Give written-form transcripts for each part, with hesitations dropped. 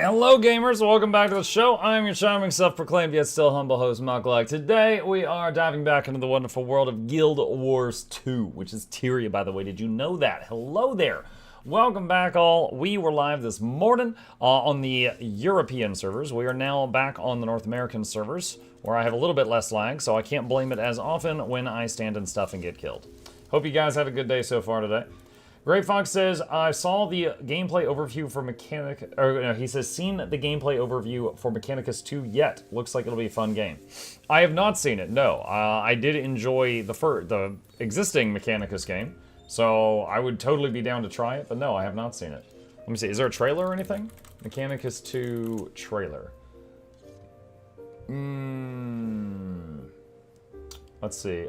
Hello gamers, welcome back to the show. I'm your charming, self-proclaimed yet still humble host, Mukluk. Today we are diving back into the wonderful world of Guild Wars 2, which is Tyria, by the way. Did you know that? Hello there. Welcome back all. We were live this morning on the European servers. We are now back on the North American servers, where I have a little bit less lag, so I can't blame it as often when I stand in stuff and get killed. Hope you guys had a good day so far today. Great Fox says, I saw the gameplay overview for he says, seen the gameplay overview for Mechanicus 2 yet. Looks like it'll be a fun game. I have not seen it, no. I did enjoy the existing Mechanicus game, so I would totally be down to try it, but no, I have not seen it. Let me see, is there a trailer or anything? Mechanicus 2 trailer. Let's see,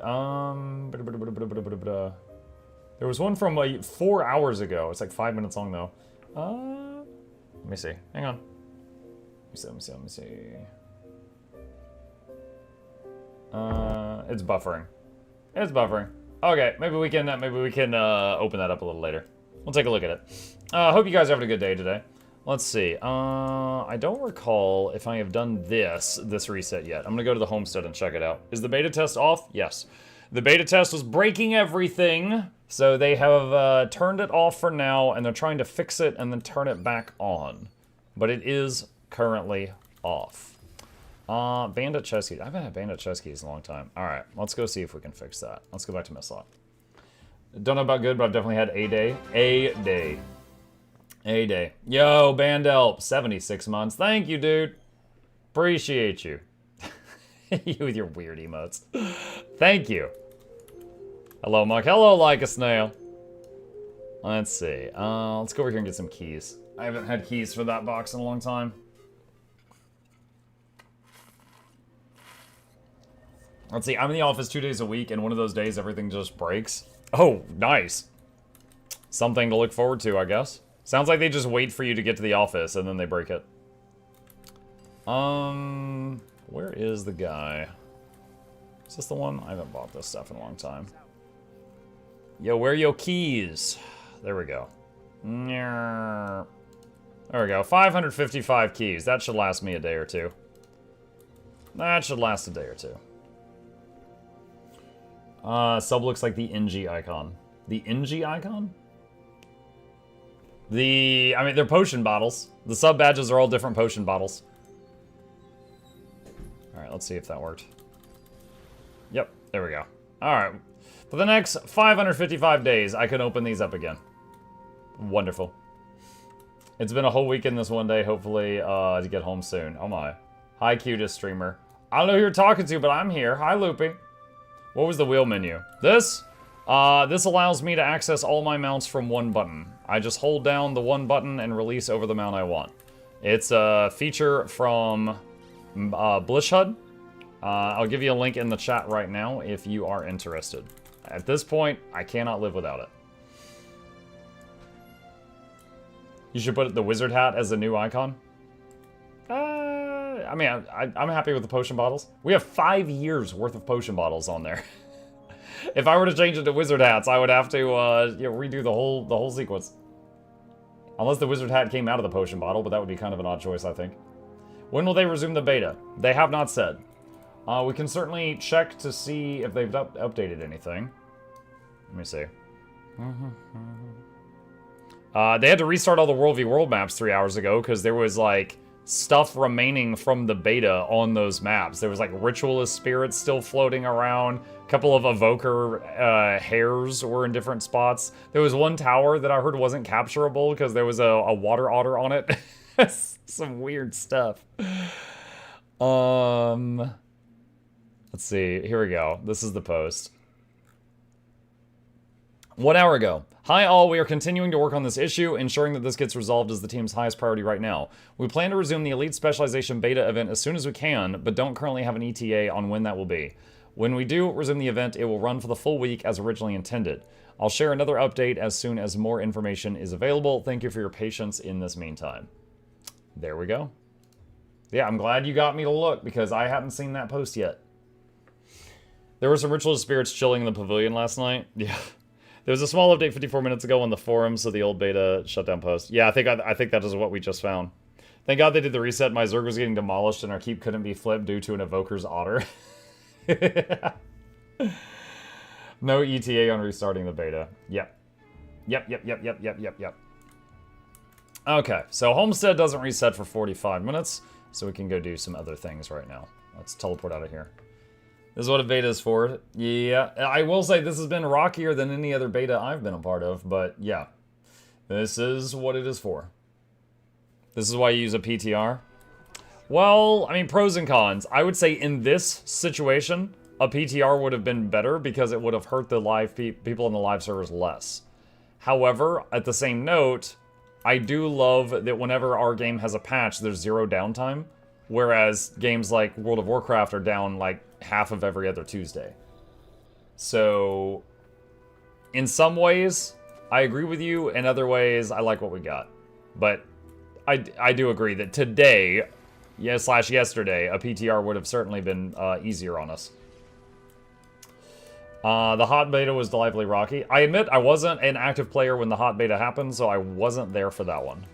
there was one from like 4 hours ago. It's like 5 minutes long though. Let me see. Hang on. Let me see. It's buffering. It's buffering. Okay, maybe we can open that up a little later. We'll take a look at it. Hope you guys are having a good day today. Let's see. I don't recall if I have done this reset yet. I'm gonna go to the homestead and check it out. Is the beta test off? Yes. The beta test was breaking everything. So they have turned it off for now, and they're trying to fix it and then turn it back on. But it is currently off. Bandit chest keys. I haven't had bandit chest keys in a long time. Alright, let's go see if we can fix that. Let's go back to Mislock. Don't know about good, but I've definitely had a day. A day. Yo, Bandelp, 76 months. Thank you, dude. Appreciate you. You with your weird emotes. Thank you. Hello, Mike. Hello, like a snail. Let's see. Let's go over here and get some keys. I haven't had keys for that box in a long time. Let's see. I'm in the office 2 days a week, and one of those days everything just breaks. Oh, nice. Something to look forward to, I guess. Sounds like they just wait for you to get to the office, and then they break it. Where is the guy? Is this the one? I haven't bought this stuff in a long time. Yo, where are your keys? There we go. There we go. 555 keys. That should last me a day or two. That should last a day or two. Sub looks like the NG icon. The NG icon? I mean, they're potion bottles. The sub badges are all different potion bottles. Alright, let's see if that worked. Yep, there we go. Alright. For the next 555 days, I can open these up again. Wonderful. It's been a whole weekend this one day, hopefully to get home soon. Oh my. Hi, cutest streamer. I don't know who you're talking to, but I'm here. Hi, Loopy. What was the wheel menu? This? This allows me to access all my mounts from one button. I just hold down the one button and release over the mount I want. It's a feature from Blishhud. I'll give you a link in the chat right now if you are interested. At this point, I cannot live without it. You should put the wizard hat as a new icon. I mean, I'm happy with the potion bottles. We have 5 years worth of potion bottles on there. If I were to change it to wizard hats, I would have to redo the whole sequence. Unless the wizard hat came out of the potion bottle, but that would be kind of an odd choice, I think. When will they resume the beta? They have not said. We can certainly check to see if they've updated anything. Let me see. They had to restart all the World v World maps 3 hours ago because there was, like, stuff remaining from the beta on those maps. There was, like, ritualist spirits still floating around. A couple of evoker hairs were in different spots. There was one tower that I heard wasn't capturable because there was a water otter on it. Some weird stuff. Let's see, here we go. This is the post. 1 hour ago. Hi all, we are continuing to work on this issue. Ensuring that this gets resolved is the team's highest priority right now. We plan to resume the Elite Specialization Beta event as soon as we can, but don't currently have an ETA on when that will be. When we do resume the event, it will run for the full week as originally intended. I'll share another update as soon as more information is available. Thank you for your patience in this meantime. There we go. Yeah, I'm glad you got me to look because I hadn't seen that post yet. There were some ritualist spirits chilling in the pavilion last night. Yeah. There was a small update 54 minutes ago on the forums of the old beta shutdown post. Yeah, I think that is what we just found. Thank God they did the reset. My Zerg was getting demolished and our keep couldn't be flipped due to an evoker's otter. No ETA on restarting the beta. Yep. Yep. Okay, so Homestead doesn't reset for 45 minutes, so we can go do some other things right now. Let's teleport out of here. This is what a beta is for. Yeah, I will say this has been rockier than any other beta I've been a part of, but yeah. This is what it is for. This is why you use a PTR. Well, I mean, pros and cons. I would say in this situation, a PTR would have been better because it would have hurt the live people in the live servers less. However, at the same note, I do love that whenever our game has a patch, there's 0 downtime, whereas games like World of Warcraft are down like half of every other Tuesday. So, in some ways, I agree with you. In other ways, I like what we got. But I do agree that today, yesterday, a PTR would have certainly been easier on us. The hot beta was delightfully rocky. I admit I wasn't an active player when the hot beta happened, so I wasn't there for that one.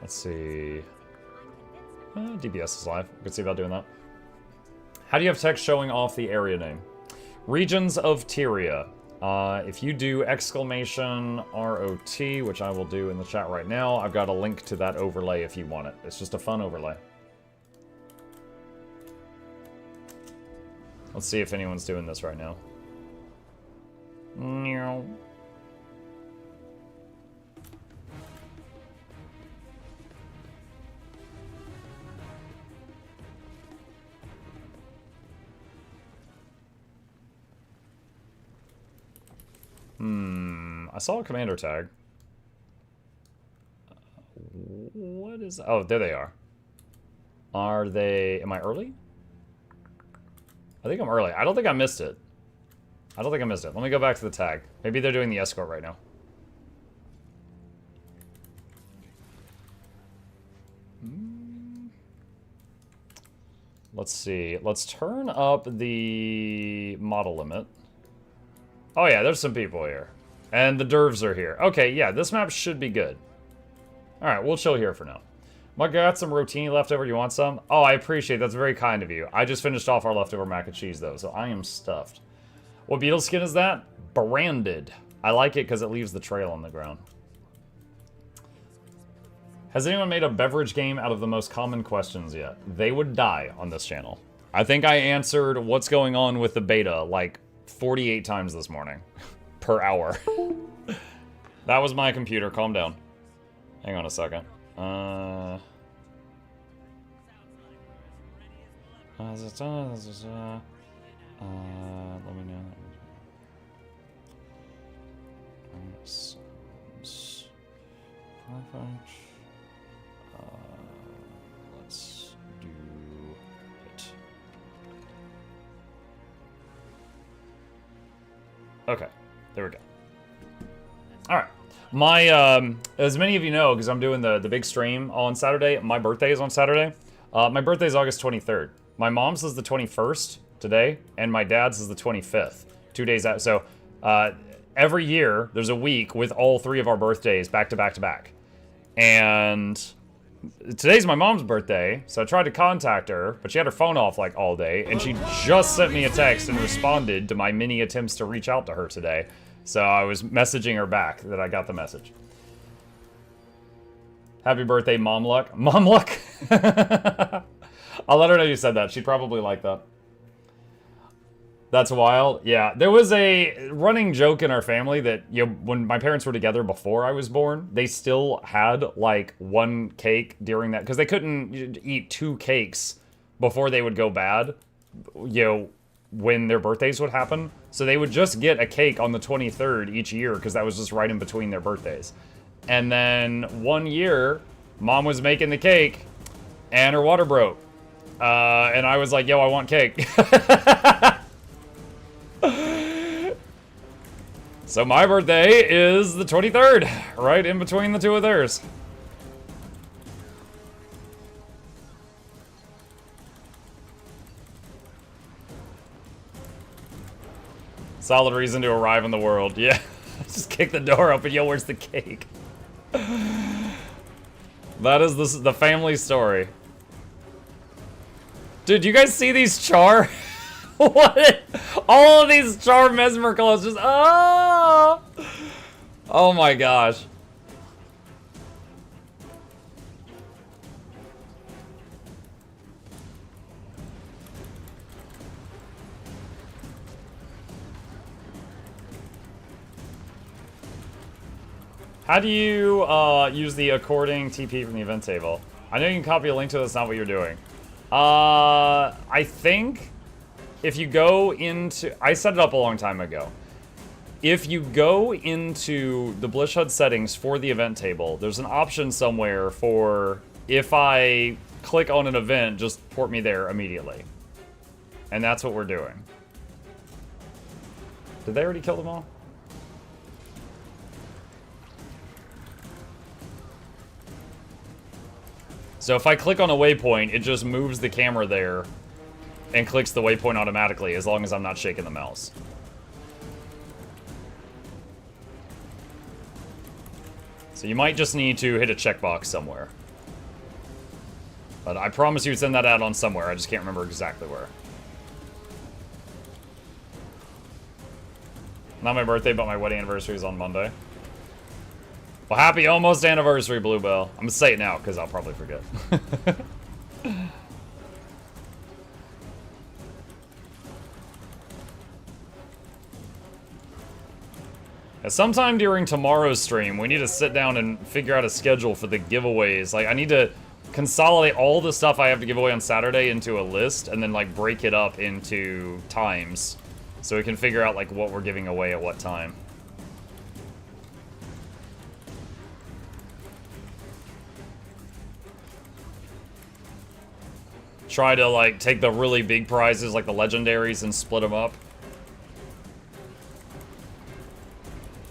Let's see. DBS is live. We can see about doing that. How do you have text showing off the area name? Regions of Tyria. If you do exclamation ROT, which I will do in the chat right now, I've got a link to that overlay if you want it. It's just a fun overlay. Let's see if anyone's doing this right now. No. I saw a commander tag. What is... Oh, there they are. Are they... Am I early? I think I'm early. I don't think I missed it. Let me go back to the tag. Maybe they're doing the escort right now. Let's see. Let's turn up the model limit. Oh yeah, there's some people here. And the dervs are here. Okay, yeah, this map should be good. Alright, we'll chill here for now. Mike, I got some rotini left over. You want some? Oh, I appreciate it. That's very kind of you. I just finished off our leftover mac and cheese, though, so I am stuffed. What beetle skin is that? Branded. I like it because it leaves the trail on the ground. Has anyone made a beverage game out of the most common questions yet? They would die on this channel. I think I answered what's going on with the beta like 48 times this morning. Per hour. That was my computer. Calm down. Hang on a second. Let me know. Perfect. Let's do it. Okay, there we go. All right. My, as many of you know, because I'm doing the big stream on Saturday, my birthday is on Saturday. My birthday is August 23rd. My mom's is the 21st today, and my dad's is the 25th, 2 days out. So, every year, there's a week with all three of our birthdays back to back to back. And today's my mom's birthday, so I tried to contact her, but she had her phone off like all day, and she just sent me a text and responded to my many attempts to reach out to her today. So I was messaging her back that I got the message. Happy birthday, Mom Luck. Mom Luck? I'll let her know you said that. She'd probably like that. That's wild. Yeah, there was a running joke in our family that, you know, when my parents were together before I was born, they still had like one cake during that, because they couldn't eat 2 cakes before they would go bad, you know, when their birthdays would happen. So they would just get a cake on the 23rd each year, because that was just right in between their birthdays. And then one year, Mom was making the cake, and her water broke. And I was like, yo, I want cake. So my birthday is the 23rd, right in between the two of theirs. Solid reason to arrive in the world. Yeah, just kick the door open. Yo, where's the cake? That is the family story. Dude, you guys see these char? What? All of these char mesmer clothes just, oh! Oh my gosh. How do you use the according TP from the event table? I know you can copy a link to it, that's not what you're doing. I think if you go into... I set it up a long time ago. If you go into the Blish HUD settings for the event table, there's an option somewhere for if I click on an event, just port me there immediately. And that's what we're doing. Did they already kill them all? So if I click on a waypoint, it just moves the camera there and clicks the waypoint automatically as long as I'm not shaking the mouse. So you might just need to hit a checkbox somewhere. But I promise you it's in that add-on somewhere, I just can't remember exactly where. Not my birthday, but my wedding anniversary is on Monday. Well, happy almost anniversary, Bluebell. I'm gonna say it now, because I'll probably forget. Sometime during tomorrow's stream, we need to sit down and figure out a schedule for the giveaways. Like, I need to consolidate all the stuff I have to give away on Saturday into a list, and then, like, break it up into times. So we can figure out, like, what we're giving away at what time. Try to, like, take the really big prizes, like the legendaries, and split them up.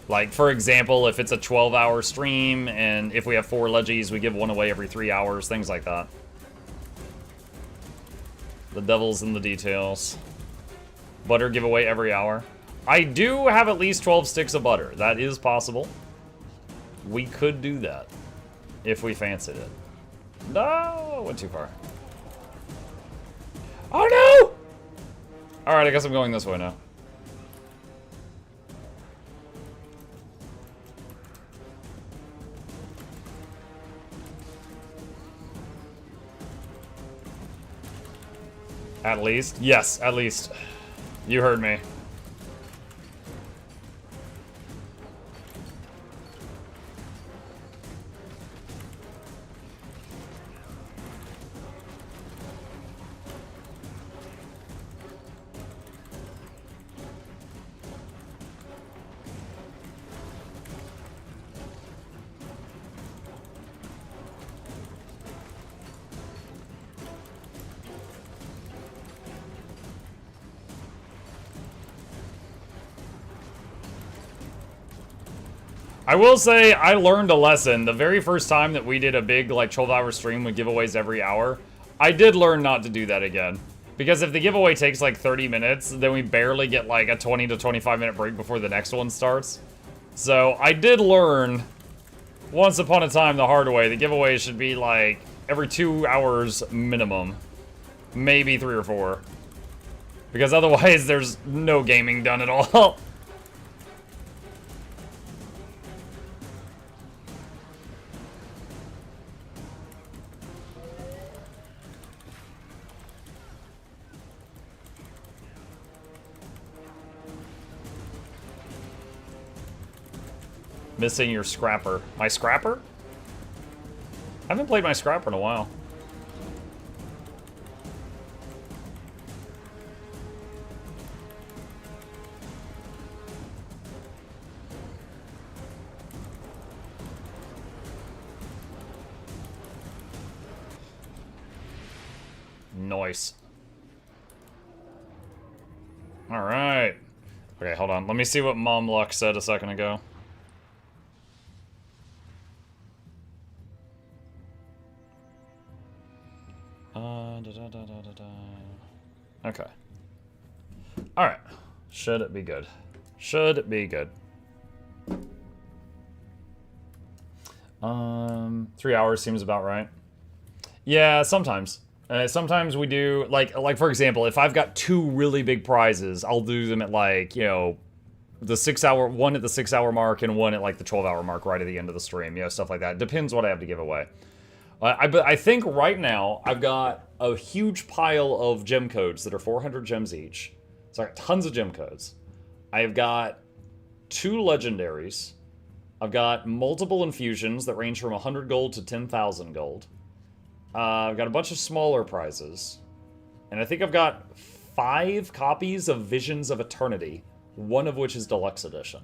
Like, for example, if it's a 12-hour stream, and if we have 4 leggies, we give one away every 3 hours, things like that. The devil's in the details. Butter giveaway every hour. I do have at least 12 sticks of butter. That is possible. We could do that, if we fancied it. No, went too far. Oh no! Alright, I guess I'm going this way now. At least? Yes, at least. You heard me. I will say, I learned a lesson. The very first time that we did a big, like, 12-hour stream with giveaways every hour, I did learn not to do that again. Because if the giveaway takes, like, 30 minutes, then we barely get, like, a 20 to 25-minute break before the next one starts. So, I did learn, once upon a time, the hard way. The giveaway should be, like, every 2 hours minimum. Maybe 3 or 4. Because otherwise, there's no gaming done at all. Missing your scrapper. My scrapper? I haven't played my scrapper in a while. Nice. Alright. Okay, hold on. Let me see what Mom Luck said a second ago. Okay. Alright. Should it be good? Should it be good? 3 hours seems about right. Yeah, sometimes. Sometimes we do, like for example, if I've got 2 really big prizes, I'll do them at like, you know, the 6 hour, one at the 6 hour mark and one at like the 12 hour mark right at the end of the stream, you know, stuff like that. Depends what I have to give away. But I think right now I've got a huge pile of gem codes that are 400 gems each. So I got tons of gem codes. I've got 2 legendaries. I've got multiple infusions that range from 100 gold to 10,000 gold. I've got a bunch of smaller prizes. And I think I've got 5 copies of Visions of Eternity, one of which is Deluxe Edition.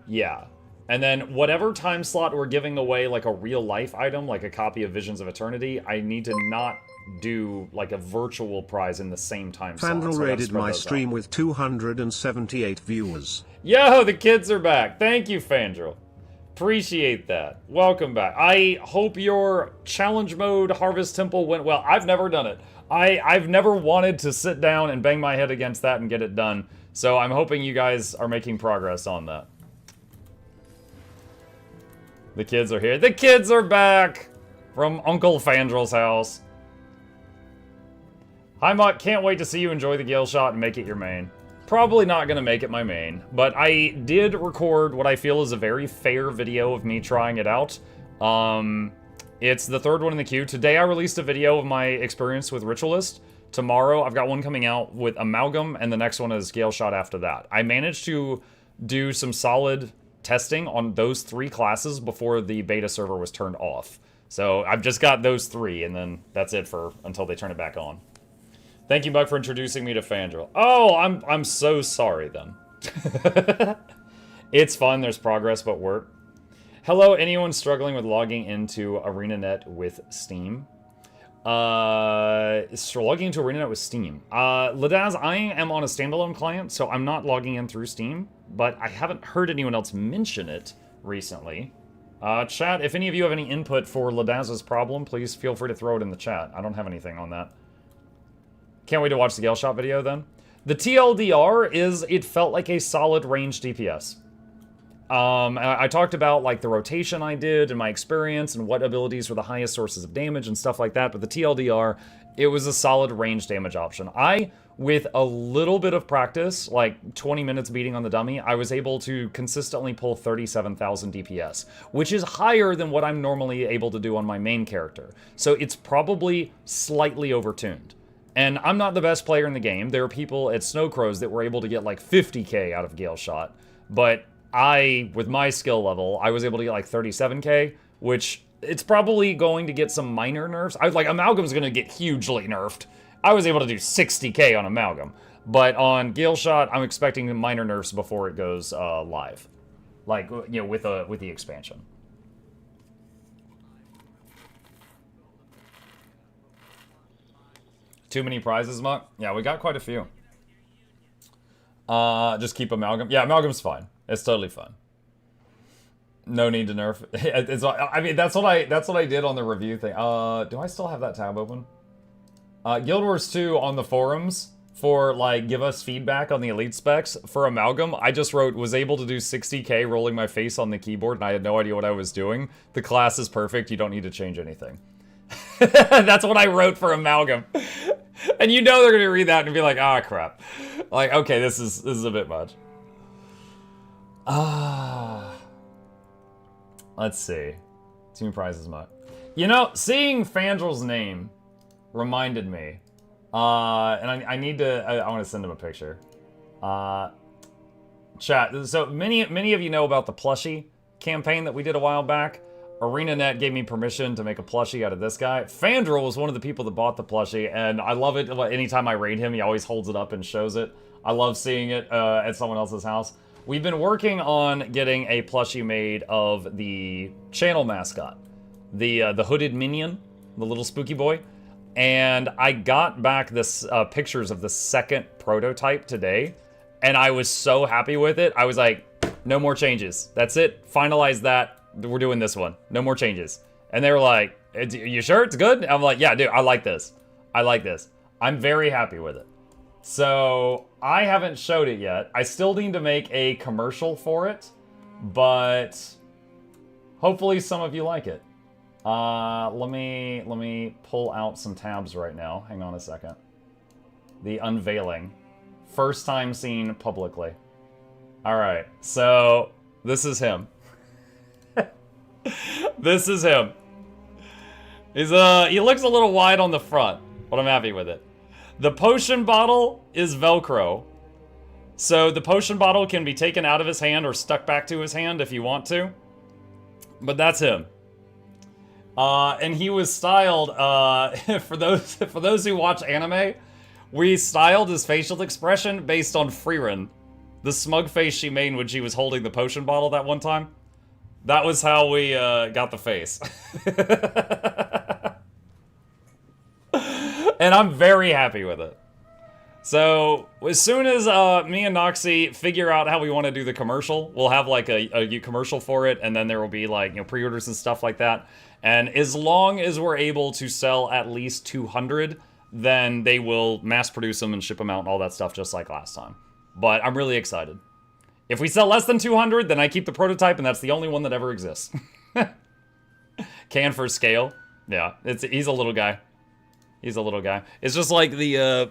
Yeah. And then whatever time slot we're giving away like a real life item, like a copy of Visions of Eternity, I need to not do like a virtual prize in the same time slot. Fandral raided my stream with 278 viewers. Yo, the kids are back. Thank you, Fandral. Appreciate that. Welcome back. I hope your challenge mode Harvest Temple went well. I've never done it. I've never wanted to sit down and bang my head against that and get it done. So I'm hoping you guys are making progress on that. The kids are here. The kids are back from Uncle Fandral's house. Hi, Muck. Can't wait to see you enjoy the Gale Shot and make it your main. Probably not going to make it my main, but I did record what I feel is a very fair video of me trying it out. It's the 3rd one in the queue. Today I released a video of my experience with Ritualist. Tomorrow I've got one coming out with Amalgam, and the next one is Gale Shot after that. I managed to do some solid testing on those 3 classes before the beta server was turned off. So I've just got those 3, and then that's it for until they turn it back on. Thank you, Buck, for introducing me to Fandral. Oh, I'm so sorry, then. It's fun, there's progress, but work. Hello, anyone struggling with logging into ArenaNet with Steam? Logging into ArenaNet with Steam. Ladaz, I am on a standalone client, so I'm not logging in through Steam, but I haven't heard anyone else mention it recently. Chat, if any of you have any input for Ladaz's problem, please feel free to throw it in the chat. I don't have anything on that. Can't wait to watch the Gale Shot video, then. The TLDR is, it felt like a solid range DPS. I talked about, like, the rotation I did and my experience and what abilities were the highest sources of damage and stuff like that, but the TLDR, it was a solid range damage option. With a little bit of practice, like 20 minutes beating on the dummy, I was able to consistently pull 37,000 DPS, which is higher than what I'm normally able to do on my main character. So it's probably slightly overtuned. And I'm not the best player in the game. There are people at Snowcrows that were able to get like 50k out of Gale Shot. But with my skill level, I was able to get like 37k, which it's probably going to get some minor nerfs. Amalgam's going to get hugely nerfed. I was able to do 60k on Amalgam. But on Gale Shot, I'm expecting minor nerfs before it goes live. Like, you know, with the expansion. Too many prizes, Muck? Yeah, we got quite a few. Just keep Amalgam. Yeah, Amalgam's fine. It's totally fine. No need to nerf. I mean, that's what I did on the review thing. Do I still have that tab open? Guild Wars 2 on the forums for, like, give us feedback on the elite specs for Amalgam. I just wrote, was able to do 60k rolling my face on the keyboard, and I had no idea what I was doing. The class is perfect. You don't need to change anything. That's what I wrote for Amalgam. And you know they're gonna read that and be like, ah, crap. Like, okay, this is a bit much. Let's see. Team prizes much. You know, seeing Fandral's name reminded me. And I need to, I want to send him a picture. Chat, so many of you know about the plushie campaign that we did a while back. ArenaNet gave me permission to make a plushie out of this guy. Fandral was one of the people that bought the plushie, and I love it. Anytime I raid him, he always holds it up and shows it. I love seeing it at someone else's house. We've been working on getting a plushie made of the channel mascot, the hooded minion, the little spooky boy. And I got back this pictures of the second prototype today, and I was so happy with it. I was like, no more changes. That's it. Finalize that. We're doing this one. No more changes. And they were like, you sure it's good? I'm like, yeah, dude, I like this. I like this. I'm very happy with it. So I haven't showed it yet. I still need to make a commercial for it. but hopefully some of you like it. Let me pull out some tabs right now. Hang on a second. The unveiling. First time seen publicly. Alright, so this is him. This is him. He looks a little wide on the front, but I'm happy with it. The potion bottle is Velcro. So the potion bottle can be taken out of his hand or stuck back to his hand if you want to. But that's him. And he was styled, for those who watch anime, we styled his facial expression based on Frieren. The smug face she made when she was holding the potion bottle that one time. That was how we got the face. And I'm very happy with it. So, as soon as me and Noxxi figure out how we want to do the commercial, we'll have like a commercial for it, and then there will be like, you know, pre-orders and stuff like that. And as long as we're able to sell at least 200, then they will mass produce them and ship them out and all that stuff just like last time. But I'm really excited. If we sell less than 200, then I keep the prototype, and that's the only one that ever exists. Can for scale. Yeah, he's a little guy. He's a little guy. It's just like the,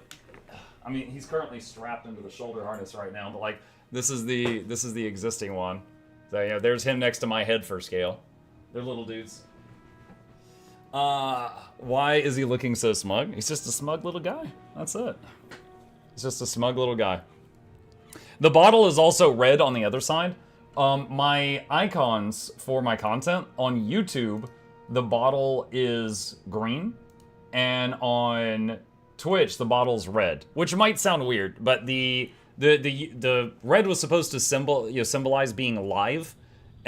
I mean, he's currently strapped into the shoulder harness right now, but like, this is the existing one. So, you know, there's him next to my head for scale. They're little dudes. Why is he looking so smug? He's just a smug little guy. That's it. He's just a smug little guy. The bottle is also red on the other side. My icons for my content on YouTube, the bottle is green, and on Twitch, the bottle's red, which might sound weird, but the red was supposed to symbolize being live,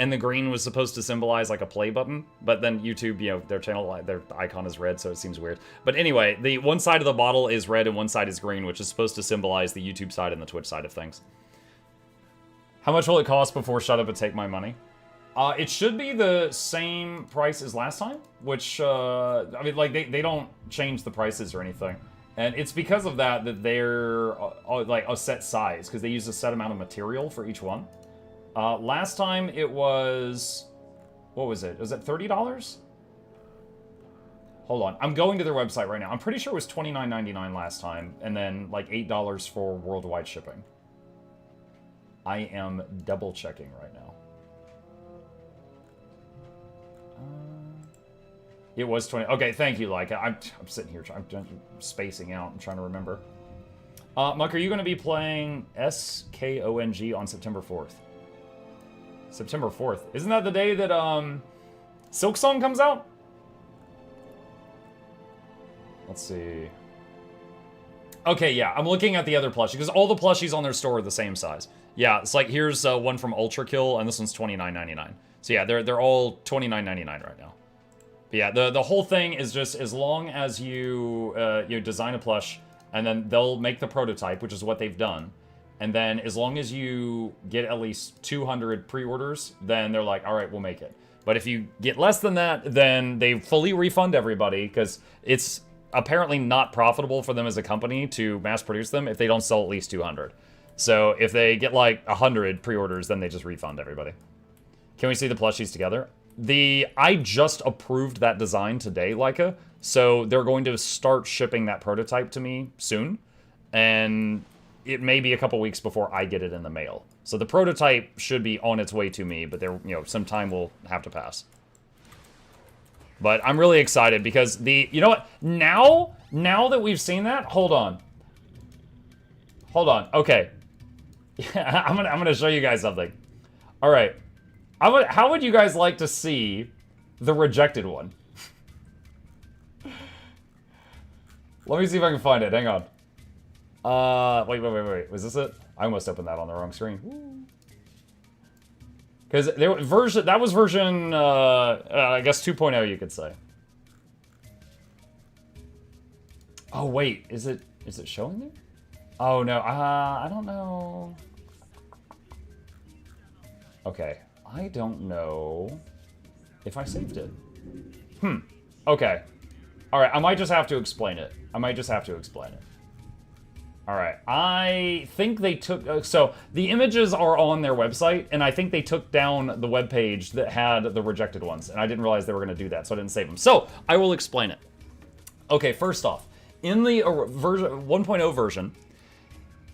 and the green was supposed to symbolize like a play button. But then YouTube, you know, their icon is red, so it seems weird. But anyway, the one side of the bottle is red and one side is green, which is supposed to symbolize the YouTube side and the Twitch side of things. How much will it cost before Shut Up and Take My Money? It should be the same price as last time, which, I mean, like, they don't change the prices or anything. And it's because of that they're, like, a set size, because they use a set amount of material for each one. Last time it was, what was it? Was it $30? Hold on, I'm going to their website right now. I'm pretty sure it was $29.99 last time, and then, like, $8 for worldwide shipping. I am double checking right now. It was 20. Okay, thank you, Like. I'm sitting here, I'm spacing out. I'm trying to remember. Muck, are you going to be playing SKONG on September 4th? September 4th. Isn't that the day that Silksong comes out? Let's see. Okay, yeah, I'm looking at the other plushie, because all the plushies on their store are the same size. Yeah, it's like, here's one from Ultra Kill, and this one's $29.99. So yeah, they're all $29.99 right now. But yeah, the whole thing is just, as long as you design a plush, and then they'll make the prototype, which is what they've done. And then as long as you get at least 200 pre-orders, then they're like, all right, we'll make it. But if you get less than that, then they fully refund everybody, because it's apparently not profitable for them as a company to mass produce them if they don't sell at least 200. So if they get like 100 pre-orders, then they just refund everybody. Can we see the plushies together? I just approved that design today, Leica, so they're going to start shipping that prototype to me soon, and it may be a couple weeks before I get it in the mail. So the prototype should be on its way to me, but there, you know, some time will have to pass. But I'm really excited because you know what? Now that we've seen that, hold on. Okay, I'm gonna show you guys something. All right. How would you guys like to see the rejected one? Let me see if I can find it. Hang on. Wait. Was this it? I almost opened that on the wrong screen. Because that was version, I guess 2.0, you could say. Oh wait, is it showing there? Oh no, I don't know. Okay. I don't know if I saved it. Okay. Alright, I might just have to explain it. All right, I think they took, so the images are on their website, and I think they took down the webpage that had the rejected ones, and I didn't realize they were gonna do that, so I didn't save them. So, I will explain it. Okay, first off, in the version 1.0 version,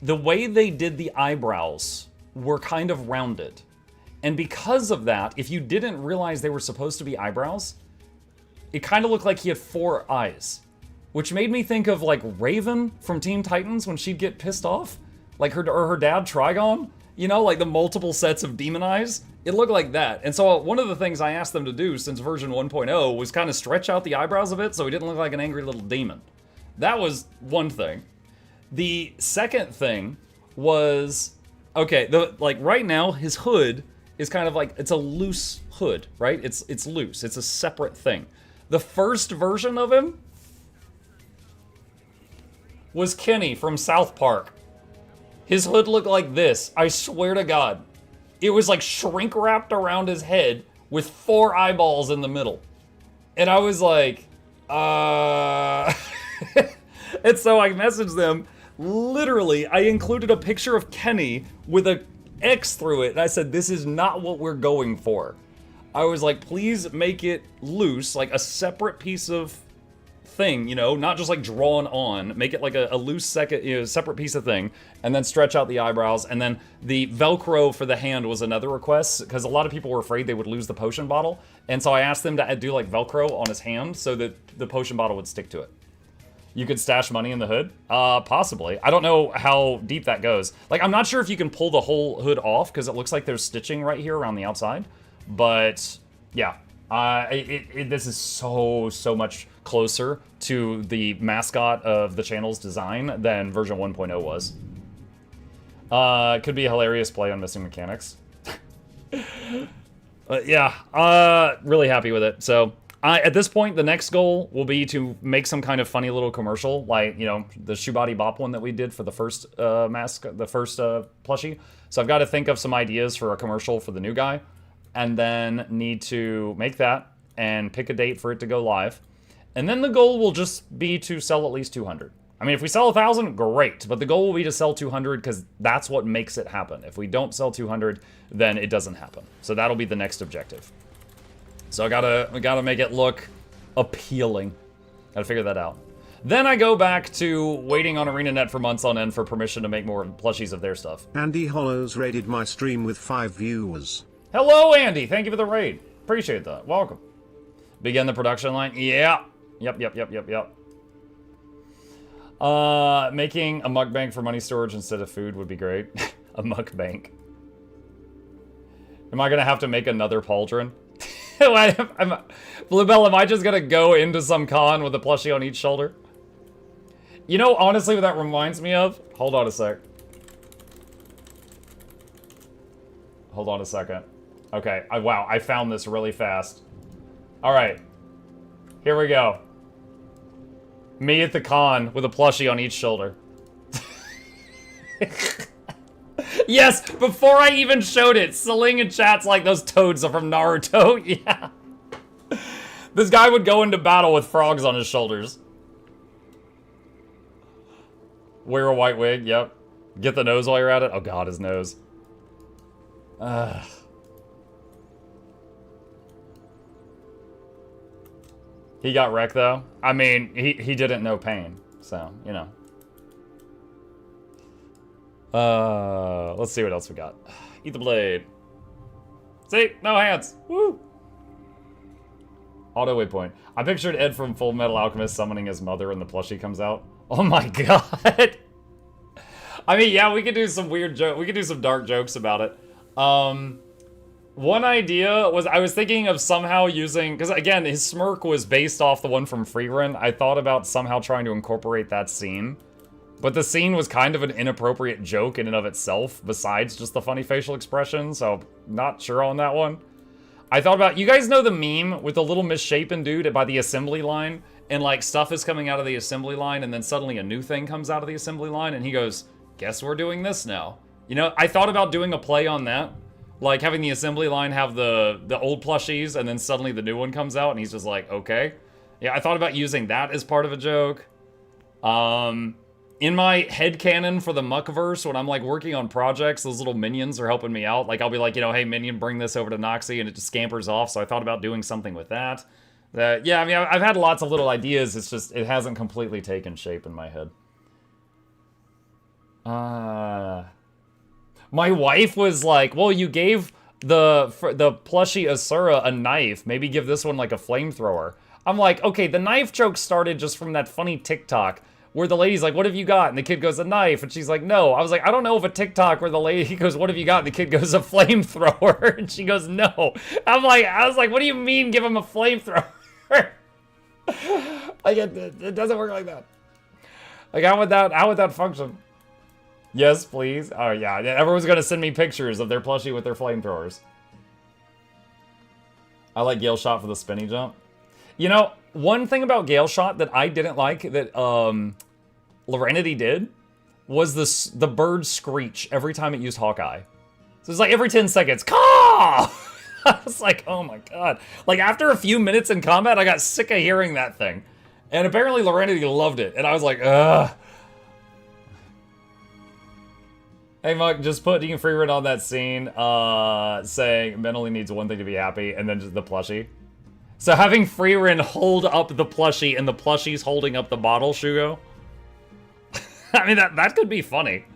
the way they did the eyebrows were kind of rounded. And because of that, if you didn't realize they were supposed to be eyebrows, it kind of looked like he had 4 eyes. Which made me think of like Raven from Teen Titans when she'd get pissed off. Like her dad Trigon, you know, like the multiple sets of demon eyes. It looked like that. And so one of the things I asked them to do since version 1.0 was kind of stretch out the eyebrows a bit so he didn't look like an angry little demon. That was one thing. The second thing was, okay, like right now his hood is kind of like, it's a loose hood, right? It's loose, it's a separate thing. The first version of him was Kenny from South Park. His hood looked like this, I swear to God. It was like shrink wrapped around his head with 4 eyeballs in the middle. And I was like, And so I messaged them, literally, I included a picture of Kenny with a X through it, and I said, this is not what we're going for. I was like, please make it loose, like a separate piece of thing, you know, not just like drawn on, make it like a loose separate piece of thing, and then stretch out the eyebrows, and then the Velcro for the hand was another request, because a lot of people were afraid they would lose the potion bottle, and so I asked them to do like Velcro on his hand so that the potion bottle would stick to it. You could stash money in the hood? Possibly. I don't know how deep that goes. Like, I'm not sure if you can pull the whole hood off, because it looks like there's stitching right here around the outside, but yeah. This is so much closer to the mascot of the channel's design than version 1.0 was. Could be a hilarious play on missing mechanics. Yeah, really happy with it. So, at this point, the next goal will be to make some kind of funny little commercial, like, you know, the Shoebody Bop one that we did for the first plushie. So I've got to think of some ideas for a commercial for the new guy, and then need to make that and pick a date for it to go live. And then the goal will just be to sell at least 200. I mean, if we sell 1,000, great, but the goal will be to sell 200 because that's what makes it happen. If we don't sell 200, then it doesn't happen. So that'll be the next objective. So I gotta make it look appealing. Gotta figure that out. Then I go back to waiting on ArenaNet for months on end for permission to make more plushies of their stuff. Andy Hollows raided my stream with 5 viewers. Hello, Andy. Thank you for the raid. Appreciate that. Welcome. Begin the production line. Yeah. Yep. Making a mukbang for money storage instead of food would be great. A mukbang. Am I gonna have to make another pauldron? Bluebell, am I just gonna go into some con with a plushie on each shoulder? You know, honestly, what that reminds me of? Hold on a sec. Hold on a second. Okay, wow, I found this really fast. Alright. Here we go. Me at the con with a plushie on each shoulder. Yes, before I even showed it, Seling in chat's like those toads are from Naruto. Yeah. This guy would go into battle with frogs on his shoulders. Wear a white wig, yep. Get the nose while you're at it. Oh god, his nose. He got wrecked though. I mean, he didn't know pain, so, you know. Let's see what else we got. Eat the blade. See? No hands. Woo! Auto waypoint. I pictured Ed from Full Metal Alchemist summoning his mother and the plushie comes out. Oh my god! I mean, yeah, we could do some weird joke. We could do some dark jokes about it. One idea was I was thinking of somehow using, because again, his smirk was based off the one from Freerun. I thought about somehow trying to incorporate that scene. But the scene was kind of an inappropriate joke in and of itself, besides just the funny facial expression, so not sure on that one. I thought about, you guys know the meme with the little misshapen dude by the assembly line, and like stuff is coming out of the assembly line, and then suddenly a new thing comes out of the assembly line, and he goes, guess we're doing this now. You know, I thought about doing a play on that, like having the assembly line have the old plushies, and then suddenly the new one comes out, and he's just like, okay. Yeah, I thought about using that as part of a joke. in my headcanon for the Muckverse, when I'm like working on projects, those little minions are helping me out. Like I'll be like, you know, hey minion, bring this over to Noxxi, and it just scampers off. So I thought about doing something with that. Yeah, I mean, I've had lots of little ideas. It's just, it hasn't completely taken shape in my head. My wife was like, well, you gave the plushie Asura a knife. Maybe give this one like a flamethrower. I'm like, okay, the knife joke started just from that funny TikTok where the lady's like, what have you got? And the kid goes, a knife. And she's like, no. I was like, I don't know of a TikTok where the lady goes, what have you got? And the kid goes, a flamethrower. And she goes, no. I was like, what do you mean give him a flamethrower? Like, it doesn't work like that. Like, how would that function? Yes, please. Oh, yeah. Everyone's going to send me pictures of their plushie with their flamethrowers. I like Gale Shot for the spinny jump. You know, one thing about Gale Shot that I didn't like that Lorenity did was the bird screech every time it used Hawkeye. So it's like every 10 seconds, caw! I was like, oh my god. Like, after a few minutes in combat, I got sick of hearing that thing. And apparently Lorenity loved it. And I was like, ugh. Hey, Muck, just put Deacon Freeman on that scene saying Men only needs one thing to be happy, and then just the plushie. So having Freeman hold up the plushie and the plushie's holding up the bottle, Shugo? I mean, that could be funny.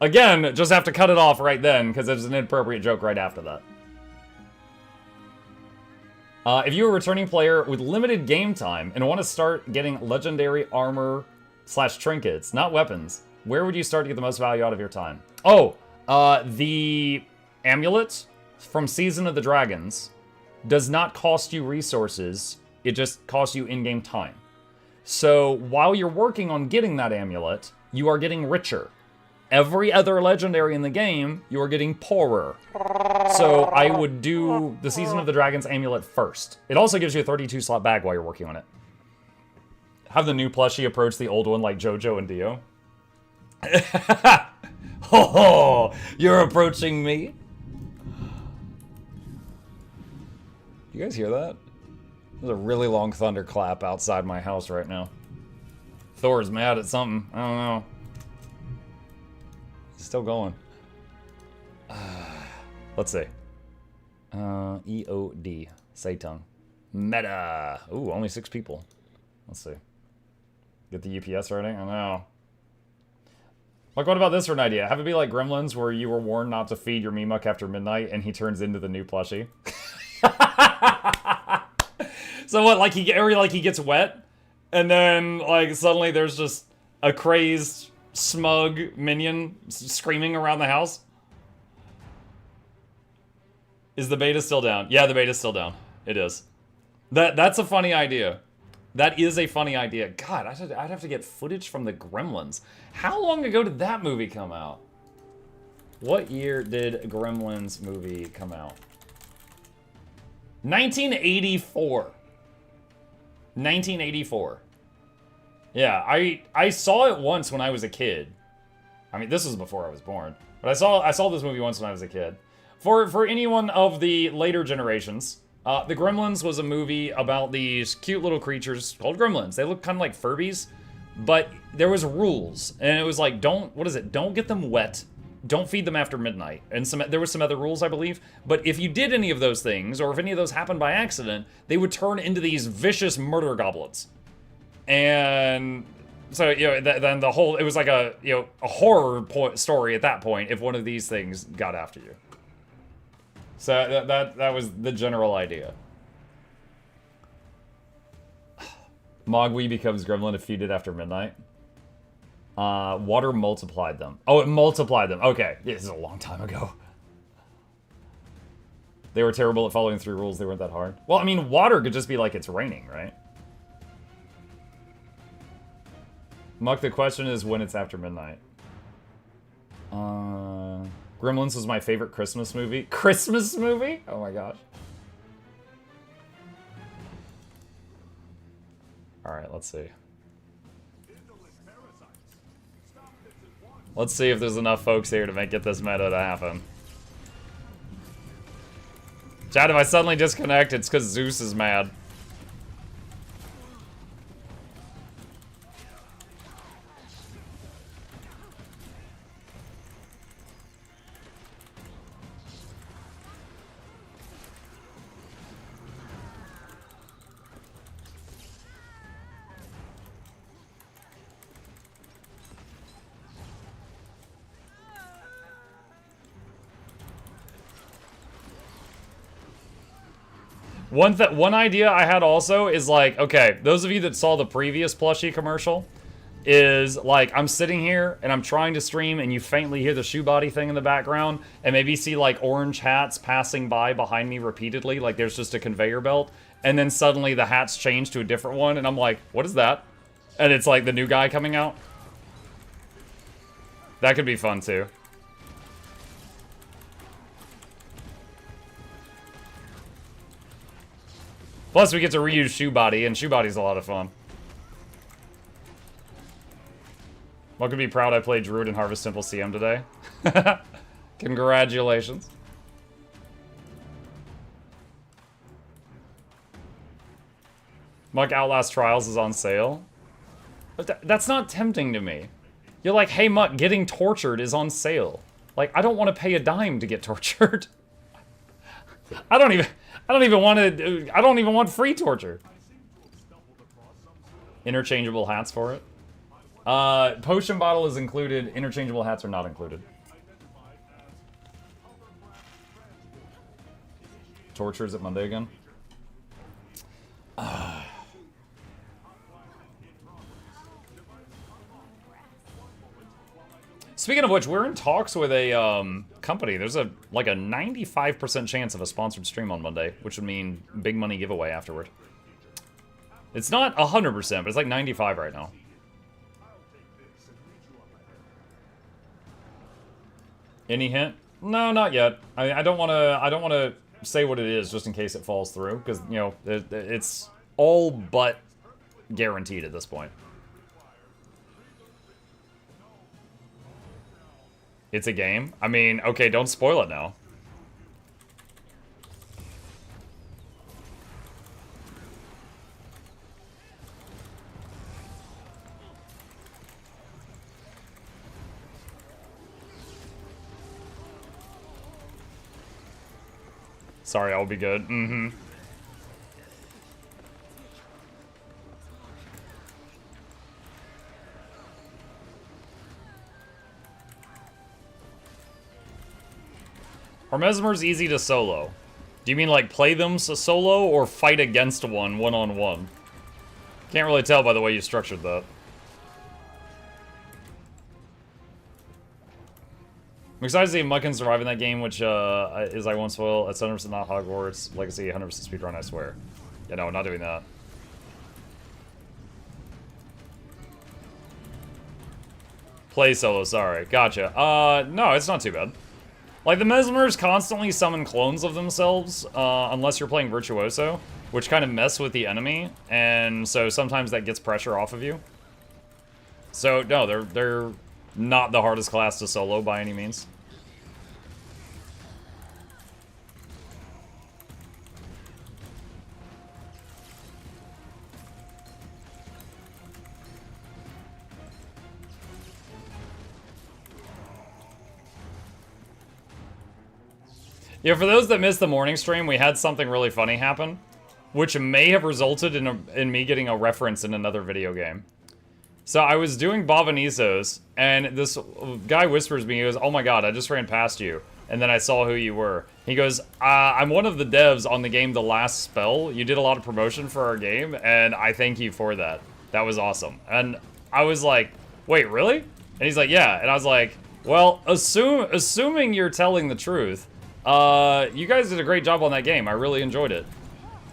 Again, just have to cut it off right then, because there's an inappropriate joke right after that. If you're a returning player with limited game time and want to start getting legendary armor / trinkets, not weapons, where would you start to get the most value out of your time? Oh, the amulet from Season of the Dragons does not cost you resources, it just costs you in-game time. So while you're working on getting that amulet, you are getting richer. Every other legendary in the game, you are getting poorer. So I would do the Season of the Dragons amulet first. It also gives you a 32 slot bag while you're working on it. Have the new plushie approach the old one like JoJo and Dio. Oh, you're approaching me? You guys hear that? There's a really long thunderclap outside my house right now. Thor's mad at something. I don't know. It's still going. Let's see. EOD. Satan. Meta. Ooh, only 6 people. Let's see. Get the UPS rating? I know. Like, what about this for an idea? Have it be like Gremlins, where you were warned not to feed your Mimuk after midnight, and he turns into the new plushie. So what? Like he gets wet, and then like suddenly there's just a crazed, smug minion screaming around the house. Is the beta still down? Yeah, the beta's still down. It is. That's a funny idea. That is a funny idea. God, I'd have to get footage from the Gremlins. How long ago did that movie come out? What year did Gremlins movie come out? 1984. 1984. Yeah, I saw it once when I was a kid. I mean, this was before I was born. But I saw this movie once when I was a kid. For anyone of the later generations, The Gremlins was a movie about these cute little creatures called gremlins. They look kind of like Furbies, but there was rules, and it was like, don't get them wet, don't feed them after midnight, and there was some other rules, I believe, but if you did any of those things, or if any of those happened by accident, they would turn into these vicious murder goblins. And so, then the whole, it was like a horror story at that point if one of these things got after you. So that was the general idea. Mogwai becomes gremlin if feeded after midnight. Water multiplied them. Oh, it multiplied them. Okay, yeah, this is a long time ago. They were terrible at following through rules. They weren't that hard. Well, I mean, water could just be like it's raining, right? Muck, the question is when it's after midnight. Gremlins was my favorite Christmas movie. Christmas movie? Oh my gosh. Alright, let's see. Let's see if there's enough folks here to get this meta to happen. Chad, if I suddenly disconnect, it's because Zeus is mad. One idea I had also is like, okay, those of you that saw the previous plushie commercial, is like I'm sitting here and I'm trying to stream and you faintly hear the shoe body thing in the background and maybe see like orange hats passing by behind me repeatedly, like there's just a conveyor belt, and then suddenly the hats change to a different one and I'm like, what is that? And it's like the new guy coming out. That could be fun too. Plus we get to reuse shoe body, and shoe body's a lot of fun. Well, could be proud I played Druid and Harvest Temple CM today. Congratulations. Muck Outlast Trials is on sale. But that's not tempting to me. You're like, hey Muck, getting tortured is on sale. Like, I don't want to pay a dime to get tortured. I don't even want free torture. Interchangeable hats for it. Potion bottle is included. Interchangeable hats are not included. Torture, is it Monday again? Speaking of which, we're in talks with a company. There's like a 95% chance of a sponsored stream on Monday, which would mean big money giveaway afterward. It's not 100%, but it's like 95 right now. Any hint? No, not yet. I don't want to say what it is just in case it falls through, because you know it's all but guaranteed at this point. It's a game? I mean, okay, don't spoil it now. Sorry, I'll be good. Mm-hmm. Are Mesmers easy to solo? Do you mean like play them solo or fight against one-on-one? Can't really tell by the way you structured that. I'm excited to see if Muck can survive in that game, which is I won't spoil. It's 100% not Hogwarts Legacy, 100% speedrun, I swear. Yeah, no, not doing that. Play solo, sorry. Gotcha. No, it's not too bad. Like, the Mesmers constantly summon clones of themselves, unless you're playing Virtuoso, which kind of mess with the enemy, and so sometimes that gets pressure off of you. So, no, they're not the hardest class to solo by any means. Yeah, for those that missed the morning stream, we had something really funny happen, which may have resulted in me getting a reference in another video game. So I was doing Bavanisos, and this guy whispers to me, he goes, oh my god, I just ran past you. And then I saw who you were. He goes, I'm one of the devs on the game The Last Spell. You did a lot of promotion for our game, and I thank you for that. That was awesome. And I was like, wait, really? And he's like, yeah. And I was like, well, assuming you're telling the truth, you guys did a great job on that game. I really enjoyed it.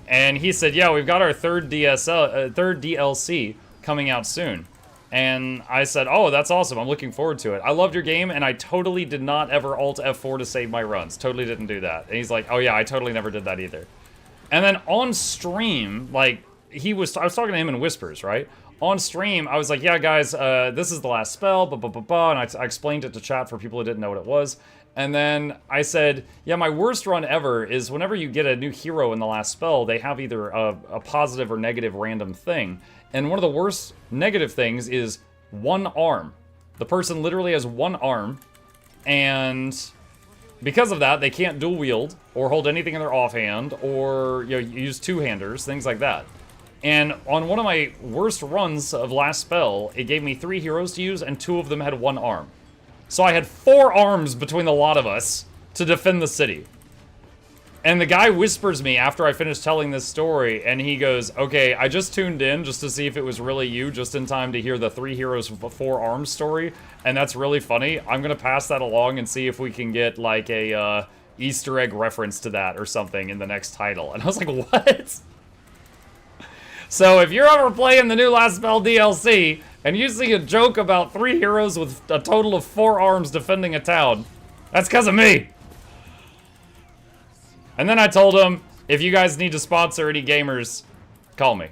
And he said, yeah, we've got our third DLC coming out soon. And I said, oh, that's awesome. I'm looking forward to it. I loved your game, and I totally did not ever Alt F4 to save my runs. Totally didn't do that. And he's like, oh yeah, I totally never did that either. And then on stream, like, I was talking to him in whispers, right? On stream, I was like, yeah, guys, this is The Last Spell, blah, blah, blah, blah. And I explained it to chat for people who didn't know what it was. And then I said, yeah, my worst run ever is whenever you get a new hero in The Last Spell, they have either a positive or negative random thing. And one of the worst negative things is one arm. The person literally has one arm, and because of that, they can't dual wield or hold anything in their offhand or use two-handers, things like that. And on one of my worst runs of Last Spell, it gave me 3 heroes to use, and 2 of them had one arm. So I had 4 arms between the lot of us to defend the city. And the guy whispers me after I finish telling this story, and he goes, okay, I just tuned in just to see if it was really you, just in time to hear the 3 heroes, 4 arms story, and that's really funny. I'm gonna pass that along and see if we can get, like, a, Easter egg reference to that or something in the next title. And I was like, what? So if you're ever playing the new Last Spell DLC, and you see a joke about 3 heroes with a total of 4 arms defending a town, that's because of me! And then I told him, if you guys need to sponsor any gamers, call me.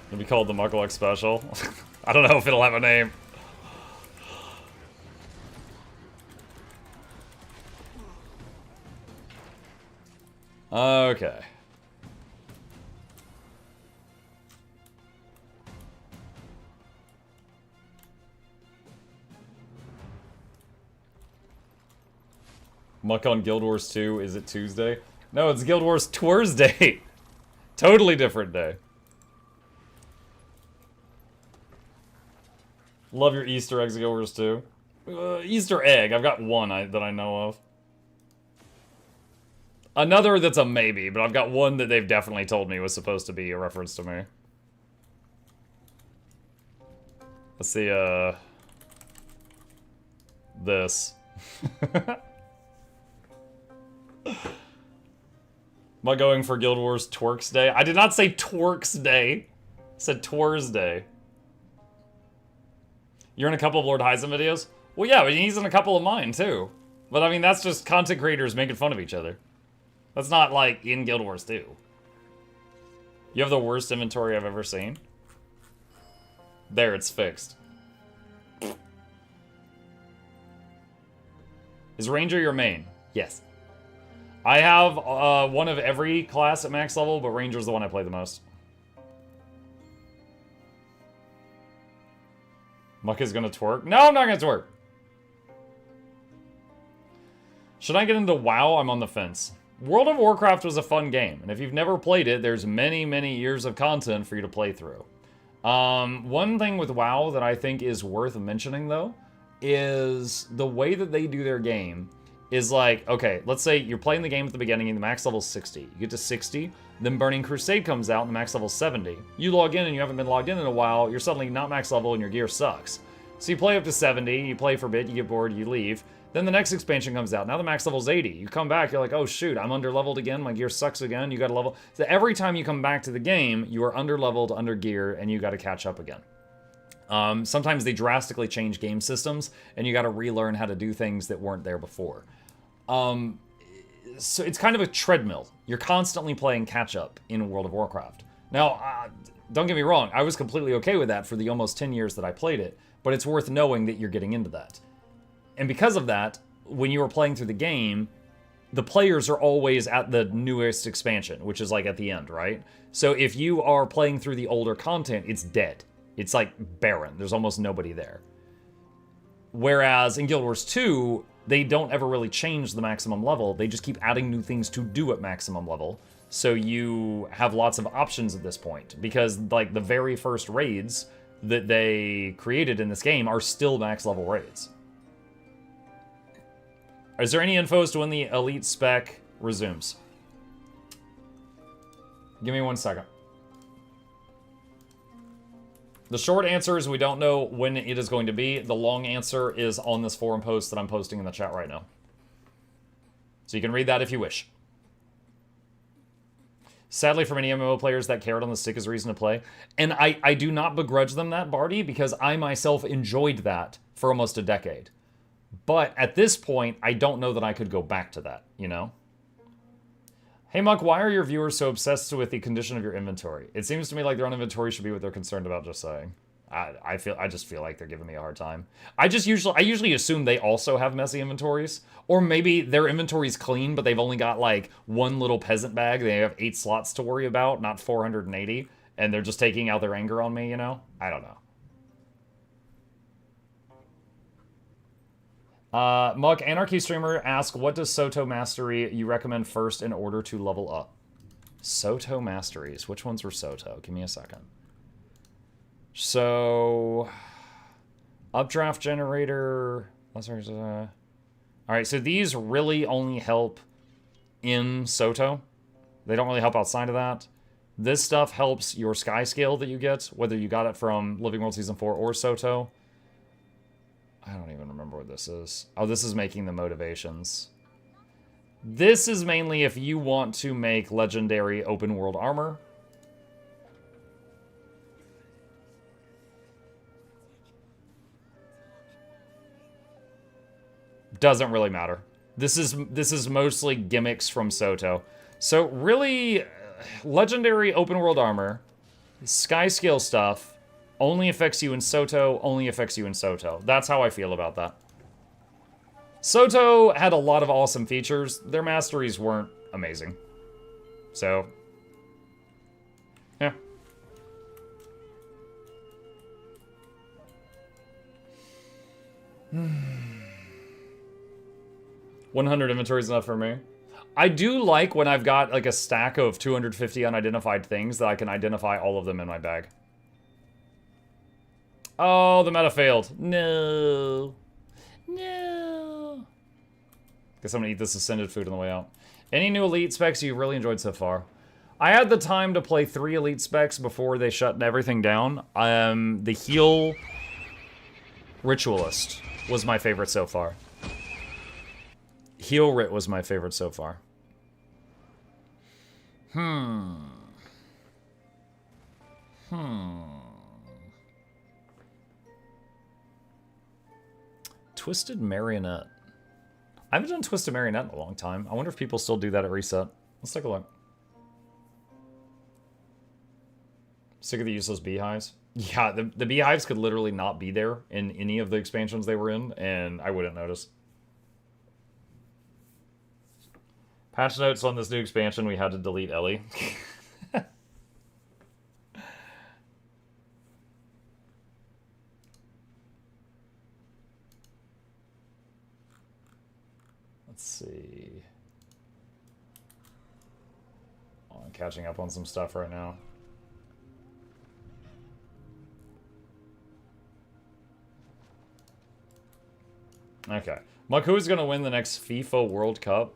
It'll be called the Mukluk Special. I don't know if it'll have a name. Okay. Muck on Guild Wars 2, is it Tuesday? No, it's Guild Wars Twirsday. Totally different day. Love your Easter eggs, Guild Wars 2. Easter egg, I've got one that I know of. Another that's a maybe, but I've got one that they've definitely told me was supposed to be a reference to me. Let's see, this. Am I going for Guild Wars Twerks Day? I did not say Twerks Day. I said Twers Day. You're in a couple of Lord Heisen videos? Well, yeah, but he's in a couple of mine, too. But, I mean, that's just content creators making fun of each other. That's not, like, in Guild Wars 2. You have the worst inventory I've ever seen? There, it's fixed. Is Ranger your main? Yes. I have one of every class at max level, but Ranger's the one I play the most. Muck is gonna twerk? No, I'm not gonna twerk! Should I get into WoW? I'm on the fence. World of Warcraft was a fun game, and if you've never played it, there's many, many years of content for you to play through. One thing with WoW that I think is worth mentioning, though, is the way that they do their game is like, okay, let's say you're playing the game at the beginning and the max level's 60. You get to 60, then Burning Crusade comes out and the max level's 70. You log in and you haven't been logged in a while, you're suddenly not max level and your gear sucks. So you play up to 70, you play for a bit, you get bored, you leave. Then the next expansion comes out. Now the max level's 80. You come back, you're like, oh shoot, I'm under-leveled again, my gear sucks again, you gotta level. So every time you come back to the game, you are under-leveled, under-gear, and you gotta catch up again. Sometimes they drastically change game systems, and you gotta relearn how to do things that weren't there before. So it's kind of a treadmill. You're constantly playing catch-up in World of Warcraft. Now, don't get me wrong, I was completely okay with that for the almost 10 years that I played it, but it's worth knowing that you're getting into that. And because of that, when you were playing through the game, the players are always at the newest expansion, which is like at the end, right? So if you are playing through the older content, it's dead. It's like barren. There's almost nobody there. Whereas in Guild Wars 2, they don't ever really change the maximum level. They just keep adding new things to do at maximum level. So you have lots of options at this point. Because like the very first raids that they created in this game are still max level raids. Is there any info as to when the elite spec resumes? Give me 1 second. The short answer is we don't know when it is going to be. The long answer is on this forum post that I'm posting in the chat right now. So you can read that if you wish. Sadly, for many MMO players, that carrot on the stick is reason to play. And I do not begrudge them that, Barty, because I myself enjoyed that for almost a decade. But at this point, I don't know that I could go back to that, you know? Hey, Muck, why are your viewers so obsessed with the condition of your inventory? It seems to me like their own inventory should be what they're concerned about, just saying. I just feel like they're giving me a hard time. I usually assume they also have messy inventories. Or maybe their inventory's clean, but they've only got like one little peasant bag. They have 8 slots to worry about, not 480. And they're just taking out their anger on me, you know? I don't know. Muk, Anarchy Streamer asks, what does Soto Mastery you recommend first in order to level up? Soto Masteries. Which ones were Soto? Give me a second. So, Updraft Generator. Alright, so these really only help in Soto. They don't really help outside of that. This stuff helps your Sky Scale that you get, whether you got it from Living World Season 4 or Soto. I don't even remember what this is. Oh, this is making the motivations. This is mainly if you want to make legendary open world armor. Doesn't really matter. This is mostly gimmicks from Soto. So really, legendary open world armor, Sky Scale stuff, only affects you in Soto, only affects you in Soto. That's how I feel about that. Soto had a lot of awesome features. Their masteries weren't amazing. So, yeah. Hmm. 100 inventory is enough for me. I do like when I've got like a stack of 250 unidentified things that I can identify all of them in my bag. Oh, the meta failed. No. No. Guess I'm gonna eat this ascended food on the way out. Any new elite specs you really enjoyed so far? I had the time to play 3 elite specs before they shut everything down. The heal ritualist was my favorite so far. Heal Rit was my favorite so far. Twisted Marionette. I haven't done Twisted Marionette in a long time. I wonder if people still do that at reset. Let's take a look. Sick of the useless beehives. Yeah, the beehives could literally not be there in any of the expansions they were in, and I wouldn't notice. Patch notes on this new expansion, we had to delete Ellie. Let's see. Oh, I'm catching up on some stuff right now. Okay. Muk, who is going to win the next FIFA World Cup?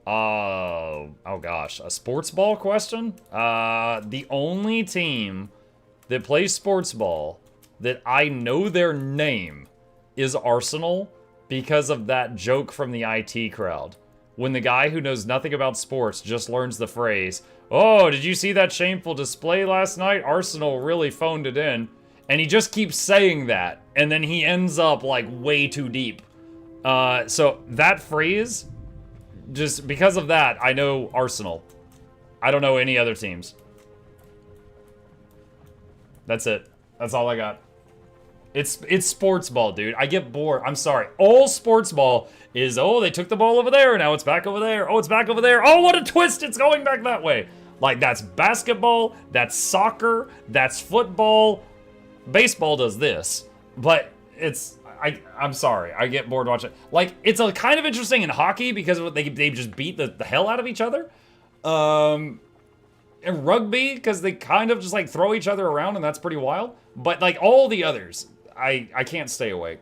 Oh gosh, a sports ball question? The only team that plays sports ball that I know their name is Arsenal because of that joke from the IT crowd. When the guy who knows nothing about sports just learns the phrase, "Oh, did you see that shameful display last night? Arsenal really phoned it in." And he just keeps saying that, and then he ends up like way too deep. So that phrase, just because of that, I know Arsenal. I don't know any other teams. That's it. That's all I got. It's sports ball, dude. I get bored. I'm sorry. All sports ball is, oh, they took the ball over there. Now it's back over there. Oh, it's back over there. Oh, what a twist. It's going back that way. Like, that's basketball. That's soccer. That's football. Baseball does this. But it's... I'm sorry, I get bored watching. Like, it's a kind of interesting in hockey because they just beat the hell out of each other. In rugby, because they kind of just like throw each other around and that's pretty wild. But like all the others, I can't stay awake.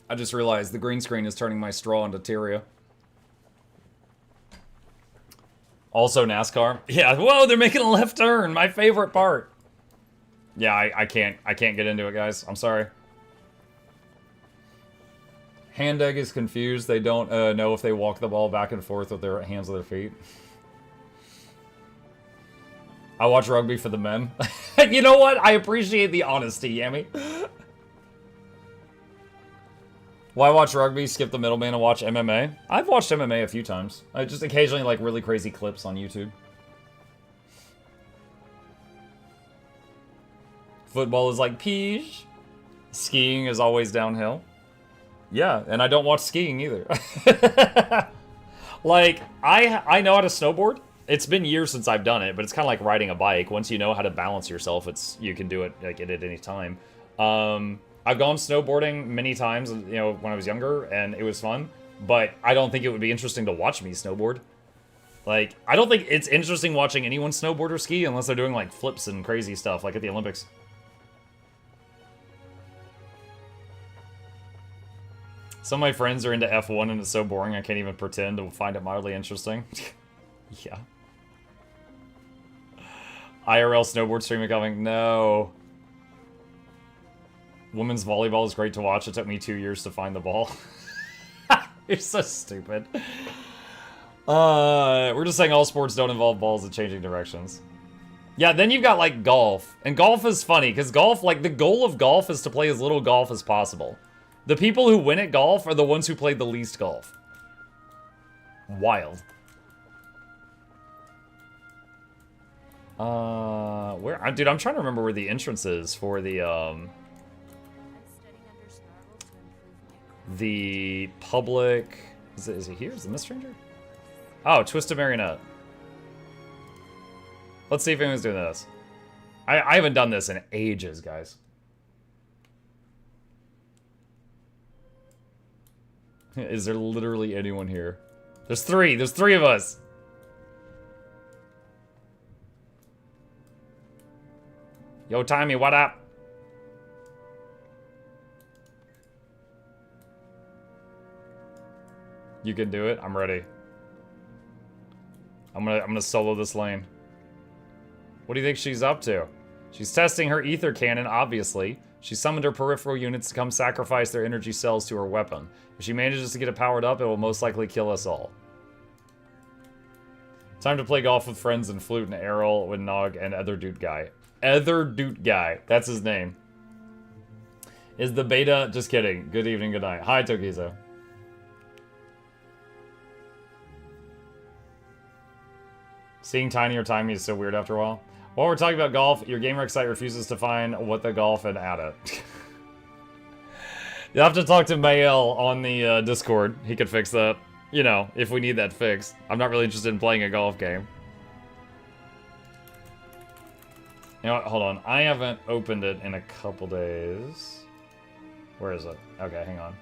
I just realized the green screen is turning my straw into Tyria. Also NASCAR. Yeah, whoa, they're making a left turn, my favorite part. Yeah, I can't get into it, guys. I'm sorry. Hand egg is confused. They don't know if they walk the ball back and forth with their hands or their feet. I watch rugby for the men. You know what? I appreciate the honesty, Yami. Why watch rugby, skip the middleman, and watch MMA? I've watched MMA a few times. I just occasionally like really crazy clips on YouTube. Football is like peach. Skiing is always downhill. Yeah, and I don't watch skiing either. Like, I know how to snowboard. It's been years since I've done it, but it's kind of like riding a bike. Once you know how to balance yourself, you can do it like at any time. I've gone snowboarding many times, you know, when I was younger, and it was fun. But I don't think it would be interesting to watch me snowboard. Like, I don't think it's interesting watching anyone snowboard or ski unless they're doing, like, flips and crazy stuff, like at the Olympics. Some of my friends are into F1 and it's so boring I can't even pretend to find it mildly interesting. Yeah. IRL snowboard streaming coming. No. Women's volleyball is great to watch. It took me 2 years to find the ball. You're so stupid. We're just saying all sports don't involve balls in changing directions. Yeah, then you've got, like, golf. And golf is funny, because golf, like, the goal of golf is to play as little golf as possible. The people who win at golf are the ones who played the least golf. Wild. Where? Dude, I'm trying to remember where the entrance is for the public... Is it here? Is it Miss Stranger? Oh, Twisted Marionette. Let's see if anyone's doing this. I haven't done this in ages, guys. Is there literally anyone here? There's three. There's three of us. Yo, Tommy, what up? You can do it. I'm ready. I'm gonna solo this lane. What do you think she's up to? She's testing her ether cannon, obviously. She summoned her peripheral units to come sacrifice their energy cells to her weapon. If she manages to get it powered up, it will most likely kill us all. Time to play golf with friends and flute and Errol with Nog and Other Dude Guy. Other Dude Guy. That's his name. Is the beta... Just kidding. Good evening, good night. Hi, Tokizo. Seeing Tiny or Timey is so weird after a while. While we're talking about golf, your GameRec site refuses to find what the golf and add it. You'll have to talk to Mael on the Discord. He could fix that. You know, if we need that fixed. I'm not really interested in playing a golf game. You know what? Hold on. I haven't opened it in a couple days. Where is it? Okay, hang on.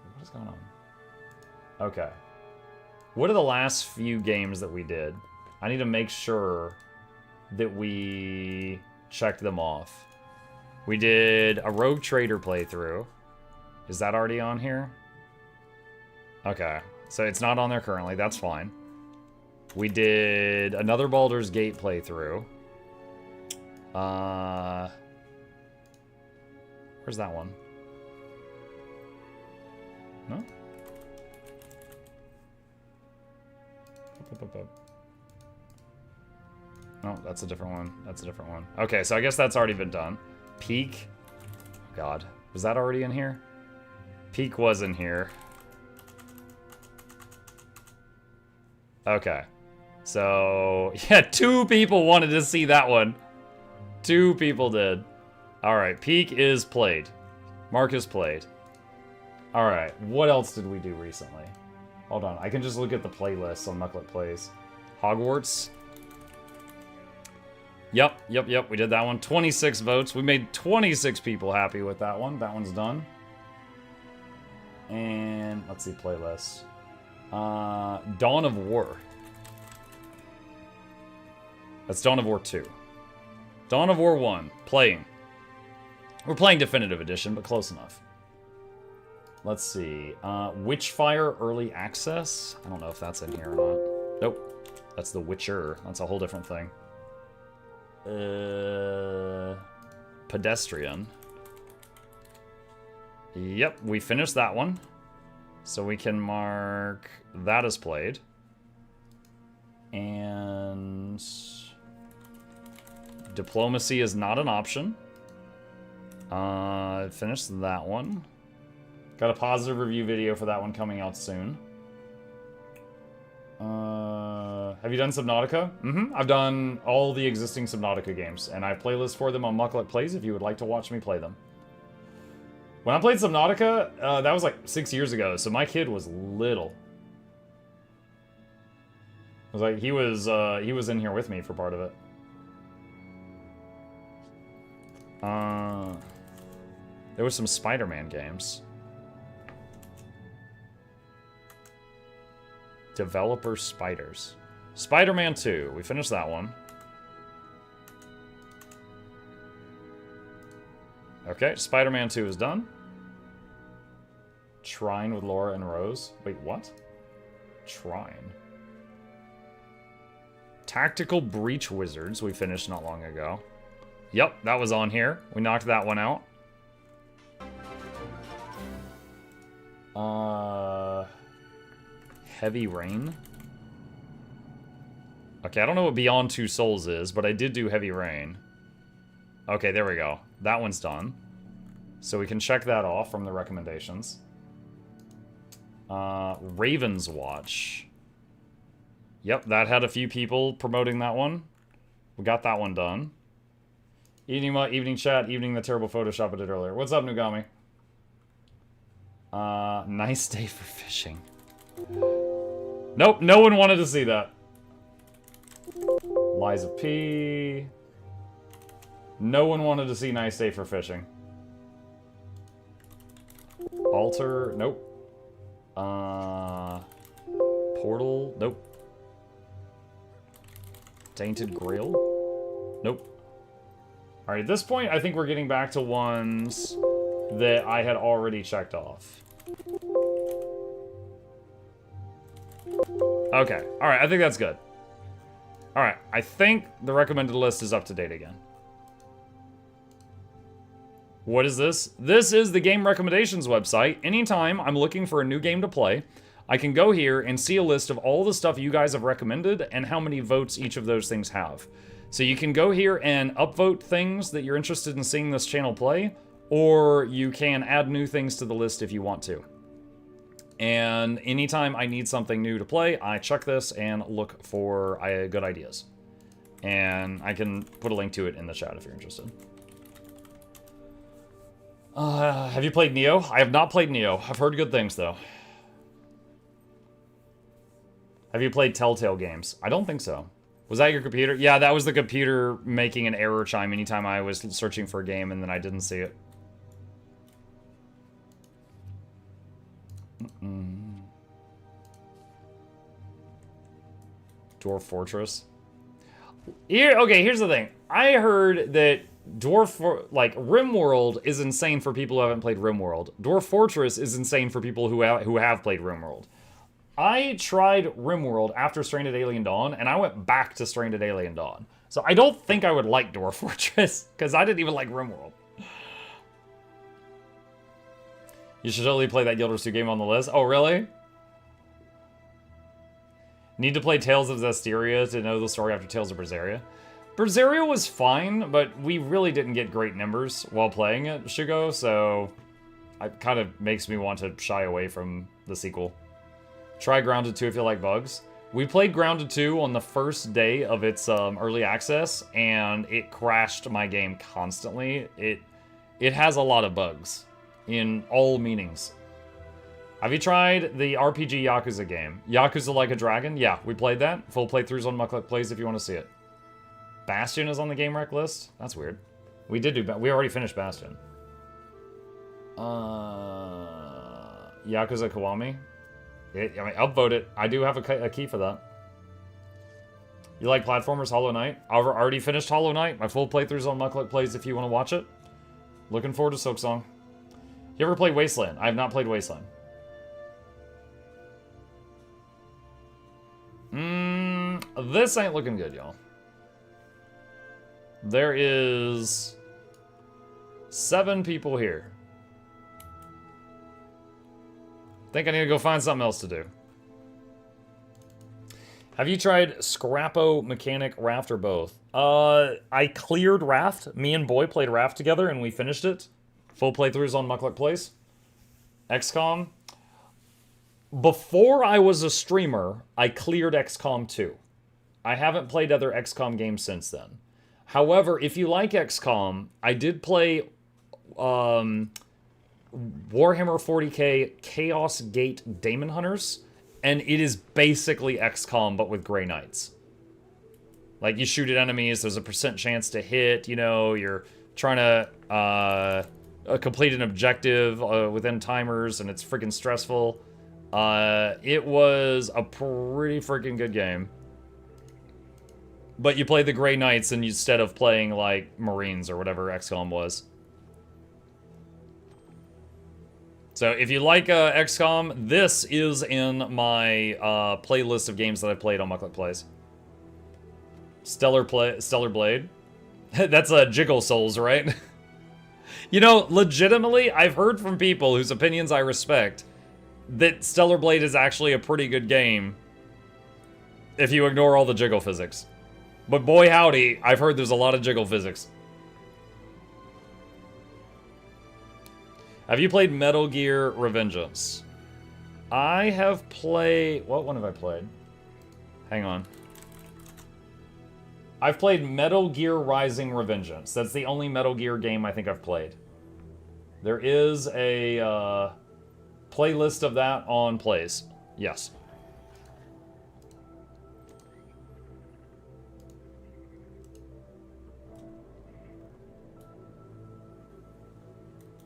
What is going on? Okay. What are the last few games that we did? I need to make sure that we checked them off. We did a Rogue Trader playthrough. Is that already on here? Okay. So it's not on there currently. That's fine. We did another Baldur's Gate playthrough. Where's that one? No? No, that's a different one. That's a different one. Okay, so I guess that's already been done. Peak. God. Was that already in here? Peak was in here. Okay. So, yeah, 2 people wanted to see that one. 2 people did. Alright, Peak is played. Marcus played. Alright, what else did we do recently? Hold on, I can just look at the playlist on Mukluk Plays. Hogwarts. Yep, we did that one. 26 votes. We made 26 people happy with that one. That one's done. And, let's see, playlist. Dawn of War. That's Dawn of War 2. Dawn of War 1, playing. We're playing Definitive Edition, but close enough. Let's see. Witchfire Early Access. I don't know if that's in here or not. Nope. That's The Witcher. That's a whole different thing. Pedestrian. Yep, we finished that one. So we can mark that as played. And... Diplomacy is not an option. Finished that one. Got a positive review video for that one coming out soon. Have you done Subnautica? Mm-hmm. I've done all the existing Subnautica games, and I have playlists for them on Mukluk Plays if you would like to watch me play them. When I played Subnautica, that was like 6 years ago, so my kid was little. was like, he was in here with me for part of it. There was some Spider-Man games. Developer Spiders. Spider-Man 2. We finished that one. Okay, Spider-Man 2 is done. Trine with Laura and Rose. Wait, what? Trine. Tactical Breach Wizards we finished not long ago. Yep, that was on here. We knocked that one out. Heavy Rain. Okay, I don't know what Beyond Two Souls is, but I did do Heavy Rain. Okay, there we go. That one's done. So we can check that off from the recommendations. Raven's Watch. Yep, that had a few people promoting that one. We got that one done. Evening chat, evening the terrible Photoshop I did earlier. What's up, Nugami? Nice day for fishing. Nope, no one wanted to see that. Liza P. No one wanted to see nice day for fishing. Altar, nope. Portal, nope. Tainted Grail, nope. Alright, at this point, I think we're getting back to ones that I had already checked off. Okay, alright, I think that's good. Alright, I think the recommended list is up to date again. What is this? This is the game recommendations website. Anytime I'm looking for a new game to play, I can go here and see a list of all the stuff you guys have recommended and how many votes each of those things have. So you can go here and upvote things that you're interested in seeing this channel play, or you can add new things to the list if you want to. And anytime I need something new to play, I check this and look for good ideas. And I can put a link to it in the chat if you're interested. Have you played Neo? I have not played Neo. I've heard good things, though. Have you played Telltale games? I don't think so. Was that your computer? Yeah, that was the computer making an error chime anytime I was searching for a game and then I didn't see it. Dwarf Fortress. Okay, here's the thing. I heard that RimWorld is insane for people who haven't played RimWorld. Dwarf Fortress is insane for people who have played RimWorld. I tried RimWorld after Stranded Alien Dawn, and I went back to Stranded Alien Dawn. So I don't think I would like Dwarf Fortress, because I didn't even like RimWorld. You should totally play that Guild Wars 2 game on the list. Oh, really? Need to play Tales of Zestiria to know the story after Tales of Berseria. Berseria was fine, but we really didn't get great numbers while playing it, Shugo, so it kind of makes me want to shy away from the sequel. Try Grounded 2 if you like bugs. We played Grounded 2 on the first day of its early access, and it crashed my game constantly. It has a lot of bugs, in all meanings. Have you tried the RPG Yakuza game? Yakuza Like a Dragon? Yeah, we played that. Full playthroughs on Mukluk Plays if you want to see it. Bastion is on the game rec list? That's weird. We already finished Bastion. Yakuza Kiwami? I mean, upvote it. I do have a key for that. You like platformers? Hollow Knight? I've already finished Hollow Knight. My full playthroughs on Mukluk Plays if you want to watch it. Looking forward to Silksong. You ever played Wasteland? I have not played Wasteland. This ain't looking good, y'all. There is 7 people here. Think I need to go find something else to do. Have you tried Scrappo, Mechanic, Raft, or both? I cleared Raft. Me and Boy played Raft together, and we finished it. Full playthroughs on Mukluk Plays. XCOM. Before I was a streamer, I cleared XCOM 2. I haven't played other XCOM games since then. However, if you like XCOM, I did play Warhammer 40k Chaos Gate Daemon Hunters, And it is basically XCOM, but with Grey Knights. Like, you shoot at enemies, there's a % chance to hit, you know, you're trying to complete an objective within timers, and it's freaking stressful. It was a pretty freaking good game. But you play the Grey Knights instead of playing, like, Marines or whatever XCOM was. So if you like XCOM, this is in my playlist of games that I've played on Mukluk Plays. Stellar Blade. That's Jiggle Souls, right? You know, legitimately, I've heard from people whose opinions I respect that Stellar Blade is actually a pretty good game if you ignore all the jiggle physics. But boy howdy, I've heard there's a lot of jiggle physics. Have you played Metal Gear Revengeance? I have played... What one have I played? Hang on. I've played Metal Gear Rising Revengeance. That's the only Metal Gear game I think I've played. There is a playlist of that on Plays. Yes.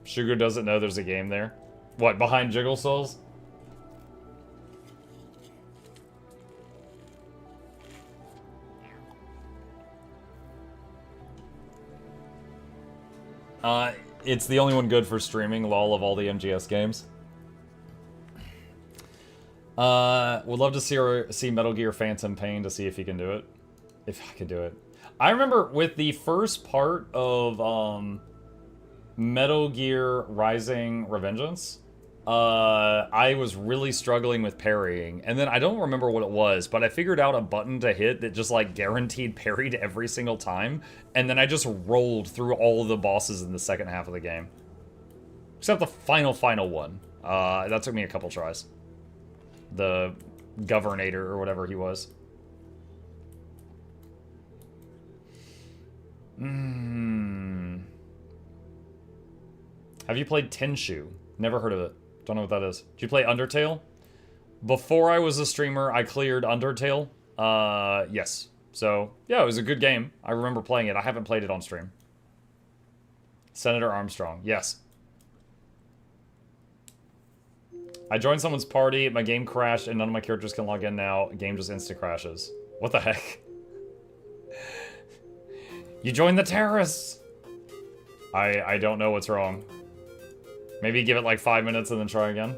Sugar doesn't know there's a game there. What, behind Jiggle Souls? It's the only one good for streaming, lol, of all the MGS games. Would love to see Metal Gear Phantom Pain to see if he can do it. If I could do it. I remember with the first part of, Metal Gear Rising Revengeance, I was really struggling with parrying, and then I don't remember what it was, but I figured out a button to hit that just like guaranteed parried every single time, and then I just rolled through all of the bosses in the second half of the game. Except the final one. That took me a couple tries. The Governator or whatever he was. Have you played Tenshu? Never heard of it. Don't know what that is. Did you play Undertale? Before I was a streamer, I cleared Undertale. Yes. So, yeah, it was a good game. I remember playing it. I haven't played it on stream. Senator Armstrong. Yes. I joined someone's party, my game crashed, and none of my characters can log in now. Game just insta crashes. What the heck? You joined the terrorists! I don't know what's wrong. Maybe give it like 5 minutes and then try again.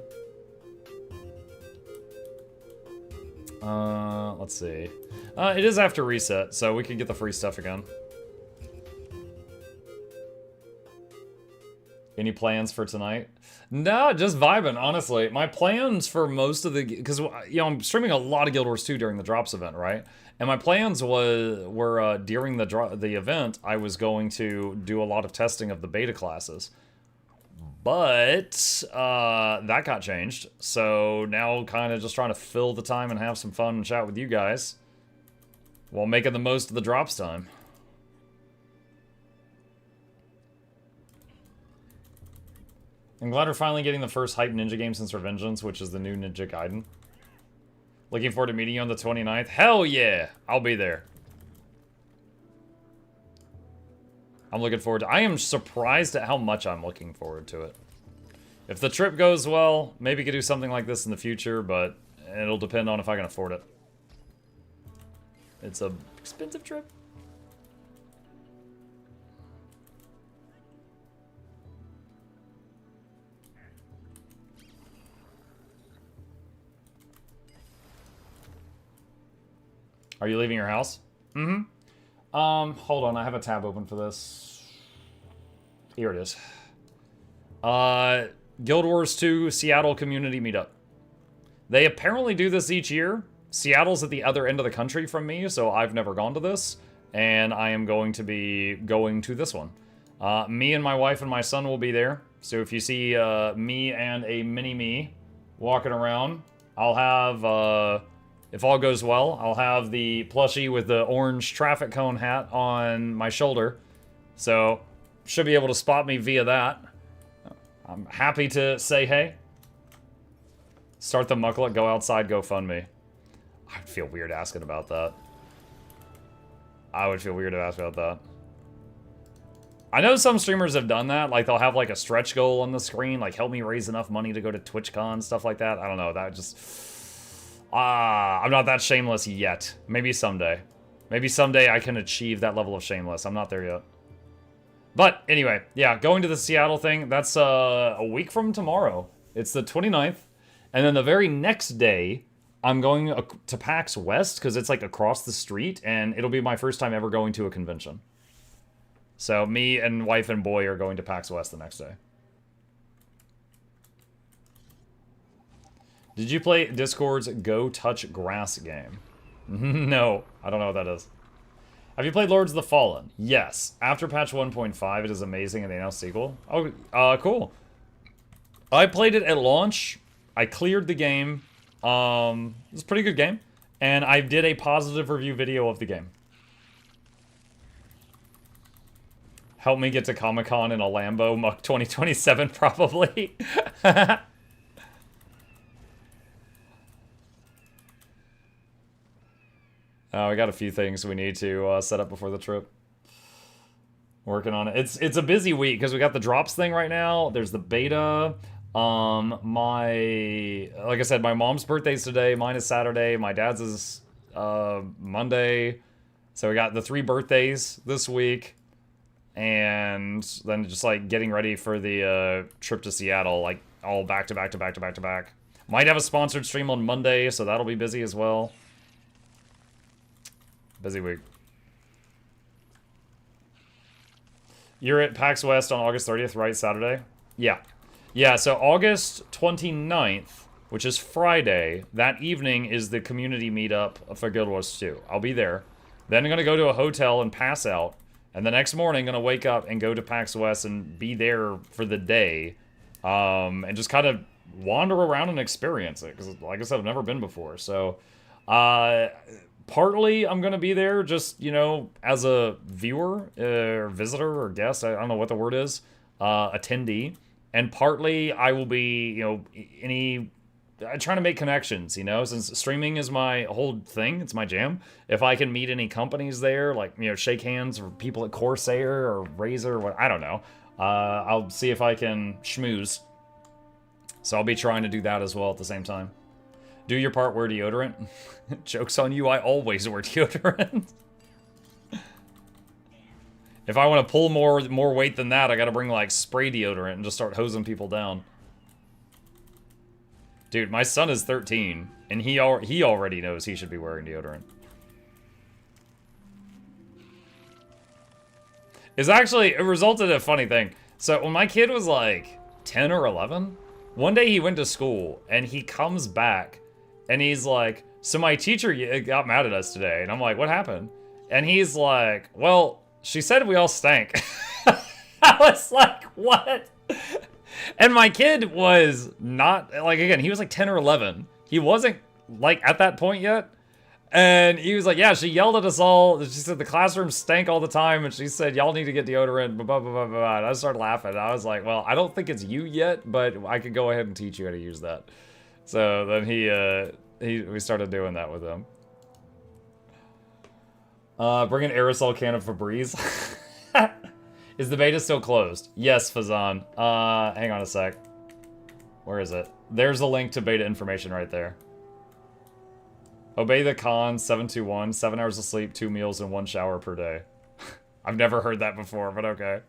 Let's see. It is after reset, so we can get the free stuff again. Any plans for tonight? No, just vibing, honestly. My plans for most of the... Because, you know, I'm streaming a lot of Guild Wars 2 during the Drops event, right? And my plans were during the event, I was going to do a lot of testing of the beta classes. But that got changed. So now kind of just trying to fill the time and have some fun and chat with you guys while making the most of the Drops time. I'm glad we're finally getting the first hype ninja game since Revengeance, which is the new Ninja Gaiden. Looking forward to meeting you on the 29th. Hell yeah! I'll be there. I'm looking forward to... I am surprised at how much I'm looking forward to it. If the trip goes well, maybe could do something like this in the future, but it'll depend on if I can afford it. It's an expensive trip. Are you leaving your house? Mm-hmm. Hold on, I have a tab open for this. Here it is. Guild Wars 2 Seattle Community Meetup. They apparently do this each year. Seattle's at the other end of the country from me, so I've never gone to this. And I am going to be going to this one. Me and my wife and my son will be there. So if you see me and a mini-me walking around, I'll have... if all goes well, I'll have the plushie with the orange traffic cone hat on my shoulder. So, should be able to spot me via that. I'm happy to say hey. Start the Mukluk Go Outside GoFundMe. I'd feel weird asking about that. I would feel weird to ask about that. I know some streamers have done that. Like, they'll have, like, a stretch goal on the screen. Like, help me raise enough money to go to TwitchCon, stuff like that. I don't know. That just... I'm not that shameless yet. Maybe someday. Maybe someday I can achieve that level of shameless. I'm not there yet. But, anyway. Yeah, going to the Seattle thing. That's a week from tomorrow. It's the 29th. And then the very next day, I'm going to PAX West, because it's, like, across the street. And it'll be my first time ever going to a convention. So, me and wife and boy are going to PAX West the next day. Did you play Discord's Go Touch Grass game? No, I don't know what that is. Have you played Lords of the Fallen? Yes. After patch 1.5, it is amazing and they announced sequel. Oh, cool. I played it at launch. I cleared the game. It was a pretty good game. And I did a positive review video of the game. Help me get to Comic-Con in a Lambo, Muck 2027, probably. We got a few things we need to set up before the trip. Working on it. It's a busy week, because we got the drops thing right now. There's the beta. Like I said, my mom's birthday's today. Mine is Saturday. My dad's is Monday. So we got the 3 birthdays this week. And then just, like, getting ready for the trip to Seattle, like, all back to back to back to back to back. Might have a sponsored stream on Monday, so that'll be busy as well. Busy week. You're at PAX West on August 30th, right? Saturday? Yeah. Yeah, so August 29th, which is Friday, that evening is the community meetup for Guild Wars 2. I'll be there. Then I'm going to go to a hotel and pass out. And the next morning, I'm going to wake up and go to PAX West and be there for the day. And just kind of wander around and experience it. Because, like I said, I've never been before. So, partly I'm going to be there just, you know, as a viewer, or visitor, or guest. I don't know what the word is. Attendee. And partly I will be, you know, trying to make connections, you know, since streaming is my whole thing. It's my jam. If I can meet any companies there, like, you know, shake hands or people at Corsair or Razer or what, I don't know. I'll see if I can schmooze. So I'll be trying to do that as well at the same time. Do your part, wear deodorant. Joke's on you, I always wear deodorant. If I want to pull more weight than that, I gotta bring, like, spray deodorant and just start hosing people down. Dude, my son is 13, and he already knows he should be wearing deodorant. It resulted in a funny thing. So when my kid was like 10 or 11, one day he went to school, and he comes back, and he's like, so my teacher got mad at us today. And I'm like, what happened? And he's like, well, she said we all stank. I was like, what? And my kid was not, like, again, he was like 10 or 11. He wasn't, like, at that point yet. And he was like, yeah, she yelled at us all. She said the classroom stank all the time. And she said, y'all need to get deodorant, blah, blah, blah, blah, blah. And I started laughing. I was like, well, I don't think it's you yet, but I could go ahead and teach you how to use that. So then we started doing that with him. Bring an aerosol can of Febreze. Is the beta still closed? Yes, Fazan. Hang on a sec. Where is it? There's a link to beta information right there. Obey the Con 721, 7 hours of sleep, 2 meals, and 1 shower per day. I've never heard that before, but okay.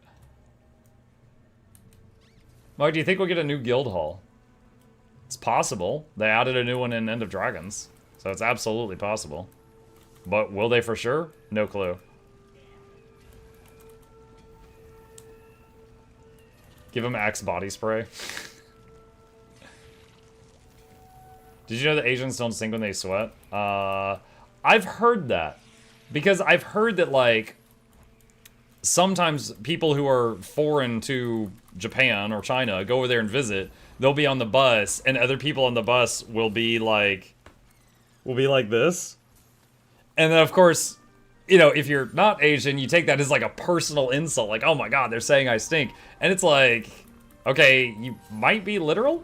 Mike, do you think we'll get a new guild hall? It's possible. They added a new one in End of Dragons, so it's absolutely possible. But will they for sure? No clue. Give him Axe body spray. Did you know that Asians don't sing when they sweat? I've heard that. Because I've heard that, like, sometimes people who are foreign to Japan or China go over there and visit, they'll be on the bus, and other people on the bus will be like this. And then, of course, you know, if you're not Asian, you take that as, like, a personal insult. Like, oh my god, they're saying I stink. And it's like, okay, you might be literal?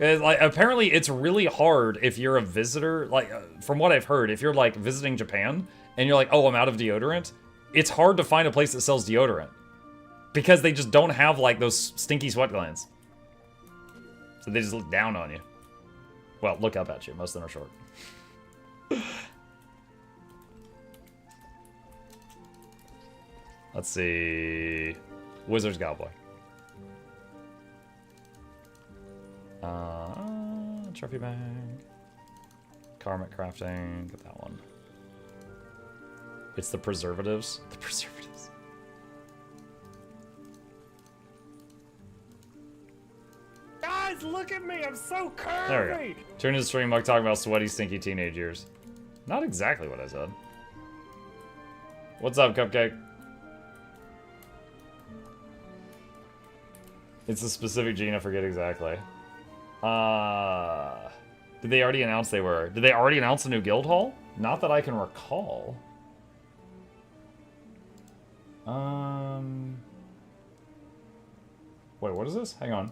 Like, apparently it's really hard if you're a visitor, like, from what I've heard, if you're, like, visiting Japan, and you're like, oh, I'm out of deodorant, it's hard to find a place that sells deodorant. Because they just don't have, like, those stinky sweat glands. So they just look down on you. Well, look up at you. Most of them are short. Let's see. Wizard's Cowboy. Trophy bag. Karmic crafting. Get that one. It's the preservatives. The preservatives. Guys, look at me! I'm so curvy! There we go. Turn to the stream like talking about sweaty, stinky teenage years. Not exactly what I said. What's up, Cupcake? It's a specific gene, I forget exactly. Did they already announce they were? Did they already announce the new guild hall? Not that I can recall. Wait, what is this? Hang on.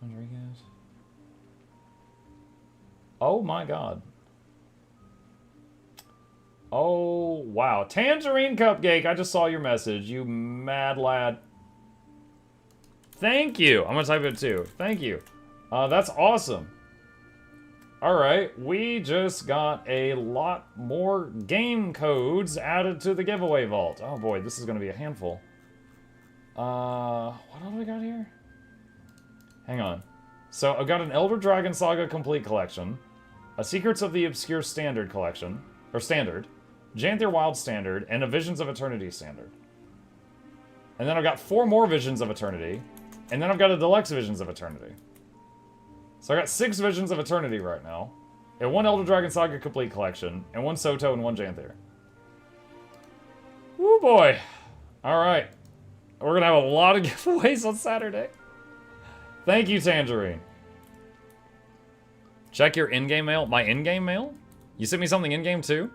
Rodriguez. Oh my god. Oh, wow. Tangerine Cupcake, I just saw your message, you mad lad. Thank you. I'm gonna type it too. Thank you. That's awesome. Alright, we just got a lot more game codes added to the giveaway vault. Oh boy, this is gonna be a handful. What else do we got here? Hang on. So, I've got an Elder Dragon Saga Complete Collection, a Secrets of the Obscure Standard Collection, or Standard, Janther Wild Standard, and a Visions of Eternity Standard. And then I've got 4 more Visions of Eternity, and then I've got a Deluxe Visions of Eternity. So I got 6 Visions of Eternity right now, and 1 Elder Dragon Saga Complete Collection, and 1 Soto and 1 Janther. Woo boy! Alright. We're gonna have a lot of giveaways on Saturday. Thank you, Tangerine. Check your in-game mail. My in-game mail? You sent me something in-game too?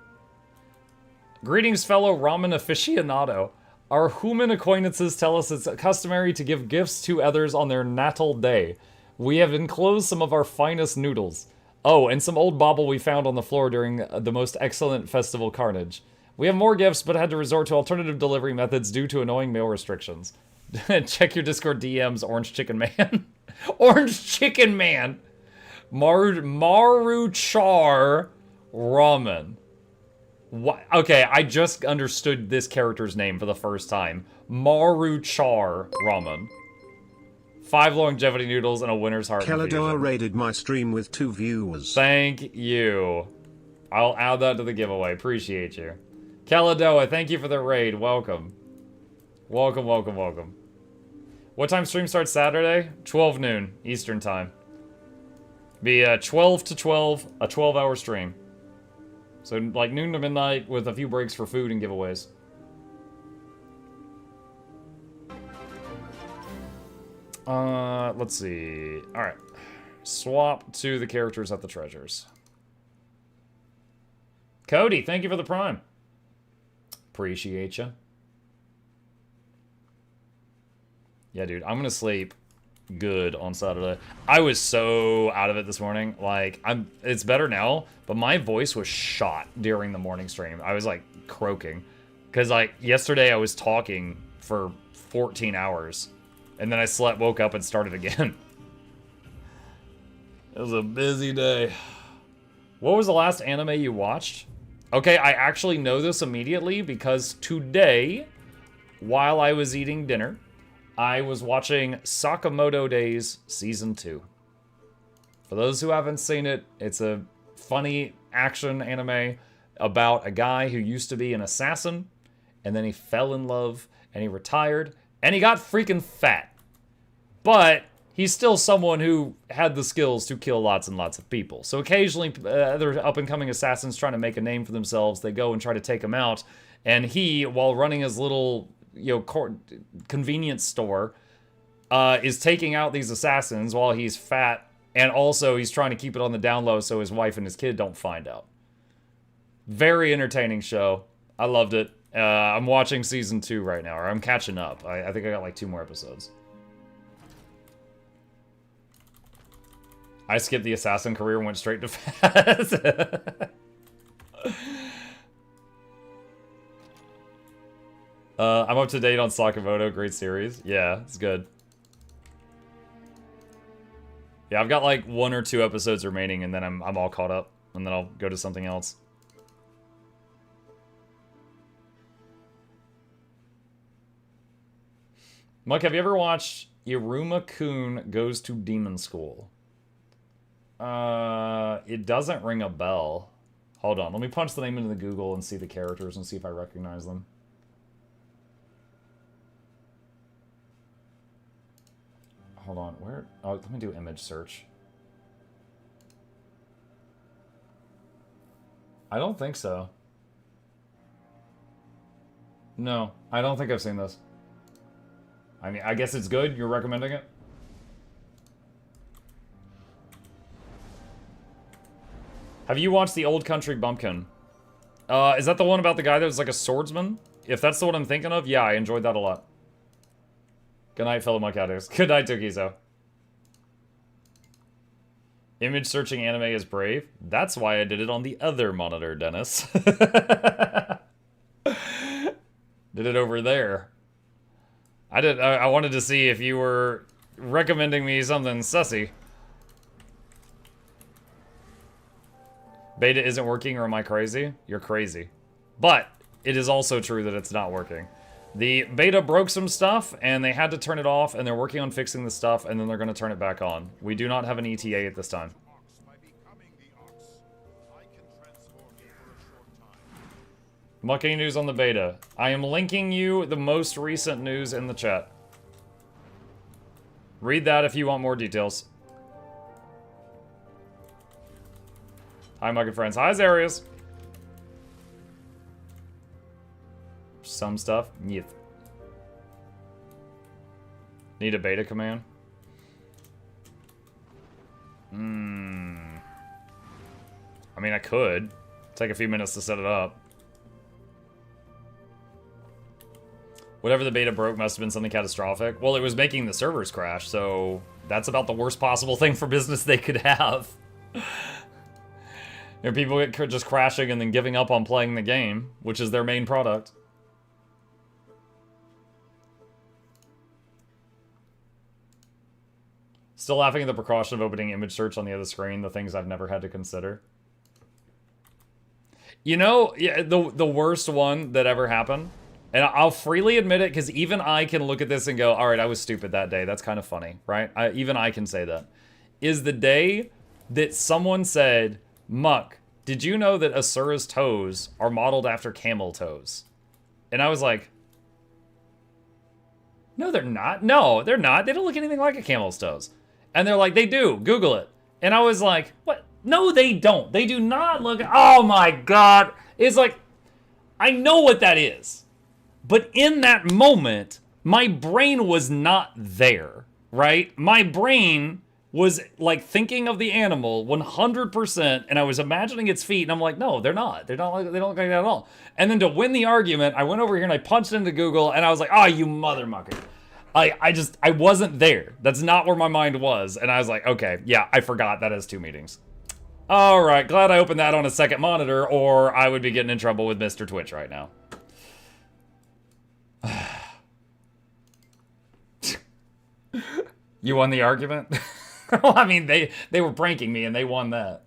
Greetings, fellow ramen aficionado. Our human acquaintances tell us it's customary to give gifts to others on their natal day. We have enclosed some of our finest noodles. Oh, and some old bauble we found on the floor during the most excellent festival carnage. We have more gifts, but had to resort to alternative delivery methods due to annoying mail restrictions. Check your Discord DMs, Orange Chicken Man. Orange Chicken Man! Maruchar Ramen. What? Okay, I just understood this character's name for the first time. Maruchar Ramen. 5 longevity noodles and a winner's heart Keladoa infusion. raided my stream with 2 viewers. Thank you. I'll add that to the giveaway. Appreciate you. Keladoa, thank you for the raid. Welcome. Welcome, welcome, welcome. What time stream starts Saturday? 12 noon, Eastern time. Be 12 to 12, a 12-hour stream. So, like, noon to midnight with a few breaks for food and giveaways. Let's see. Alright. Swap to the characters at the treasures. Cody, thank you for the prime. Appreciate you. Yeah, dude, I'm gonna sleep good on Saturday. I was so out of it this morning. Like, it's better now, but my voice was shot during the morning stream. I was, like, croaking. Because, like, yesterday I was talking for 14 hours. And then I slept, woke up, and started again. It was a busy day. What was the last anime you watched? Okay, I actually know this immediately because today, while I was eating dinner, I was watching Sakamoto Days Season 2. For those who haven't seen it, it's a funny action anime about a guy who used to be an assassin, and then he fell in love, and he retired, and he got freaking fat. But he's still someone who had the skills to kill lots and lots of people. So occasionally, other up-and-coming assassins trying to make a name for themselves, they go and try to take him out, and he, while running his little, convenience store, is taking out these assassins while he's fat, and also he's trying to keep it on the down low so his wife and his kid don't find out. Very entertaining show. I loved it. I'm watching season 2 right now, or I'm catching up. I think I got like 2 more episodes. I skipped the assassin career and went straight to fast. I'm up to date on Sakamoto. Great series. Yeah, it's good. Yeah, I've got like 1 or 2 episodes remaining, and then I'm all caught up, and then I'll go to something else. Mike, have you ever watched Iruma-kun Goes to Demon School? It doesn't ring a bell. Hold on, let me punch the name into the Google and see the characters and see if I recognize them. Hold on, where? Oh, let me do image search. I don't think so. No, I don't think I've seen this. I mean, I guess it's good. You're recommending it? Have you watched The Old Country Bumpkin? Is that the one about the guy that was like a swordsman? If that's the one I'm thinking of, yeah, I enjoyed that a lot. Good night, fellow Muckaders. Good night, Tokizo. Image searching anime is brave. That's why I did it on the other monitor, Dennis. Did it over there. I wanted to see if you were recommending me something sussy. Beta isn't working, or am I crazy? You're crazy. But it is also true that it's not working. The beta broke some stuff, and they had to turn it off, and they're working on fixing the stuff, and then they're going to turn it back on. We do not have an ETA at this time. Mucking news on the beta. I am linking you the most recent news in the chat. Read that if you want more details. Hi, Muck and friends. Hi, Zarius. Some stuff. Yep. Need a beta command? I mean, I could. Take a few minutes to set it up. Whatever the beta broke must have been something catastrophic. Well, it was making the servers crash, so that's about the worst possible thing for business they could have. You know, people get just crashing and then giving up on playing the game, which is their main product. Still laughing at the precaution of opening image search on the other screen, the things I've never had to consider. You know, yeah, the worst one that ever happened, and I'll freely admit it because even I can look at this and go, all right, I was stupid that day. That's kind of funny, right? Even I can say that. Is the day that someone said, Muck, did you know that Asura's toes are modeled after camel toes? And I was like, no, they're not. No, they're not. They don't look anything like a camel's toes. And they're like, they do. Google it. And I was like, what? No, they don't. They do not look. Oh my God. It's like, I know what that is. But in that moment, my brain was not there, right? My brain was like thinking of the animal 100%, and I was imagining its feet, and I'm like, no, they're not. They don't look like that at all. And then to win the argument, I went over here and I punched into Google, and I was like, oh, you mother mucker. I wasn't there. That's not where my mind was. And I was like, okay, yeah, I forgot that has 2 meetings. All right, glad I opened that on a second monitor, or I would be getting in trouble with Mr. Twitch right now. You won the argument? Well, I mean, they were pranking me, and they won that.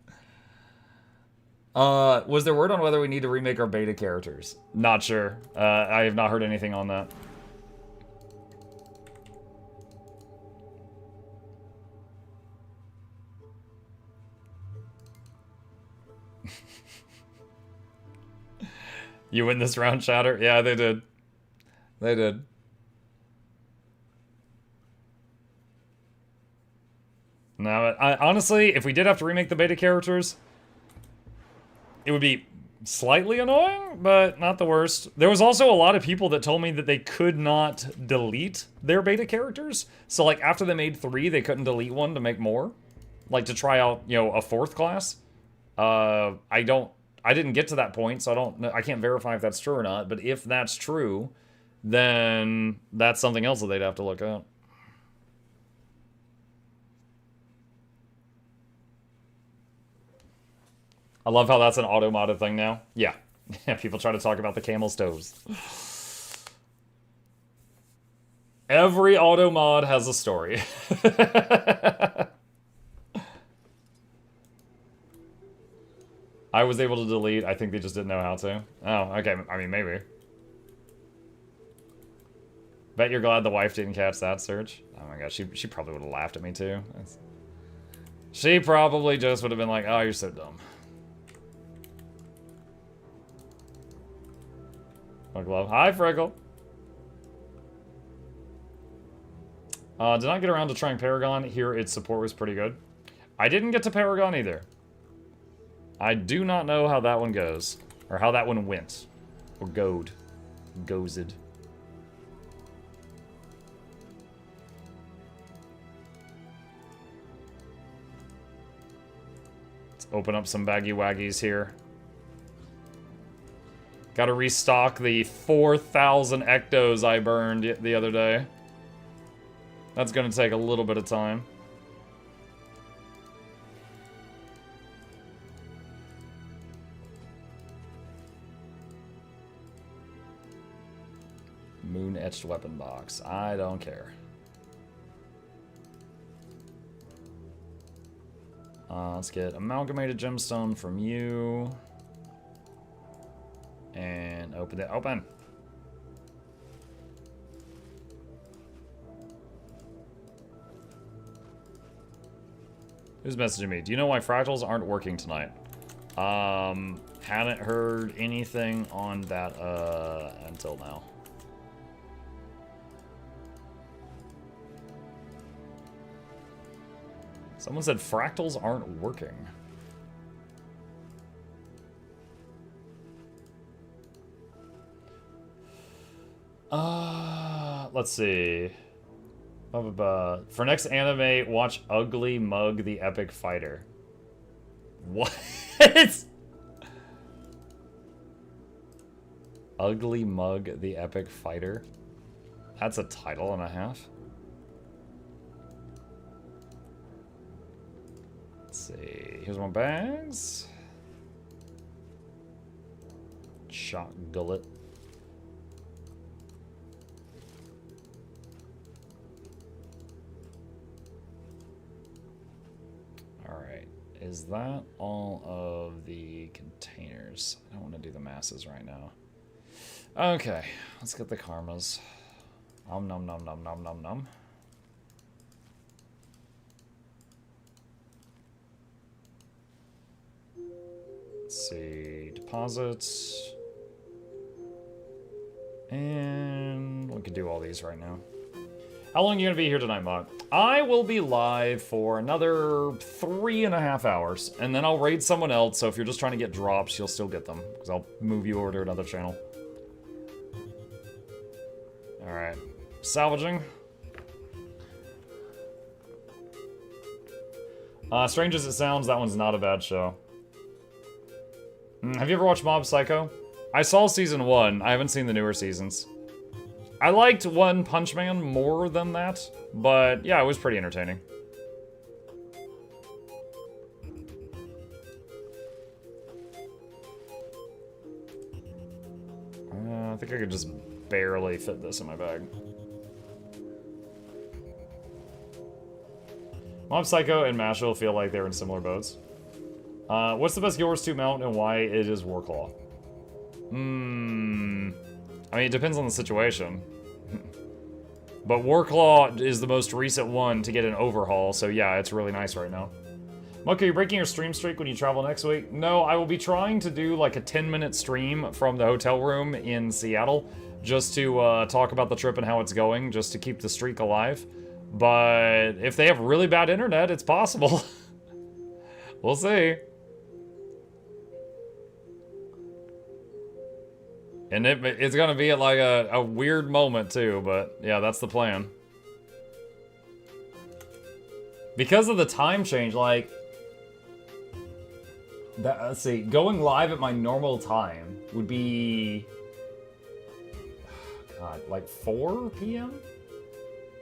Was there word on whether we need to remake our beta characters? Not sure. I have not heard anything on that. You win this round, Shatter? Yeah, they did. They did. No, honestly, if we did have to remake the beta characters, it would be slightly annoying, but not the worst. There was also a lot of people that told me that they could not delete their beta characters. So, like, after they made 3, they couldn't delete one to make more. Like, to try out, you know, a 4th class. I didn't get to that point, so I can't verify if that's true or not. But if that's true, then that's something else that they'd have to look at. I love how that's an auto-modded thing now. Yeah. People try to talk about the camel stoves. Every auto mod has a story. I was able to delete. I think they just didn't know how to. Oh, okay. I mean, maybe. Bet you're glad the wife didn't catch that search. Oh my gosh, she probably would have laughed at me too. She probably just would have been like, oh, you're so dumb. Glove. Hi, Freckle. Did not get around to trying Paragon. Here, its support was pretty good. I didn't get to Paragon either. I do not know how that one goes. Or how that one went. Or goed. Gozed. Let's open up some baggy waggies here. Gotta restock the 4,000 ectos I burned the other day. That's gonna take a little bit of time. Moon-etched weapon box. I don't care. Let's get amalgamated gemstone from you. And open it. Open! Who's messaging me? Do you know why fractals aren't working tonight? Hadn't heard anything on that until now. Someone said fractals aren't working. Let's see. For next anime, watch Ugly Mug the Epic Fighter. What? Ugly Mug the Epic Fighter? That's a title and a half. Let's see. Here's my bags. Shot gullet. Alright, is that all of the containers? I don't want to do the masses right now. Okay, let's get the karmas. Nom nom nom nom nom nom nom. Let's see, deposits. And we can do all these right now. How long are you going to be here tonight, Mog? I will be live for another 3.5 hours, and then I'll raid someone else, so if you're just trying to get drops, you'll still get them, because I'll move you over to another channel. Alright. Salvaging. Strange as it sounds, that one's not a bad show. Have you ever watched Mob Psycho? I saw season 1. I haven't seen the newer seasons. I liked One Punch Man more than that, but yeah, it was pretty entertaining. I think I could just barely fit this in my bag. Mob Psycho and Mashal feel like they're in similar boats. What's the best Guild Wars 2 mount and why it is Warclaw? I mean, it depends on the situation. But Warclaw is the most recent one to get an overhaul, so yeah, it's really nice right now. Muk, are you breaking your stream streak when you travel next week? No, I will be trying to do like a 10-minute stream from the hotel room in Seattle, just to talk about the trip and how it's going, just to keep the streak alive. But if they have really bad internet, it's possible. We'll see. And it's gonna be at like a weird moment too, but yeah, that's the plan. Because of the time change, like... let's see, going live at my normal time would be... God, like 4 p.m.?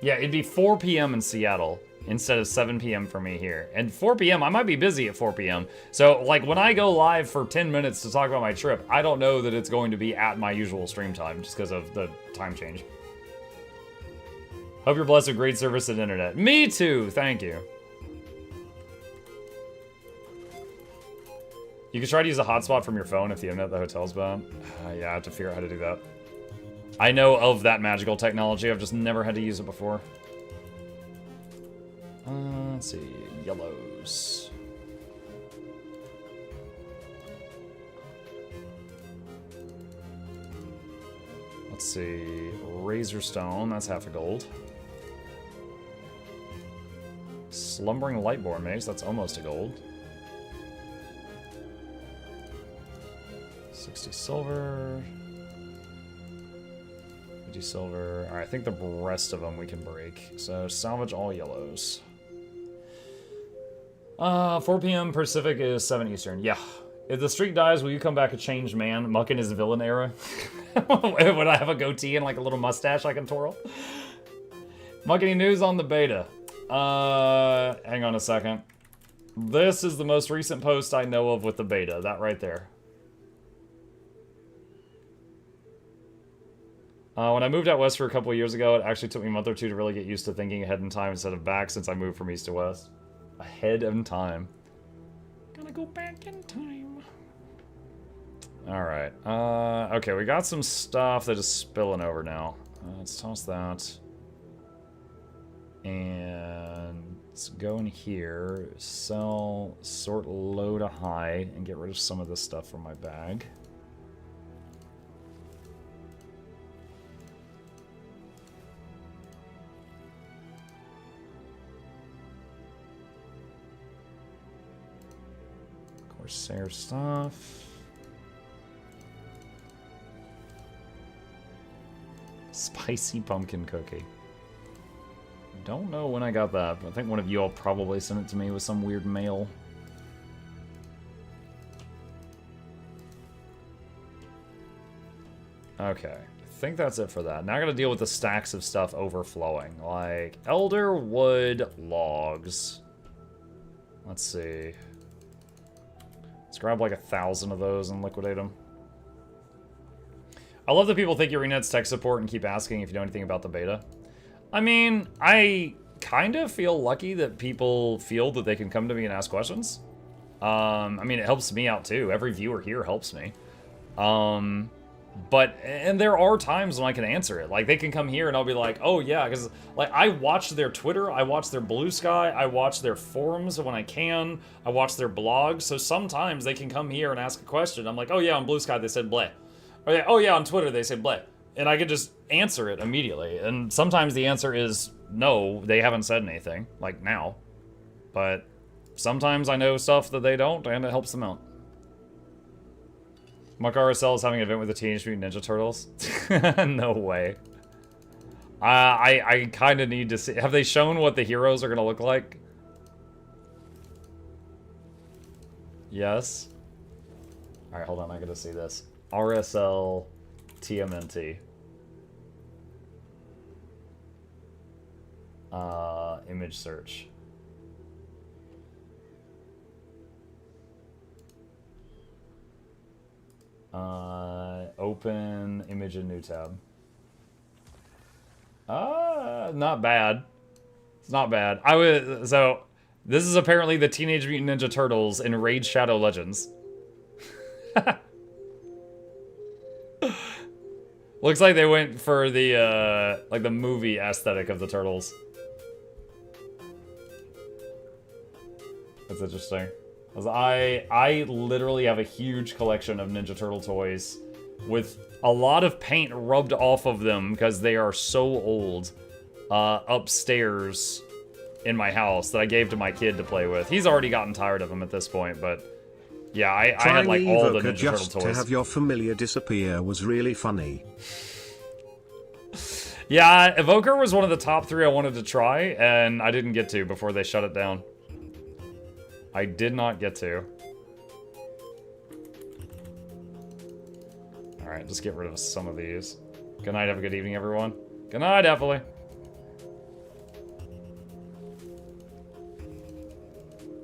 Yeah, it'd be 4 p.m. in Seattle instead of 7 p.m. for me here. And 4 p.m., I might be busy at 4 p.m. So, like, when I go live for 10 minutes to talk about my trip, I don't know that it's going to be at my usual stream time just because of the time change. Hope you're blessed with great service and internet. Me too, thank you. You can try to use a hotspot from your phone if the internet at the hotel's bad. Yeah, I have to figure out how to do that. I know of that magical technology, I've just never had to use it before. Let's see, yellows. Let's see, razor stone, that's half a gold. Slumbering lightborn mage, that's almost a gold. 60 silver. 50 silver. Alright, I think the rest of them we can break. So salvage all yellows. 4 p.m. Pacific is 7 Eastern. Yeah. If the streak dies, will you come back a changed man? Muckin is villain era. Would I have a goatee and like a little mustache I can twirl? Muckin news on the beta. Hang on a second. This is the most recent post I know of with the beta. That right there. When I moved out west for a couple of years ago, it actually took me a month or two to really get used to thinking ahead in time instead of back since I moved from east to west. Ahead in time. Gonna go back in time. Alright. Okay, we got some stuff that is spilling over now. Let's toss that. And let's go in here, sell, sort low to high, and get rid of some of this stuff from my bag. Corsair stuff. Spicy pumpkin cookie. Don't know when I got that, but I think one of you all probably sent it to me with some weird mail. Okay, I think that's it for that. Now I gotta deal with the stacks of stuff overflowing, like elder wood logs. Let's see. Let's grab like 1,000 of those and liquidate them. I love that people think ArenaNet's tech support and keep asking if you know anything about the beta. I mean, I kind of feel lucky that people feel that they can come to me and ask questions. I mean, it helps me out too. Every viewer here helps me. And there are times when I can answer it. Like, they can come here and I'll be like, oh yeah, because like I watch their Twitter, I watch their Blue Sky, I watch their forums when I can, I watch their blogs. So sometimes they can come here and ask a question. I'm like, oh yeah, on Blue Sky they said bleh. Or, oh yeah, on Twitter they said bleh. And I could just answer it immediately. And sometimes the answer is no, they haven't said anything, like now. But sometimes I know stuff that they don't, and it helps them out. Muck RSL is having an event with the Teenage Mutant Ninja Turtles? No way. I kind of need to see. Have they shown what the heroes are going to look like? Yes. Alright, hold on, I gotta see this. RSL TMNT. Image search. Open image in new tab. Not bad. It's not bad. So this is apparently the Teenage Mutant Ninja Turtles in Raid Shadow Legends. Looks like they went for the like the movie aesthetic of the turtles. That's interesting. I literally have a huge collection of Ninja Turtle toys with a lot of paint rubbed off of them because they are so old upstairs in my house that I gave to my kid to play with. He's already gotten tired of them at this point, but yeah, I had like all the Ninja Turtle toys. To have your familiar disappear was really funny. Yeah, Evoker was one of the top 3 I wanted to try, and I didn't get to before they shut it down. I did not get to. Alright, just get rid of some of these. Good night, have a good evening, everyone. Good night, Eppley.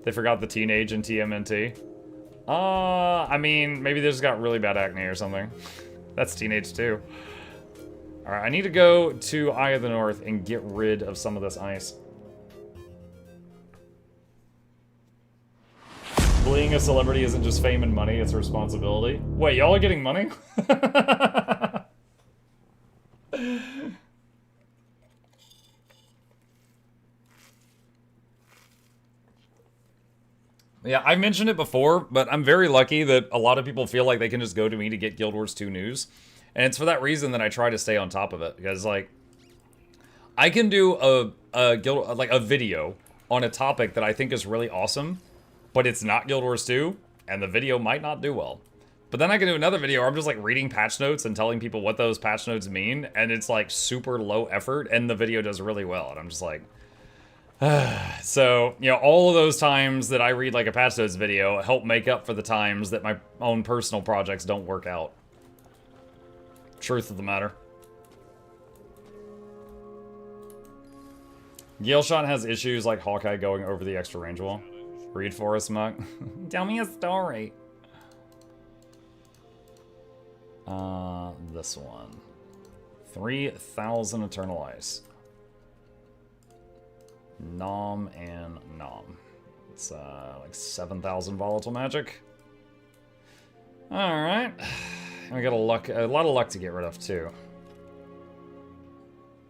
They forgot the teenage in TMNT. I mean, maybe they just got really bad acne or something. That's teenage too. Alright, I need to go to Eye of the North and get rid of some of this ice. Being a celebrity isn't just fame and money, it's a responsibility. Wait, y'all are getting money? Yeah, I mentioned it before, but I'm very lucky that a lot of people feel like they can just go to me to get Guild Wars 2 news. And it's for that reason that I try to stay on top of it. Because, like, I can do a video on a topic that I think is really awesome, but it's not Guild Wars 2, and the video might not do well. But then I can do another video where I'm just, like, reading patch notes and telling people what those patch notes mean, and it's, like, super low effort, and the video does really well. And I'm just like... So, you know, all of those times that I read like a patch notes video help make up for the times that my own personal projects don't work out. Truth of the matter. Galeshot has issues like Hawkeye going over the extra range wall. Read for us, Muck. Tell me a story. This one. 3,000 Eternal Ice. Nom and Nom. It's like 7,000 volatile magic. Alright. And we got a lot of luck to get rid of too.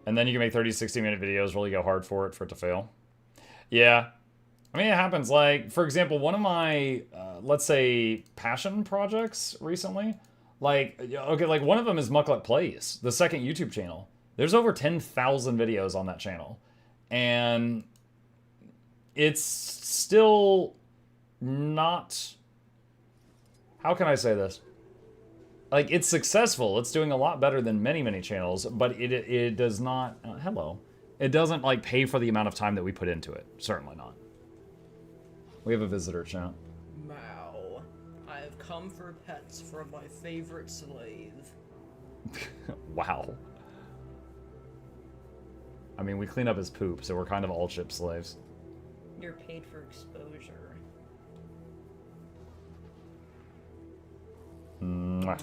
And then you can make 30, 60-minute videos, really go hard for it to fail. Yeah. I mean, it happens. Like, for example, one of my, let's say, passion projects recently. Like, okay, like one of them is Mukluk Plays, the second YouTube channel. There's over 10,000 videos on that channel. And it's still not... How can I say this? Like, it's successful. It's doing a lot better than many, many channels, but it does not... hello. It doesn't, like, pay for the amount of time that we put into it. Certainly not. We have a visitor, chat. Wow. I have come for pets from my favorite slave. Wow. I mean, we clean up his poop, so we're kind of all ship slaves. You're paid for exposure. Mwah.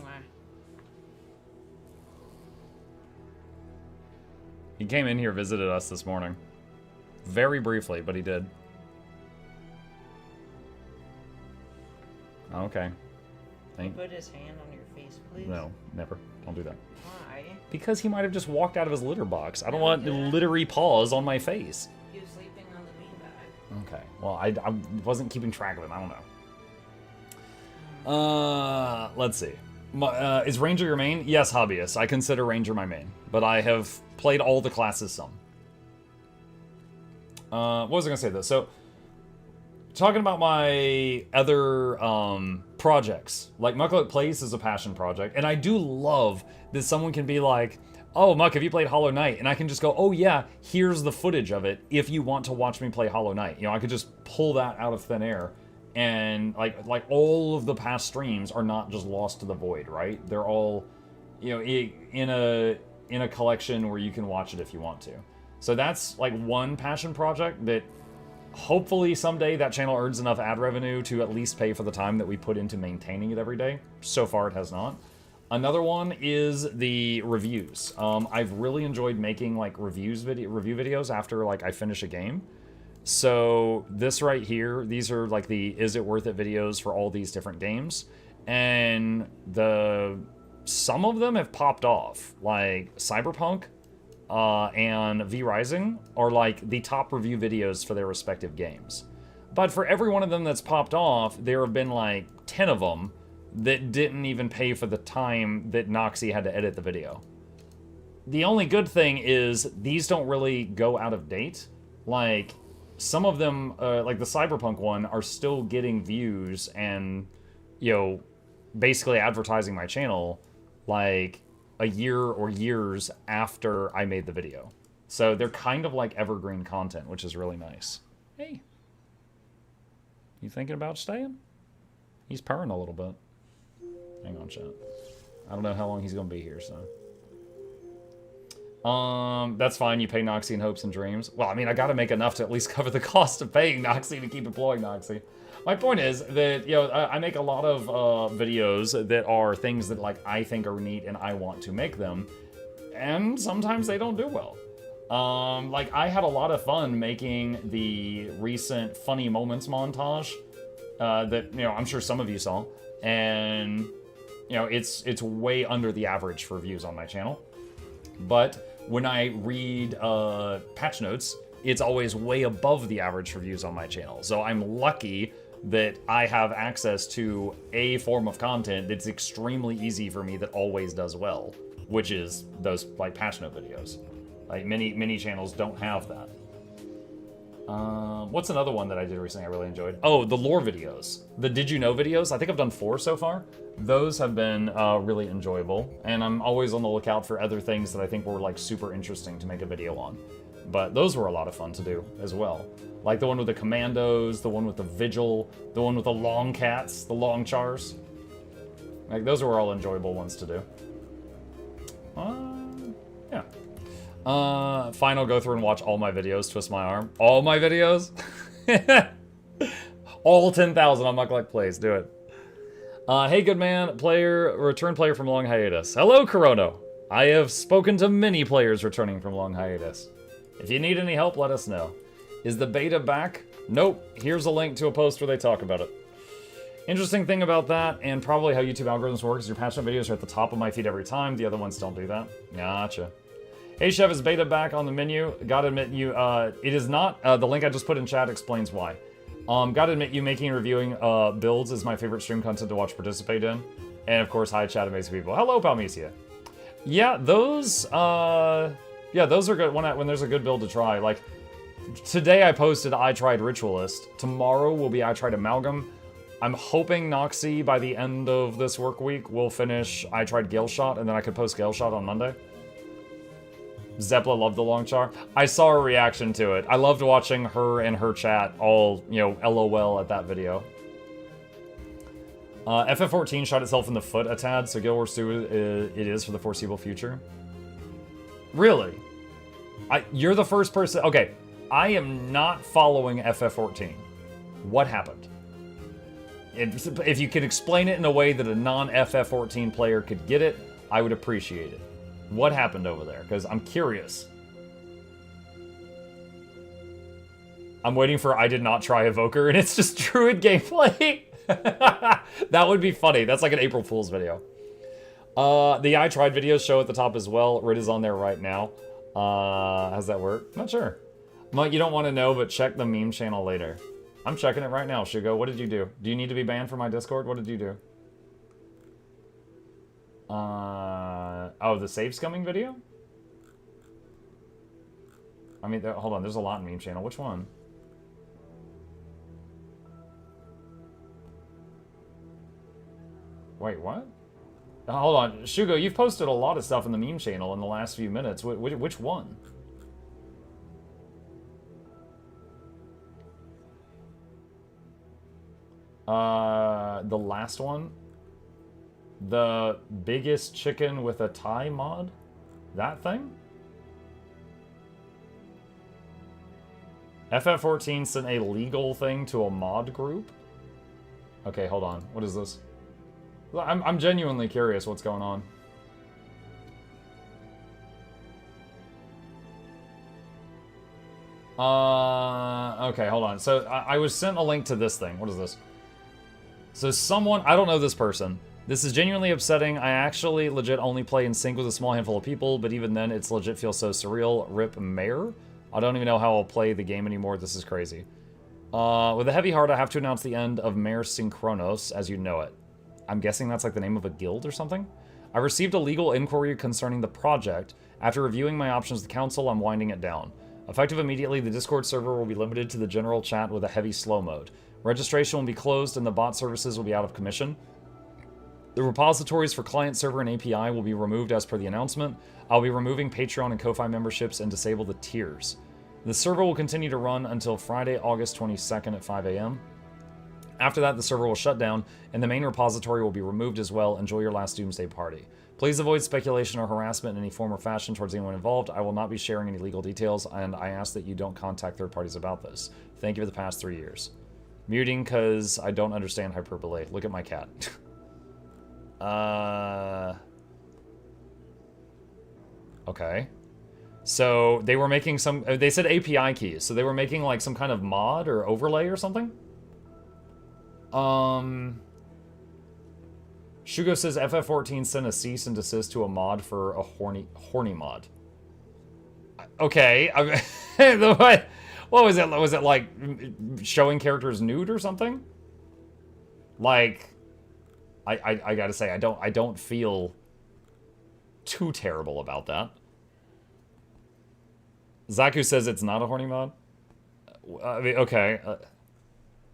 He came in here, visited us this morning. Very briefly, but he did. Okay. Put his hand on your face, please. No, never. Don't do that. Why? Because he might have just walked out of his litter box. I don't want littery paws on my face. He was sleeping on the beanbag. Okay. Well, I wasn't keeping track of it. I don't know. Let's see. Is Ranger your main? Yes, hobbyist. I consider Ranger my main. But I have played all the classes some. What was I going to say, though? So, talking about my other projects, like Mukluk Plays is a passion project, and I do love that someone can be like, oh, Muck, have you played Hollow Knight? And I can just go, oh yeah, here's the footage of it if you want to watch me play Hollow Knight. You know, I could just pull that out of thin air, and like all of the past streams are not just lost to the void, right? They're all, you know, in a collection where you can watch it if you want to. So that's like one passion project that hopefully someday that channel earns enough ad revenue to at least pay for the time that we put into maintaining it every day. So far it has not. Another one is the reviews. I've really enjoyed making like review videos after like I finish a game. So this right here, these are like the is it worth it videos for all these different games. And some of them have popped off, like Cyberpunk and V Rising are like the top review videos for their respective games. But for every one of them that's popped off, there have been like 10 of them that didn't even pay for the time that Noxxi had to edit the video. The only good thing is these don't really go out of date. Like, some of them, like the Cyberpunk one, are still getting views and, you know, basically advertising my channel, like, a year or years after I made the video. So they're kind of like evergreen content, which is really nice. Hey. You thinking about staying? He's purring a little bit. Hang on, chat. I don't know how long he's going to be here, so. That's fine. You pay Noxxi in hopes and dreams. Well, I mean, I gotta make enough to at least cover the cost of paying Noxxi to keep employing Noxxi. My point is that, you know, I make a lot of videos that are things that, like, I think are neat and I want to make them. And sometimes they don't do well. Like, I had a lot of fun making the recent funny moments montage that, you know, I'm sure some of you saw. And, you know, it's way under the average for views on my channel. But when I read patch notes, it's always way above the average for views on my channel. So I'm lucky that I have access to a form of content that's extremely easy for me that always does well, which is those, like, patch note videos. Like, many channels don't have that. What's another one that I did recently I really enjoyed? Oh, the lore videos. The Did You Know videos. I think I've done 4 so far. Those have been really enjoyable, and I'm always on the lookout for other things that I think were, like, super interesting to make a video on. But those were a lot of fun to do as well. Like the one with the commandos, the one with the vigil, the one with the long cats, the long chars. Like, those were all enjoyable ones to do. Yeah. Fine, I'll go through and watch all my videos, twist my arm. All my videos? All 10,000 on Mukluk Plays, do it. Hey, good man, return player from long hiatus. Hello, Corono. I have spoken to many players returning from long hiatus. If you need any help, let us know. Is the beta back? Nope. Here's a link to a post where they talk about it. Interesting thing about that, and probably how YouTube algorithms work, is your patch note videos are at the top of my feed every time. The other ones don't do that. Gotcha. Hey, Chef, is beta back on the menu? Gotta admit you, it is not. The link I just put in chat explains why. Gotta admit you, making and reviewing builds is my favorite stream content to watch participate in. And of course, hi chat, amazing people. Hello, Palmesia. Yeah, those are good when there's a good build to try. Like, today I posted I Tried Ritualist. Tomorrow will be I Tried Amalgam. I'm hoping Noxxi, by the end of this work week, will finish I Tried Gale Shot, and then I could post Gale Shot on Monday. Zeppla loved the long char. I saw her reaction to it. I loved watching her and her chat all, you know, LOL at that video. FF14 shot itself in the foot a tad, so Guild Wars 2 it is for the foreseeable future. Really? You're the first person... Okay, I am not following FF14. What happened? If you could explain it in a way that a non-FF14 player could get it, I would appreciate it. What happened over there? Because I'm curious. I'm waiting for I did not try Evoker, and it's just Druid gameplay. That would be funny. That's like an April Fool's video. The I Tried videos show at the top as well. Rid is on there right now. How's that work? Not sure. Mike, you don't want to know, but check the meme channel later. I'm checking it right now, Shugo. What did you do? Do you need to be banned from my Discord? What did you do? Oh, the save scumming video? I mean, hold on. There's a lot in meme channel. Which one? Wait, what? Hold on. Shugo, you've posted a lot of stuff in the meme channel in the last few minutes. Which one? The last one? The biggest chicken with a tie mod? That thing? FF14 sent a legal thing to a mod group? Okay, hold on. What is this? I'm genuinely curious what's going on. Okay, hold on. So I was sent a link to this thing. What is this? So someone, I don't know this person. This is genuinely upsetting. I actually legit only play in sync with a small handful of people, but even then it's legit feels so surreal. Rip Mayor? I don't even know how I'll play the game anymore. This is crazy. With a heavy heart, I have to announce the end of Mayor Synchronos as you know it. I'm guessing that's like the name of a guild or something? I received a legal inquiry concerning the project. After reviewing my options with the council, I'm winding it down. Effective immediately, the Discord server will be limited to the general chat with a heavy slow mode. Registration will be closed and the bot services will be out of commission. The repositories for client server and API will be removed as per the announcement. I'll be removing Patreon and Ko-Fi memberships and disable the tiers. The server will continue to run until Friday, August 22nd at 5 a.m. After that, the server will shut down and the main repository will be removed as well. Enjoy your last Doomsday party. Please avoid speculation or harassment in any form or fashion towards anyone involved. I will not be sharing any legal details, and I ask that you don't contact third parties about this. Thank you for the past 3 years. Muting because I don't understand hyperbole. Look at my cat. Okay. So they were making some, they said API keys, so they were making like some kind of mod or overlay or something? Shugo says FF14 sent a cease and desist to a mod for a horny mod. Okay. What was it? Was it like showing characters nude or something? Like, I gotta say, I don't feel too terrible about that. Zaku says it's not a horny mod. I mean, okay.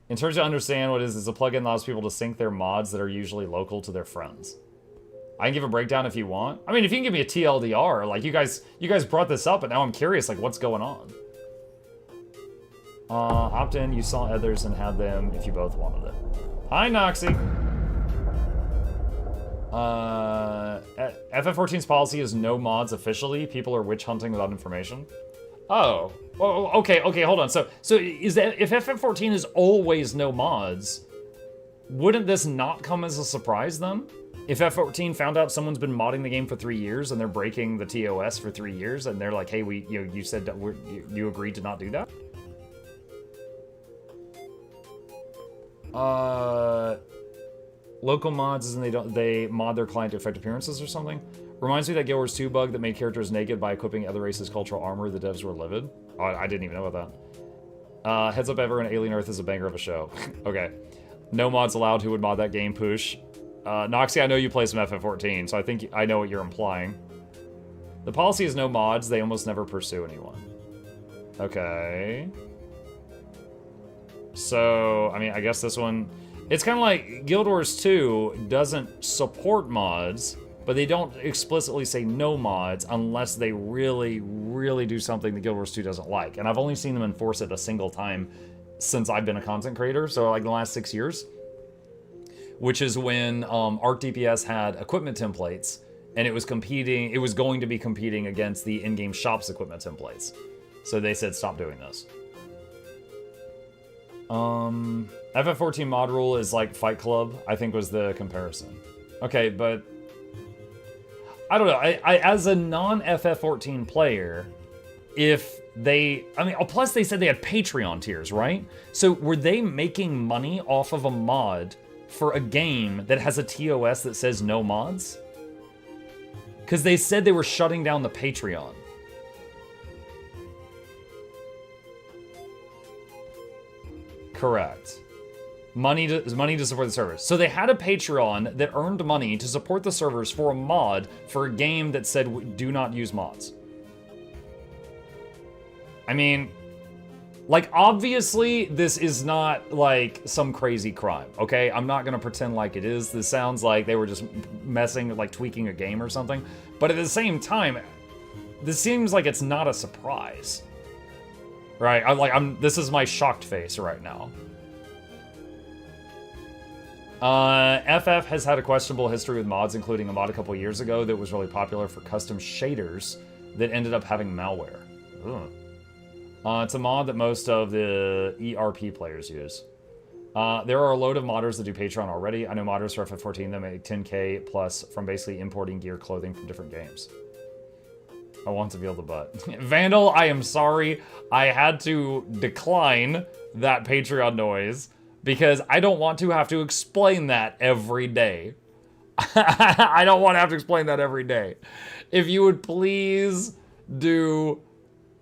In terms of understand what it is a plugin that allows people to sync their mods that are usually local to their friends. I can give a breakdown if you want. I mean, if you can give me a TLDR, like you guys brought this up, and now I'm curious, like what's going on? Opt in. You saw others and had them if you both wanted it. Hi, Noxxi. FF14's policy is no mods officially. People are witch hunting without information. Oh, okay, hold on. So is that if FF14 is always no mods, wouldn't this not come as a surprise then? If FF14 found out someone's been modding the game for 3 years and they're breaking the TOS for 3 years and they're like, hey, you said that you agreed to not do that? Local mods isn't they mod their client to affect appearances or something? Reminds me of that Guild Wars 2 bug that made characters naked by equipping other races' cultural armor. The devs were livid. Oh, I didn't even know about that. Heads up, everyone, Alien Earth is a banger of a show. Okay. No mods allowed. Who would mod that game? Push. Noxxi, I know you play some FF14, so I think I know what you're implying. The policy is no mods. They almost never pursue anyone. Okay. So, I mean, I guess this one... It's kind of like Guild Wars 2 doesn't support mods, but they don't explicitly say no mods unless they really, really do something that Guild Wars 2 doesn't like. And I've only seen them enforce it a single time since I've been a content creator, so like the last 6 years. Which is when Arc DPS had equipment templates, and it was going to be competing against the in-game shop's equipment templates. So they said stop doing this. FF14 mod rule is like Fight Club, I think was the comparison. Okay, but I don't know. I as a non-FF14 player, if they, I mean, plus they said they had Patreon tiers, right? So were they making money off of a mod for a game that has a TOS that says no mods? Because they said they were shutting down the Patreon. Correct. Money to support the servers. So they had a Patreon that earned money to support the servers for a mod for a game that said do not use mods. I mean, like, obviously, this is not, like, some crazy crime, okay? I'm not gonna pretend like it is. This sounds like they were just messing, like, tweaking a game or something. But at the same time, this seems like it's not a surprise. Right? This is my shocked face right now. FF has had a questionable history with mods, including a mod a couple years ago that was really popular for custom shaders that ended up having malware. Ugh. It's a mod that most of the ERP players use. There are a load of modders that do Patreon already. I know modders for FF14 that make 10k plus from basically importing gear clothing from different games. I want to feel the butt. Vandal, I am sorry. I had to decline that Patreon noise because I don't want to have to explain that every day. I don't want to have to explain that every day. If you would please do...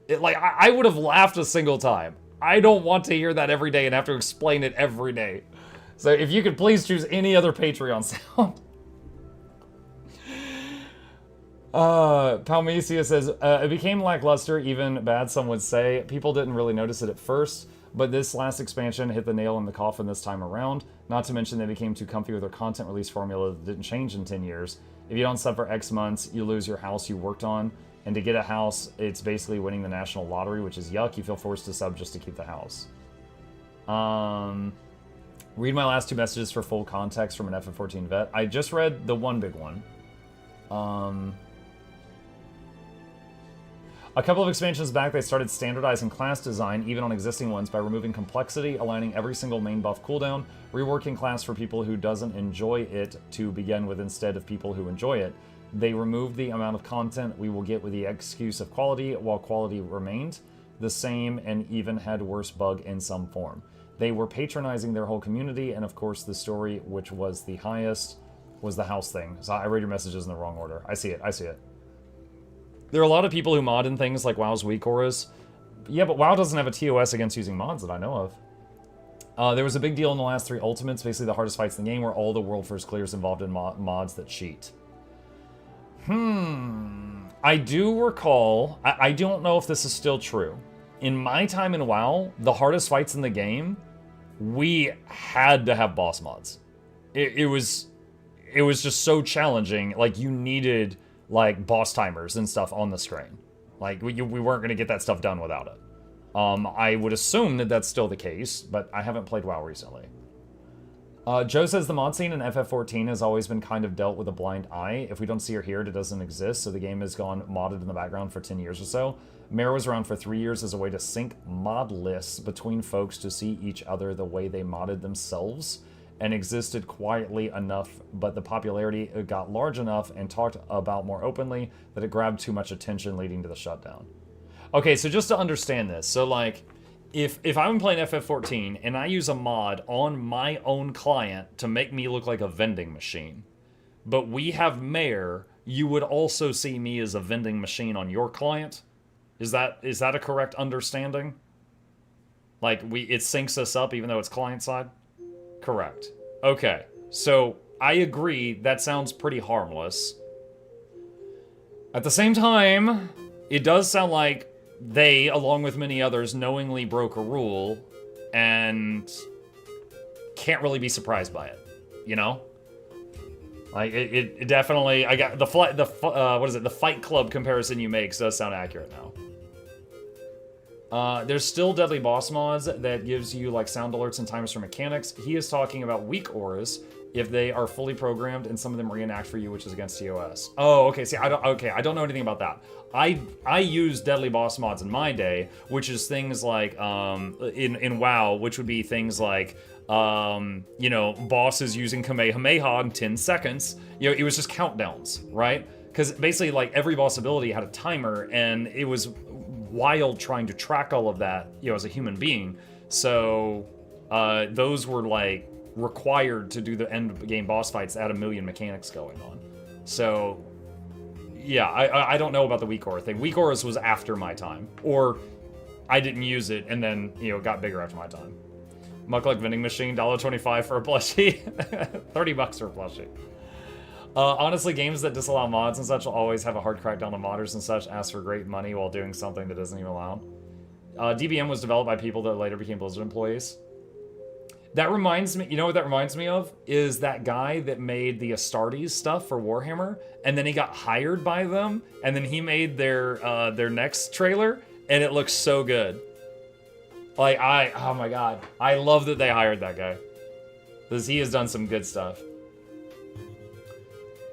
Like, I would have laughed a single time. I don't want to hear that every day and have to explain it every day. So if you could please choose any other Patreon sound. Palmesia says, it became lackluster, even bad some would say. People didn't really notice it at first, but this last expansion hit the nail in the coffin this time around. Not to mention they became too comfy with their content release formula that didn't change in 10 years. If you don't sub for X months, you lose your house you worked on. And to get a house, it's basically winning the national lottery, which is yuck. You feel forced to sub just to keep the house. Read my last 2 messages for full context from an FF14 vet. I just read the one big one. A couple of expansions back, they started standardizing class design, even on existing ones, by removing complexity, aligning every single main buff cooldown, reworking class for people who doesn't enjoy it to begin with instead of people who enjoy it. They removed the amount of content we will get with the excuse of quality, while quality remained the same and even had worse bug in some form. They were patronizing their whole community, and of course the story, which was the highest, was the house thing. So I read your messages in the wrong order. I see it, I see it. There are a lot of people who mod in things like WoW's weak auras. Yeah, but WoW doesn't have a TOS against using mods that I know of. There was a big deal in the last 3 Ultimates, basically the hardest fights in the game, where all the world first clears involved in mods that cheat. I do recall, I don't know if this is still true. In my time in WoW, the hardest fights in the game, we had to have boss mods. It was just so challenging. Like, you needed like boss timers and stuff on the screen. Like, we weren't going to get that stuff done without it. I would assume that that's still the case, but I haven't played WoW recently. Joe says the mod scene in FF14 has always been kind of dealt with a blind eye. If we don't see or hear it, it doesn't exist, so the game has gone modded in the background for 10 years or so. Mare was around for 3 years as a way to sync mod lists between folks to see each other the way they modded themselves, and existed quietly enough, but the popularity got large enough and talked about more openly that it grabbed too much attention, leading to the shutdown. Okay, so just to understand this, so like, if I'm playing FF14 and I use a mod on my own client to make me look like a vending machine, but we have Mare, you would also see me as a vending machine on your client? Is that a correct understanding? Like, it syncs us up even though it's client side? Correct. Okay, so I agree, that sounds pretty harmless. At the same time, it does sound like they, along with many others, knowingly broke a rule and can't really be surprised by it, you know? Like, it definitely, I got the Fight Club comparison you make does sound accurate now. There's still deadly boss mods that gives you like sound alerts and timers for mechanics. He is talking about weak auras if they are fully programmed, and some of them reenact for you, which is against TOS. Oh, okay. See, I don't know anything about that. I use deadly boss mods in my day, which is things like in WoW, which would be things like you know, bosses using Kamehameha in 10 seconds. You know, it was just countdowns, right? Because basically, like, every boss ability had a timer, and it was wild trying to track all of that, you know, as a human being. So those were like required to do the end game boss fights that had a million mechanics going on. So yeah, I don't know about the weak aura thing. Weak auras was after my time, or I didn't use it and then, you know, got bigger after my time. Mukluk vending machine, $1.25 for a plushie, $30 for a plushie. Honestly, games that disallow mods and such will always have a hard crackdown on modders and such, ask for great money while doing something that doesn't even allow. DBM was developed by people that later became Blizzard employees. That reminds me, you know what that reminds me of? Is that guy that made the Astartes stuff for Warhammer, and then he got hired by them, and then he made their next trailer, and it looks so good. Like, oh my god. I love that they hired that guy. Because he has done some good stuff.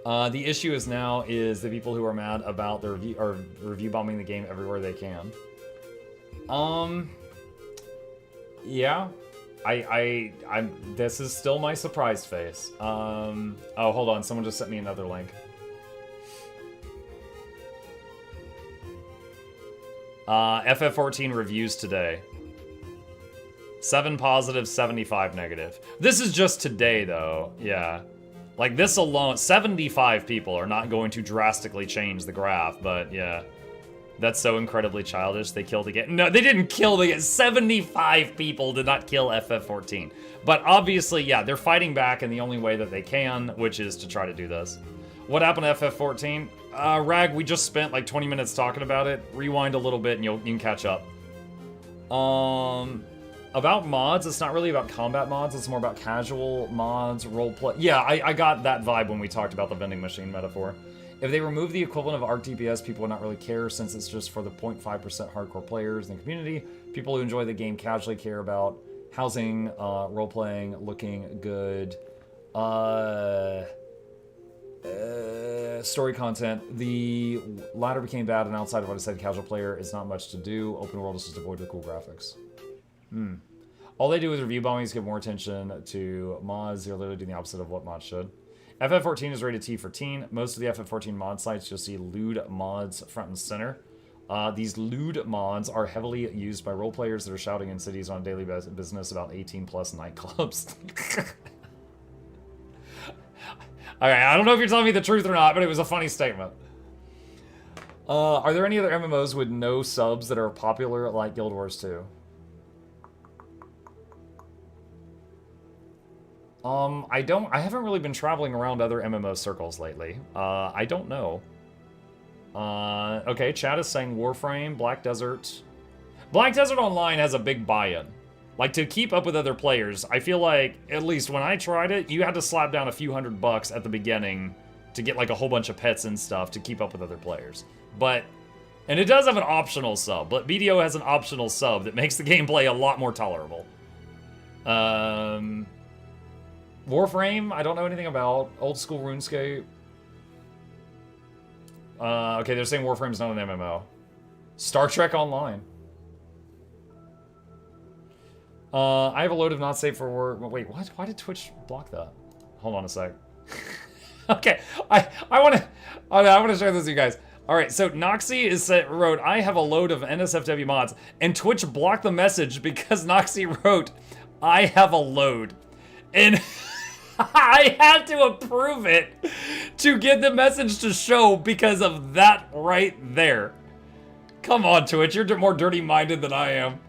The issue is now is the people who are mad about the review bombing the game everywhere they can. Yeah. I'm this is still my surprised face. Oh, hold on, someone just sent me another link. FF14 reviews today. 7 positive, 75 negative. This is just today, though. Yeah. Like, this alone, 75 people are not going to drastically change the graph, but yeah. That's so incredibly childish. They killed again. No, they didn't kill the 75 people did not kill FF14. But obviously, yeah, they're fighting back in the only way that they can, which is to try to do this. What happened to FF14? Rag, we just spent like 20 minutes talking about it. Rewind a little bit and you can catch up. About mods, it's not really about combat mods, it's more about casual mods, roleplay. Yeah, I got that vibe when we talked about the vending machine metaphor. If they remove the equivalent of ARC DPS, people would not really care since it's just for the 0.5% hardcore players in the community. People who enjoy the game casually care about housing, roleplaying, looking good. story content. The latter became bad, and outside of what I said, casual player is not much to do. Open world is just avoid the cool graphics. All they do with review bombings give more attention to mods. They're literally doing the opposite of what mods should. FF14 is rated T for teen. Most of the FF14 mod sites, you'll see lewd mods front and center. These lewd mods are heavily used by role players that are shouting in cities on a daily business about 18+ nightclubs. Okay, I don't know if you're telling me the truth or not, but it was a funny statement. Are there any other MMOs with no subs that are popular like Guild Wars 2? I haven't really been traveling around other MMO circles lately. I don't know. Okay, chat is saying Warframe, Black Desert. Black Desert Online has a big buy-in. Like, to keep up with other players, I feel like, at least when I tried it, you had to slap down a few $100 at the beginning to get, like, a whole bunch of pets and stuff to keep up with other players. But, and it does have an optional sub, but BDO has an optional sub that makes the gameplay a lot more tolerable. Warframe, I don't know anything about. Old school RuneScape. Okay, they're saying Warframe's not an MMO. Star Trek Online. I have a load of not safe for work. Wait, what? Why did Twitch block that? Hold on a sec. Okay, I want to share this with you guys. All right, so Noxxi wrote, I have a load of NSFW mods, and Twitch blocked the message because Noxxi wrote, I have a load. And I had to approve it to get the message to show because of that right there. Come on, Twitch, you're more dirty-minded than I am.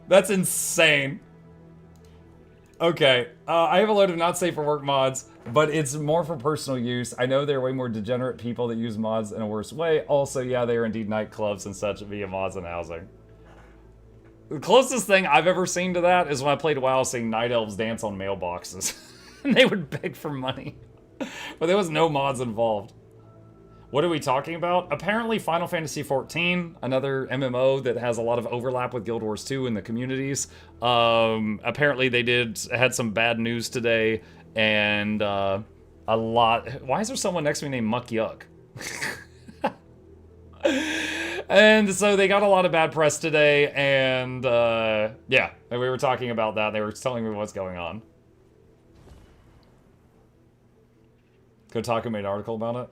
That's insane. Okay, I have a load of not safe for work mods, but it's more for personal use. I know there are way more degenerate people that use mods in a worse way. Also, yeah, they are indeed nightclubs and such via mods and housing. The closest thing I've ever seen to that is when I played WoW seeing night elves dance on mailboxes. And they would beg for money. But there was no mods involved. What are we talking about? Apparently Final Fantasy XIV, another MMO that has a lot of overlap with Guild Wars 2 in the communities. Apparently they had some bad news today, and a lot... Why is there someone next to me named MuklukYoutube? And so they got a lot of bad press today, and yeah, we were talking about that. They were telling me what's going on. Kotaku made an article about it.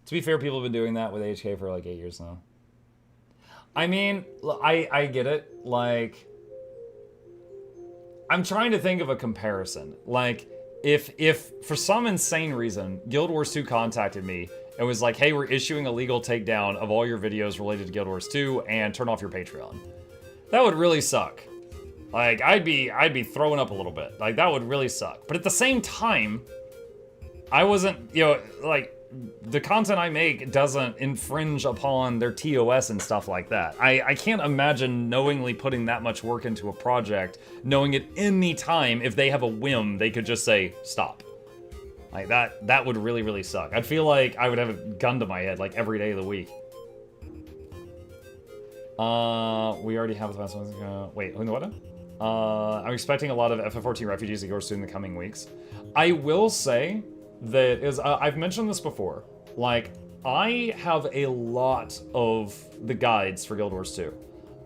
To be fair, people have been doing that with HK for like 8 years now. I mean, I get it. Like, I'm trying to think of a comparison. Like, if for some insane reason, Guild Wars 2 contacted me and was like, hey, we're issuing a legal takedown of all your videos related to Guild Wars 2 and turn off your Patreon. That would really suck. Like, I'd be throwing up a little bit. Like, that would really suck. But at the same time, I wasn't, you know, like, the content I make doesn't infringe upon their TOS and stuff like that. I can't imagine knowingly putting that much work into a project, knowing at any time, if they have a whim, they could just say, stop. Like, that would really, really suck. I'd feel like I would have a gun to my head, like, every day of the week. We already have the best ones. Wait, what? I'm expecting a lot of FF14 refugees to go soon in the coming weeks. I will say that I've mentioned this before. Like, I have a lot of the guides for Guild Wars 2.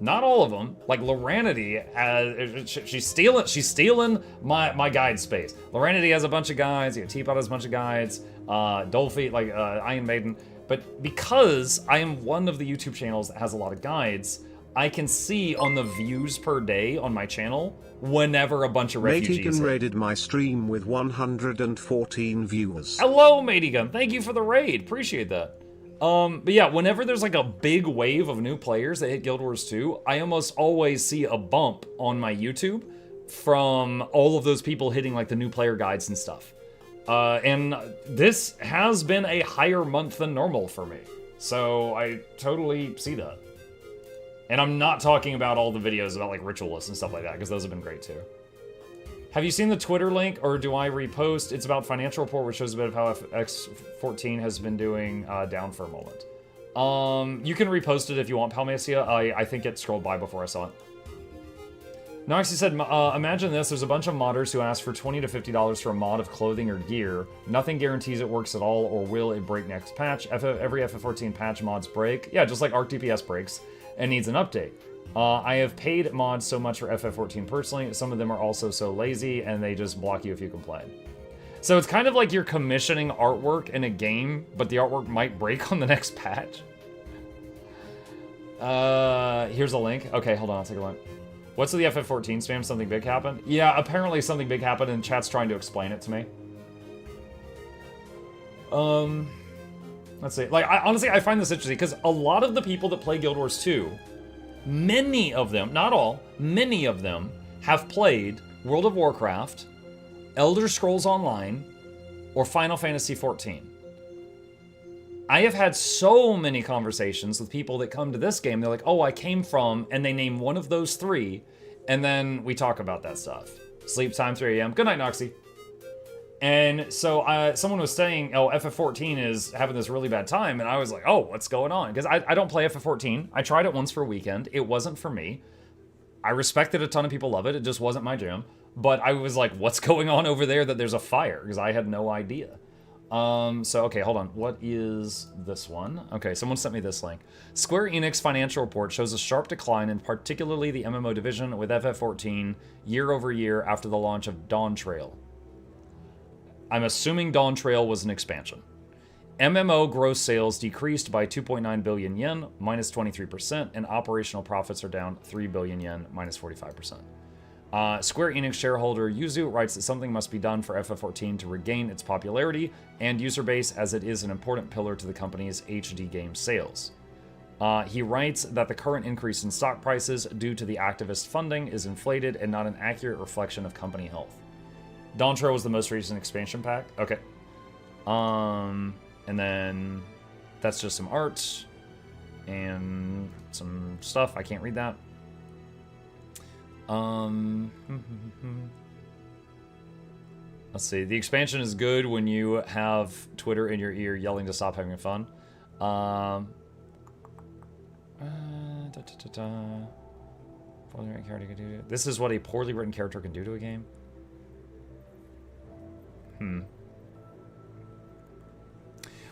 Not all of them. Like, Loranity has, she's stealing my guide space. Loranity has a bunch of guides. Teapot has a bunch of guides. Dolphy, like Iron Maiden. But because I am one of the YouTube channels that has a lot of guides, I can see on the views per day on my channel whenever a bunch of refugees hit. Raided my stream with 114 viewers. Hello, Mategun. Thank you for the raid. Appreciate that. But yeah, whenever there's like a big wave of new players that hit Guild Wars 2, I almost always see a bump on my YouTube from all of those people hitting like the new player guides and stuff. And this has been a higher month than normal for me. So I totally see that. And I'm not talking about all the videos about like ritualists and stuff like that, because those have been great too. Have you seen the Twitter link, or do I repost? It's about financial report, which shows a bit of how FX14 has been doing down for a moment. You can repost it if you want, Palmacia. I think it scrolled by before I saw it. Noxxi said, imagine this, there's a bunch of modders who ask for $20 to $50 for a mod of clothing or gear. Nothing guarantees it works at all, or will it break next patch? Every FF14 patch mods break. Yeah, just like Arc DPS breaks and needs an update. I have paid mods so much for FF14 personally. Some of them are also so lazy, and they just block you if you complain. So it's kind of like you're commissioning artwork in a game, but the artwork might break on the next patch. Here's a link. Okay, hold on, I'll take a look. What's with the FF14 spam? Something big happened? Yeah, apparently something big happened and chat's trying to explain it to me. Let's see. Like, honestly, I find this interesting because a lot of the people that play Guild Wars 2, many of them, not all, many of them have played World of Warcraft, Elder Scrolls Online, or Final Fantasy XIV. I have had so many conversations with people that come to this game. They're like, oh, I came from, and they name one of those three, and then we talk about that stuff. Sleep time, 3 a.m. Good night, Noxxi. And so someone was saying, oh, FF14 is having this really bad time, and I was like, oh, what's going on? Because I don't play FF14. I tried it once for a weekend. It wasn't for me. I respect that a ton of people love it. It just wasn't my jam. But I was like, what's going on over there that there's a fire? Because I had no idea. So, okay, hold on. What is this one? Okay, someone sent me this link. Square Enix financial report shows a sharp decline in particularly the MMO division with FF14 year over year after the launch of Dawn Trail. I'm assuming Dawn Trail was an expansion. MMO gross sales decreased by 2.9 billion yen, minus 23%, and operational profits are down 3 billion yen, minus 45%. Square Enix shareholder Yuzu writes that something must be done for FF14 to regain its popularity and user base, as it is an important pillar to the company's HD game sales. He writes that the current increase in stock prices due to the activist funding is inflated and not an accurate reflection of company health. Dawn Trail was the most recent expansion pack. Okay. And then that's just some art and some stuff. I can't read that. Let's see. The expansion is good when you have Twitter in your ear yelling to stop having fun. This is what a poorly written character can do to a game.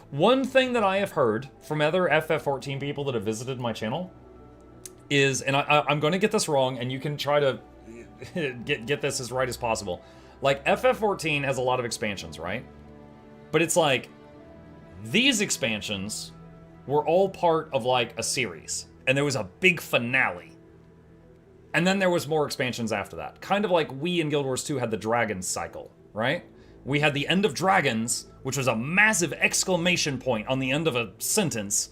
One thing that I have heard from other FF14 people that have visited my channel is, and I'm going to get this wrong, and you can try to get this as right as possible. Like, FF14 has a lot of expansions, right? But it's like, these expansions were all part of, like, a series. And there was a big finale. And then there was more expansions after that. Kind of like we in Guild Wars 2 had the Dragons cycle, right? We had the end of Dragons, which was a massive exclamation point on the end of a sentence.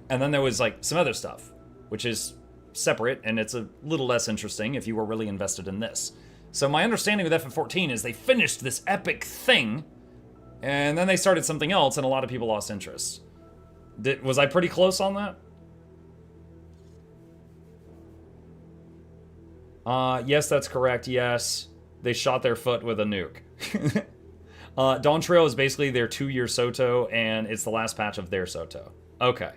And then there was, like, some other stuff, which is separate, and it's a little less interesting if you were really invested in this. So my understanding with FF14 is they finished this epic thing, and then they started something else, and a lot of people lost interest. Was I pretty close on that? Yes, that's correct, yes. They shot their foot with a nuke. Dawn Trail is basically their 2-year Soto, and it's the last patch of their Soto. Okay.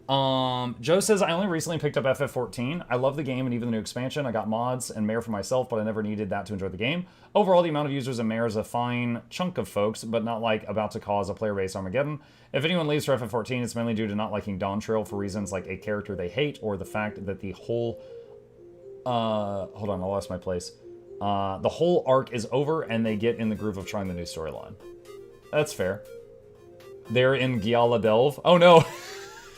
Joe says, I only recently picked up FF14. I love the game and even the new expansion. I got mods and Mare for myself, but I never needed that to enjoy the game. Overall, the amount of users in Mare is a fine chunk of folks, but not like about to cause a player base Armageddon. If anyone leaves for FF14, it's mainly due to not liking Dawn Trail for reasons like a character they hate or the fact that the whole... hold on, I lost my place. The whole arc is over and they get in the groove of trying the new storyline. That's fair. They're in Gyala Delve. Oh no!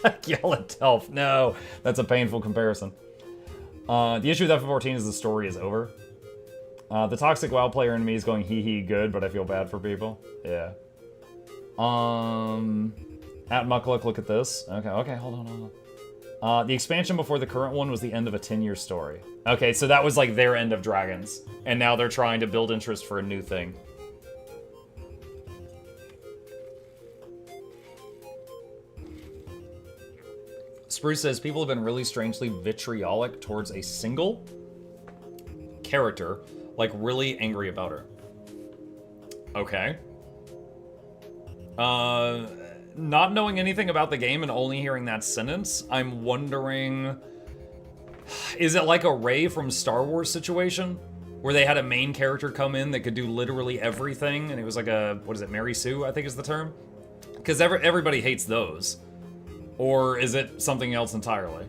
Gyala Delve. No, that's a painful comparison. The issue with FF14 is the story is over. The toxic WoW player in me is going hee hee good, but I feel bad for people. Yeah. At Mukluk, look at this. Okay, hold on. The expansion before the current one was the end of a 10-year story. Okay, so that was like their end of Dragons. And now they're trying to build interest for a new thing. Spruce says, people have been really strangely vitriolic towards a single character, like really angry about her. Okay. Not knowing anything about the game and only hearing that sentence, I'm wondering Is it like a Rey from Star Wars situation? Where they had a main character come in that could do literally everything, and it was like a, what is it, Mary Sue, I think is the term? Because everybody hates those. Or is it something else entirely?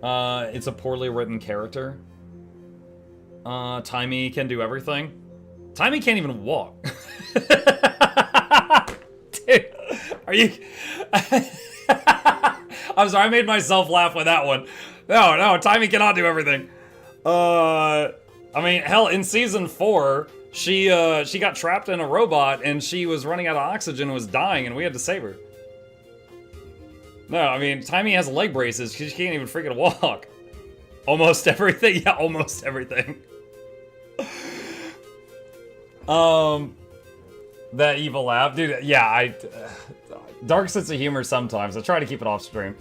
It's a poorly written character. Timey can do everything. Timey can't even walk. Dude, are you... I'm sorry, I made myself laugh with that one. No, Timey cannot do everything. I mean, hell, in season 4, she got trapped in a robot and she was running out of oxygen and was dying and we had to save her. No, I mean, Timey has leg braces. She can't even freaking walk. Almost everything. Yeah, almost everything. That evil laugh. Dude, yeah, dark sense of humor sometimes. I try to keep it off stream.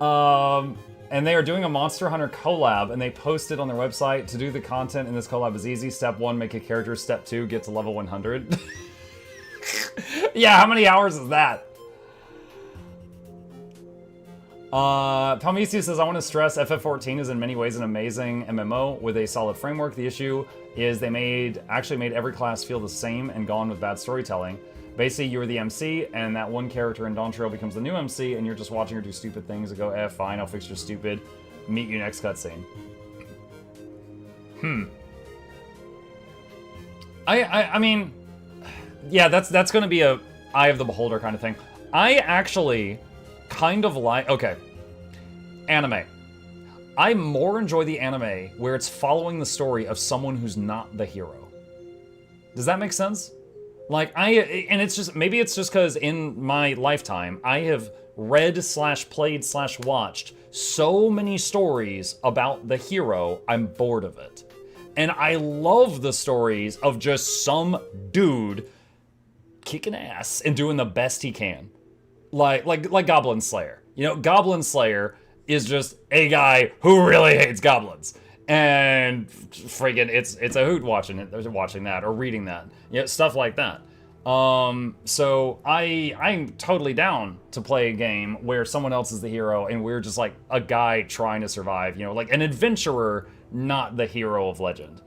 And they are doing a Monster Hunter collab, and they posted on their website, to do the content in this collab is easy. Step 1, make a character. Step 2, get to level 100. Yeah, how many hours is that? Palmisi says, I want to stress FF14 is in many ways an amazing MMO with a solid framework. The issue is they actually made every class feel the same and gone with bad storytelling. Basically, you're the MC, and that one character in Dawn Trail becomes the new MC, and you're just watching her do stupid things and go, fine, I'll fix your stupid. Meet you next cutscene. I mean, yeah, that's gonna be a Eye of the Beholder kind of thing. I actually kind of like, okay, anime. I more enjoy the anime where it's following the story of someone who's not the hero. Does that make sense? Like, and it's just, maybe it's just because in my lifetime, I have read / played / watched so many stories about the hero, I'm bored of it. And I love the stories of just some dude kicking ass and doing the best he can. Like Goblin Slayer. You know, Goblin Slayer is just a guy who really hates goblins. And friggin' it's a hoot watching that or reading that. You know, stuff like that. So I'm totally down to play a game where someone else is the hero and we're just like a guy trying to survive, you know, like an adventurer, not the hero of legend.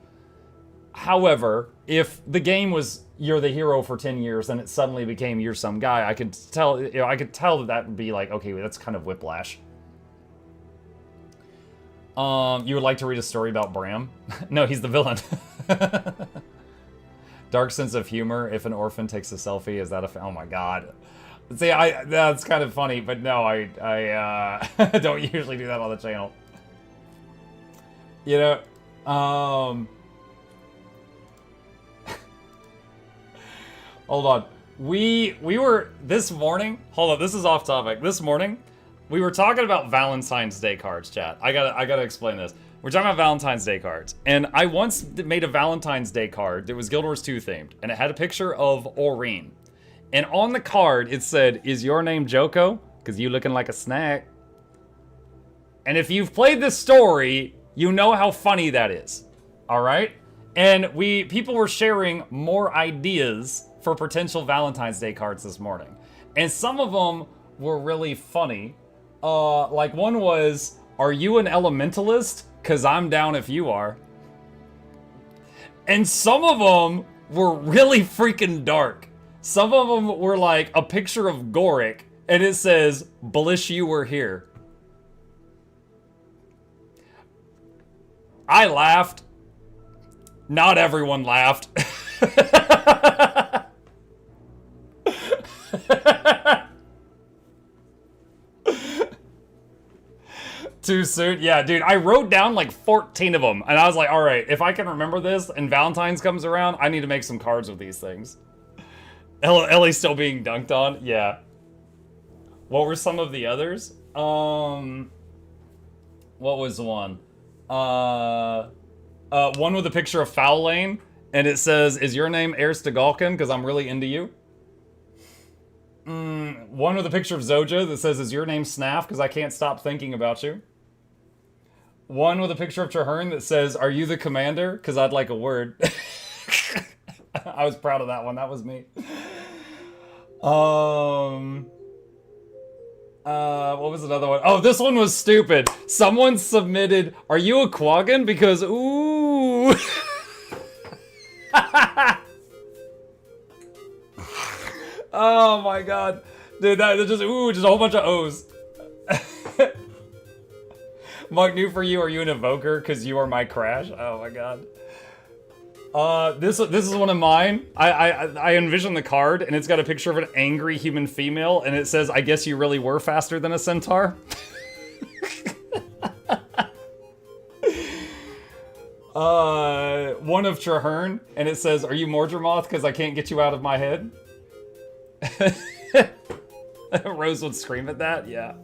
However, if the game was you're the hero for 10 years and it suddenly became you're some guy, I could tell that would be like, okay, that's kind of whiplash. You would like to read a story about Bram? No, he's the villain. Dark sense of humor. If an orphan takes a selfie, is that a... Oh my god. See, that's kind of funny, but no, I don't usually do that on the channel. You know, hold on. We were, this morning... Hold on, this is off topic. This morning, we were talking about Valentine's Day cards, chat. I gotta explain this. We're talking about Valentine's Day cards. And I once made a Valentine's Day card that was Guild Wars 2 themed. And it had a picture of Aurene. And on the card, it said, is your name Joko? Because you looking like a snack. And if you've played this story, you know how funny that is. Alright? And people were sharing more ideas for potential Valentine's Day cards this morning. And some of them were really funny. Like one was, are you an elementalist? Because I'm down if you are. And some of them were really freaking dark. Some of them were like a picture of Goric, and it says, "Blish you were here." I laughed. Not everyone laughed. Too soon? Yeah, dude, I wrote down like 14 of them, and I was like, all right, if I can remember this and Valentine's comes around, I need to make some cards with these things. Ellie's still being dunked on? Yeah. What were some of the others? What was one? One with a picture of Foul Lane, and it says, is your name Air Stagalkin? Because I'm really into you. One with a picture of Zoja that says, is your name Snaff? Because I can't stop thinking about you. One with a picture of Traherne that says, are you the commander? Because I'd like a word. I was proud of that one. That was me. What was another one? Oh, this one was stupid. Someone submitted, are you a Quaggan? Because, ooh. Oh my god. Dude, that's just, ooh, just a whole bunch of O's. Mug, new for you, are you an evoker? Because you are my crash? Oh my god. This is one of mine. I envision the card, and it's got a picture of an angry human female, and it says, I guess you really were faster than a centaur. One of Traherne, and it says, are you Mordremoth? Because I can't get you out of my head. Rose would scream at that, yeah.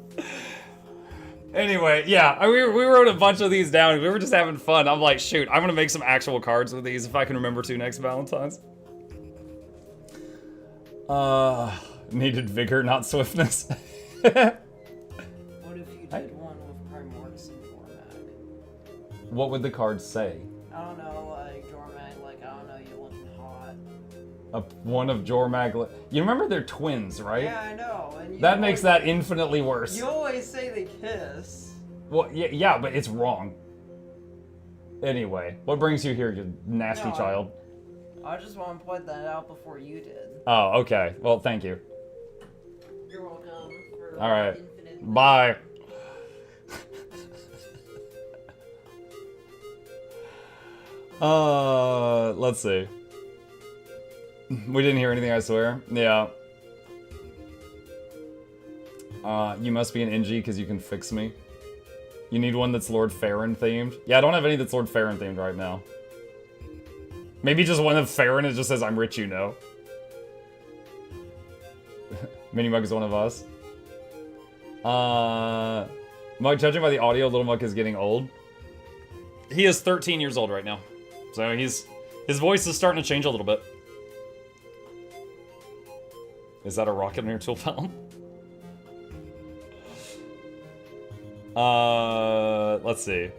Anyway, yeah, we wrote a bunch of these down. We were just having fun. I'm like, shoot, I'm gonna make some actual cards with these if I can remember to next Valentine's. Needed vigor, not swiftness. What if you did one with Primordius and Dormag? What would the card say? I don't know, like Dormag, like, I don't know, you looking hot. One of Jormag. You remember they're twins, right? Yeah, I know. And that makes that infinitely worse. You always say they kiss. Well, yeah, but it's wrong. Anyway, what brings you here, you nasty child? I just want to point that out before you did. Oh, okay. Well, thank you. You're welcome. All right. Bye. Let's see. We didn't hear anything, I swear. Yeah. You must be an NG because you can fix me. You need one that's Lord Farron themed. Yeah, I don't have any that's Lord Farron themed right now. Maybe just one of Farron, it just says, I'm rich, you know. Minimug is one of us. Mug, judging by the audio, Little Mug is getting old. He is 13 years old right now. So his voice is starting to change a little bit. Is that a rocket in your tool fountain? Let's see.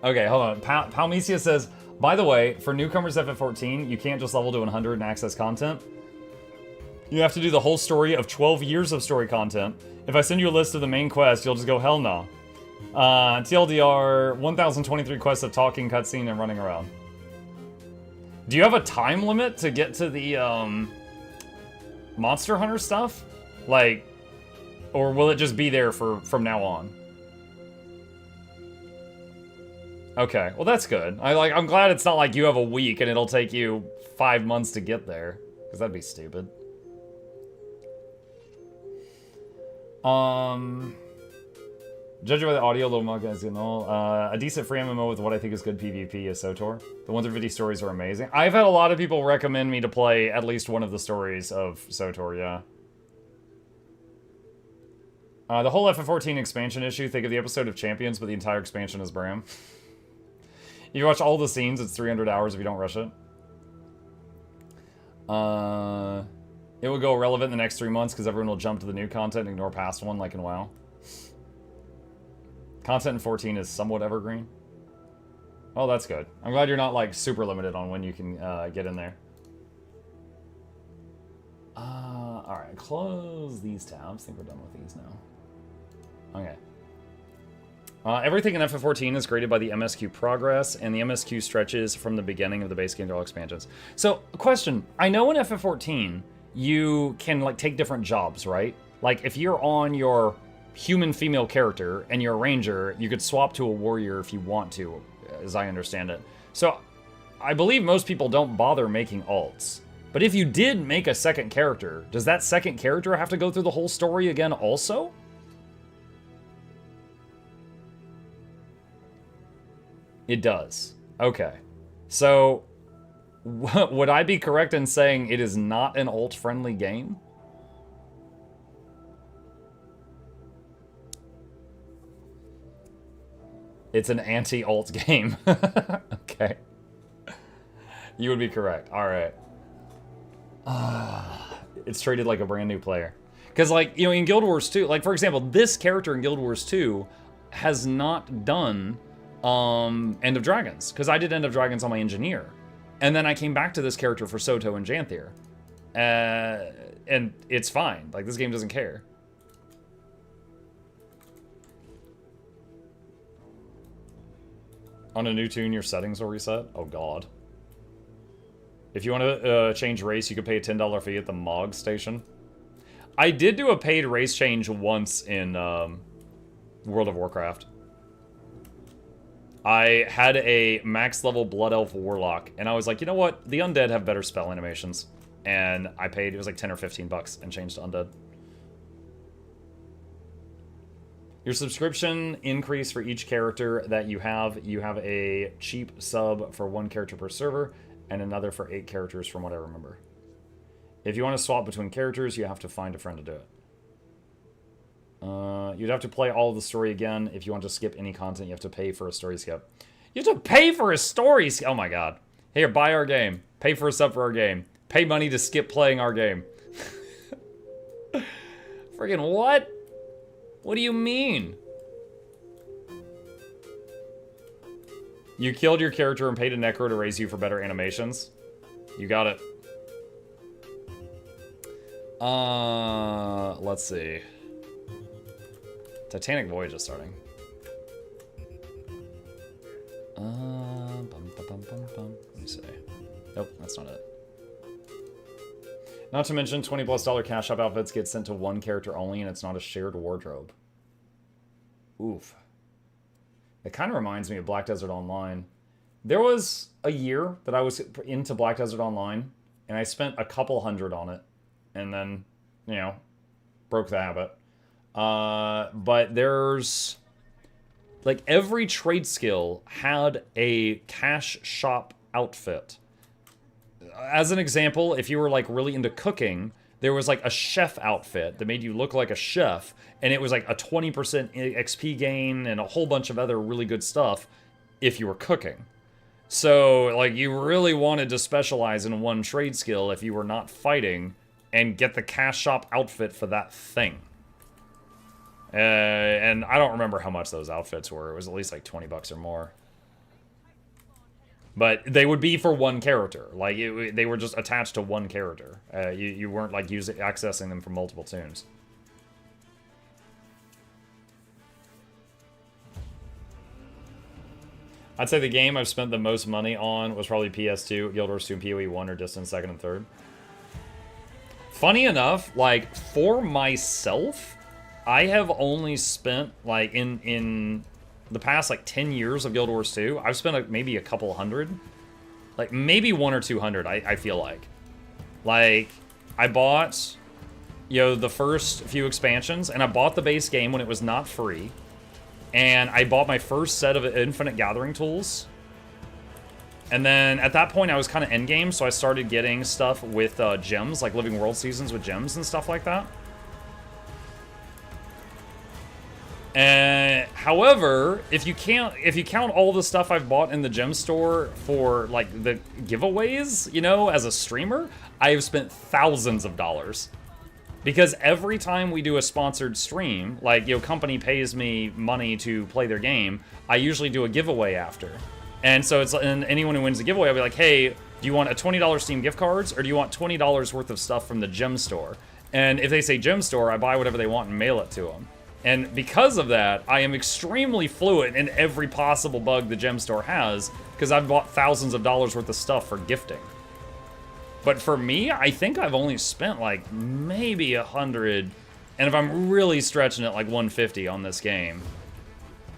Okay, hold on. Palmesia says, by the way, for newcomers FF14, you can't just level to 100 and access content. You have to do the whole story of 12 years of story content. If I send you a list of the main quest, you'll just go, hell no. TLDR, 1023 quests of talking, cutscene, and running around. Do you have a time limit to get to the, Monster Hunter stuff? Like, or will it just be there from now on? Okay, well that's good. I'm glad it's not like you have a week and it'll take you 5 months to get there, because that'd be stupid. Judging by the audio, Little Mug is getting old. A decent free MMO with what I think is good PvP is SWTOR. The 150 stories are amazing. I've had a lot of people recommend me to play at least one of the stories of SWTOR, yeah. The whole FF14 expansion issue, think of the episode of Champions, but the entire expansion is Bram. You watch all the scenes, it's 300 hours if you don't rush it. It will go irrelevant in the next 3 months because everyone will jump to the new content and ignore past one, like in WoW. Content in 14 is somewhat evergreen. Oh, that's good. I'm glad you're not, like, super limited on when you can get in there. Alright, close these tabs. I think we're done with these now. Okay. Everything in FF14 is graded by the MSQ progress, and the MSQ stretches from the beginning of the base game to all expansions. So, question. I know in FF14, you can, like, take different jobs, right? Like, if you're on your human female character and you're a ranger, you could swap to a warrior if you want to, as I understand it. So, I believe most people don't bother making alts. But if you did make a second character, does that second character have to go through the whole story again also? It does. Okay. So, would I be correct in saying it is not an alt-friendly game? It's an anti-alt game. Okay. You would be correct. Alright. It's treated like a brand new player. Because, like, you know, in Guild Wars 2, like, for example, this character in Guild Wars 2 has not done End of Dragons. Because I did End of Dragons on my engineer. And then I came back to this character for Soto and Janthier. And it's fine. Like, this game doesn't care. On a new tune, your settings will reset? Oh god. If you want to change race, you could pay a $10 fee at the MOG station. I did do a paid race change once in World of Warcraft. I had a max level Blood Elf Warlock, and I was like, you know what? The Undead have better spell animations. And I paid, it was like 10 or 15 bucks, and changed to Undead. Your subscription increase for each character that you have a cheap sub for 1 character per server, and another for 8 characters from what I remember. If you want to swap between characters, you have to find a friend to do it. You'd have to play all of the story again. If you want to skip any content, you have to pay for a story skip. You have to pay for a story skip? Oh my god. Here, buy our game. Pay for a sub for our game. Pay money to skip playing our game. Friggin' what? What do you mean? You killed your character and paid a necro to raise you for better animations? You got it. Let's see. Titanic Voyage is starting. Let me see. Nope, that's not it. Not to mention, $20+ cash shop outfits get sent to 1 character only, and it's not a shared wardrobe. Oof. It kind of reminds me of Black Desert Online. There was a year that I was into Black Desert Online, and I spent a couple hundred on it, and then, you know, broke the habit. But there's... like, every trade skill had a cash shop outfit. As an example, if you were, like, really into cooking, there was, like, a chef outfit that made you look like a chef, and it was, like, a 20% XP gain and a whole bunch of other really good stuff if you were cooking. So, like, you really wanted to specialize in one trade skill if you were not fighting and get the cash shop outfit for that thing. And I don't remember how much those outfits were. It was at least, like, 20 bucks or more. But they would be for 1 character. Like, they were just attached to 1 character. You weren't, like, accessing them from multiple tunes. I'd say the game I've spent the most money on was probably PS2, Guild Wars 2, and PoE 1 are distant 2nd and 3rd. Funny enough, like, for myself, I have only spent, like, in the past, like, 10 years of Guild Wars 2, I've spent maybe a couple hundred. Like, maybe 100 or 200, I feel like. Like, I bought, you know, the first few expansions, and I bought the base game when it was not free. And I bought my first set of Infinite Gathering tools. And then, at that point, I was kind of endgame, so I started getting stuff with gems, like Living World Seasons with gems and stuff like that. However, if you count all the stuff I've bought in the gem store for, like, the giveaways, you know, as a streamer, I have spent thousands of dollars. Because every time we do a sponsored stream, like, you know, company pays me money to play their game, I usually do a giveaway after. And so it's, and anyone who wins the giveaway, I'll be like, hey, do you want a $20 Steam gift cards, or do you want $20 worth of stuff from the gem store? And if they say gem store, I buy whatever they want and mail it to them. And because of that, I am extremely fluent in every possible bug the gem store has, because I've bought thousands of dollars worth of stuff for gifting. But for me, I think I've only spent, like, maybe 100, and if I'm really stretching it, like 150 on this game,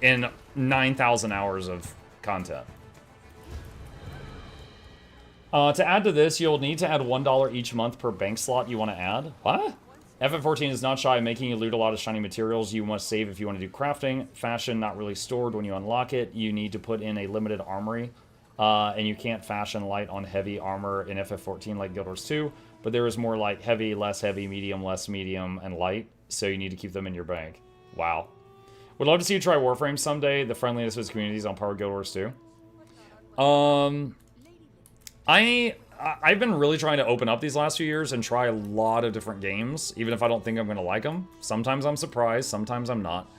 in 9,000 hours of content. To add to this, you'll need to add $1 each month per bank slot you want to add. What? FF14 is not shy of making you loot a lot of shiny materials you must save if you want to do crafting. Fashion not really stored when you unlock it. You need to put in a limited armory. And you can't fashion light on heavy armor in FF14 like Guild Wars 2. But there is more like heavy, less medium, less medium, and light. So you need to keep them in your bank. Wow. Would love to see you try Warframe someday. The friendliness of its community is on par with Guild Wars 2. I've been really trying to open up these last few years and try a lot of different games, even if I don't think I'm going to like them. Sometimes I'm surprised, sometimes I'm not.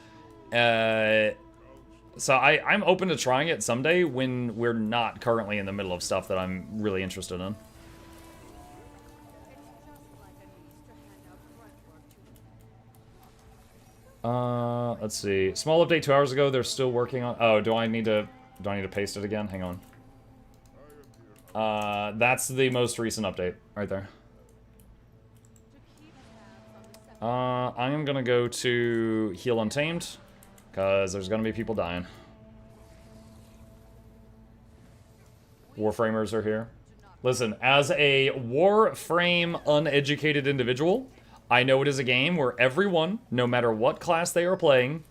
So I'm open to trying it someday when we're not currently in the middle of stuff that I'm really interested in. Let's see. Small update 2 hours ago, they're still working on... Oh, do I need to Do I need to paste it again? Hang on. That's the most recent update, right there. I am gonna go to Heal Untamed, because there's gonna be people dying. Warframers are here. Listen, as a Warframe uneducated individual, I know it is a game where everyone, no matter what class they are playing,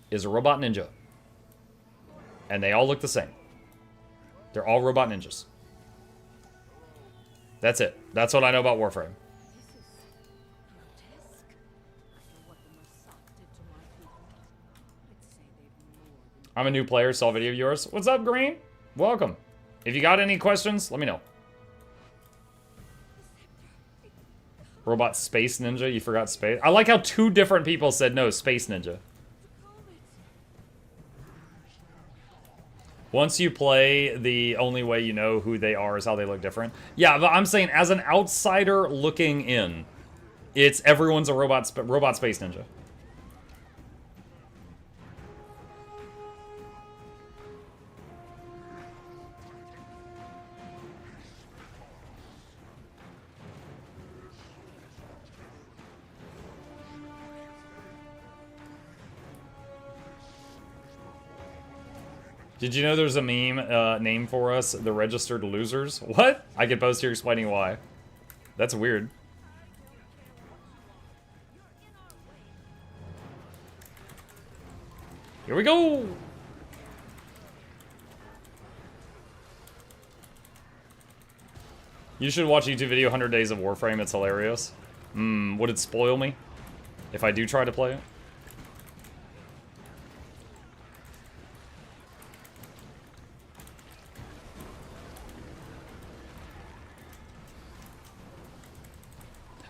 is a robot ninja. And they all look the same. They're all robot ninjas. That's it. That's what I know about Warframe. I'm a new player, saw a video of yours. What's up, Green? Welcome. If you got any questions, let me know. Robot Space Ninja, you forgot space. I like how 2 different people said no, Space Ninja. Once you play, the only way you know who they are is how they look different. Yeah, but I'm saying as an outsider looking in, it's everyone's a robot Space Ninja. Did you know there's a meme name for us, the Registered Losers? What? I could post here explaining why. That's weird. Here we go! You should watch a YouTube video, 100 Days of Warframe, it's hilarious. Would it spoil me if I do try to play it?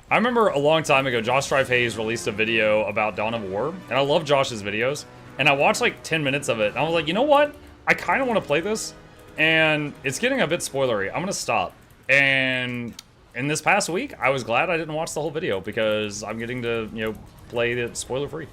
I remember a long time ago, Josh Strife Hayes released a video about Dawn of War, and I love Josh's videos, and I watched like 10 minutes of it, and I was like, you know what? I kind of want to play this, and it's getting a bit spoilery. I'm going to stop. And in this past week, I was glad I didn't watch the whole video, because I'm getting to, you know, play it spoiler-free.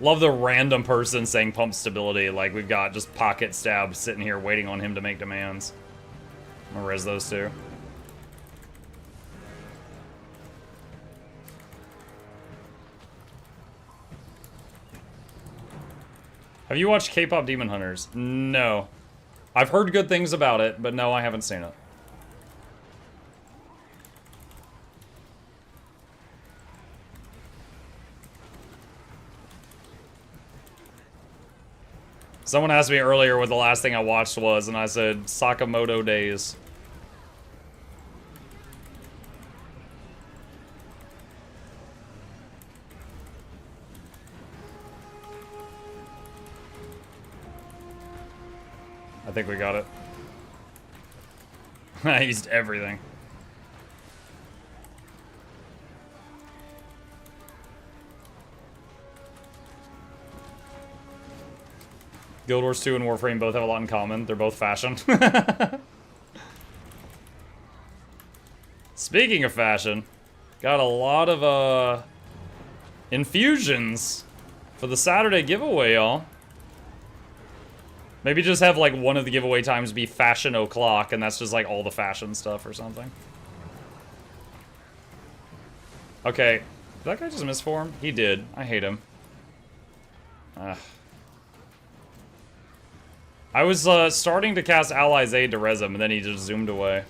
Love the random person saying pump stability, like we've got just pocket stab sitting here waiting on him to make demands. I'm gonna res those two. Have you watched K-pop Demon Hunters? No. I've heard good things about it, but no, I haven't seen it. Someone asked me earlier what the last thing I watched was, and I said Sakamoto Days. I think we got it. I used everything. Guild Wars 2 and Warframe both have a lot in common. They're both fashion. Speaking of fashion, got a lot of infusions for the Saturday giveaway, y'all. Maybe just have like one of the giveaway times be fashion o'clock, and that's just like all the fashion stuff or something. Okay, did that guy just misform? He did. I hate him. I was starting to cast Allies Aid to res him, and then he just zoomed away.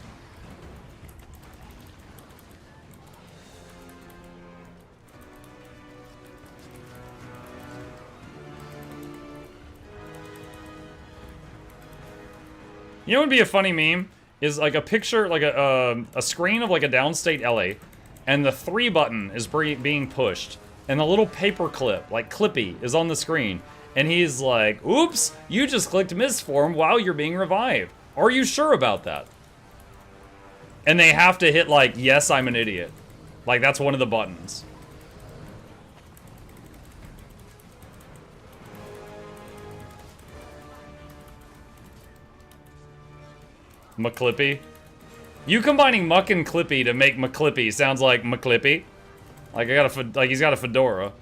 You know what would be a funny meme? Is like a picture, like a screen of like a downstate LA, and the 3 button is being pushed, and the little paper clip, like Clippy, is on the screen. And he's like, oops, you just clicked misform while you're being revived. Are you sure about that? And they have to hit like, yes, I'm an idiot. Like, that's one of the buttons. McClippy. You combining Muck and Clippy to make McClippy sounds like McClippy. Like he's got a fedora.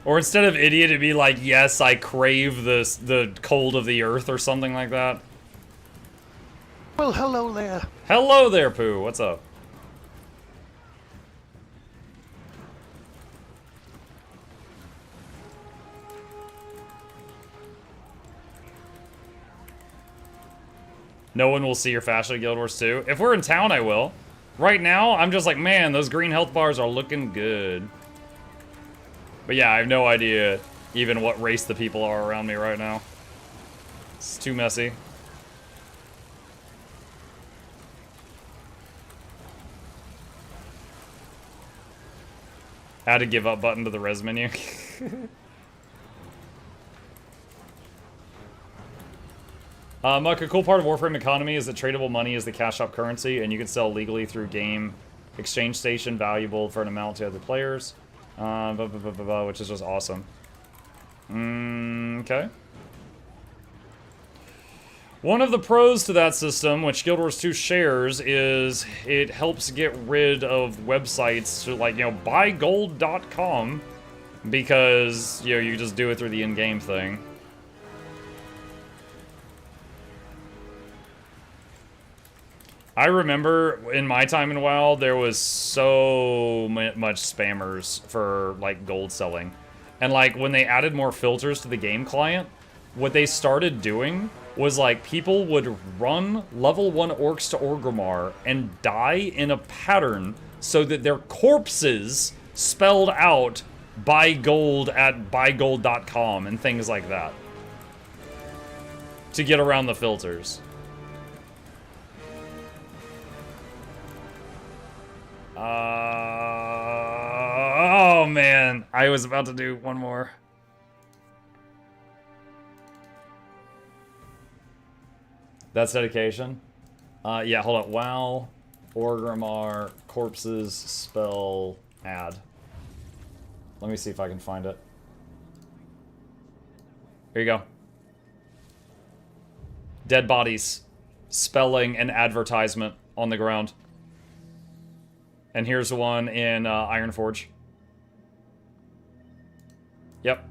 Or instead of idiot, it'd be like, yes, I crave the cold of the earth or something like that. Well, hello there. Hello there, Pooh. What's up? No one will see your fashion at Guild Wars 2. If we're in town, I will. Right now, I'm just like, man, those green health bars are looking good. But yeah, I have no idea even what race the people are around me right now. It's too messy. Add a give up button to the res menu. Muck, a cool part of Warframe economy is that tradable money is the cash shop currency, and you can sell legally through game exchange station, valuable for an amount to other players. Which is just awesome. Okay. One of the pros to that system, which Guild Wars 2 shares, is it helps get rid of websites to, like, you know, buygold.com, because, you know, you just do it through the in-game thing. I remember in my time in WoW, there was so much spammers for, like, gold selling. And, like, when they added more filters to the game client, what they started doing was, like, people would run level 1 orcs to Orgrimmar and die in a pattern so that their corpses spelled out buy gold at buygold.com and things like that. To get around the filters. Oh man, I was about to do one more. That's dedication. Yeah, hold on. WoW, Orgrimmar, corpses, spell, add. Let me see if I can find it. Here you go. Dead bodies, spelling an advertisement on the ground. And here's the one in Ironforge. Yep.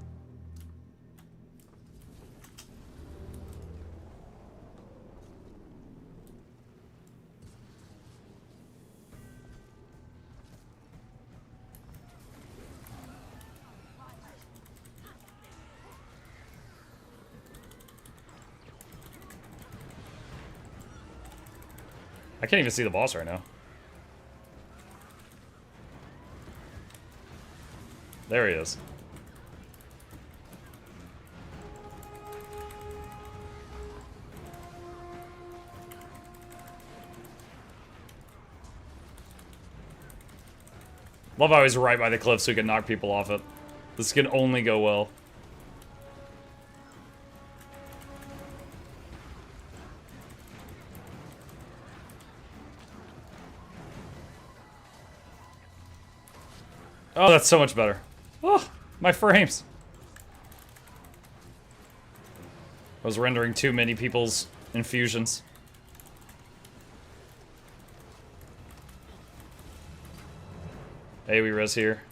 I can't even see the boss right now. There he is. Love how he's right by the cliff so he can knock people off it. This can only go well. Oh, that's so much better. Oh, my frames. I was rendering too many people's infusions. Hey, we res here.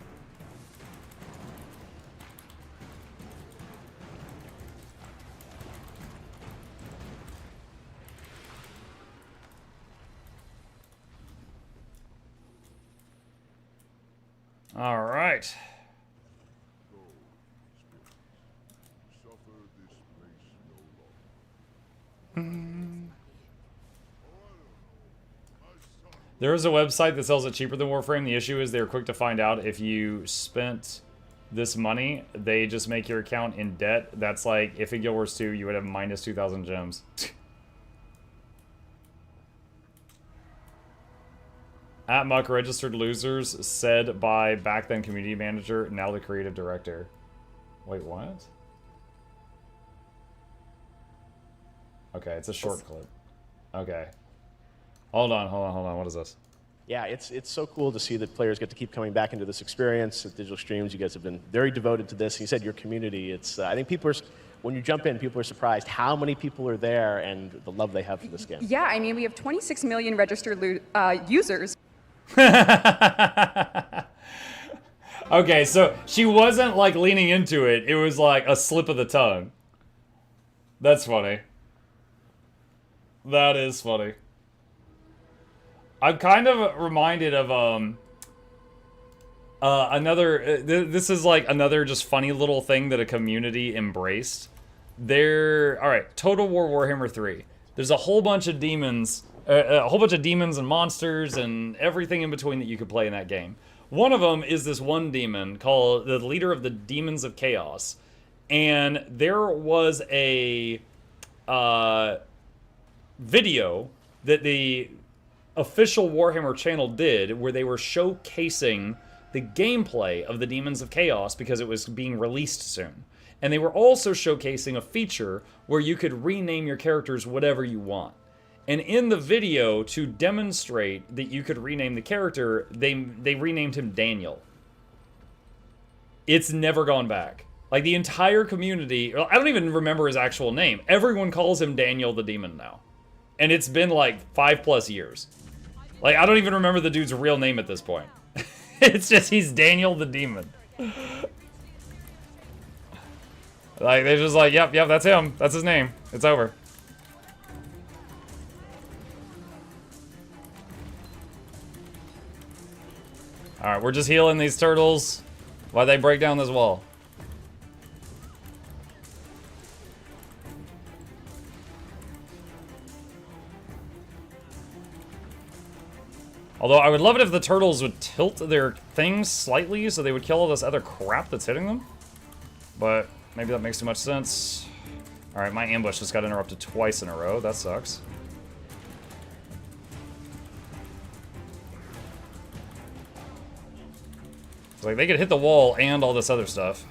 All right. There is a website that sells it cheaper than Warframe. The issue is they're quick to find out if you spent this money, they just make your account in debt. That's like, if in Guild Wars 2, you would have minus 2,000 gems. At Muck, registered losers said by back then community manager, now the creative director. Wait, what? Okay, it's a short clip. Okay. Hold on. What is this? Yeah, it's so cool to see that players get to keep coming back into this experience at Digital Streams. You guys have been very devoted to this. And you said your community. It's I think people are, when you jump in, people are surprised how many people are there and the love they have for this game. Yeah, I mean, we have 26 million registered users. Okay, so she wasn't like leaning into it. It was like a slip of the tongue. That's funny. That is funny. I'm kind of reminded of another. This is like another just funny little thing that a community embraced. All right, Total War Warhammer 3. There's a whole bunch of demons, and monsters and everything in between that you could play in that game. One of them is this one demon called the leader of the Demons of Chaos, and there was a video that the official Warhammer channel did where they were showcasing the gameplay of the Demons of Chaos because it was being released soon. And they were also showcasing a feature where you could rename your characters whatever you want. And in the video, to demonstrate that you could rename the character, they renamed him Daniel. It's never gone back. Like, the entire community, I don't even remember his actual name. Everyone calls him Daniel the Demon now. And it's been like 5+ years. Like, I don't even remember the dude's real name at this point. It's just, he's Daniel the Demon. Like, they're just like, yep, that's him. That's his name. It's over. Alright, we're just healing these turtles while they break down this wall. Although, I would love it if the turtles would tilt their things slightly so they would kill all this other crap that's hitting them. But maybe that makes too much sense. Alright, my ambush just got interrupted twice in a row. That sucks. It's like, they could hit the wall and all this other stuff.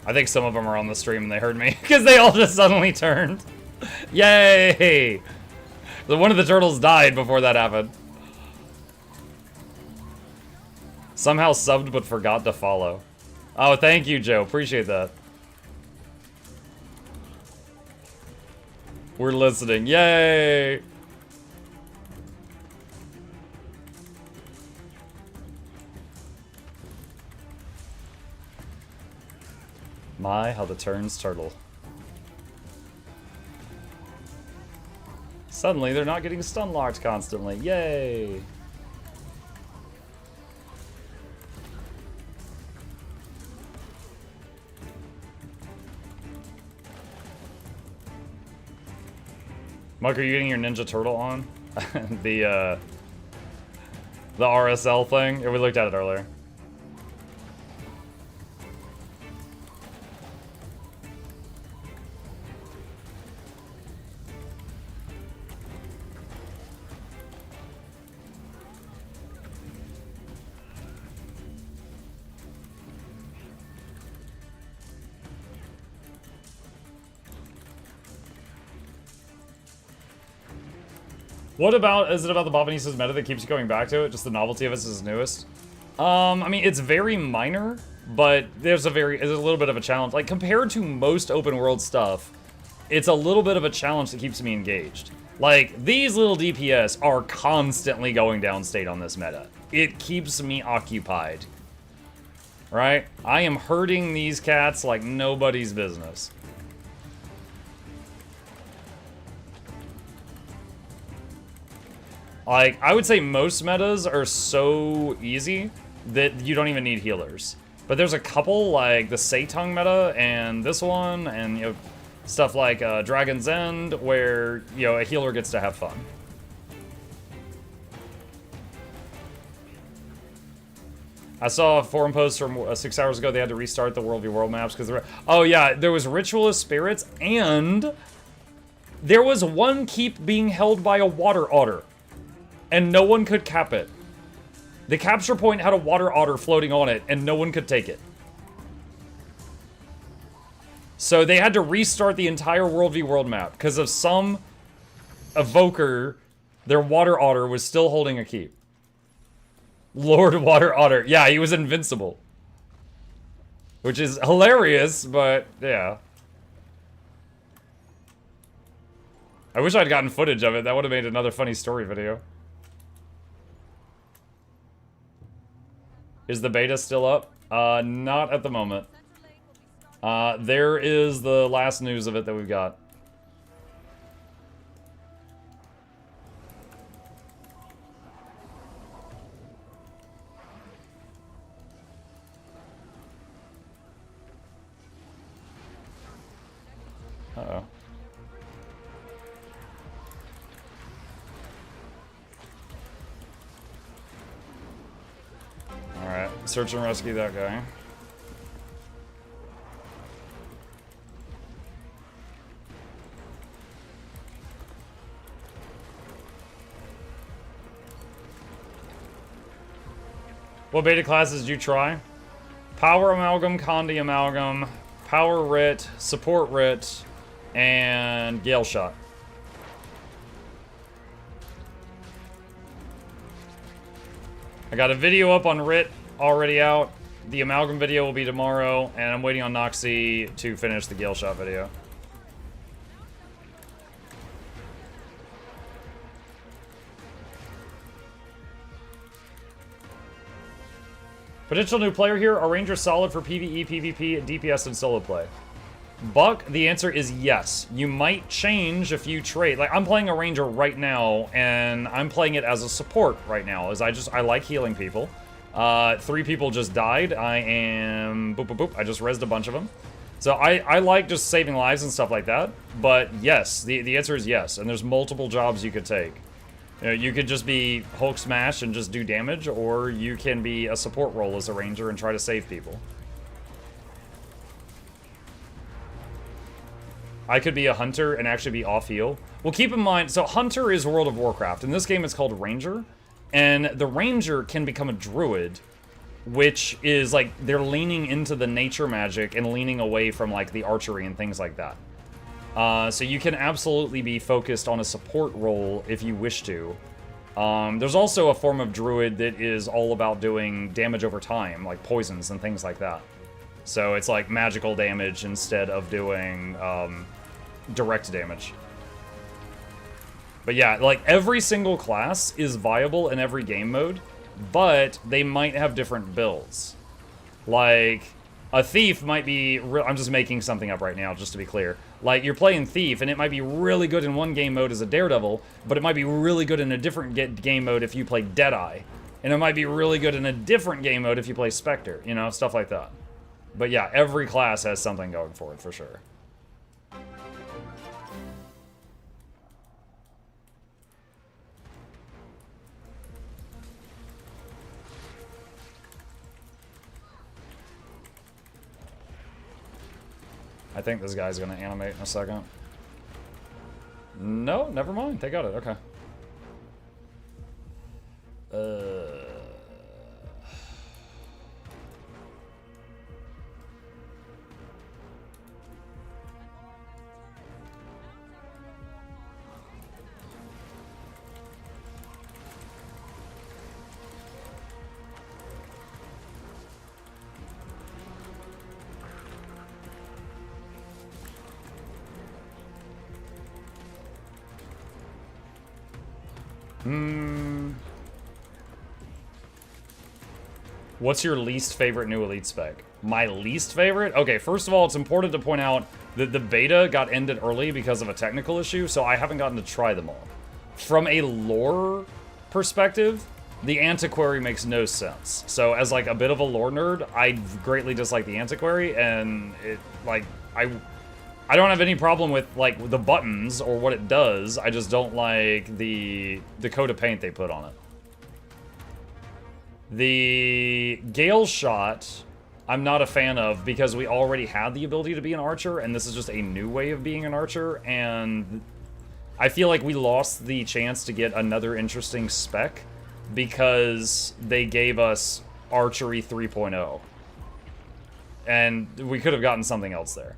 I think some of them are on the stream and they heard me, because they all just suddenly turned. Yay! So one of the turtles died before that happened. Somehow subbed but forgot to follow. Oh, thank you, Joe. Appreciate that. We're listening. Yay! My, how the turns turtle. Suddenly, they're not getting stun locked constantly. Yay! Mike, are you getting your Ninja Turtle on? the RSL thing? Yeah, we looked at it earlier. What about, is it about the Botanist's meta that keeps you going back to it? Just the novelty of it is newest? I mean, it's very minor, but there's a little bit of a challenge. Like, compared to most open world stuff, it's a little bit of a challenge that keeps me engaged. Like, these little DPS are constantly going downstate on this meta. It keeps me occupied. Right? I am herding these cats like nobody's business. Like, I would say most metas are so easy that you don't even need healers. But there's a couple, like the Seitung meta and this one, and, you know, stuff like Dragon's End, where, you know, a healer gets to have fun. I saw a forum post from 6 hours ago. They had to restart the World v World maps because oh yeah, there was Ritualist Spirits, and there was one keep being held by a water otter. And no one could cap it. The capture point had a water otter floating on it, and no one could take it. So they had to restart the entire World v World map because of some evoker. Their water otter was still holding a keep. Lord Water Otter. Yeah, he was invincible. Which is hilarious, but yeah. I wish I'd gotten footage of it. That would have made another funny story video. Is the beta still up? Not at the moment. There is the last news of it that we've got. Uh-oh. Alright, search and rescue that guy. What beta classes did you try? Power Amalgam, Condi Amalgam, Power Writ, Support Writ, and Gale Shot. I got a video up on Writ already out. The Amalgam video will be tomorrow, and I'm waiting on Noxxi to finish the Gale Shot video. Potential new player here. Are Rangers solid for PvE, PvP, DPS, and solo play? Buck, the answer is yes. You might change a few traits. Like, I'm playing a Ranger right now, and I'm playing it as a support right now, as I like healing people. 3 people just died. I am... boop, boop, boop. I just rezzed a bunch of them. So I like just saving lives and stuff like that. But yes, the answer is yes. And there's multiple jobs you could take. You know, you could just be Hulk Smash and just do damage, or you can be a support role as a Ranger and try to save people. I could be a Hunter and actually be off-heal. Well, keep in mind, so Hunter is World of Warcraft. In this game, it's called Ranger. And the Ranger can become a Druid, which is, like, they're leaning into the nature magic and leaning away from, like, the archery and things like that. So you can absolutely be focused on a support role if you wish to. There's also a form of Druid that is all about doing damage over time, like poisons and things like that. So it's like magical damage instead of doing direct damage. But yeah, like every single class is viable in every game mode, but they might have different builds. Like, a Thief might be... I'm just making something up right now, just to be clear. Like, you're playing Thief, and it might be really good in one game mode as a Daredevil, but it might be really good in a different game mode if you play Deadeye. And it might be really good in a different game mode if you play Spectre, you know, stuff like that. But yeah, every class has something going for it, for sure. I think this guy's gonna animate in a second. No, never mind. They got it. Okay. What's your least favorite new Elite spec? My least favorite? Okay, first of all, it's important to point out that the beta got ended early because of a technical issue, so I haven't gotten to try them all. From a lore perspective, the Antiquary makes no sense. So as like a bit of a lore nerd, I greatly dislike the Antiquary, and it, like, I don't have any problem with, like, the buttons or what it does. I just don't like the coat of paint they put on it. The Gale Shot, I'm not a fan of because we already had the ability to be an archer, and this is just a new way of being an archer, and I feel like we lost the chance to get another interesting spec because they gave us Archery 3.0. And we could have gotten something else there.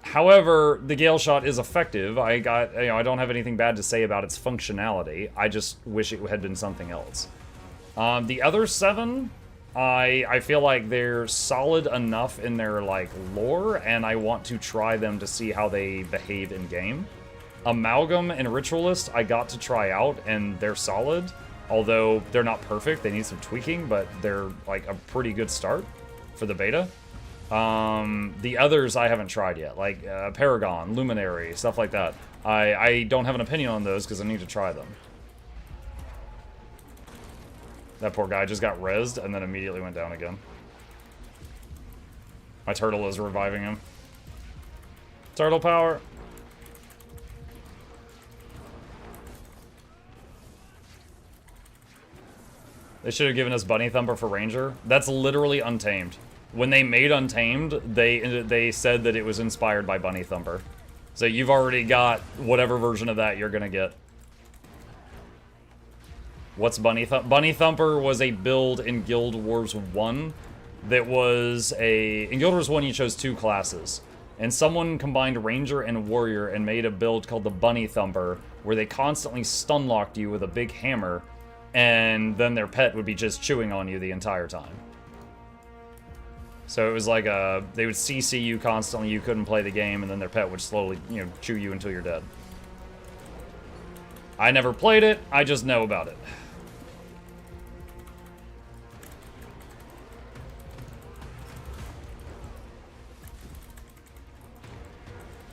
However, the Gale Shot is effective. I don't have anything bad to say about its functionality. I just wish it had been something else. The other 7, I feel like they're solid enough in their, like, lore, and I want to try them to see how they behave in game. Amalgam and Ritualist I got to try out, and they're solid. Although they're not perfect, they need some tweaking, but they're, like, a pretty good start for the beta. The others I haven't tried yet, like Paragon, Luminary, stuff like that. I don't have an opinion on those because I need to try them. That poor guy just got rezzed and then immediately went down again. My turtle is reviving him. Turtle power! They should have given us Bunny Thumper for Ranger. That's literally Untamed. When they made Untamed, they said that it was inspired by Bunny Thumper. So you've already got whatever version of that you're gonna get. What's Bunny Thumper? Bunny Thumper was a build in Guild Wars 1 that was a... In Guild Wars 1 you chose 2 classes. And someone combined Ranger and Warrior and made a build called the Bunny Thumper, where they constantly stun-locked you with a big hammer, and then their pet would be just chewing on you the entire time. So it was like they would CC you constantly, you couldn't play the game, and then their pet would slowly, you know, chew you until you're dead. I never played it, I just know about it.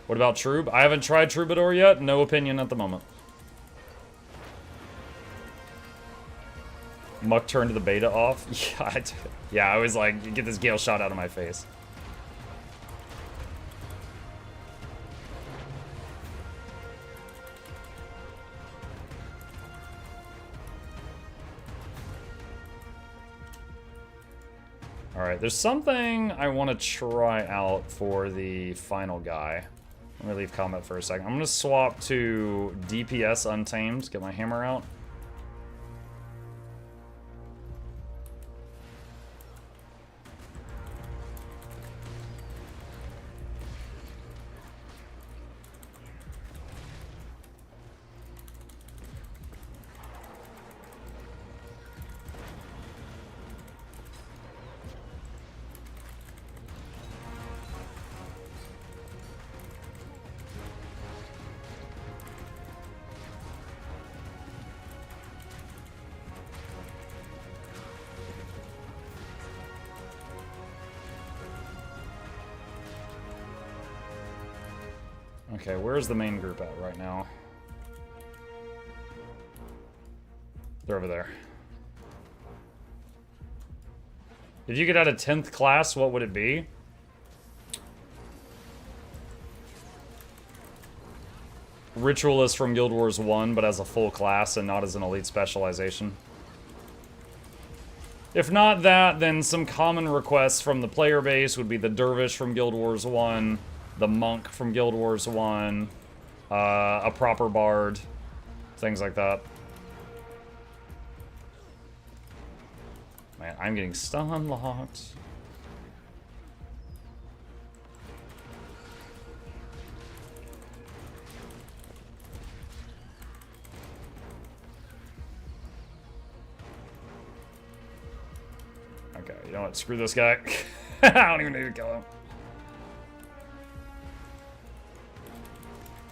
What about Troupe? I haven't tried Troubadour yet, no opinion at the moment. Muck turned the beta off? Yeah, I was like, get this Gale Shot out of my face. Alright, there's something I want to try out for the final guy. Let me leave combat for a second. I'm going to swap to DPS Untamed, get my hammer out. Okay, where's the main group at right now? They're over there. If you could add a 10th class, what would it be? Ritualist from Guild Wars 1, but as a full class and not as an elite specialization. If not that, then some common requests from the player base would be the Dervish from Guild Wars 1, the Monk from Guild Wars 1, a proper Bard, things like that. Man, I'm getting stun locked. Okay, you know what? Screw this guy. I don't even need to kill him.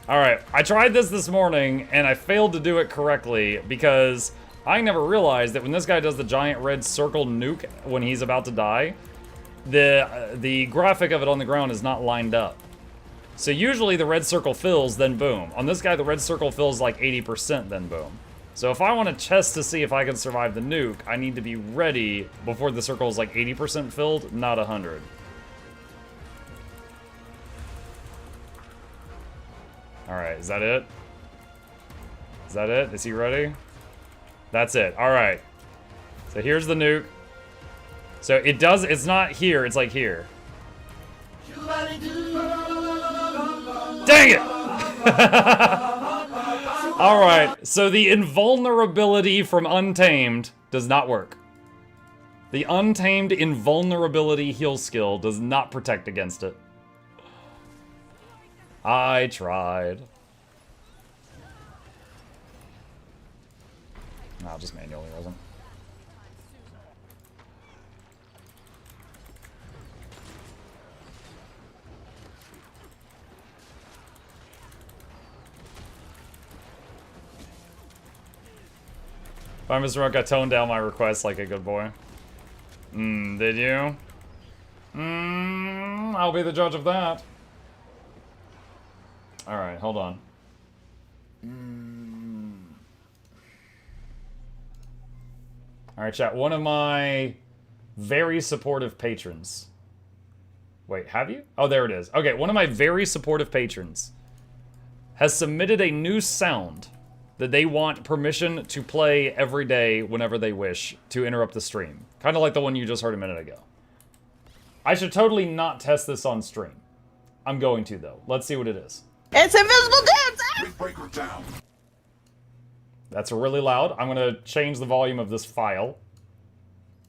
Alright, I tried this morning, and I failed to do it correctly, because I never realized that when this guy does the giant red circle nuke when he's about to die, the graphic of it on the ground is not lined up. So usually the red circle fills, then boom. On this guy, the red circle fills like 80%, then boom. So if I want to test to see if I can survive the nuke, I need to be ready before the circle is like 80% filled, not 100. Alright, is that it? Is that it? Is he ready? That's it. Alright. So here's the nuke. So it does, it's not here, it's like here. Dang it! Alright, so the invulnerability from Untamed does not work. The Untamed invulnerability heal skill does not protect against it. I tried. No, just manually wasn't. Bye, Mr. Monk, I toned down my request like a good boy. Did you? I'll be the judge of that. Alright, hold on. Alright, chat. One of my very supportive patrons. Wait, have you? Oh, there it is. Okay, one of my very supportive patrons has submitted a new sound that they want permission to play every day whenever they wish to interrupt the stream. Kind of like the one you just heard a minute ago. I should totally not test this on stream. I'm going to, though. Let's see what it is. It's invisible dudes! Breaker down. That's really loud. I'm going to change the volume of this file.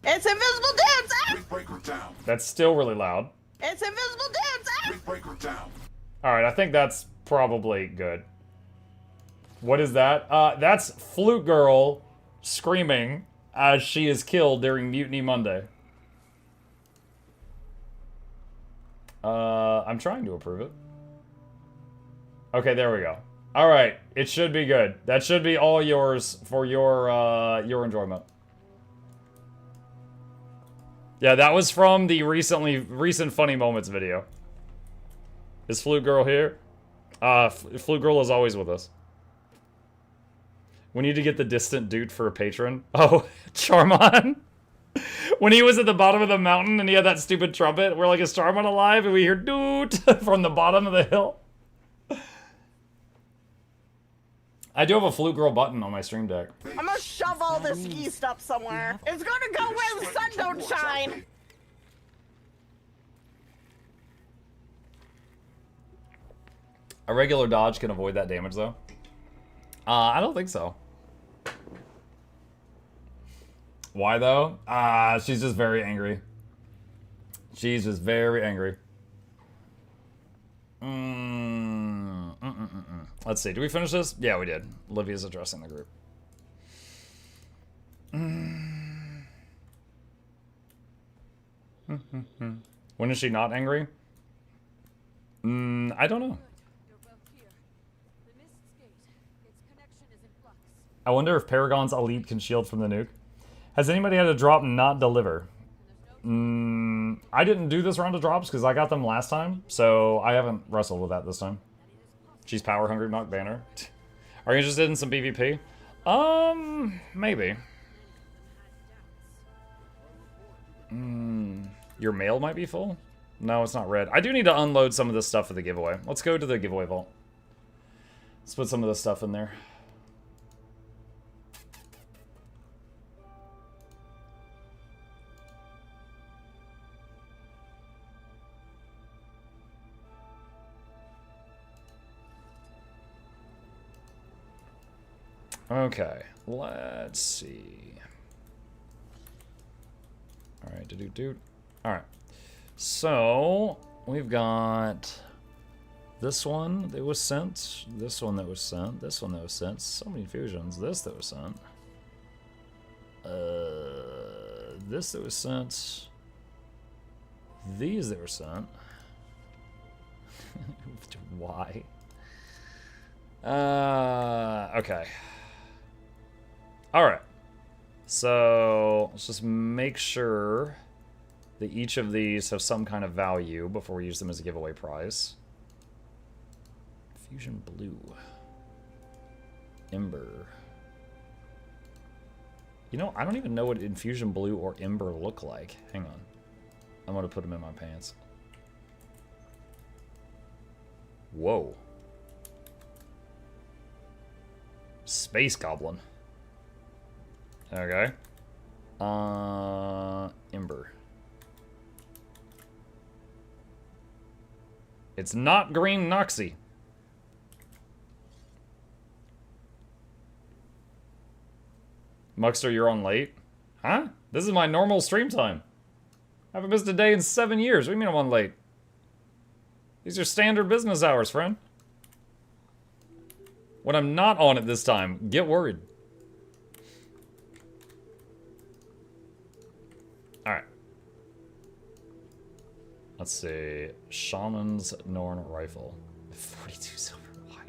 It's invisible dudes! Breaker down. That's still really loud. It's invisible dudes! Breaker down. Alright, I think that's probably good. What is that? That's Flute Girl screaming as she is killed during Mutiny Monday. I'm trying to approve it. Okay, there we go. Alright, it should be good. That should be all yours for your enjoyment. Yeah, that was from the recent Funny Moments video. Is Flute Girl here? Flute Girl is always with us. We need to get the distant dude for a patron. Oh, Charmon. When he was at the bottom of the mountain and he had that stupid trumpet, we're like, is Charmon alive? And we hear doot from the bottom of the hill. I do have a Flute Girl button on my stream deck. I'm gonna shove all this yeast up somewhere. It's gonna go where the sun don't shine! A regular dodge can avoid that damage, though. I don't think so. Why, though? She's just very angry. She's just very angry. Let's see. Did we finish this? Yeah, we did. Olivia's addressing the group. When is she not angry? I don't know. I wonder if Paragon's Elite can shield from the nuke. Has anybody had a drop not deliver? I didn't do this round of drops because I got them last time, so I haven't wrestled with that this time. She's power hungry, Knock Banner. Are you interested in some PvP? Maybe. Your mail might be full? No, it's not red. I do need to unload some of this stuff for the giveaway. Let's go to the giveaway vault. Let's put some of this stuff in there. Okay, let's see. Alright, Alright. So, we've got this one that was sent, this one that was sent, this one that was sent, so many fusions, this that was sent. This that was sent. These that were sent. Why? Okay. Alright. So, let's just make sure that each of these have some kind of value before we use them as a giveaway prize. Fusion Blue. Ember. You know, I don't even know what Infusion Blue or Ember look like. Hang on. I'm gonna put them in my pants. Whoa. Space Goblin. Okay. Ember. It's not green Noxxi. Muckster, you're on late? Huh? This is my normal stream time. I haven't missed a day in 7 years. What do you mean I'm on late? These are standard business hours, friend. When I'm not on it this time, get worried. Alright. Let's see. Shaman's Norn Rifle. 42 silver. Why?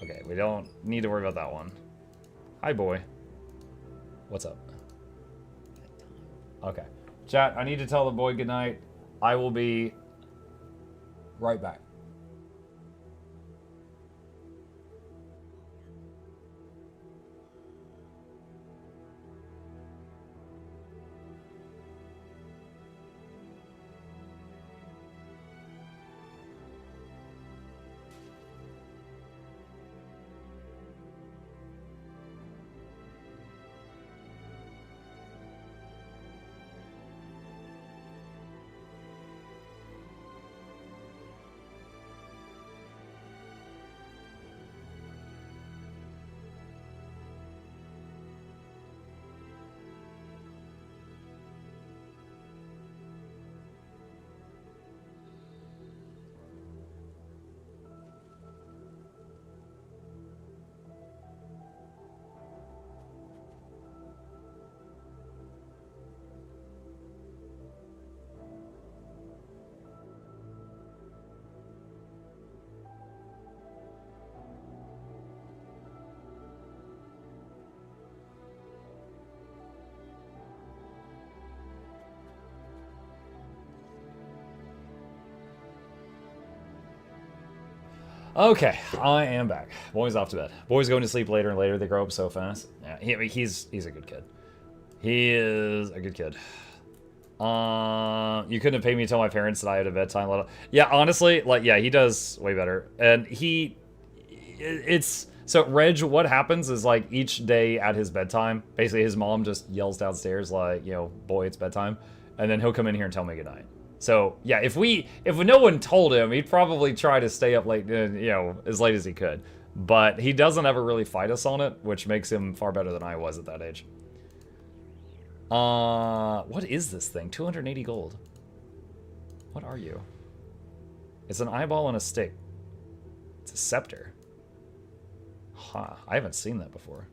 Okay, we don't need to worry about that one. Hi, boy. What's up? Okay. Chat, I need to tell the boy goodnight. I will be right back. Okay, I am back. Boy's off to bed. Boy's going to sleep later and later. They grow up so fast. Yeah, he's a good kid. He is a good kid. You couldn't have paid me to tell my parents that I had a bedtime. Yeah, honestly, like, yeah, he does way better. And so Reg, what happens is, like, each day at his bedtime, basically his mom just yells downstairs, like, you know, boy, it's bedtime. And then he'll come in here and tell me goodnight. So, yeah, if no one told him, he'd probably try to stay up late, you know, as late as he could. But he doesn't ever really fight us on it, which makes him far better than I was at that age. What is this thing? 280 gold. What are you? It's an eyeball and a stick. It's a scepter. Huh, I haven't seen that before.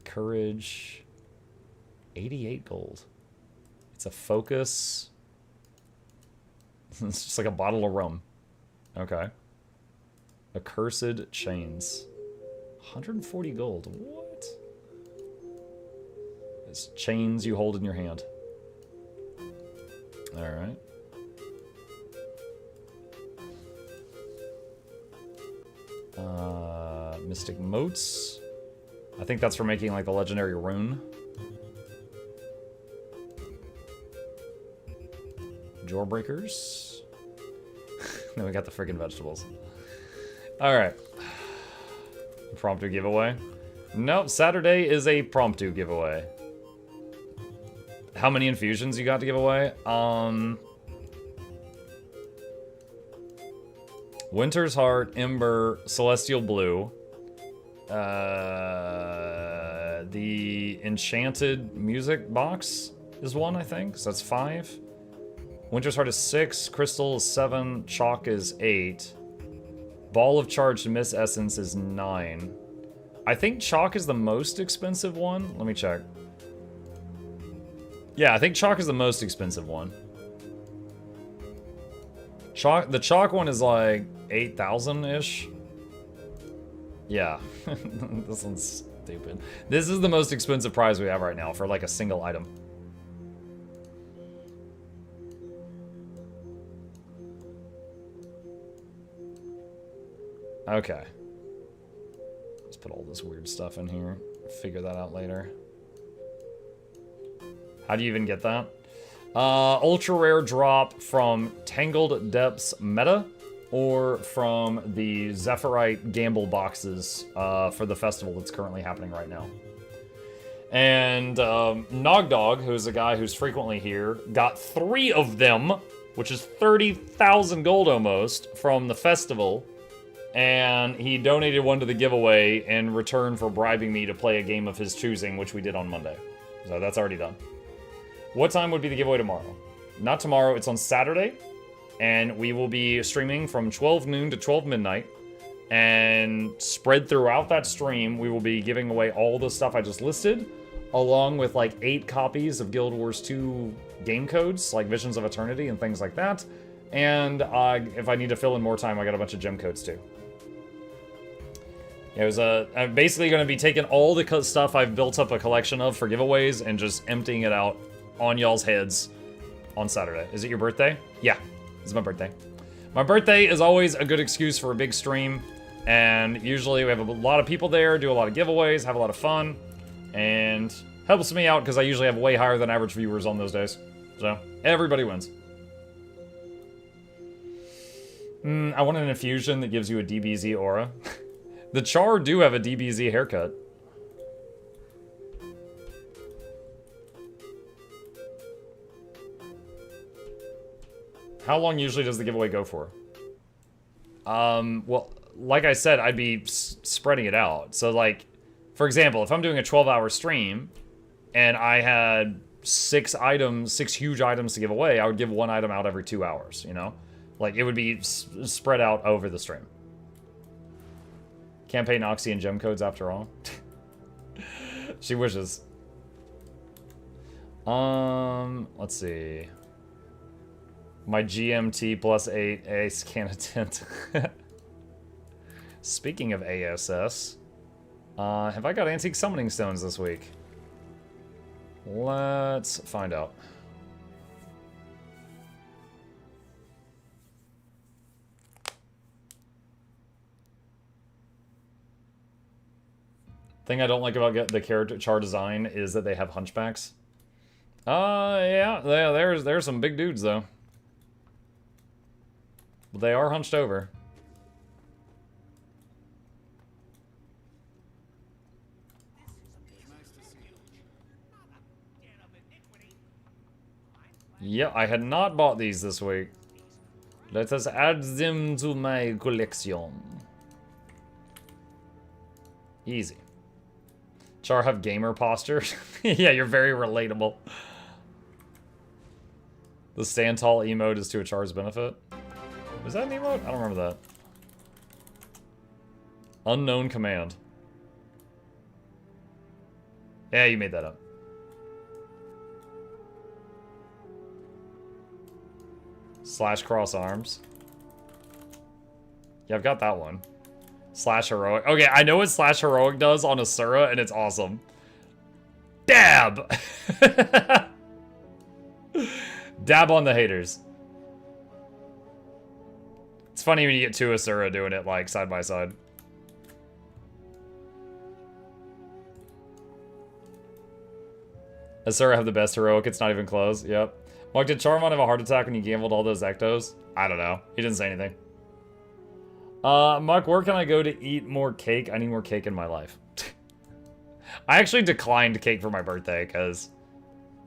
Courage. 88 gold. It's a focus. It's just like a bottle of rum. Okay. Accursed chains. 140 gold. What? It's chains you hold in your hand. Alright. Mystic motes. I think that's for making like the legendary rune. Jawbreakers. Then we got the freaking vegetables. Alright. Promptu giveaway. Nope, Saturday is a promptu giveaway. How many infusions you got to give away? Winter's Heart, Ember, Celestial Blue. The Enchanted Music Box is one, I think. So that's 5. Winter's Heart is 6. Crystal is 7. Chalk is 8. Ball of Charged Mist Essence is 9. I think Chalk is the most expensive one. Let me check. Yeah, I think Chalk is the most expensive one. The Chalk one is like 8,000-ish. Yeah. This one's stupid. This is the most expensive prize we have right now for like a single item. Okay. Let's put all this weird stuff in here. Figure that out later. How do you even get that? Ultra rare drop from Tangled Depths meta or from the Zephyrite gamble boxes for the festival that's currently happening right now. And Nogdog, who's a guy who's frequently here, got 3 of them, which is 30,000 gold almost, from the festival. And he donated one to the giveaway in return for bribing me to play a game of his choosing, which we did on Monday. So that's already done. What time would be the giveaway tomorrow? Not tomorrow, it's on Saturday. and we will be streaming from 12 noon to 12 midnight. And spread throughout that stream, we will be giving away all the stuff I just listed, along with like 8 copies of Guild Wars 2 game codes, like Visions of Eternity and things like that. And if I need to fill in more time, I got a bunch of gem codes too. I'm basically going to be taking all the stuff I've built up a collection of for giveaways and just emptying it out on y'all's heads on Saturday. Is it your birthday? Yeah, it's my birthday. My birthday is always a good excuse for a big stream, and usually we have a lot of people there, do a lot of giveaways, have a lot of fun, and helps me out because I usually have way higher than average viewers on those days. So, everybody wins. I want an infusion that gives you a DBZ aura. The Char do have a DBZ haircut. How long usually does the giveaway go for? Well, like I said, I'd be spreading it out. So, like, for example, if I'm doing a 12-hour stream and I had 6 huge items to give away, I would give 1 item out every 2 hours, you know? Like, it would be spread out over the stream. Can't pay Noxxi and gem codes after all. She wishes. Let's see. My GMT plus 8 ace can attempt. Speaking of ASS, have I got antique summoning stones this week? Let's find out. Thing I don't like about the character char design is that they have hunchbacks. Yeah, there's some big dudes though. But they are hunched over. Yeah, I had not bought these this week. Let us add them to my collection. Easy. Char have gamer posture. Yeah, you're very relatable. The stand tall emote is to a Char's benefit. Is that an emote? I don't remember that. Unknown command. Yeah, you made that up. Slash cross arms. Yeah, I've got that one. Slash heroic. Okay, I know what slash heroic does on Asura, and it's awesome. Dab! Dab on the haters. It's funny when you get 2 Asura doing it, like, side by side. Asura have the best heroic, it's not even close. Yep. Mark, did Charmon have a heart attack when you gambled all those ectos? I don't know. He didn't say anything. Mark, where can I go to eat more cake? I need more cake in my life. I actually declined cake for my birthday, because...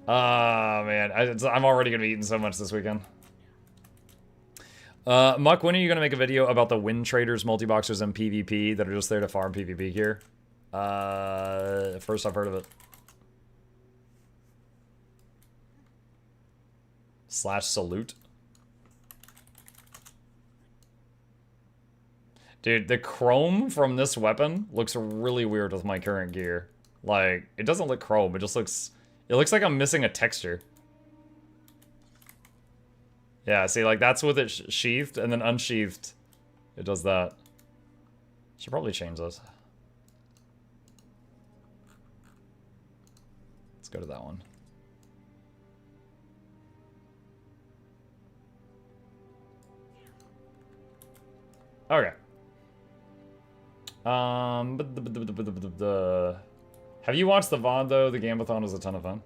man, I'm already going to be eating so much this weekend. Muck, when are you going to make a video about the Wind Traders multi-boxers and PvP that are just there to farm PvP here? First I've heard of it. Slash salute. Dude, the chrome from this weapon looks really weird with my current gear. Like, it doesn't look chrome, it just looks... It looks like I'm missing a texture. Yeah, see, like, that's with it sheathed, and then unsheathed, it does that. Should probably change this. Let's go to that one. Okay. Have you watched the VOD though? The Gambathon was a ton of fun.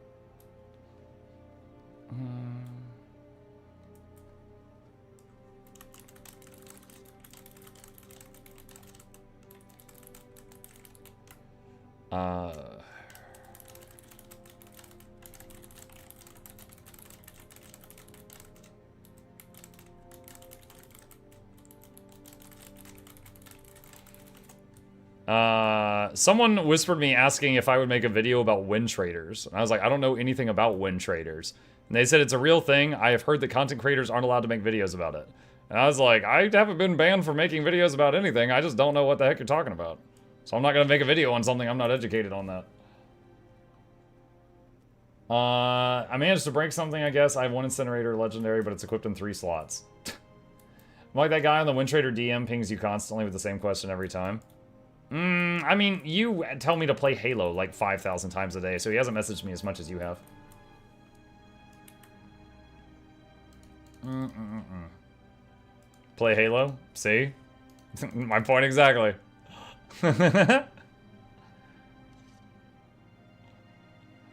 Someone whispered me asking if I would make a video about Wind Traders. And I was like, I don't know anything about Wind Traders. And they said it's a real thing. I have heard that content creators aren't allowed to make videos about it. And I was like, I haven't been banned from making videos about anything. I just don't know what the heck you're talking about. So I'm not going to make a video on something I'm not educated on that. I managed to break something, I guess. I have one incinerator legendary, but it's equipped in 3 slots. I'm like that guy on the Wind Trader DM pings you constantly with the same question every time. I mean, you tell me to play Halo like 5,000 times a day, so he hasn't messaged me as much as you have. Play Halo? See? My point exactly.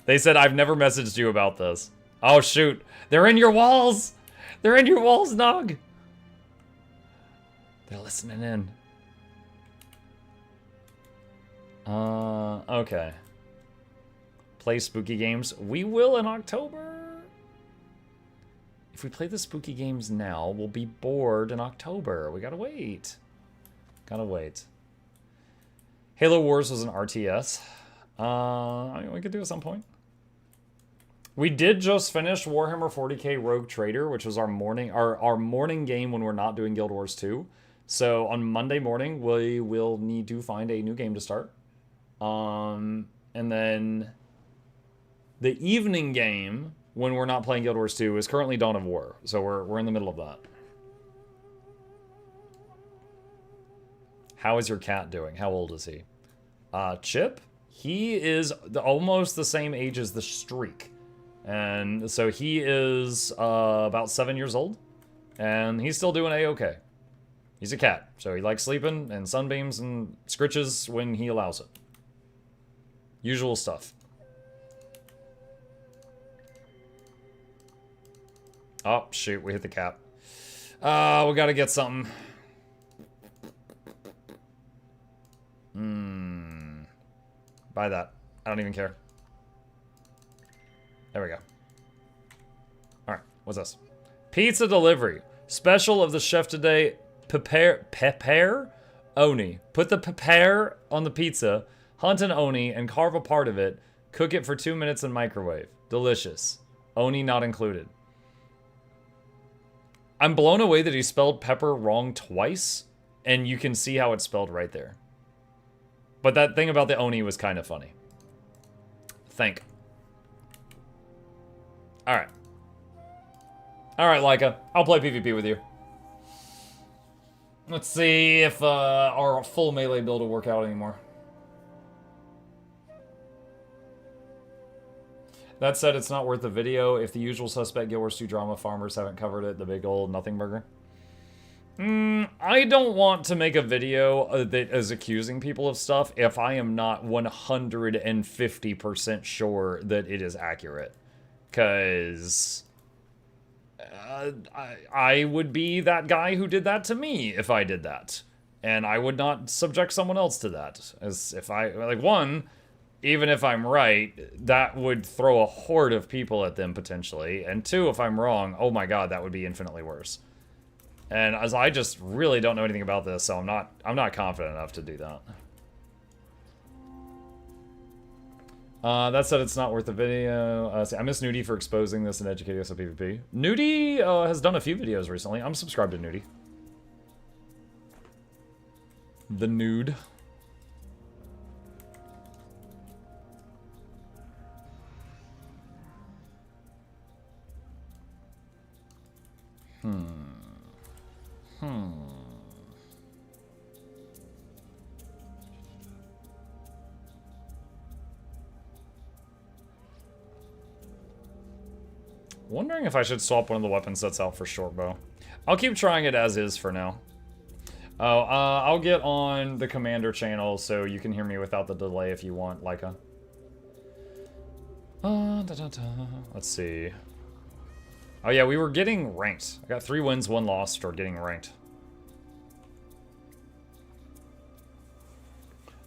They said, I've never messaged you about this. Oh, shoot. They're in your walls! They're in your walls, Nog! They're listening in. Okay. Play spooky games. We will in October. If we play the spooky games now, we'll be bored in October. We gotta wait. Gotta wait. Halo Wars was an RTS. I mean, we could do it at some point. We did just finish Warhammer 40k Rogue Trader, which was our morning game when we're not doing Guild Wars 2. So on Monday morning, we will need to find a new game to start. And then the evening game, when we're not playing Guild Wars 2, is currently Dawn of War. So we're in the middle of that. How is your cat doing? How old is he? Chip? He is almost the same age as the Streak. And so he is about 7 years old. And he's still doing A-okay. He's a cat, so he likes sleeping and sunbeams and scritches when he allows it. Usual stuff. Oh, shoot, we hit the cap. We gotta get something. Buy that. I don't even care. There we go. Alright, what's this? Pizza delivery. Special of the chef today. Pepper Oni. Put the pepper on the pizza, hunt an Oni, and carve a part of it. Cook it for 2 minutes in microwave. Delicious. Oni not included. I'm blown away that he spelled pepper wrong twice, and you can see how it's spelled right there. But that thing about the Oni was kind of funny. Think. Alright. Alright, Laika. I'll play PvP with you. Let's see if our full melee build will work out anymore. That said, it's not worth the video if the usual suspect Guild Wars 2 drama farmers haven't covered it, the big old nothing burger. I don't want to make a video that is accusing people of stuff if I am not 150% sure that it is accurate. Because I would be that guy who did that to me if I did that. And I would not subject someone else to that. As if I, like, one, even if I'm right, that would throw a horde of people at them potentially. And two, if I'm wrong, oh my god, that would be infinitely worse. And as I just really don't know anything about this, so I'm not confident enough to do that. That said, it's not worth the video. I miss Nudie for exposing this and educating us on PvP. Nudie has done a few videos recently. I'm subscribed to Nudie. The Nude. Wondering if I should swap one of the weapon sets out for short bow. I'll keep trying it as is for now. Oh, I'll get on the commander channel so you can hear me without the delay if you want, Laika. Let's see. Oh yeah, we were getting ranked. I got 3 wins, 1 loss for getting ranked.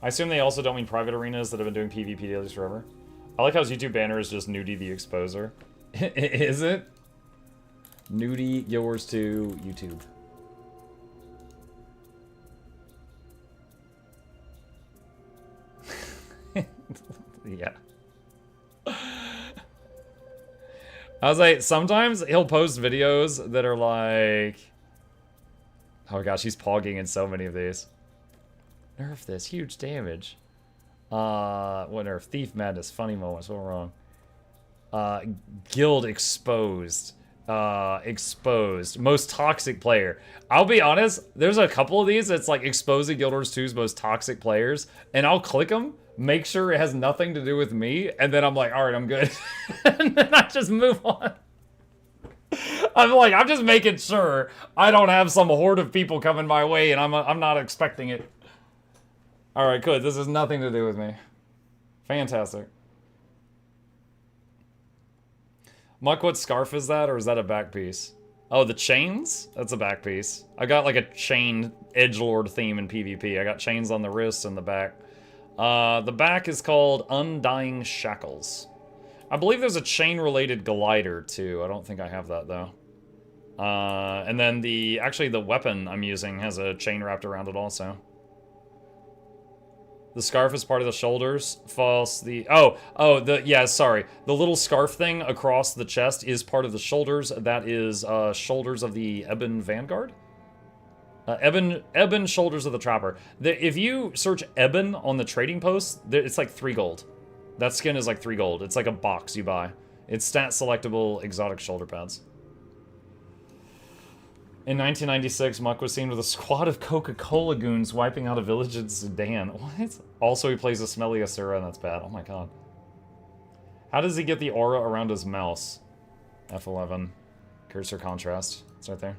I assume they also don't mean private arenas that have been doing PvP dailies forever. I like how his YouTube banner is just Nudie the Exposer. Is it? Nudie Guild Wars 2 YouTube. Yeah. I was like, sometimes he'll post videos that are like... Oh gosh, he's pogging in so many of these. Nerf this, huge damage. What nerf? Thief Madness, funny moments, what wrong? Guild exposed. Exposed. Most toxic player. I'll be honest, there's a couple of these that's like exposing Guild Wars 2's most toxic players, and I'll click them, make sure it has nothing to do with me, and then I'm like, alright, I'm good. And then I just move on. I'm like, I'm just making sure I don't have some horde of people coming my way and I'm not expecting it. Alright, good. This has nothing to do with me. Fantastic. Muck, what scarf is that, or is that a back piece? Oh, the chains? That's a back piece. I got like a chain edgelord theme in PvP. I got chains on the wrists and the back. The back is called Undying Shackles. I believe there's a chain-related glider, too. I don't think I have that, though. And then actually the weapon I'm using has a chain wrapped around it also. The scarf is part of the shoulders. False. Yeah, sorry. The little scarf thing across the chest is part of the shoulders. That is, shoulders of the Ebon Vanguard? Ebon Shoulders of the Trapper. If you search Ebon on the trading post, it's like 3 gold. That skin is like 3 gold. It's like a box you buy. It's stat selectable exotic shoulder pads. In 1996, Muck was seen with a squad of Coca-Cola goons wiping out a village in Sudan. What? Also, he plays a smelly Asura, and that's bad. Oh my god. How does he get the aura around his mouse? F11. Cursor contrast. It's right there.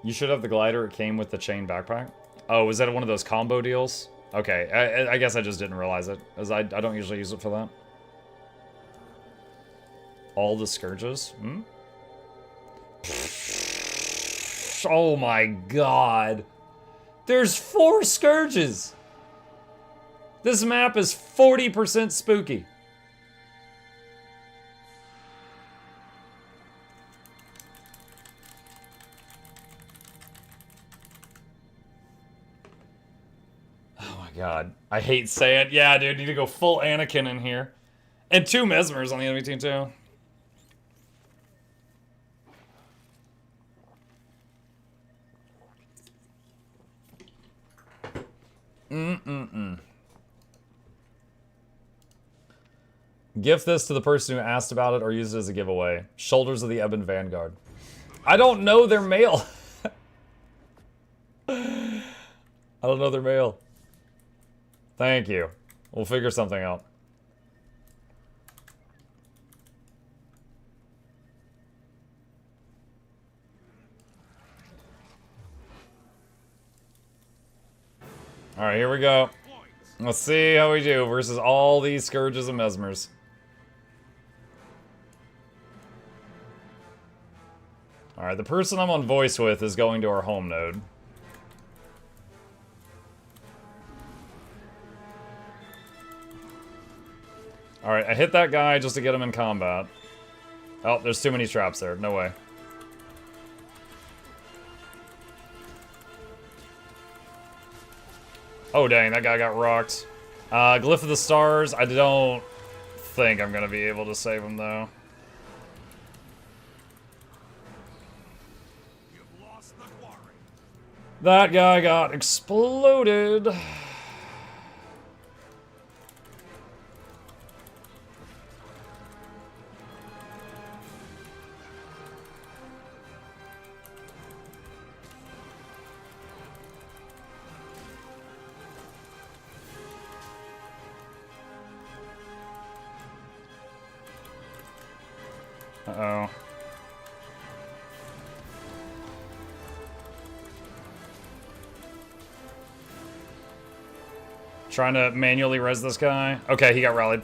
You should have the glider. It came with the chain backpack. Oh, was that one of those combo deals? Okay, I guess I just didn't realize it, as I don't usually use it for that. All the scourges? Hmm? Oh my god. There's 4 scourges! This map is 40% spooky. God, I hate saying, yeah, dude, need to go full Anakin in here. And 2 Mesmers on the enemy team, too. Gift this to the person who asked about it or use it as a giveaway. Shoulders of the Ebon Vanguard. I don't know their male. I don't know their male. Thank you. We'll figure something out. Alright, here we go. Let's see how we do versus all these Scourges and Mesmers. Alright, the person I'm on voice with is going to our home node. Alright, I hit that guy just to get him in combat. Oh, there's too many traps there. No way. Oh, dang, that guy got rocked. Glyph of the Stars. I don't think I'm going to be able to save him, though. That guy got exploded. Uh-oh. Trying to manually res this guy. Okay, he got rallied.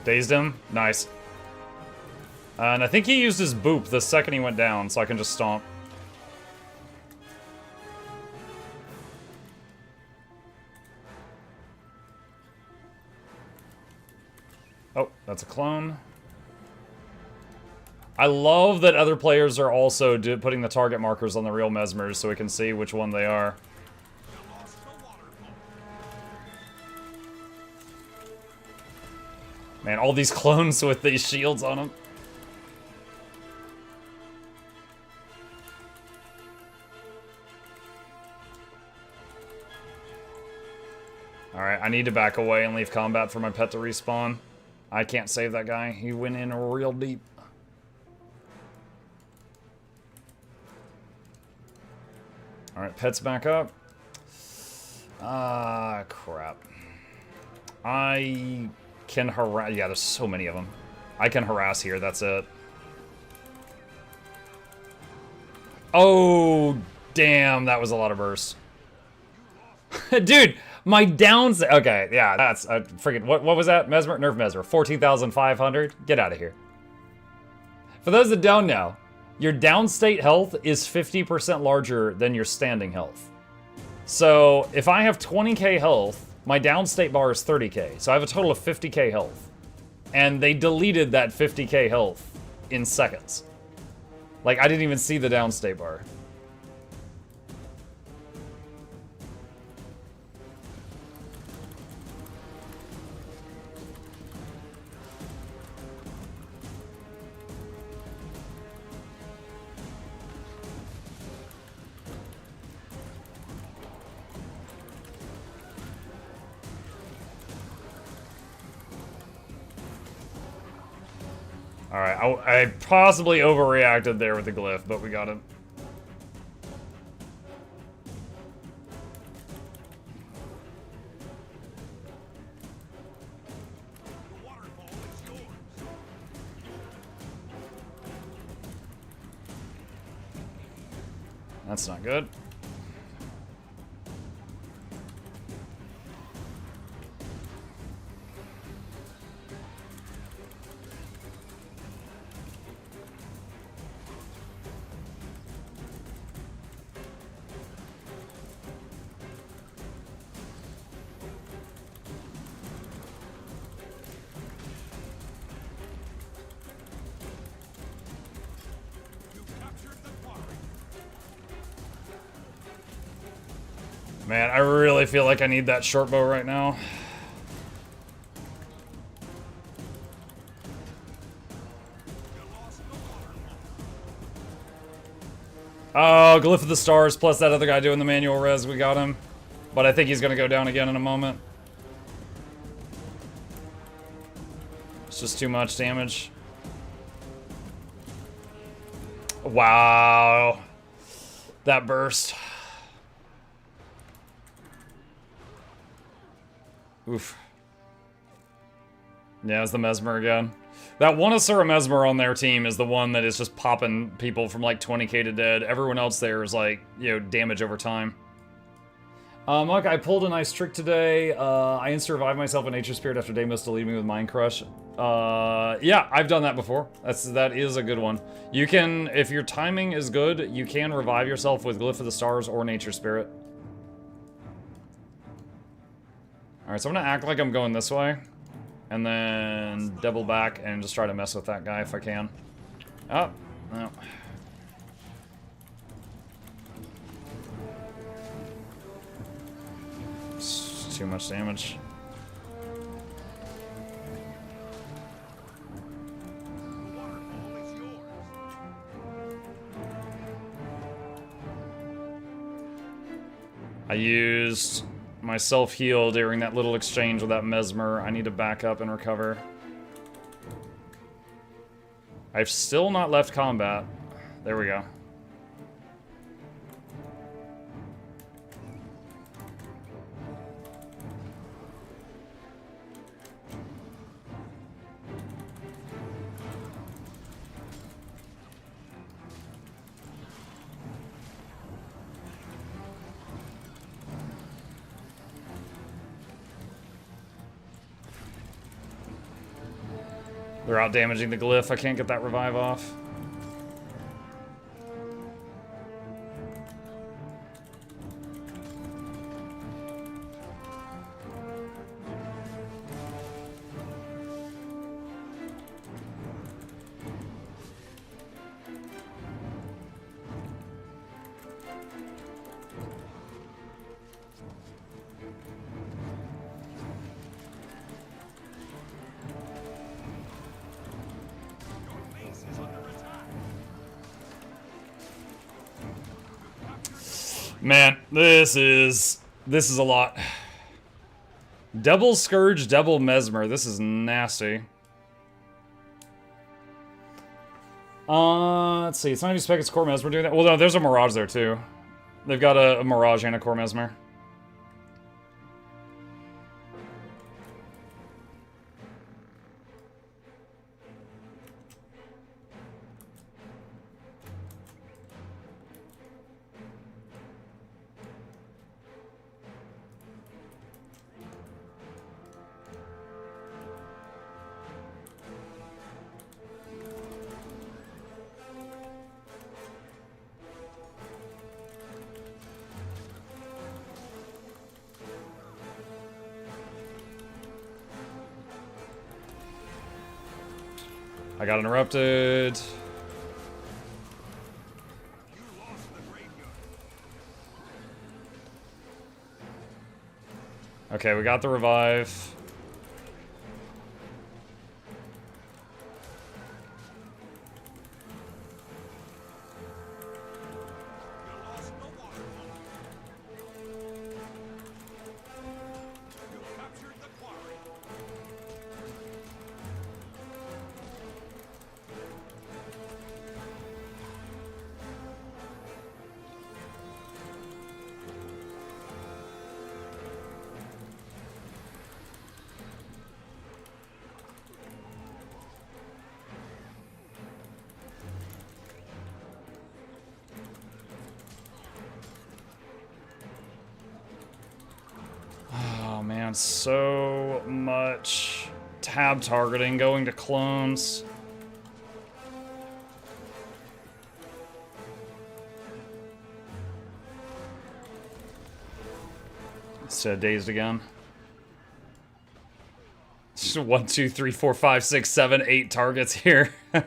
Dazed him. Nice. And I think he used his boop the second he went down, so I can just stomp. Oh, that's a clone. I love that other players are also putting the target markers on the real Mesmers so we can see which one they are. Man, all these clones with these shields on them. Alright, I need to back away and leave combat for my pet to respawn. I can't save that guy. He went in real deep. Alright, pet's back up. Ah, crap. I can harass. Yeah, there's so many of them. I can harass here, that's it. Oh, damn, that was a lot of burst. Dude, my downs. Okay, yeah, that's freaking. What was that? Mesmer? Nerf Mesmer. 14,500? Get out of here. For those that don't know, your downstate health is 50% larger than your standing health. So if I have 20k health, my downstate bar is 30k. So I have a total of 50k health. And they deleted that 50k health in seconds. Like, I didn't even see the downstate bar. Alright, I possibly overreacted there with the glyph, but we got him. That's not good. Man, I really feel like I need that short bow right now. Oh, Glyph of the Stars plus that other guy doing the manual res, we got him. But I think he's gonna go down again in a moment. It's just too much damage. Wow. That burst. Oof. Yeah, it's the Mesmer again. That one Asura Mesmer on their team is the one that is just popping people from like 20k to dead. Everyone else there is like, you know, damage over time. Look, I pulled a nice trick today. I insta-revived myself in Nature Spirit after Deimos deleted me with Mind Crush. Yeah, I've done that before. That is a good one. You can, if your timing is good, you can revive yourself with Glyph of the Stars or Nature Spirit. Alright, so I'm gonna act like I'm going this way. And then double back and just try to mess with that guy if I can. Oh, no. It's too much damage. I used my self-heal during that little exchange with that Mesmer. I need to back up and recover. I've still not left combat. There we go. They're out damaging the glyph. I can't get that revive off. Man, this is a lot. Double Scourge, double Mesmer. This is nasty. Let's see. It's not even spec, it's Core Mesmer doing that. Well, no, there's a Mirage there too. They've got a Mirage and a Core Mesmer. I got interrupted. Okay, we got the revive. Oh man, so much tab targeting going to clones. It's dazed again. Just 1, 2, 3, 4, 5, 6, 7, 8 targets here. We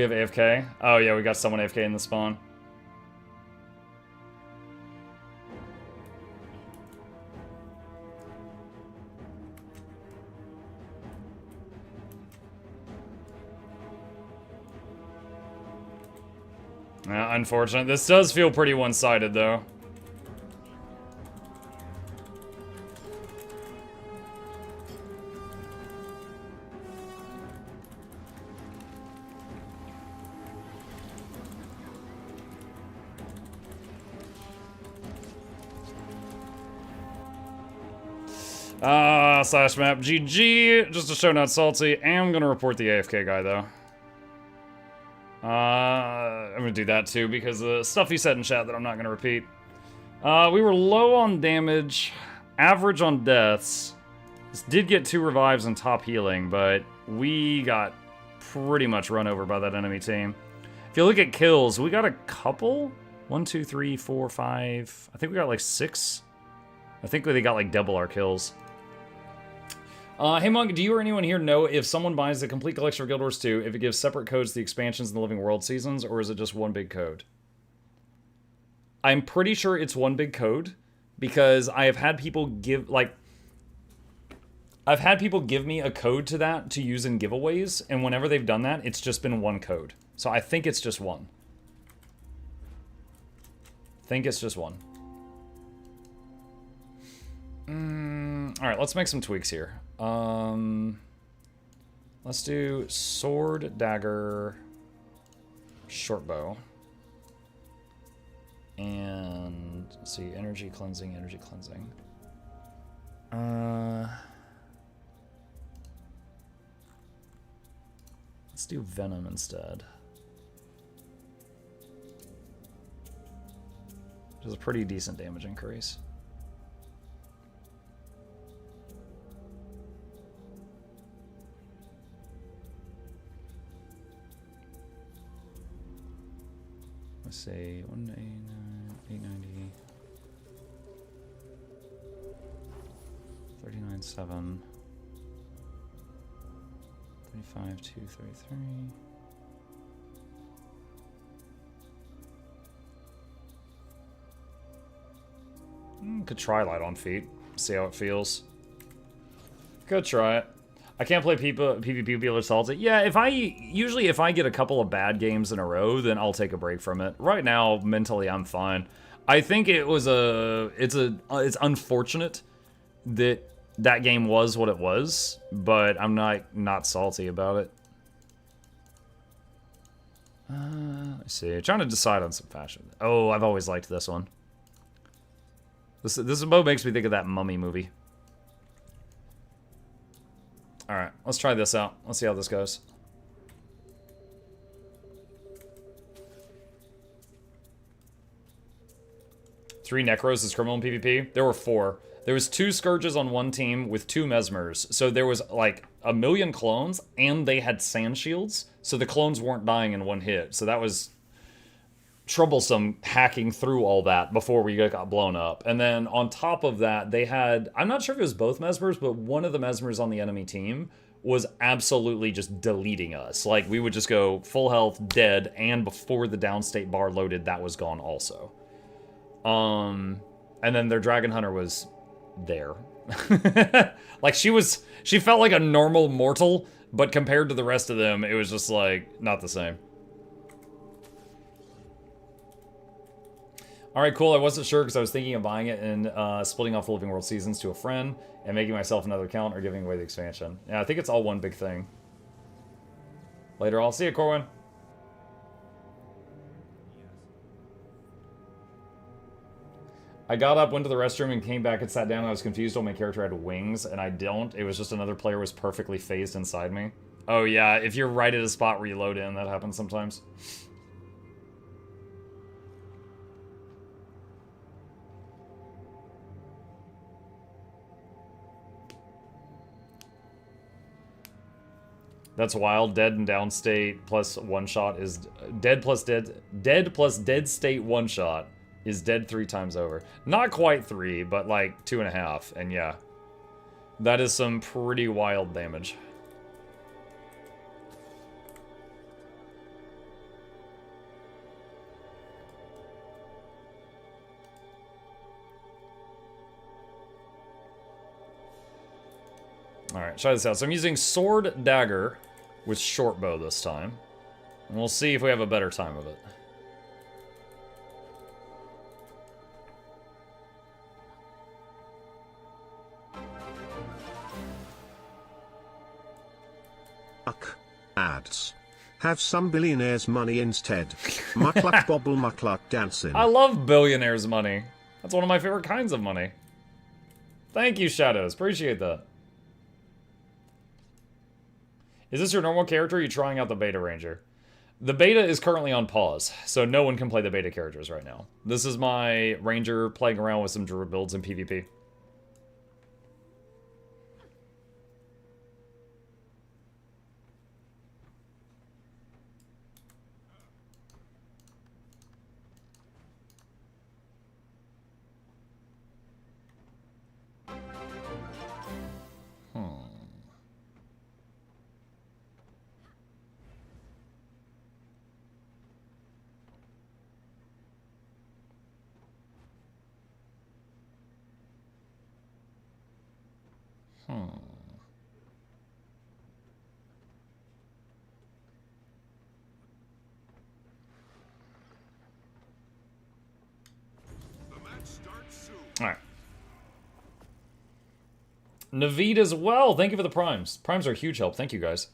have AFK. Oh yeah, we got someone AFK in the spawn. Unfortunate. This does feel pretty one-sided, though. Slash map GG. Just to show not salty. I'm gonna report the AFK guy, though. I'm gonna do that too because the stuff he said in chat that I'm not gonna repeat. We were low on damage, average on deaths. This did get 2 revives and top healing, but we got pretty much run over by that enemy team. If you look at kills, we got a couple. 1, 2, 3, 4, 5. I think we got like 6. I think they got like double our kills. Hey Monk, do you or anyone here know if someone buys the complete collection of Guild Wars 2, if it gives separate codes to the expansions and the Living World seasons, or is it just one big code? I'm pretty sure it's one big code, because I have had people give, like... I've had people give me a code to that to use in giveaways, and whenever they've done that, it's just been one code. So I think it's just one. Alright, let's make some tweaks here. Let's do sword, dagger, short bow. And let's see, energy cleansing. Let's do venom instead. Which is a pretty decent damage increase. Let's see, 189, 890, 39.7, 35.233. Could try light on feet, see how it feels. Could try it. I can't play PvP people are salty. Yeah, if I get a couple of bad games in a row, then I'll take a break from it. Right now, mentally, I'm fine. I think it's unfortunate that that game was what it was, but I'm not salty about it. Let's see. Trying to decide on some fashion. Oh, I've always liked this one. This bow makes me think of that Mummy movie. Alright, let's try this out. Let's see how this goes. Three Necros is criminal in PvP? There were 4. There was 2 Scourges on one team with 2 Mesmers. So there was like 1 million clones, and they had sand shields. So the clones weren't dying in one hit. So that was troublesome hacking through all that before we got blown up. And then on top of that, they had, I'm not sure if it was both Mesmers, but one of the Mesmers on the enemy team was absolutely just deleting us. Like, we would just go full health, dead, and before the downstate bar loaded, that was gone also. And then their Dragon Hunter was there. Like, she felt like a normal mortal, but compared to the rest of them, it was just like, not the same. Alright, cool. I wasn't sure because I was thinking of buying it and splitting off the Living World Seasons to a friend and making myself another account or giving away the expansion. Yeah, I think it's all one big thing. Later, I'll see you, Corwin. I got up, went to the restroom, and came back and sat down. I was confused when my character had wings, and I don't. It was just another player was perfectly phased inside me. Oh yeah, if you're right at a spot where you load in, that happens sometimes. That's wild. Dead and downstate plus one shot is dead plus dead state one shot is dead 3 times over. Not quite 3, but like 2.5. And yeah, that is some pretty wild damage. Alright, try this out. So I'm using sword dagger with short bow this time. And we'll see if we have a better time of it. Ads. Have some billionaires' money instead. Mukluk bobble mukluk dancing. I love billionaires' money. That's one of my favorite kinds of money. Thank you, Shadows. Appreciate that. Is this your normal character, or are you trying out the beta ranger? The beta is currently on pause, so no one can play the beta characters right now. This is my ranger playing around with some druid builds in PvP. Alright. Naveed as well. Thank you for the primes. Primes are a huge help. Thank you, guys.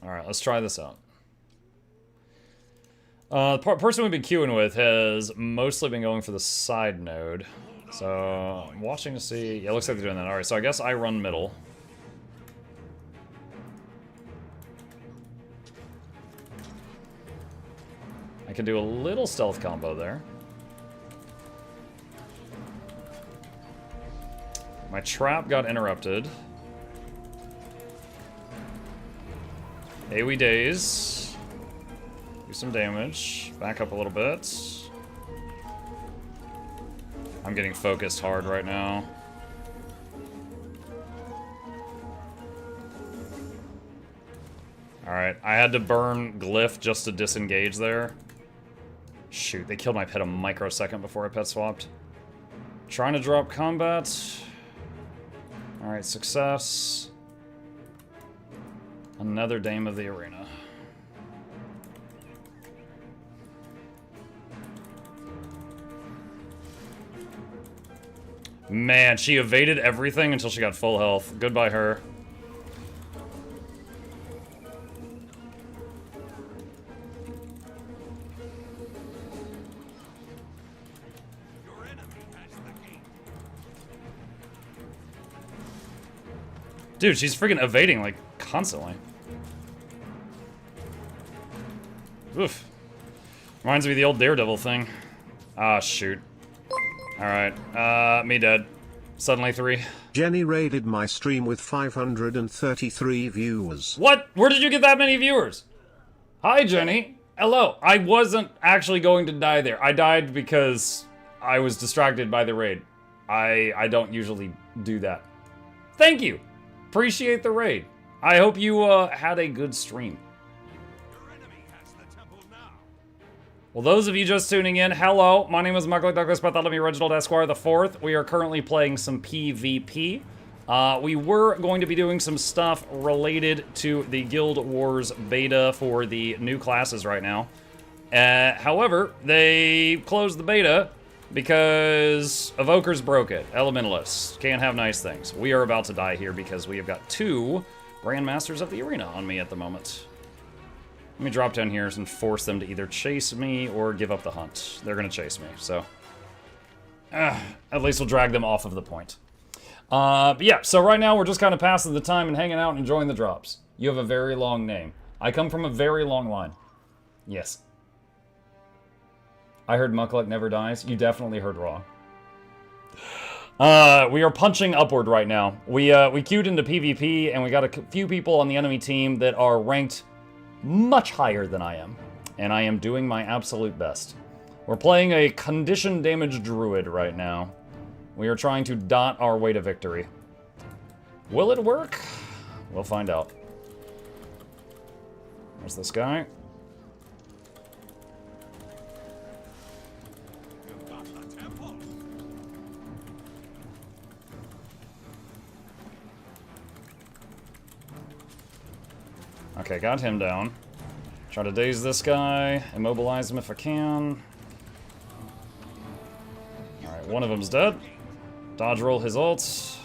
Alright, let's try this out. The person we've been queuing with has mostly been going for the side node. So, I'm watching to see... Yeah, it looks like they're doing that. Alright, so I guess I run middle. I can do a little stealth combo there. My trap got interrupted. AoE daze. Do some damage. Back up a little bit. I'm getting focused hard right now. Alright, I had to burn Glyph just to disengage there. Shoot, they killed my pet a microsecond before I pet swapped. Trying to drop combat. Alright, success. Another Dame of the Arena. Man, she evaded everything until she got full health. Goodbye, her. Dude, she's freaking evading, like, constantly. Oof. Reminds me of the old Daredevil thing. Ah, shoot. Alright, me dead. Suddenly 3. Jenny raided my stream with 533 viewers. What? Where did you get that many viewers? Hi, Jenny. Hello. I wasn't actually going to die there. I died because I was distracted by the raid. I don't usually do that. Thank you. Appreciate the raid. I hope you had a good stream. Well, those of you just tuning in, hello. My name is MuklukYoutube Reginald Esquire IV. We are currently playing some PvP. We were going to be doing some stuff related to the Guild Wars beta for the new classes right now. However, they closed the beta because Evokers broke it. Elementalists can't have nice things. We are about to die here because we have got 2 Grandmasters of the Arena on me at the moment. Let me drop down here and force them to either chase me or give up the hunt. They're gonna chase me, so... at least we'll drag them off of the point. But yeah, so right now we're just kind of passing the time and hanging out and enjoying the drops. You have a very long name. I come from a very long line. Yes. I heard Mukluk never dies. You definitely heard wrong. We are punching upward right now. We queued into PvP, and we got a few people on the enemy team that are ranked much higher than I am. And I am doing my absolute best. We're playing a condition damage druid right now. We are trying to dot our way to victory. Will it work? We'll find out. There's this guy. Okay, got him down. Try to daze this guy, immobilize him if I can. Alright, one of them's dead. Dodge roll his ult.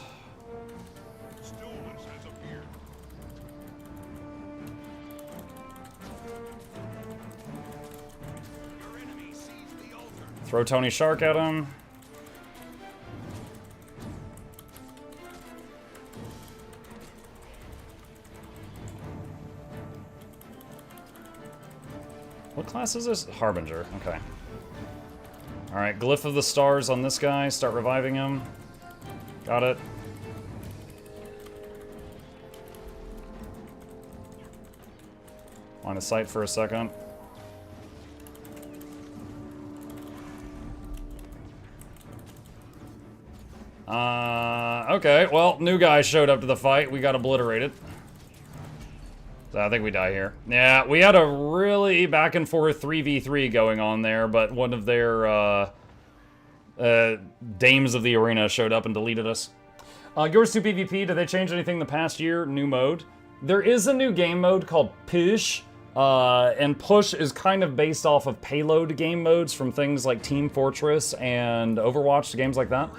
Throw Tony Shark at him. What class is this? Harbinger. Okay. Alright, Glyph of the Stars on this guy. Start reviving him. Got it. Line of sight for a second. Okay, well, new guy showed up to the fight. We got obliterated. So I think we die here. Yeah, we had a really back and forth 3v3 going on there, but one of their dames of the arena showed up and deleted us. Yours 2 PvP, did they change anything in the past year? New mode? There is a new game mode called Push, and Push is kind of based off of payload game modes from things like Team Fortress and Overwatch, games like that.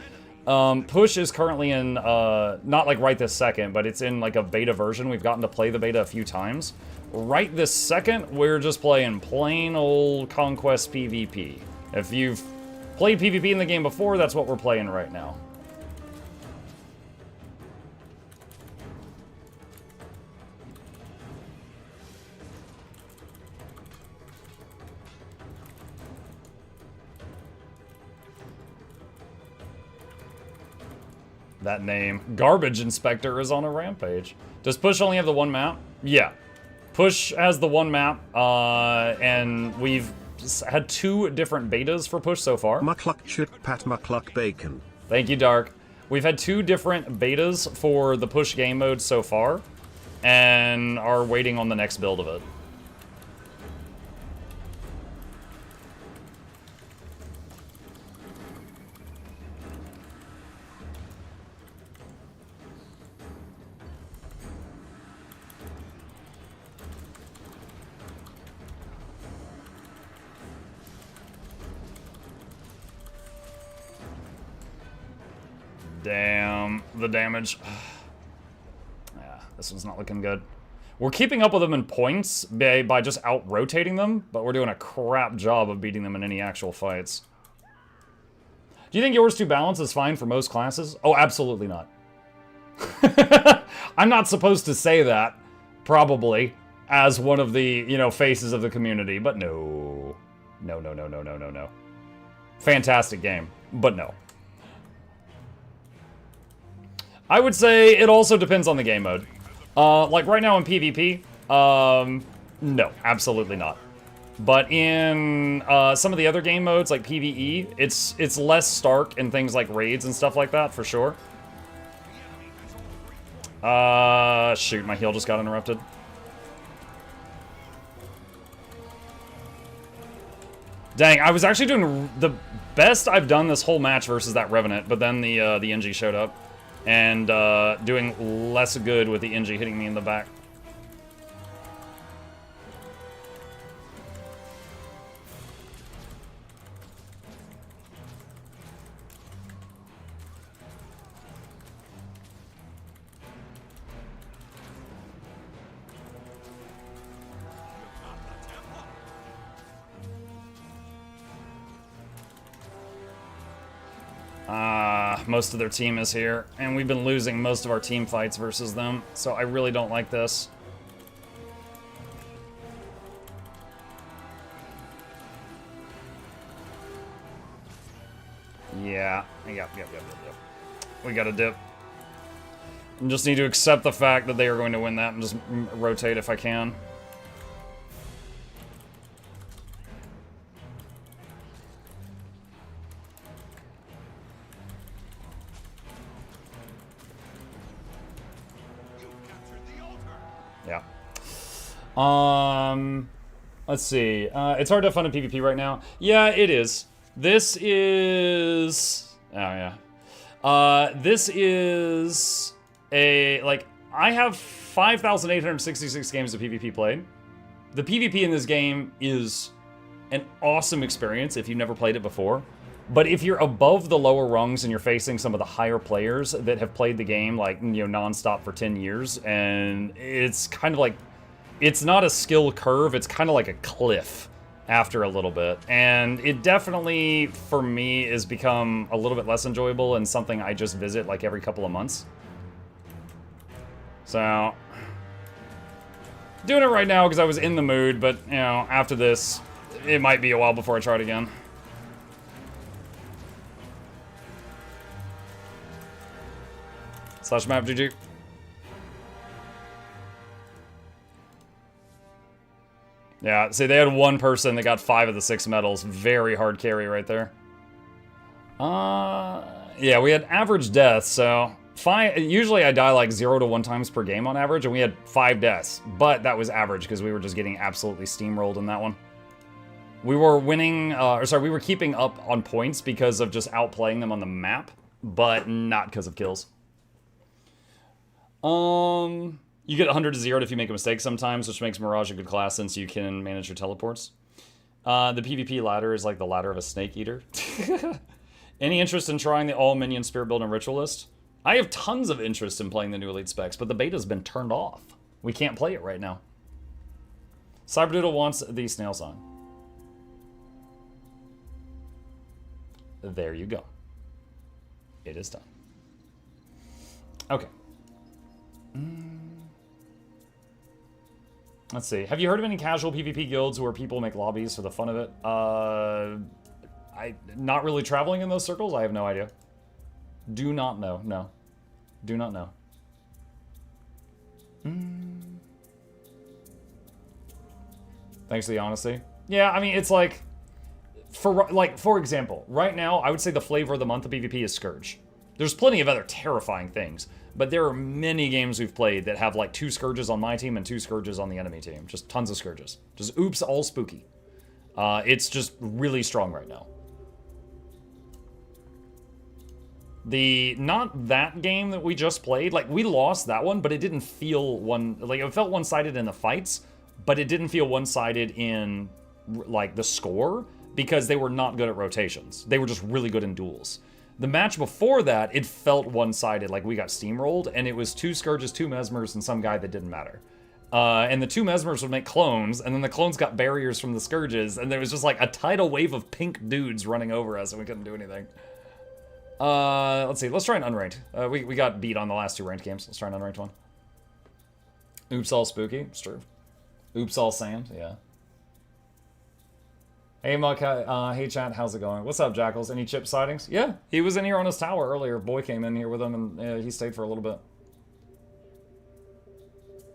Push is currently in, not like right this second, but it's in like a beta version. We've gotten to play the beta a few times. Right this second, we're just playing plain old Conquest PvP. If you've played PvP in the game before, that's what we're playing right now. That name. Garbage Inspector is on a rampage. Does Push only have the one map? Yeah. Push has the one map, and we've had 2 different betas for Push so far. Mukluk chut pat mukluk bacon. Thank you, Dark. We've had 2 different betas for the Push game mode so far, and are waiting on the next build of it. Damn, the damage. Yeah, this one's not looking good. We're keeping up with them in points by just out-rotating them, but we're doing a crap job of beating them in any actual fights. Do you think yours 2 balance is fine for most classes? Oh, absolutely not. I'm not supposed to say that, probably, as one of the, you know, faces of the community, but no. No, no, no, no, no, no, no. Fantastic game, but no. I would say it also depends on the game mode. Like right now in PvP, no, absolutely not. But in some of the other game modes, like PvE, it's less stark in things like raids and stuff like that, for sure. Shoot, my heal just got interrupted. Dang, I was actually doing the best I've done this whole match versus that Revenant, but then the NG showed up. And doing less good with the NG hitting me in the back. Most of their team is here, and we've been losing most of our team fights versus them, so I really don't like this. Yeah, yep. We got a dip. I just need to accept the fact that they are going to win that and just rotate if I can. Let's see. It's hard to have fun in PvP right now. Yeah, it is. This is... Oh, yeah. This is a... Like, I have 5,866 games of PvP played. The PvP in this game is an awesome experience if you've never played it before. But if you're above the lower rungs and you're facing some of the higher players that have played the game, like, you know, nonstop for 10 years, and it's kind of like... It's not a skill curve, it's kind of like a cliff after a little bit. And it definitely, for me, has become a little bit less enjoyable and something I just visit like every couple of months. So, doing it right now because I was in the mood, but, you know, after this, it might be a while before I try it again. Slash map GG. Yeah, see, they had one person that got 5 of the 6 medals. Very hard carry right there. Yeah, we had average deaths, so... Usually I die like 0 to 1 times per game on average, and we had 5 deaths. But that was average, because we were just getting absolutely steamrolled in that one. We were winning, we were keeping up on points because of just outplaying them on the map, but not because of kills. You get 100 to 0 if you make a mistake sometimes, which makes Mirage a good class since you can manage your teleports. The PvP ladder is like the ladder of a snake eater. Any interest in trying the all-minion spirit build and ritualist? I have tons of interest in playing the new elite specs, but the beta's been turned off. We can't play it right now. Cyberdoodle wants the snail song. There you go. It is done. Okay. Let's see. Have you heard of any casual PvP guilds where people make lobbies for the fun of it? Not really traveling in those circles. I have no idea. Do not know. No. Do not know. Thanks for the honesty. Yeah, I mean, it's like, for example, right now, I would say the flavor of the month of PvP is Scourge. There's plenty of other terrifying things, but there are many games we've played that have like 2 Scourges on my team and 2 Scourges on the enemy team. Just tons of Scourges. Just oops, all spooky. It's just really strong right now. Not that game that we just played, like, we lost that one, but it didn't feel it felt one-sided in the fights, but it didn't feel one-sided in, like, the score, because they were not good at rotations. They were just really good in duels. The match before that, it felt one-sided, like we got steamrolled, and it was 2 Scourges, 2 Mesmers, and some guy that didn't matter. And the 2 Mesmers would make clones, and then the clones got barriers from the Scourges, and there was just, like, a tidal wave of pink dudes running over us, and we couldn't do anything. Let's see. Let's try an unranked. We got beat on the last 2 ranked games. Let's try an unranked one. Oops, all spooky. It's true. Oops, all sand. Yeah. Hey, Muck. Hey, chat. How's it going? What's up, Jackals? Any chip sightings? Yeah. He was in here on his tower earlier. Boy came in here with him, and he stayed for a little bit.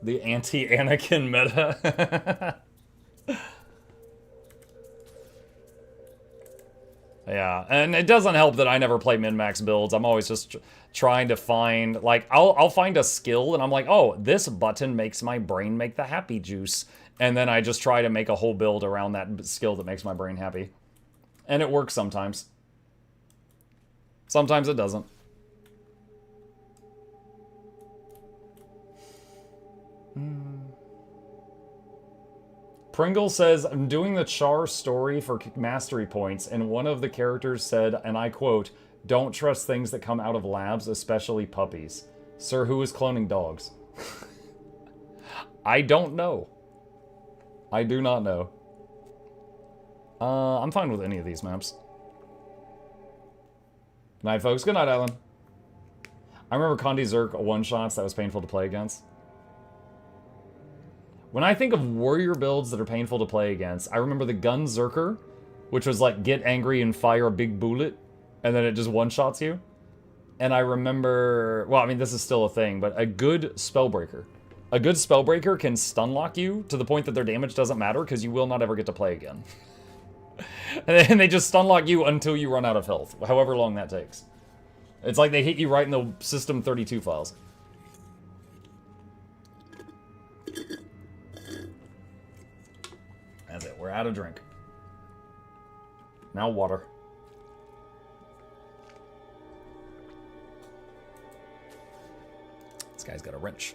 The anti-Anakin meta. Yeah, and it doesn't help that I never play min-max builds. I'm always just trying to find, like, I'll find a skill, and I'm like, oh, this button makes my brain make the happy juice. And then I just try to make a whole build around that skill that makes my brain happy. And it works sometimes. Sometimes it doesn't. Pringle says, I'm doing the Char story for mastery points, and one of the characters said, and I quote, don't trust things that come out of labs, especially puppies. Sir, who is cloning dogs? I don't know. I do not know. I'm fine with any of these maps. Good night, folks. Good night, Alan. I remember Condi Zerk one-shots that was painful to play against. When I think of warrior builds that are painful to play against, I remember the Gun Zerker, which was like, get angry and fire a big bullet, and then it just one-shots you. And I remember, well, I mean, this is still a thing, but a good Spellbreaker. A good Spellbreaker can stun lock you to the point that their damage doesn't matter, because you will not ever get to play again. And they just stun lock you until you run out of health, however long that takes. It's like they hit you right in the System 32 files. That's it. We're out of drink. Now water. This guy's got a wrench.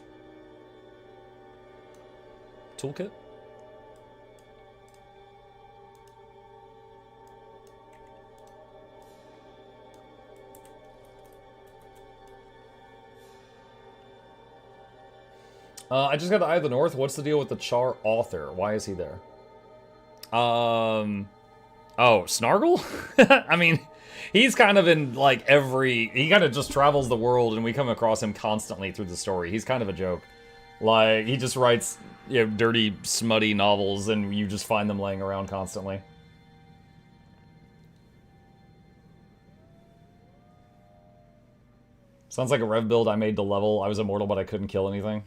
Toolkit? I just got the Eye of the North. What's the deal with the Char author? Why is he there? Oh, Snargle? I mean, he's kind of in, like, he kind of just travels the world, and we come across him constantly through the story. He's kind of a joke. Like, he just writes, you know, dirty, smutty novels, and you just find them laying around constantly. Sounds like a rev build I made to level. I was immortal, but I couldn't kill anything.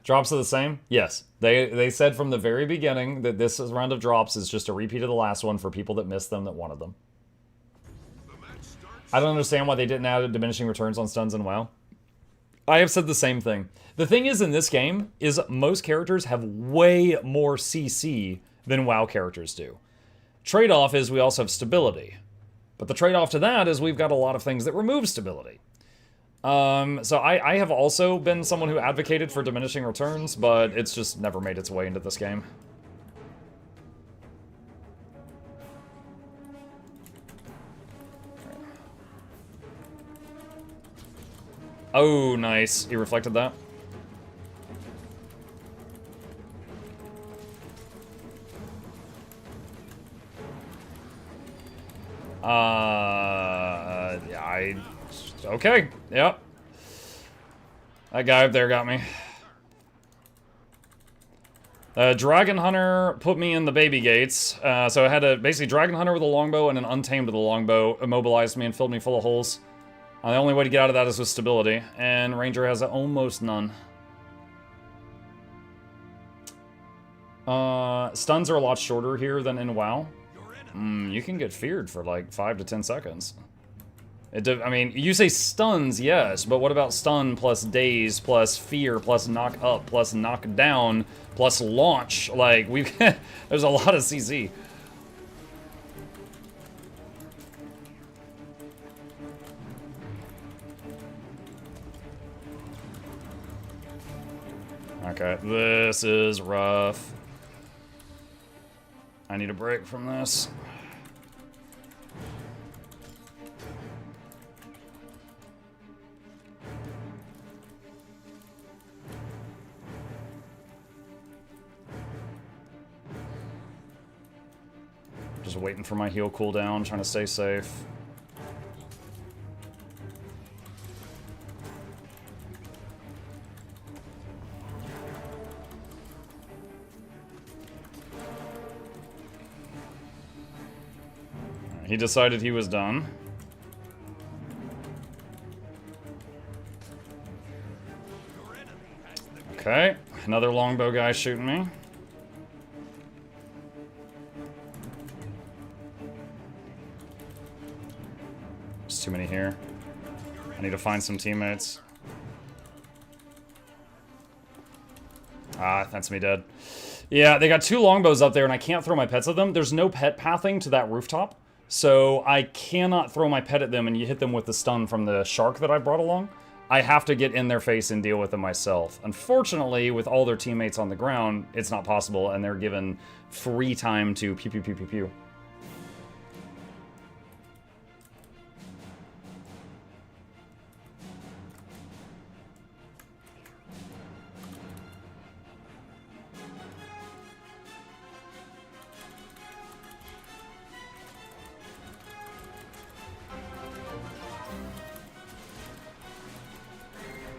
Drops are the same? Yes. They said from the very beginning that this round of drops is just a repeat of the last one for people that missed them, that wanted them. I don't understand why they didn't add diminishing returns on stuns in WoW. I have said the same thing. The thing is in this game is most characters have way more CC than WoW characters do. Trade-off is we also have stability. But the trade-off to that is we've got a lot of things that remove stability. So I have also been someone who advocated for diminishing returns, but it's just never made its way into this game. Oh, nice. He reflected that. Okay, yep. That guy up there got me. Dragon Hunter put me in the baby gates. So I had to, basically, Dragon Hunter with a longbow and an Untamed with a longbow immobilized me and filled me full of holes. The only way to get out of that is with stability, and Ranger has almost none. Stuns are a lot shorter here than in WoW. You can get feared for like 5 to 10 seconds. I mean, you say stuns, yes, but what about stun plus daze plus fear plus knock up plus knock down plus launch? Like, there's a lot of CC. Okay, this is rough. I need a break from this. Just waiting for my heal cooldown, trying to stay safe. He decided he was done. Okay, another longbow guy shooting me. There's too many here. I need to find some teammates. Ah, that's me dead. Yeah, they got 2 longbows up there and I can't throw my pets at them. There's no pet pathing to that rooftop. So I cannot throw my pet at them and you hit them with the stun from the shark that I brought along. I have to get in their face and deal with them myself. Unfortunately, with all their teammates on the ground, it's not possible and they're given free time to pew pew pew pew pew.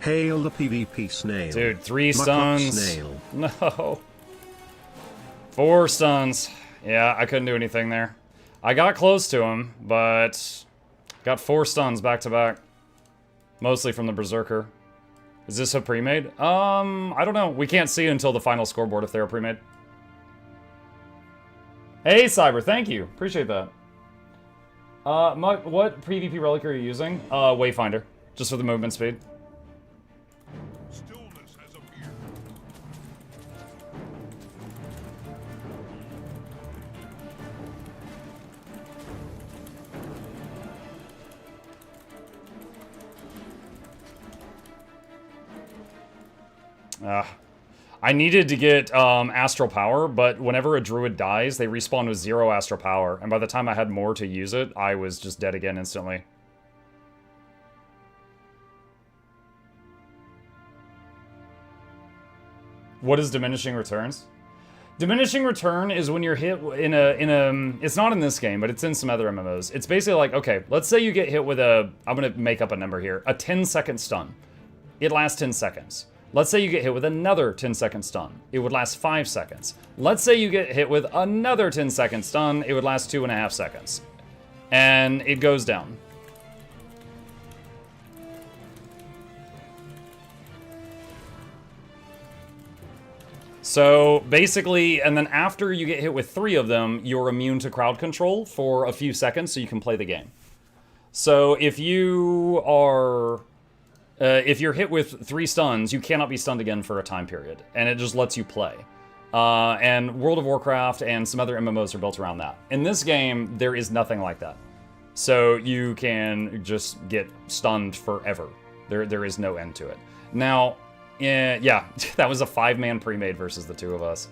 Hail the PvP snail. Dude, 3 Mukluk stuns. snail. No. 4 stuns. Yeah, I couldn't do anything there. I got close to him, but got 4 stuns back to back. Mostly from the Berserker. Is this a pre-made? I don't know. We can't see until the final scoreboard if they're a pre-made. Hey, Cyber, thank you. Appreciate that. What PvP relic are you using? Wayfinder. Just for the movement speed. I needed to get Astral Power, but whenever a druid dies, they respawn with 0 Astral Power, and by the time I had more to use it, I was just dead again instantly. What is diminishing returns? Diminishing return is when you're hit in a it's not in this game, but it's in some other MMOs. It's basically like, okay, let's say you get hit with I'm gonna make up a number here, a 10-second stun. It lasts 10 seconds. Let's say you get hit with another 10-second stun. It would last 5 seconds. Let's say you get hit with another 10-second stun. It would last 2.5 seconds. And it goes down. So basically, and then after you get hit with 3 of them, you're immune to crowd control for a few seconds so you can play the game. So if you are... if you're hit with 3 stuns, you cannot be stunned again for a time period, and it just lets you play. And World of Warcraft and some other MMOs are built around that. In this game, there is nothing like that. So you can just get stunned forever. There is no end to it. Now, yeah, that was a 5-man pre-made versus the 2 of us.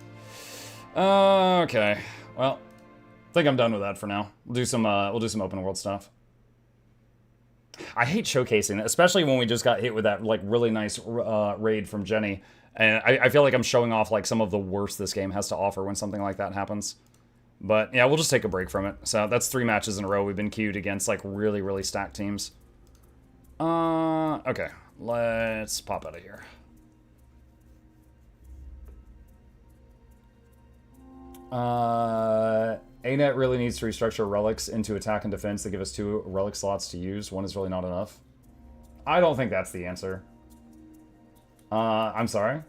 Okay, well, I think I'm done with that for now. We'll do some open world stuff. I hate showcasing it, especially when we just got hit with that like really nice raid from Jenny. And I feel like I'm showing off like some of the worst this game has to offer when something like that happens. But yeah, we'll just take a break from it. So that's 3 matches in a row we've been queued against like really, really stacked teams. Okay, let's pop out of here. ANET really needs to restructure relics into attack and defense to give us 2 relic slots to use. 1 is really not enough. I don't think that's the answer. I'm sorry?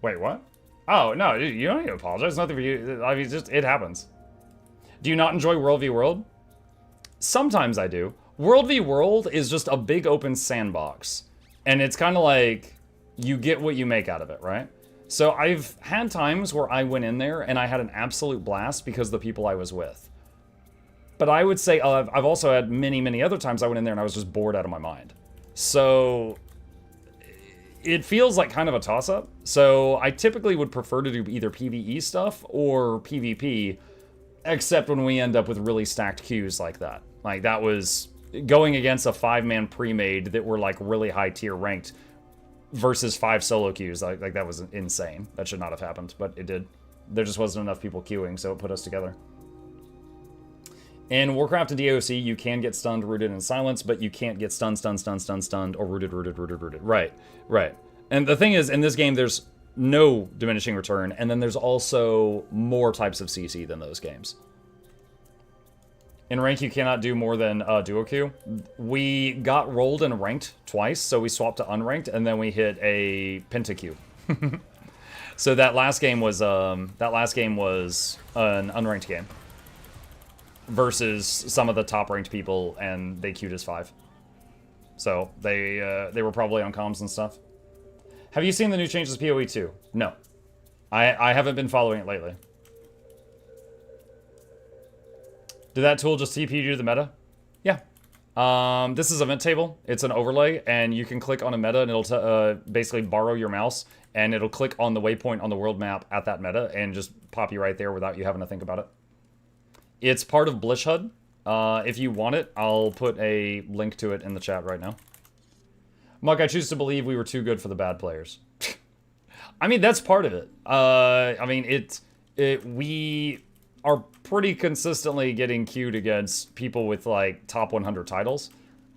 Wait, what? Oh, no, you don't need to apologize. Nothing for you. I mean, just, it happens. Do you not enjoy World v. World? Sometimes I do. World v. World is just a big open sandbox. And it's kind of like, you get what you make out of it, right? So I've had times where I went in there and I had an absolute blast because of the people I was with. But I would say I've also had many, many other times I went in there and I was just bored out of my mind. So it feels like kind of a toss-up. So I typically would prefer to do either PvE stuff or PvP, except when we end up with really stacked queues like that. Like that was going against a 5-man pre-made that were like really high tier ranked versus 5 solo queues. Like that was insane. That should not have happened, but it did. There just wasn't enough people queuing, so it put us together. In Warcraft and DOC, you can get stunned, rooted, and silenced, but you can't get stunned, or rooted. Right. And the thing is, in this game, there's no diminishing return, and then there's also more types of CC than those games. In rank, you cannot do more than duo queue. We got rolled and ranked twice, so we swapped to unranked, and then we hit a pentaqueue. So that last game was an unranked game versus some of the top ranked people, and they queued as 5. So they were probably on comms and stuff. Have you seen the new changes to PoE 2? No, I haven't been following it lately. Did that tool just TP you to the meta? Yeah. This is Event Table. It's an overlay, and you can click on a meta, and it'll basically borrow your mouse, and it'll click on the waypoint on the world map at that meta, and just pop you right there without you having to think about it. It's part of Blish HUD. If you want it, I'll put a link to it in the chat right now. Muck, I choose to believe we were too good for the bad players. I mean, that's part of it. I mean, we are pretty consistently getting queued against people with, like, top 100 titles.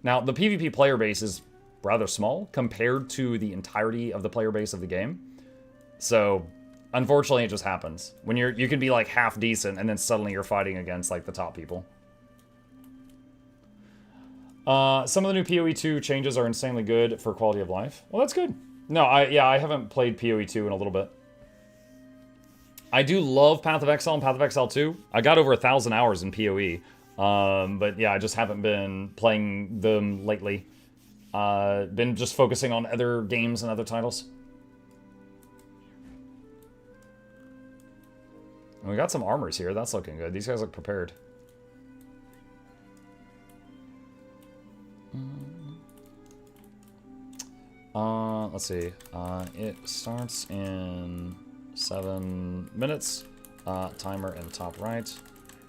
Now, the PvP player base is rather small compared to the entirety of the player base of the game. So, unfortunately, it just happens. When you can be, like, half decent, and then suddenly you're fighting against, like, the top people. Some of the new PoE 2 changes are insanely good for quality of life. Well, that's good. No, I haven't played PoE 2 in a little bit. I do love Path of Exile and Path of Exile 2. I got over 1,000 hours in PoE. But yeah, I just haven't been playing them lately. Been just focusing on other games and other titles. And we got some armors here. That's looking good. These guys look prepared. Let's see. It starts in 7 minutes. Timer in top right.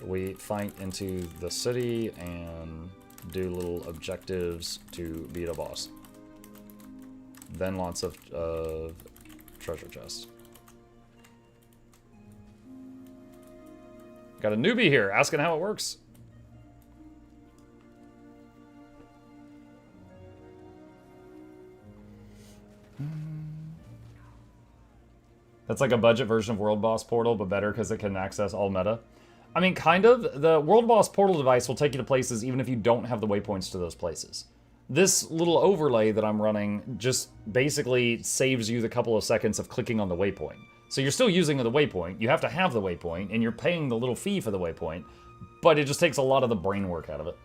We fight into the city and do little objectives to beat a boss. Then lots of treasure chests. Got a newbie here asking how it works. That's like a budget version of World Boss Portal, but better because it can access all meta. I mean, kind of. The World Boss Portal device will take you to places even if you don't have the waypoints to those places. This little overlay that I'm running just basically saves you the couple of seconds of clicking on the waypoint. So you're still using the waypoint, you have to have the waypoint, and you're paying the little fee for the waypoint, but it just takes a lot of the brain work out of it.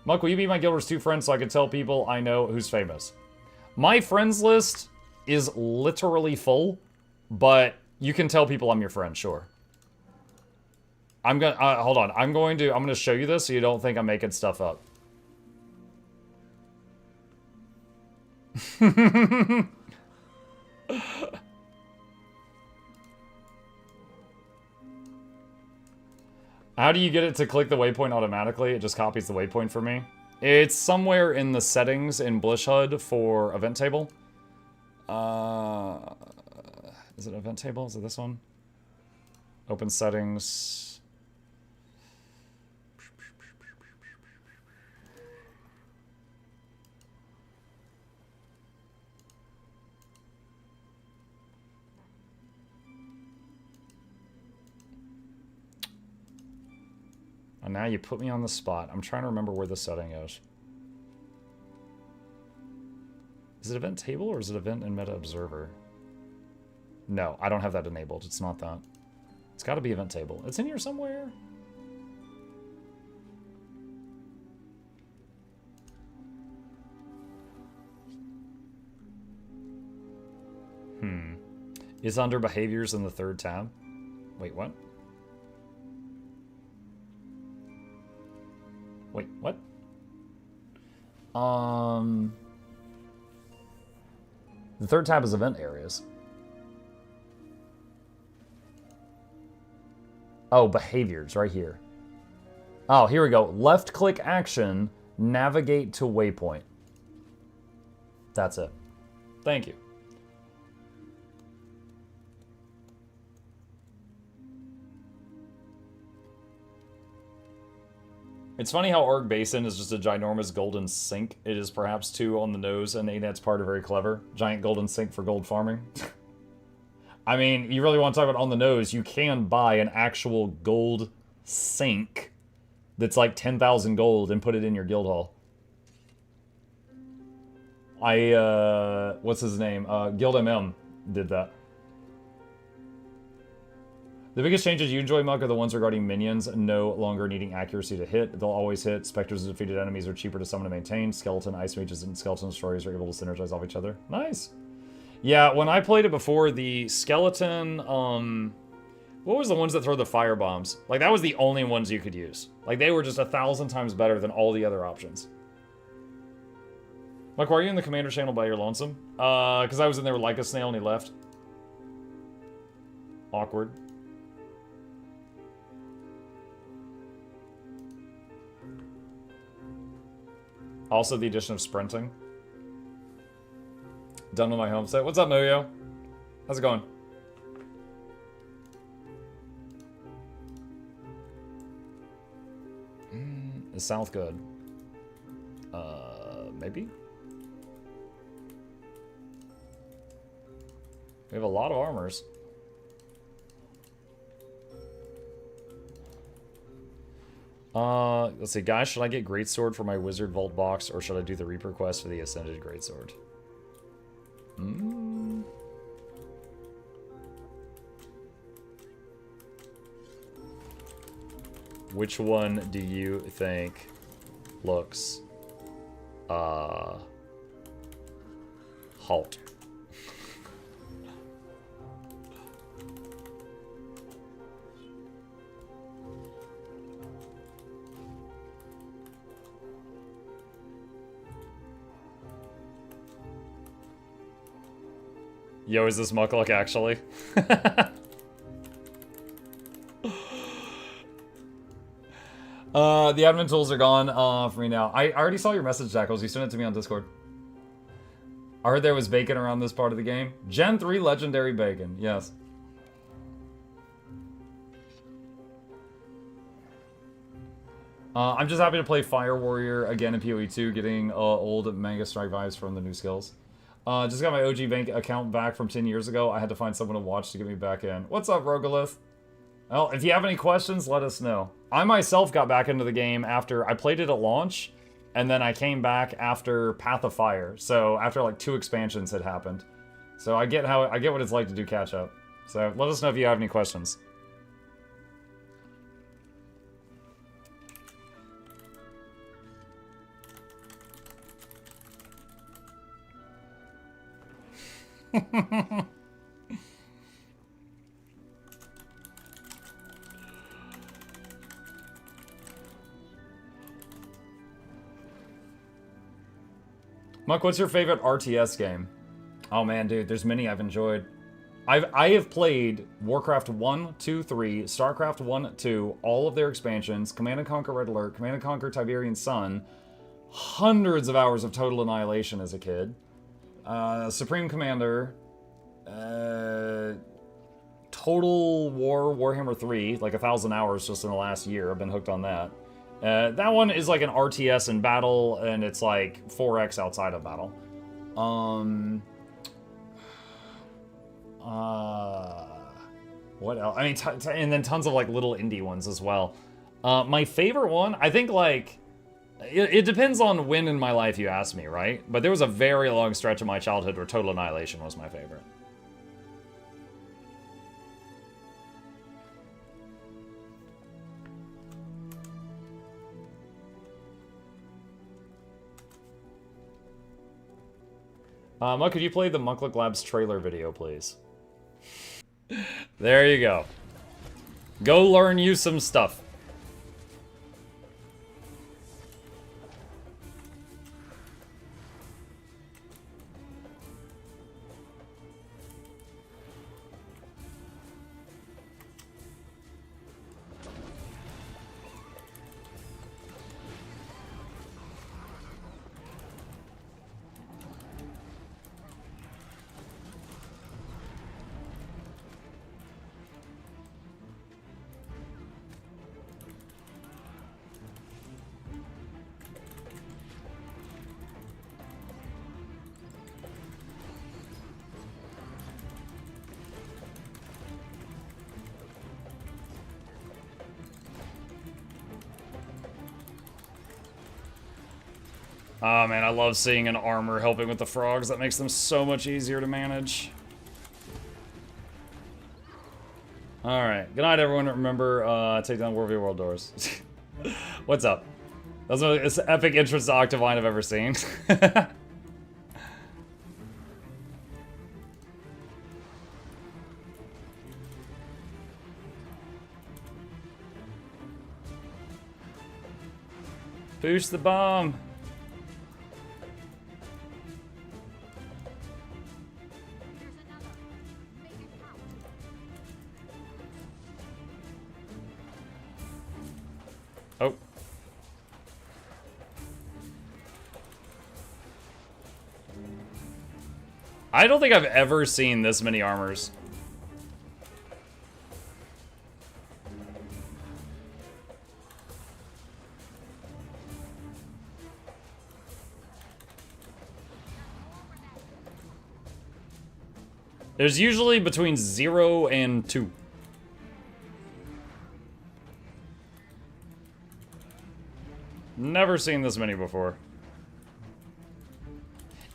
Muck, will you be my Guild Wars 2 friend so I can tell people I know who's famous? My friends list is literally full, but you can tell people I'm your friend, sure. I'm gonna, hold on, I'm gonna show you this so you don't think I'm making stuff up. How do you get it to click the waypoint automatically? It just copies the waypoint for me. It's somewhere in the settings in Blish HUD for Event Table. Is it Event Table? Is it this one? Open settings. And now you put me on the spot. I'm trying to remember where the setting is. Is it Event Table or is it Event and Meta Observer? No, I don't have that enabled. It's not that. It's got to be event table. It's in here somewhere. It's under behaviors in the 3rd tab. Wait, what? Wait, what? The 3rd tab is event areas. Oh, behaviors right here. Oh, here we go. Left click action, navigate to waypoint. That's it. Thank you. It's funny how Org Basin is just a ginormous golden sink. It is perhaps too on the nose, and ANET's part are very clever. Giant golden sink for gold farming. I mean, you really want to talk about on the nose, you can buy an actual gold sink that's like 10,000 gold and put it in your guild hall. What's his name? Guild MM did that. The biggest changes you enjoy, Muk, are the ones regarding minions no longer needing accuracy to hit. They'll always hit. Specters of defeated enemies are cheaper to summon and maintain. Skeleton, ice mages, and skeleton destroyers are able to synergize off each other. Nice. Yeah, when I played it before, the skeleton, what was the ones that throw the fire bombs? Like, that was the only ones you could use. Like, they were just 1,000 times better than all the other options. Muk, why are you in the commander channel by your lonesome? Because I was in there like a snail and he left. Awkward. Also, the addition of sprinting. Done with my homestead. What's up, Muyo? How's it going? Is south good? Maybe? We have a lot of armors. Let's see, guys, should I get Greatsword for my Wizard Vault box, or should I do the Reaper quest for the Ascended Greatsword? Which one do you think looks, halt? Yo, is this Mukluk actually? The admin tools are gone for me now. I already saw your message, Jackals. You sent it to me on Discord. I heard there was bacon around this part of the game. Gen 3 legendary bacon, yes. I'm just happy to play Fire Warrior again in PoE 2, getting old Manga Strike vibes from the new skills. Just got my OG bank account back from 10 years ago. I had to find someone to watch to get me back in. What's up, Rogalith? Well, if you have any questions, let us know. I myself got back into the game after I played it at launch, and then I came back after Path of Fire. So after like 2 expansions had happened. So I get what it's like to do catch up. So let us know if you have any questions. Muk, what's your favorite RTS game? Oh man, dude, there's many I've enjoyed. I have played Warcraft 1, 2, 3, StarCraft 1, 2, all of their expansions, Command & Conquer Red Alert, Command & Conquer Tiberian Sun, hundreds of hours of Total Annihilation as a kid, Supreme Commander, Total War Warhammer 3, like 1,000 hours just in the last year. I've been hooked on that. That one is like an RTS in battle, and it's like 4x outside of battle. What else? I mean, and then tons of like little indie ones as well. My favorite one, I think like, it depends on when in my life you ask me, right? But there was a very long stretch of my childhood where Total Annihilation was my favorite. Muk, could you play the Mukluk Labs trailer video, please? There you go. Go learn you some stuff. Oh man, I love seeing an armor helping with the frogs. That makes them so much easier to manage. Alright, good night everyone. Remember, take down War v World doors. What's up? That's the epic entrance to Octavine I've ever seen. Push the bomb. Oh. I don't think I've ever seen this many armors. There's usually between 0 and 2. Never seen this many before.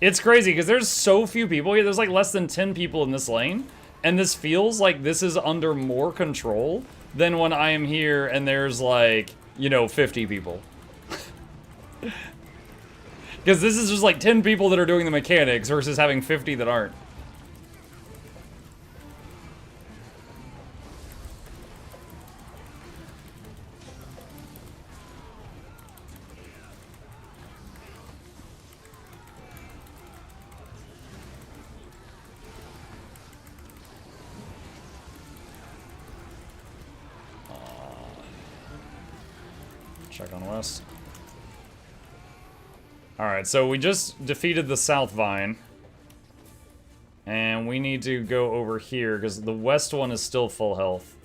It's crazy because there's so few people here. There's like less than 10 people in this lane. And this feels like this is under more control than when I am here and there's like, you know, 50 people. Because this is just like 10 people that are doing the mechanics versus having 50 that aren't. Check on west. Alright, so we just defeated the South Vine. And we need to go over here, because the west one is still full health.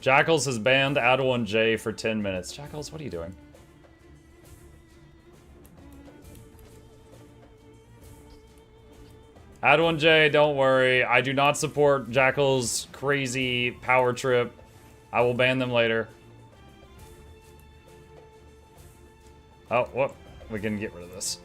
Jackals has banned Add1J for 10 minutes. Jackals, what are you doing? Add1J, don't worry. I do not support Jackal's crazy power trip. I will ban them later. Oh, whoop. We can get rid of this.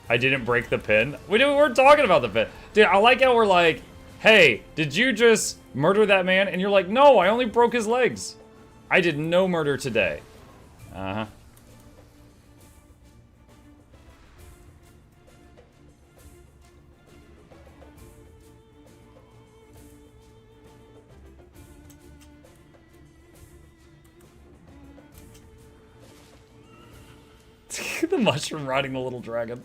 I didn't break the pin. We weren't talking about the pin. Dude, I like how we're like, hey, did you just murder that man? And you're like, no, I only broke his legs. I did no murder today. Uh-huh. The mushroom riding the little dragon.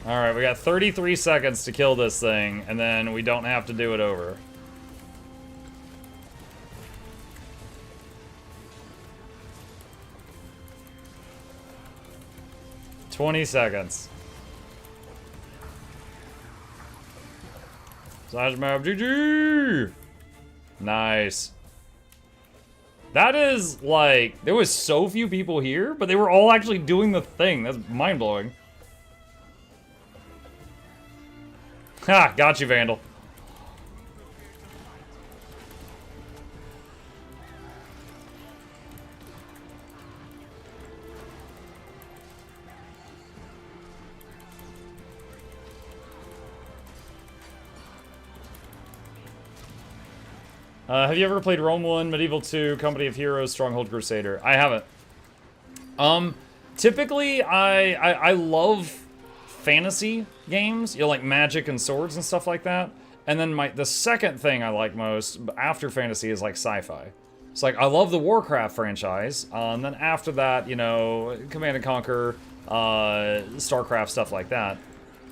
Alright, we got 33 seconds to kill this thing, and then we don't have to do it over. "20 seconds. Slash map GG! Nice. That is, like, there was so few people here, but they were all actually doing the thing. That's mind-blowing. Ha! Got you, Vandal. Have you ever played Rome 1, Medieval 2, Company of Heroes, Stronghold Crusader? I haven't. Typically, I love fantasy games, you know, like magic and swords and stuff like that. And then the second thing I like most after fantasy is like sci-fi. It's like, I love the Warcraft franchise, and then after that, you know, Command and Conquer, StarCraft, stuff like that.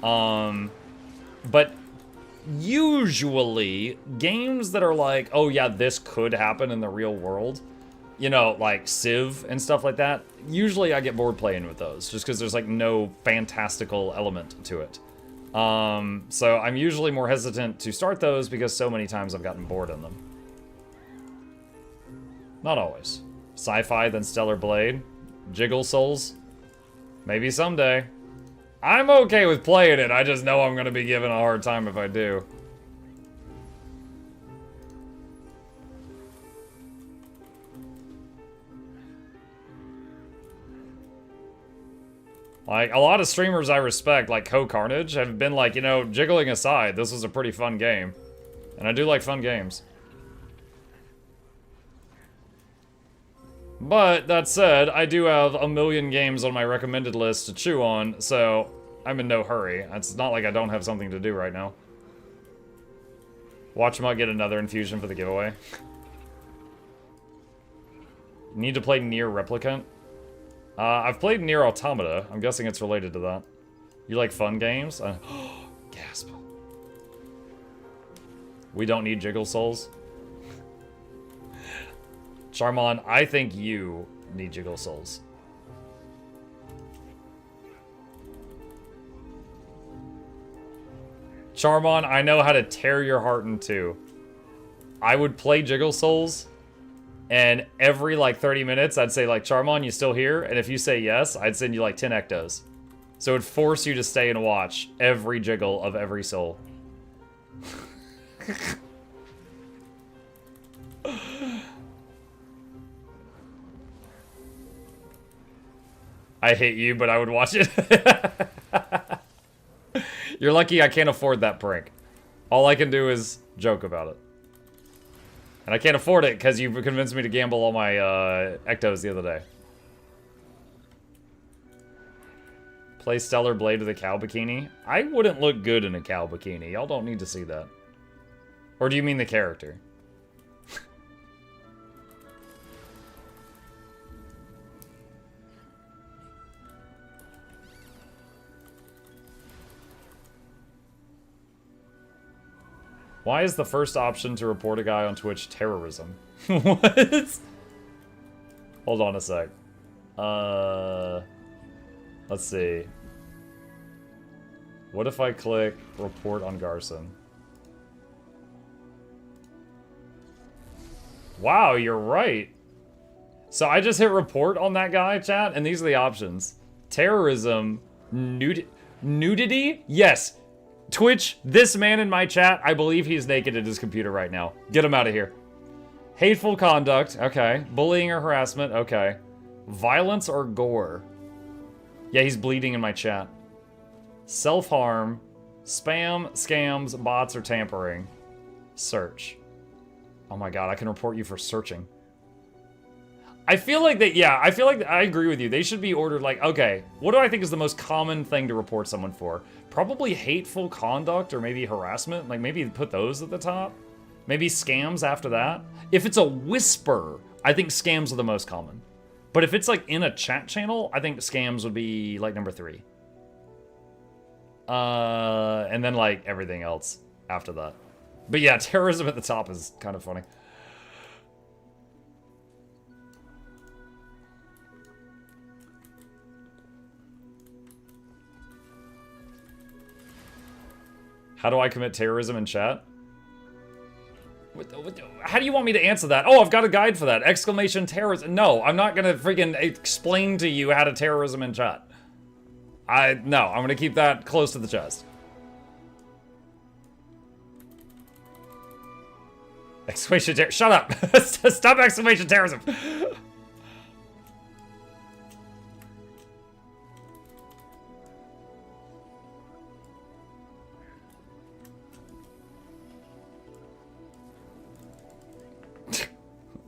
But usually, games that are like, oh yeah, this could happen in the real world, you know, like Civ and stuff like that, usually I get bored playing with those, just because there's like no fantastical element to it. So I'm usually more hesitant to start those because so many times I've gotten bored in them. Not always. Sci-fi, then Stellar Blade. Jiggle Souls. Maybe someday. I'm okay with playing it, I just know I'm gonna be given a hard time if I do. Like, a lot of streamers I respect, like Co-Carnage, have been like, you know, jiggling aside, this was a pretty fun game. And I do like fun games. But, that said, I do have a million games on my recommended list to chew on, so I'm in no hurry. It's not like I don't have something to do right now. Watch Mutt get another infusion for the giveaway. Need to play Nier Replicant? I've played Nier Automata. I'm guessing it's related to that. You like fun games? Gasp. We don't need Jiggle Souls. Charmon, I think you need Jiggle Souls. Charmon, I know how to tear your heart in two. I would play Jiggle Souls, and every like 30 minutes, I'd say like, Charmon, you still here? And if you say yes, I'd send you like 10 ectos. So it'd force you to stay and watch every jiggle of every soul. I hate you, but I would watch it. You're lucky I can't afford that prank. All I can do is joke about it. And I can't afford it because you convinced me to gamble all my ectos the other day. Play Stellar Blade with a cow bikini? I wouldn't look good in a cow bikini. Y'all don't need to see that. Or do you mean the character? Why is the first option to report a guy on Twitch terrorism? What? Hold on a sec. Let's see. What if I click report on Garson? Wow, you're right. So I just hit report on that guy, chat, and these are the options. Terrorism, nudity? Yes. Twitch, this man in my chat, I believe he's naked at his computer right now. Get him out of here. Hateful conduct, okay. Bullying or harassment, okay. Violence or gore? Yeah, he's bleeding in my chat. Self-harm, spam, scams, bots, or tampering. Search. Oh my god, I can report you for searching. I feel like that, yeah, I feel like I agree with you. They should be ordered like, okay, what do I think is the most common thing to report someone for? Probably hateful conduct or maybe harassment. Like maybe put those at the top. Maybe scams after that. If it's a whisper, I think scams are the most common. But if it's like in a chat channel, I think scams would be like number 3. And then like everything else after that. But yeah, terrorism at the top is kind of funny. How do I commit terrorism in chat? How do you want me to answer that? Oh, I've got a guide for that. Exclamation terrorism. No, I'm not gonna freaking explain to you how to terrorism in chat. No, I'm gonna keep that close to the chest. Exclamation terrorism. Shut up. Stop exclamation terrorism.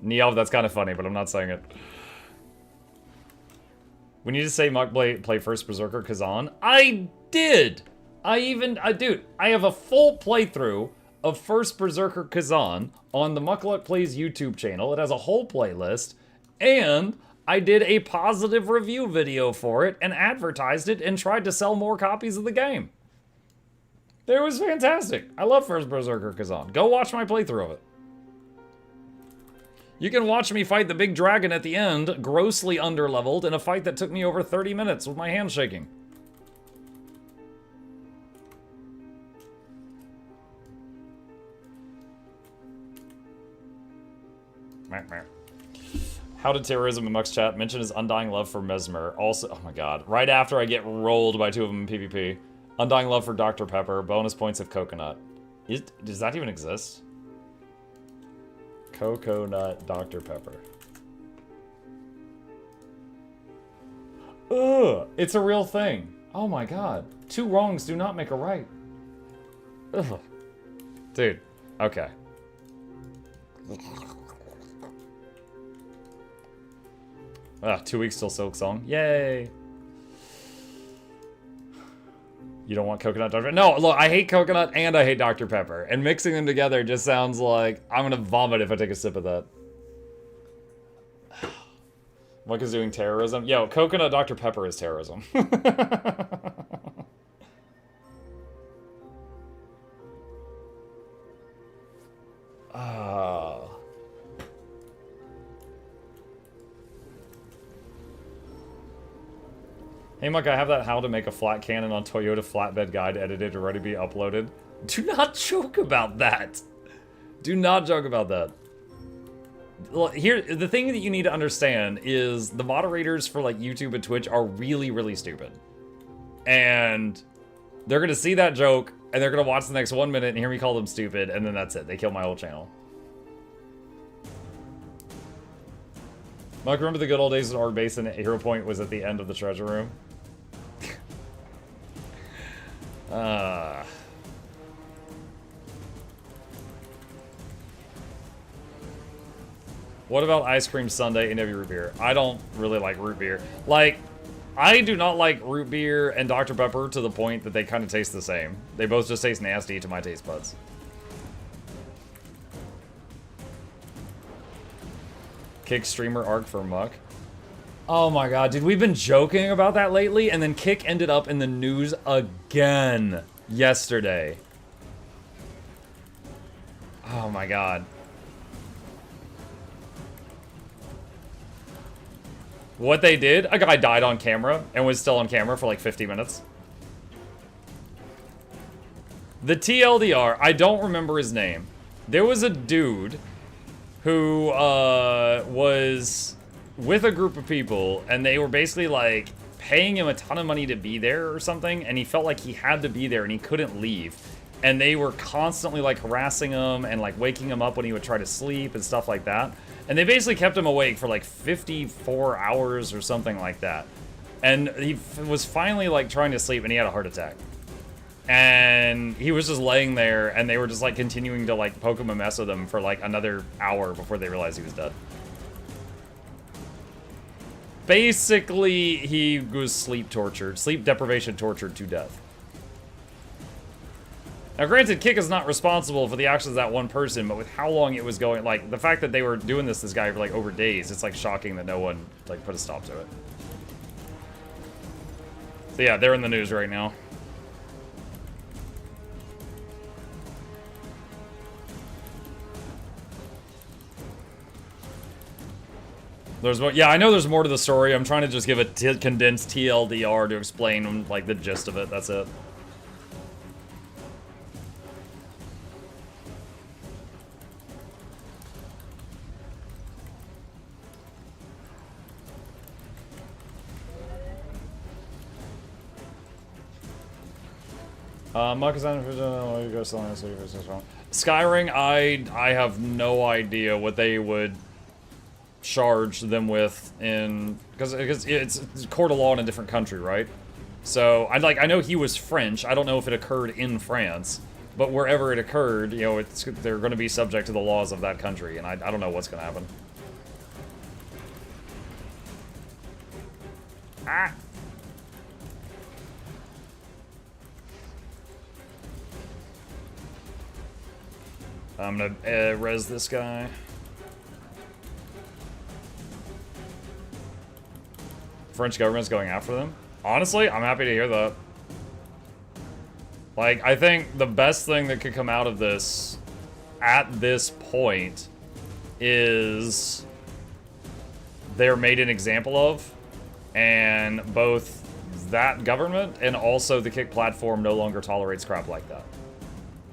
Neov, that's kind of funny, but I'm not saying it. We need to say Muk play first Berserker Kazan. I did! Dude, I have a full playthrough of first Berserker Kazan on the Mukluk Plays YouTube channel. It has a whole playlist, and I did a positive review video for it and advertised it and tried to sell more copies of the game. It was fantastic. I love first Berserker Kazan. Go watch my playthrough of it. You can watch me fight the big dragon at the end, grossly underleveled, in a fight that took me over 30 minutes with my hand shaking. How did terrorism in Mux chat mention his undying love for Mesmer? Also, oh my god, right after I get rolled by 2 of them in PvP. Undying love for Dr. Pepper, bonus points of coconut. Does that even exist? Coconut Dr. Pepper. Ugh, it's a real thing. Oh my god. 2 wrongs do not make a right. Ugh. Dude, okay. Ah, 2 weeks till Silk Song. Yay! You don't want coconut Dr. Pepper? No, look, I hate coconut and I hate Dr. Pepper. And mixing them together just sounds like I'm gonna vomit if I take a sip of that. Mike is doing terrorism? Yo, coconut Dr. Pepper is terrorism. Hey Mike, I have that how to make a flat cannon on Toyota flatbed guide edited and ready to be uploaded. Do not joke about that. Do not joke about that. Here, the thing that you need to understand is the moderators for like YouTube and Twitch are really, really stupid. And they're gonna see that joke and they're gonna watch the next 1 minute and hear me call them stupid, and then that's it. They kill my whole channel. Mike, remember the good old days at our base and Hero Point was at the end of the treasure room? What about ice cream sundae and heavy root beer? I don't really like root beer. Like, I do not like root beer and Dr. Pepper to the point that they kind of taste the same. They both just taste nasty to my taste buds. Kick streamer arc for Muck. Oh my god, dude, we've been joking about that lately, and then Kick ended up in the news again yesterday. Oh my god. What they did, a guy died on camera and was still on camera for like 50 minutes. The TLDR, I don't remember his name. There was a dude who was with a group of people, and they were basically like paying him a ton of money to be there or something, and he felt like he had to be there and he couldn't leave. And they were constantly like harassing him and like waking him up when he would try to sleep and stuff like that. And they basically kept him awake for like 54 hours or something like that. And he was finally like trying to sleep and he had a heart attack. And he was just laying there and they were just like continuing to like poke him and mess with him for like another hour before they realized he was dead. Basically, he was sleep deprivation tortured to death. Now, granted, Kick is not responsible for the actions of that one person, but with how long it was going, like, the fact that they were doing this guy for, like, over days, it's, like, shocking that no one, like, put a stop to it. So, yeah, they're in the news right now. There's more, yeah, I know there's more to the story. I'm trying to just give a condensed TLDR to explain, like, the gist of it. That's it. Skyring, I have no idea what they would charge them with in, because it's a court of law in a different country, right? So I know he was French. I don't know if it occurred in France, but wherever it occurred, you know, they're going to be subject to the laws of that country, and I don't know what's going to happen. Ah! I'm gonna res this guy. French government's going after them. Honestly, I'm happy to hear that. Like, I think the best thing that could come out of this at this point is they're made an example of, and both that government and also the Kick platform no longer tolerates crap like that.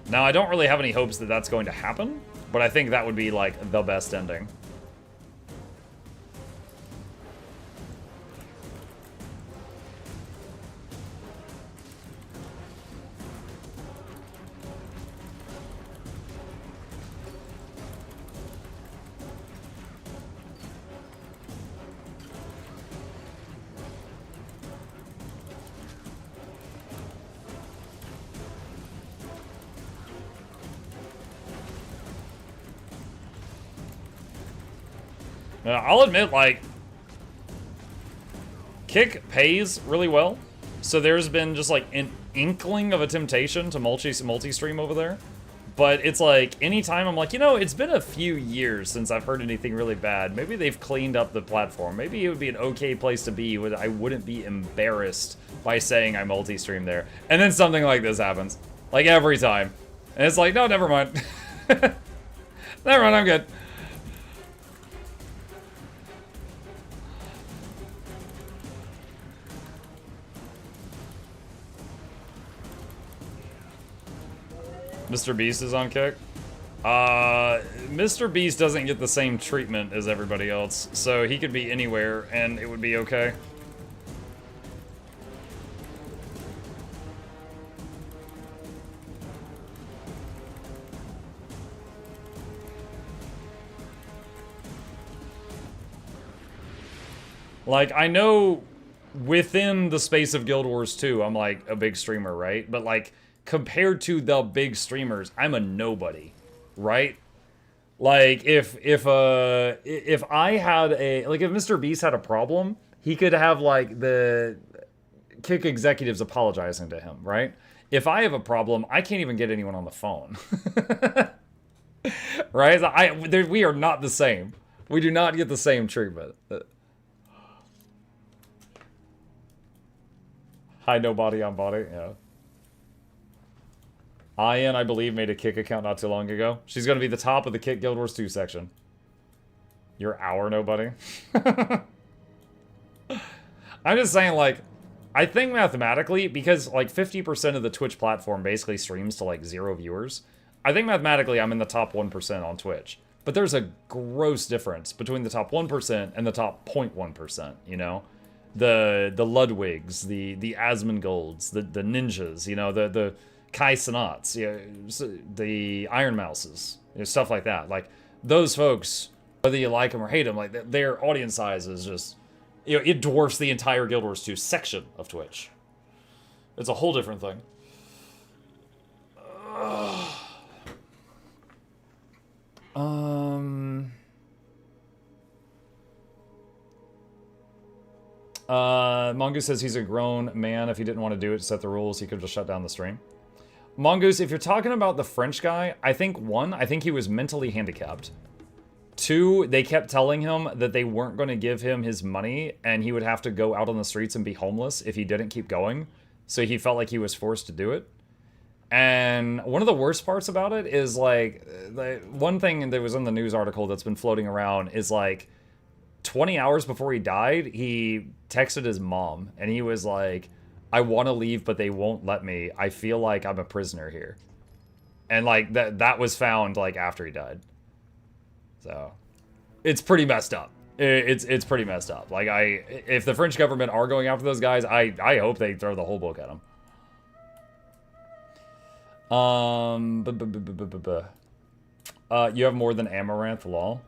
Now, I don't really have any hopes that that's going to happen, but I think that would be, like, the best ending. I'll admit, like, Kick pays really well, so there's been just, like, an inkling of a temptation to multi-stream over there. But it's like, anytime I'm like, you know, it's been a few years since I've heard anything really bad. Maybe they've cleaned up the platform. Maybe it would be an okay place to be where I wouldn't be embarrassed by saying I multi-stream there. And then something like this happens. Like, every time. And it's like, no, never mind. Never mind, I'm good. Mr. Beast is on Kick. Mr. Beast doesn't get the same treatment as everybody else, so he could be anywhere and it would be okay. Like, I know within the space of Guild Wars 2, I'm like a big streamer, right? But like, compared to the big streamers, I'm a nobody, right? Like, if I had a, like, if Mr. Beast had a problem, he could have, like, the Kick executives apologizing to him, right? If I have a problem, I can't even get anyone on the phone. Right? We are not the same. We do not get the same treatment. Hi, no body on body, yeah. Ian, I believe, made a Kick account not too long ago. She's going to be the top of the Kick Guild Wars 2 section. You're our nobody. I'm just saying, like, I think mathematically, because, like, 50% of the Twitch platform basically streams to, like, 0 viewers, I think mathematically I'm in the top 1% on Twitch. But there's a gross difference between the top 1% and the top 0.1%, you know? The Ludwigs, the Asmongolds, the Ninjas, you know, the Kai Sanats, you know, the Iron Mouses, you know, stuff like that. Like, those folks, whether you like them or hate them, like, their audience size is just, you know, it dwarfs the entire Guild Wars 2 section of Twitch. It's a whole different thing. Mongoose says he's a grown man. If he didn't want to do it to set the rules, he could just shut down the stream. Mongoose, if you're talking about the French guy, I think, one, I think he was mentally handicapped. Two, they kept telling him that they weren't going to give him his money and he would have to go out on the streets and be homeless if he didn't keep going. So he felt like he was forced to do it. And one of the worst parts about it is, like, one thing that was in the news article that's been floating around is, like, 20 hours before he died, he texted his mom and he was like, I want to leave, but they won't let me. I feel like I'm a prisoner here. And, like, that was found, like, after he died. So, it's pretty messed up. It's pretty messed up. Like, if the French government are going after those guys, I hope they throw the whole book at them. You have more than Amaranth, lol.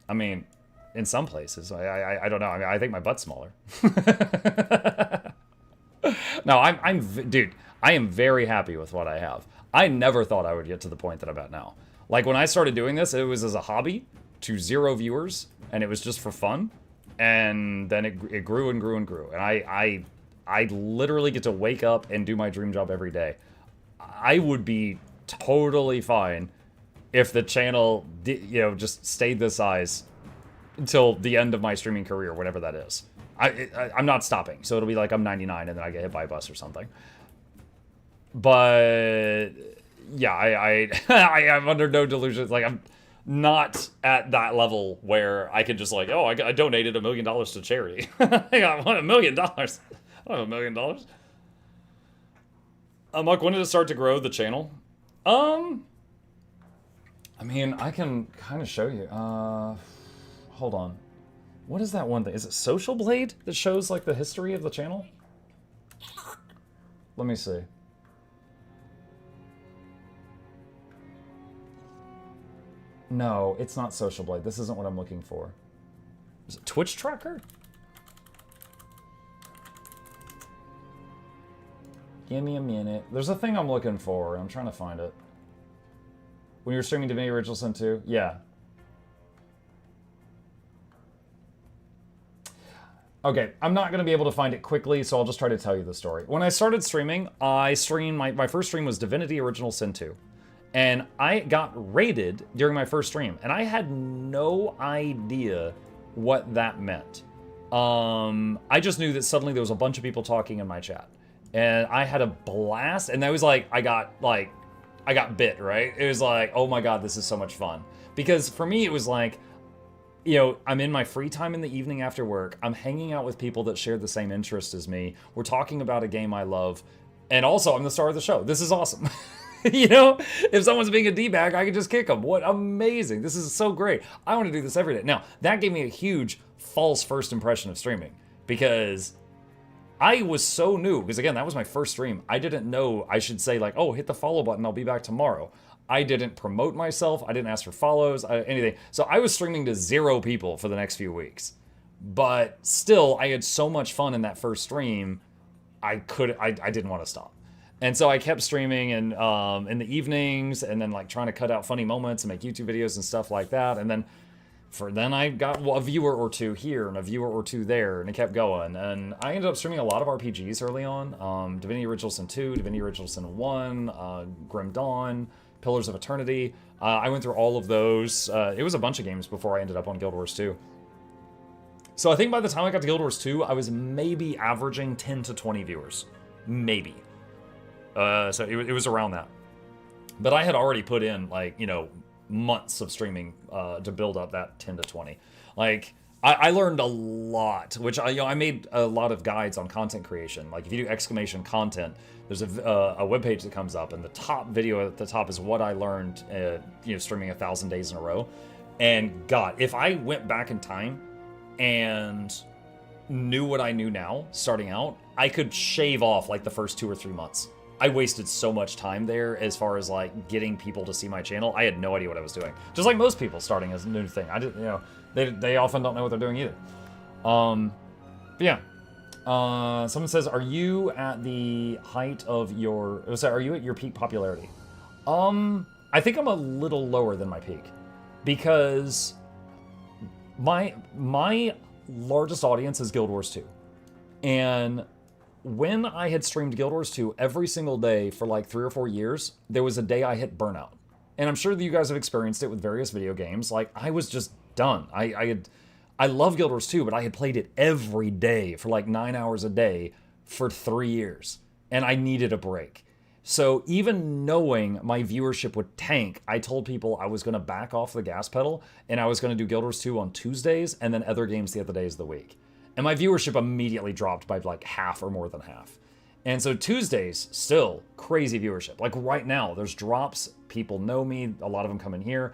I mean, in some places. I don't know. I mean, I think my butt's smaller. No, dude, I am very happy with what I have. I never thought I would get to the point that I'm at now. Like, when I started doing this, it was as a hobby to 0 viewers, and it was just for fun. And then it grew and grew and grew. And I literally get to wake up and do my dream job every day. I would be totally fine if the channel, just stayed this size until the end of my streaming career, whatever that is. I'm not stopping, so it'll be like I'm 99 and then I get hit by a bus or something. But yeah, I am under no delusions. Like, I'm not at that level where I could just like, oh, I donated $1 million to charity. I got $1 million. I don't have $1 million. Muck, when did it start to grow, the channel? I mean, I can kind of show you. Hold on. What is that one thing? Is it Social Blade that shows, like, the history of the channel? Let me see. No, it's not Social Blade. This isn't what I'm looking for. Is it Twitch Tracker? Give me a minute. There's a thing I'm looking for. I'm trying to find it. When you were streaming Divinity Original Sin 2? Yeah. Okay, I'm not going to be able to find it quickly, so I'll just try to tell you the story. When I started streaming, my first stream was Divinity Original Sin 2. And I got raided during my first stream, and I had no idea what that meant. I just knew that suddenly there was a bunch of people talking in my chat. And I had a blast, and I was like, I got bit, right? It was like, oh my god, this is so much fun. Because for me, it was like, I'm in my free time in the evening after work. I'm hanging out with people that share the same interests as me. We're talking about a game I love. And also, I'm the star of the show. This is awesome. If someone's being a D-bag, I can just kick them. What amazing. This is so great. I want to do this every day. Now, that gave me a huge false first impression of streaming. Because I was so new. Because again, that was my first stream. I didn't know I should say like, oh, hit the follow button. I'll be back tomorrow. I didn't promote myself. I didn't ask for follows, anything. So I was streaming to 0 people for the next few weeks. But still, I had so much fun in that first stream, I didn't want to stop. And so I kept streaming and in the evenings, and then like trying to cut out funny moments and make YouTube videos and stuff like that. And then I got a viewer or two here and a viewer or two there, and it kept going. And I ended up streaming a lot of RPGs early on. Divinity Original Sin 2, Divinity Original Sin 1, Grim Dawn, Pillars of Eternity. I went through all of those. It was a bunch of games before I ended up on Guild Wars 2. So I think by the time I got to Guild Wars 2, I was maybe averaging 10 to 20 viewers. Maybe. So it was around that. But I had already put in, like, months of streaming to build up that 10 to 20. Like, I learned a lot, which I made a lot of guides on content creation. Like, if you do exclamation content, there's a webpage that comes up, and the top video at the top is what I learned, streaming 1,000 days in a row. And God, if I went back in time and knew what I knew now, starting out, I could shave off like the first 2 or 3 months. I wasted so much time there as far as like getting people to see my channel. I had no idea what I was doing. Just like most people starting as a new thing. I didn't, they often don't know what they're doing either. But yeah. Someone says, are you at the height of your, are you at your peak popularity? I think I'm a little lower than my peak because my largest audience is Guild Wars 2. And when I had streamed Guild Wars 2 every single day for like 3 or 4 years, there was a day I hit burnout. And I'm sure that you guys have experienced it with various video games. Like, I was just done. I love Guild Wars 2, but I had played it every day for like 9 hours a day for 3 years. And I needed a break. So even knowing my viewership would tank, I told people I was going to back off the gas pedal, and I was going to do Guild Wars 2 on Tuesdays, and then other games the other days of the week. And my viewership immediately dropped by like half or more than half. And so Tuesdays, still crazy viewership. Like right now, there's drops. People know me. A lot of them come in here.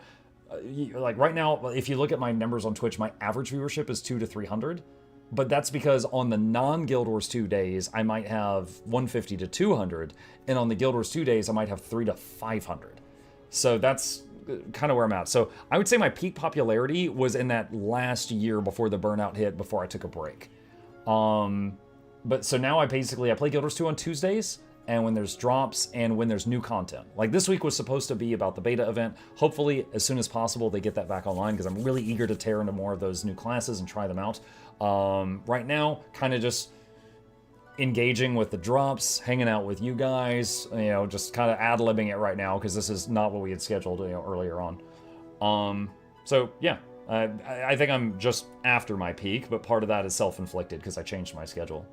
Like right now, if you look at my numbers on Twitch, my average viewership is 200 to 300. But that's because on the non-Guild Wars 2 days, I might have 150 to 200. And on the Guild Wars 2 days, I might have 300 to 500. So that's kind of where I'm at. So I would say my peak popularity was in that last year before the burnout hit, before I took a break. But so now I play Guild Wars 2 on Tuesdays, and when there's drops, and when there's new content. Like this week was supposed to be about the beta event. Hopefully, as soon as possible, they get that back online because I'm really eager to tear into more of those new classes and try them out. Right now, kind of just engaging with the drops, hanging out with you guys, you know, just kind of ad-libbing it right now because this is not what we had scheduled, you know, earlier on. So yeah, I think I'm just after my peak, but part of that is self-inflicted because I changed my schedule.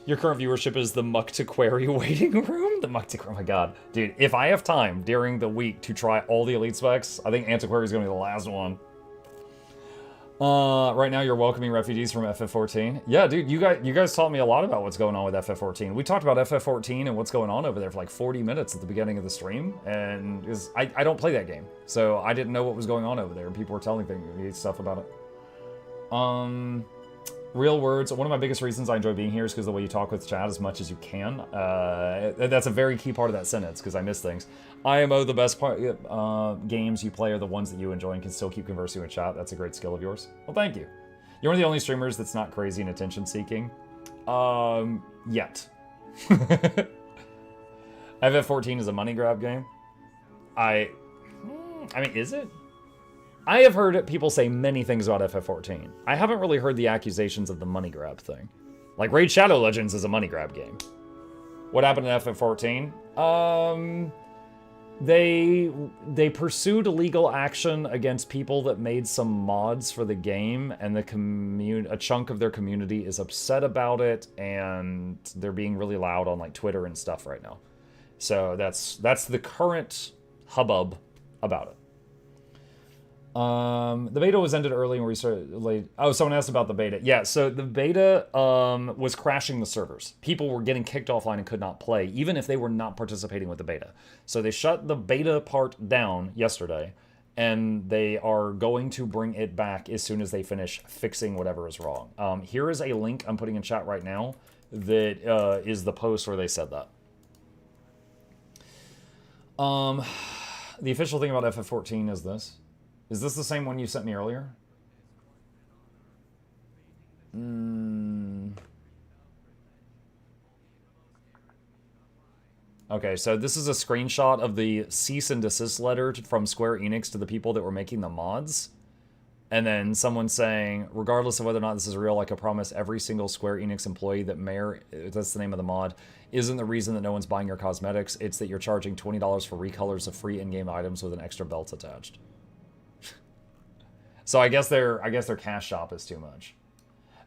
Your current viewership is the MuklukYoutube waiting room? The MuklukYoutube, oh my god. Dude, if I have time during the week to try all the elite specs, I think Antiquary is going to be the last one. Right now you're welcoming refugees from FF14. Yeah, dude, you guys taught me a lot about what's going on with FF14. We talked about FF14 and what's going on over there for like 40 minutes at the beginning of the stream, and I don't play that game, so I didn't know what was going on over there, and people were telling me stuff about it. Real words. One of my biggest reasons I enjoy being here is because the way you talk with chat as much as you can. That's a very key part of that sentence because I miss things. IMO, the best part games you play are the ones that you enjoy and can still keep conversing with chat. That's a great skill of yours. Well, thank you. You're one of the only streamers that's not crazy and attention seeking. Yet. FF14 is a money grab game. I mean, is it? I have heard people say many things about FF14. I haven't really heard the accusations of the money grab thing. Like, Raid Shadow Legends is a money grab game. What happened in FF14? They pursued legal action against people that made some mods for the game, and a chunk of their community is upset about it, and they're being really loud on like Twitter and stuff right now. So that's the current hubbub about it. The beta was ended early and we started late. Oh, someone asked about the beta. Yeah, so the beta was crashing the servers. People were getting kicked offline and could not play, even if they were not participating with the beta. So they shut the beta part down yesterday, and they are going to bring it back as soon as they finish fixing whatever is wrong. Here is a link I'm putting in chat right now that is the post where they said that. The official thing about FF14 is this. Is this the same one you sent me earlier? Okay, so this is a screenshot of the cease and desist letter from Square Enix to the people that were making the mods. And then someone saying, regardless of whether or not this is real, I can promise every single Square Enix employee that that's the name of the mod, isn't the reason that no one's buying your cosmetics. It's that you're charging $20 for recolors of free in-game items with an extra belt attached. So I guess their cash shop is too much.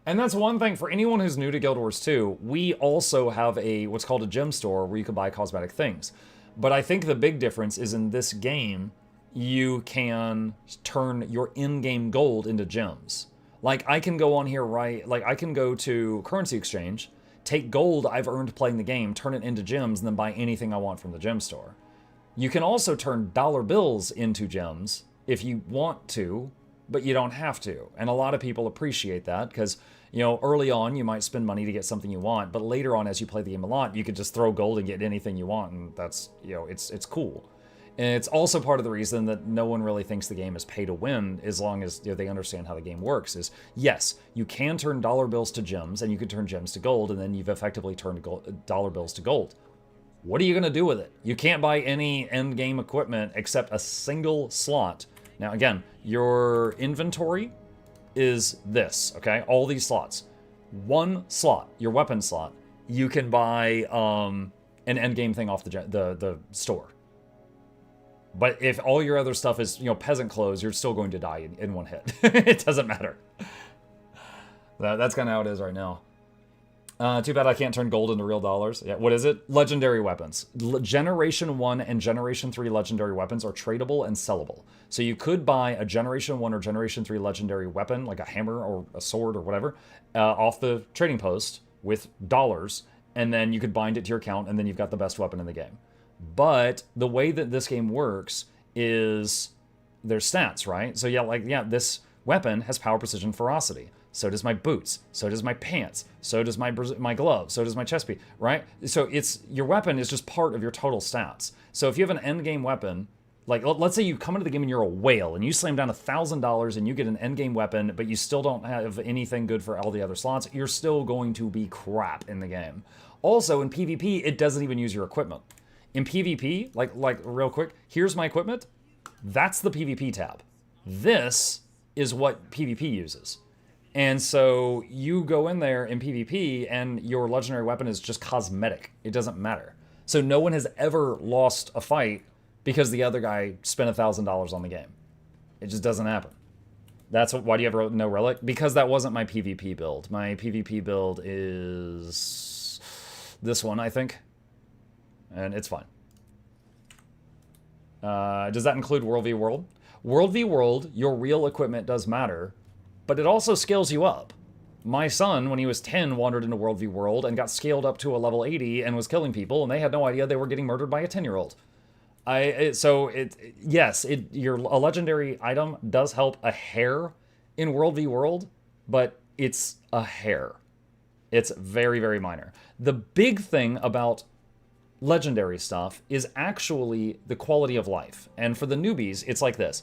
And that's one thing for anyone who's new to Guild Wars 2. We also have what's called a gem store where you can buy cosmetic things. But I think the big difference is in this game, you can turn your in-game gold into gems. Like I can go on here, right? Like I can go to currency exchange, take gold I've earned playing the game, turn it into gems, and then buy anything I want from the gem store. You can also turn dollar bills into gems if you want to, but you don't have to. And a lot of people appreciate that because, you know, early on you might spend money to get something you want, but later on as you play the game a lot, you could just throw gold and get anything you want, and that's, you know, it's cool. And it's also part of the reason that no one really thinks the game is pay to win, as long as, you know, they understand how the game works, is yes, you can turn dollar bills to gems, and you can turn gems to gold, and then you've effectively turned dollar bills to gold. What are you going to do with it? You can't buy any end game equipment except a single slot. Now, again, your inventory is this, okay? All these slots. One slot, your weapon slot, you can buy an endgame thing off the store. But if all your other stuff is, you know, peasant clothes, you're still going to die in one hit. It doesn't matter. That's kind of how it is right now. Too bad I can't turn gold into real dollars. Yeah, what is it? Legendary weapons. Generation 1 and Generation 3 legendary weapons are tradable and sellable. So you could buy a Generation 1 or Generation 3 legendary weapon, like a hammer or a sword or whatever, off the trading post with dollars, and then you could bind it to your account, and then you've got the best weapon in the game. But the way that this game works is there's stats, right? So yeah, this weapon has power, precision, ferocity. So does my boots. So does my pants. So does my gloves. So does my chest piece, right? So your weapon is just part of your total stats. So if you have an end game weapon Like, let's say you come into the game and you're a whale, and you slam down $1,000 and you get an endgame weapon, but you still don't have anything good for all the other slots, you're still going to be crap in the game. Also, in PvP, it doesn't even use your equipment. In PvP, like real quick, here's my equipment. That's the PvP tab. This is what PvP uses. And so you go in there in PvP and your legendary weapon is just cosmetic. It doesn't matter. So no one has ever lost a fight because the other guy spent $1,000 on the game. It just doesn't happen. That's what, why do you have no relic? Because that wasn't my PvP build. My PvP build is this one, I think. And it's fine. Does that include World v World? World v World, your real equipment does matter, but it also scales you up. My son, when he was 10, wandered into World v World and got scaled up to a level 80 and was killing people, and they had no idea they were getting murdered by a 10-year-old. Yes, a legendary item does help a hair in World v World, but it's a hair. It's very, very minor. The big thing about legendary stuff is actually the quality of life. And for the newbies, it's like this.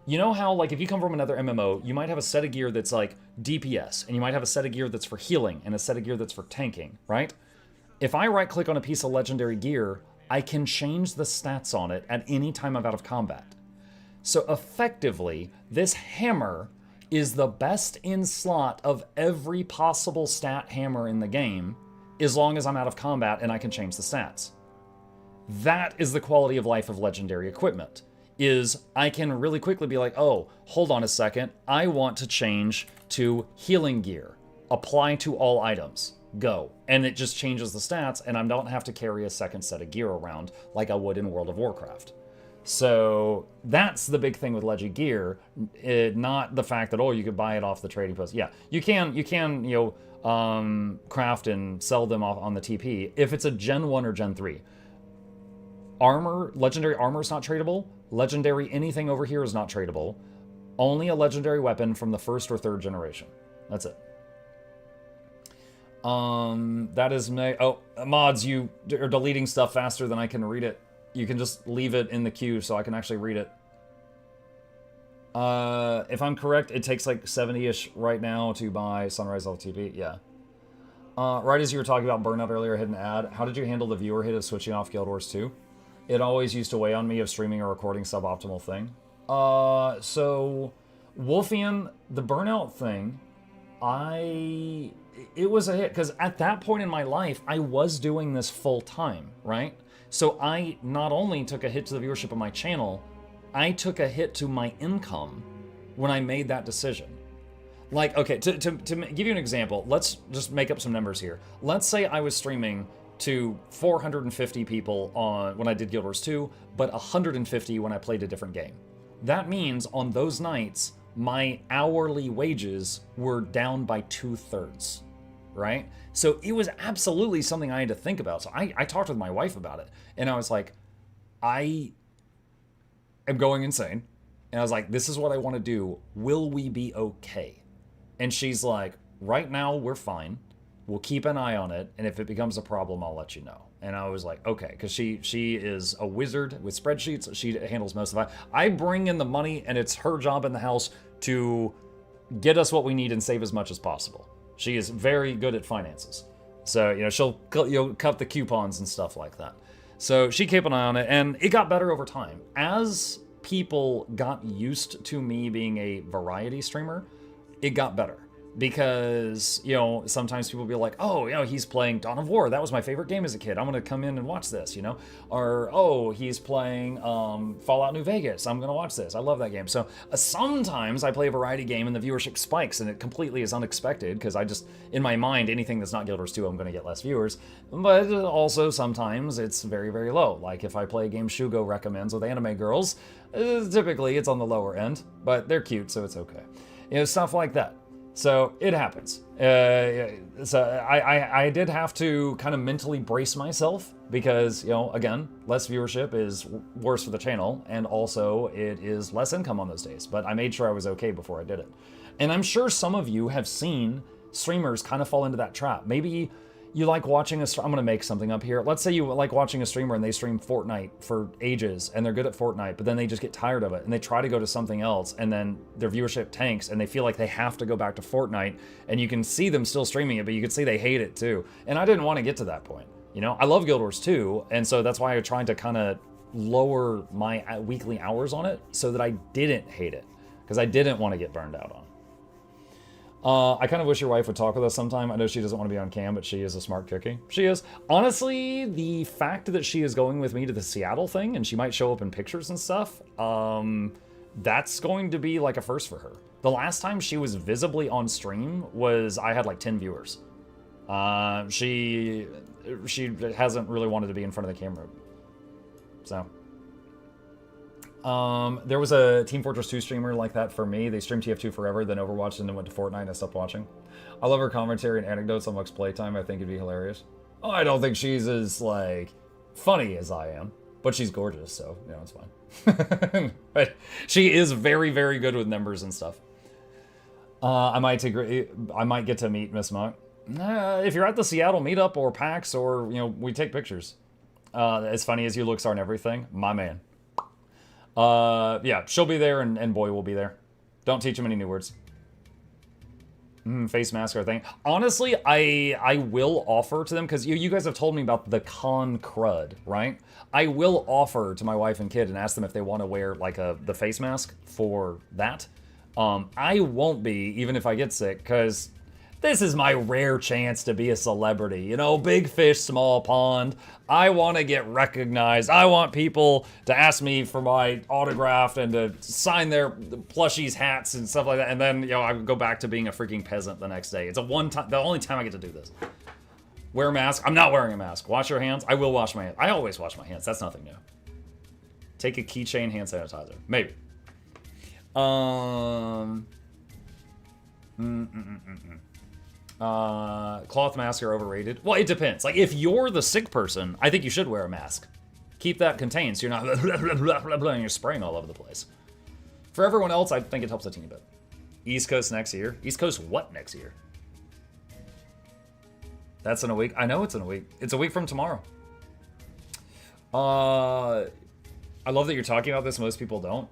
You know how, like, if you come from another MMO, you might have a set of gear that's like DPS, and you might have a set of gear that's for healing, and a set of gear that's for tanking, right? If I right-click on a piece of legendary gear, I can change the stats on it at any time I'm out of combat. So effectively, this hammer is the best in slot of every possible stat hammer in the game, as long as I'm out of combat and I can change the stats. That is the quality of life of legendary equipment, is I can really quickly be like, oh, hold on a second, I want to change to healing gear, apply to all items, go. And it just changes the stats, and I don't have to carry a second set of gear around like I would in World of Warcraft. So that's the big thing with Legend gear, not the fact that, oh, you could buy it off the trading post. Yeah, you can, you know, craft and sell them off on the TP if it's a Gen 1 or Gen 3. Armor, legendary armor is not tradable. Legendary anything over here is not tradable. Only a legendary weapon from the 1st or 3rd generation. That's it. That is mods, you are deleting stuff faster than I can read it. You can just leave it in the queue so I can actually read it. If I'm correct, it takes like 70-ish right now to buy Sunrise LTP. Yeah. Right as you were talking about burnout earlier, I hit an ad. How did you handle the viewer hit of switching off Guild Wars 2? It always used to weigh on me of streaming or recording suboptimal thing. So Wolfian, the burnout thing, it was a hit, because at that point in my life, I was doing this full time, right? So I not only took a hit to the viewership of my channel, I took a hit to my income when I made that decision. Like, okay, to give you an example, let's just make up some numbers here. Let's say I was streaming to 450 people when I did Guild Wars 2, but 150 when I played a different game. That means on those nights, my hourly wages were down by 2/3, right? So it was absolutely something I had to think about. So I talked with my wife about it, and I was like, I am going insane. And I was like, this is what I want to do. Will we be okay? And she's like, right now we're fine. We'll keep an eye on it, and if it becomes a problem, I'll let you know. And I was like, okay, because she is a wizard with spreadsheets. She handles most of it. I bring in the money, and it's her job in the house to get us what we need and save as much as possible. She is very good at finances. So, you know, she'll cut the coupons and stuff like that. So she kept an eye on it, and it got better over time. As people got used to me being a variety streamer, it got better. Because, you know, sometimes people be like, oh, you know, he's playing Dawn of War. That was my favorite game as a kid. I'm going to come in and watch this, you know? Or, oh, he's playing Fallout New Vegas. I'm going to watch this. I love that game. So sometimes I play a variety game and the viewership spikes, and it completely is unexpected because I just, in my mind, anything that's not Guild Wars 2, I'm going to get less viewers. But also sometimes it's very, very low. Like if I play a game Shugo recommends with anime girls, typically it's on the lower end, but they're cute, so it's okay. You know, stuff like that. So it happens. So I did have to kind of mentally brace myself because, you know, again, less viewership is worse for the channel, and also it is less income on those days. But I made sure I was okay before I did it. And I'm sure some of you have seen streamers kind of fall into that trap. Maybe you like watching I'm gonna make something up here. Let's say you like watching a streamer and they stream Fortnite for ages and they're good at Fortnite, but then they just get tired of it and they try to go to something else and then their viewership tanks and they feel like they have to go back to Fortnite, and you can see them still streaming it, but you can see they hate it too. And I didn't want to get to that point. You know, I love Guild Wars 2, and so that's why I tried to kind of lower my weekly hours on it so that I didn't hate it, because I didn't want to get burned out on it. I kind of wish your wife would talk with us sometime. I know she doesn't want to be on cam, but she is a smart cookie. She is. Honestly, the fact that she is going with me to the Seattle thing, and she might show up in pictures and stuff, that's going to be like a first for her. The last time she was visibly on stream was, I had like 10 viewers. She hasn't really wanted to be in front of the camera. So. There was a Team Fortress 2 streamer like that for me. They streamed TF2 forever, then Overwatch, and then went to Fortnite, and I stopped watching. I love her commentary and anecdotes on Muck's playtime. I think it'd be hilarious. Oh, I don't think she's as, like, funny as I am, but she's gorgeous, so, you know, it's fine. But she is very, very good with numbers and stuff. I might get to meet Miss Muck. If you're at the Seattle meetup or PAX, or, you know, we take pictures. As funny as you looks are and everything, my man. Yeah, she'll be there, and Boy will be there. Don't teach him any new words. Face mask or thing. Honestly, I will offer to them, because you guys have told me about the con crud, right? I will offer to my wife and kid and ask them if they want to wear, like, the face mask for that. I won't be, even if I get sick, because this is my rare chance to be a celebrity. You know, big fish, small pond. I want to get recognized. I want people to ask me for my autograph and to sign their plushies, hats, and stuff like that. And then, you know, I go back to being a freaking peasant the next day. It's the only time I get to do this. Wear a mask. I'm not wearing a mask. Wash your hands. I will wash my hands. I always wash my hands. That's nothing new. Take a keychain hand sanitizer. Maybe. Cloth masks are overrated. Well, it depends. Like, if you're the sick person, I think you should wear a mask. Keep that contained so you're not and you're spraying all over the place. For everyone else, I think it helps a teeny bit. East Coast next year. East Coast what next year? That's in a week. I know it's in a week. It's a week from tomorrow. I love that you're talking about this. Most people don't.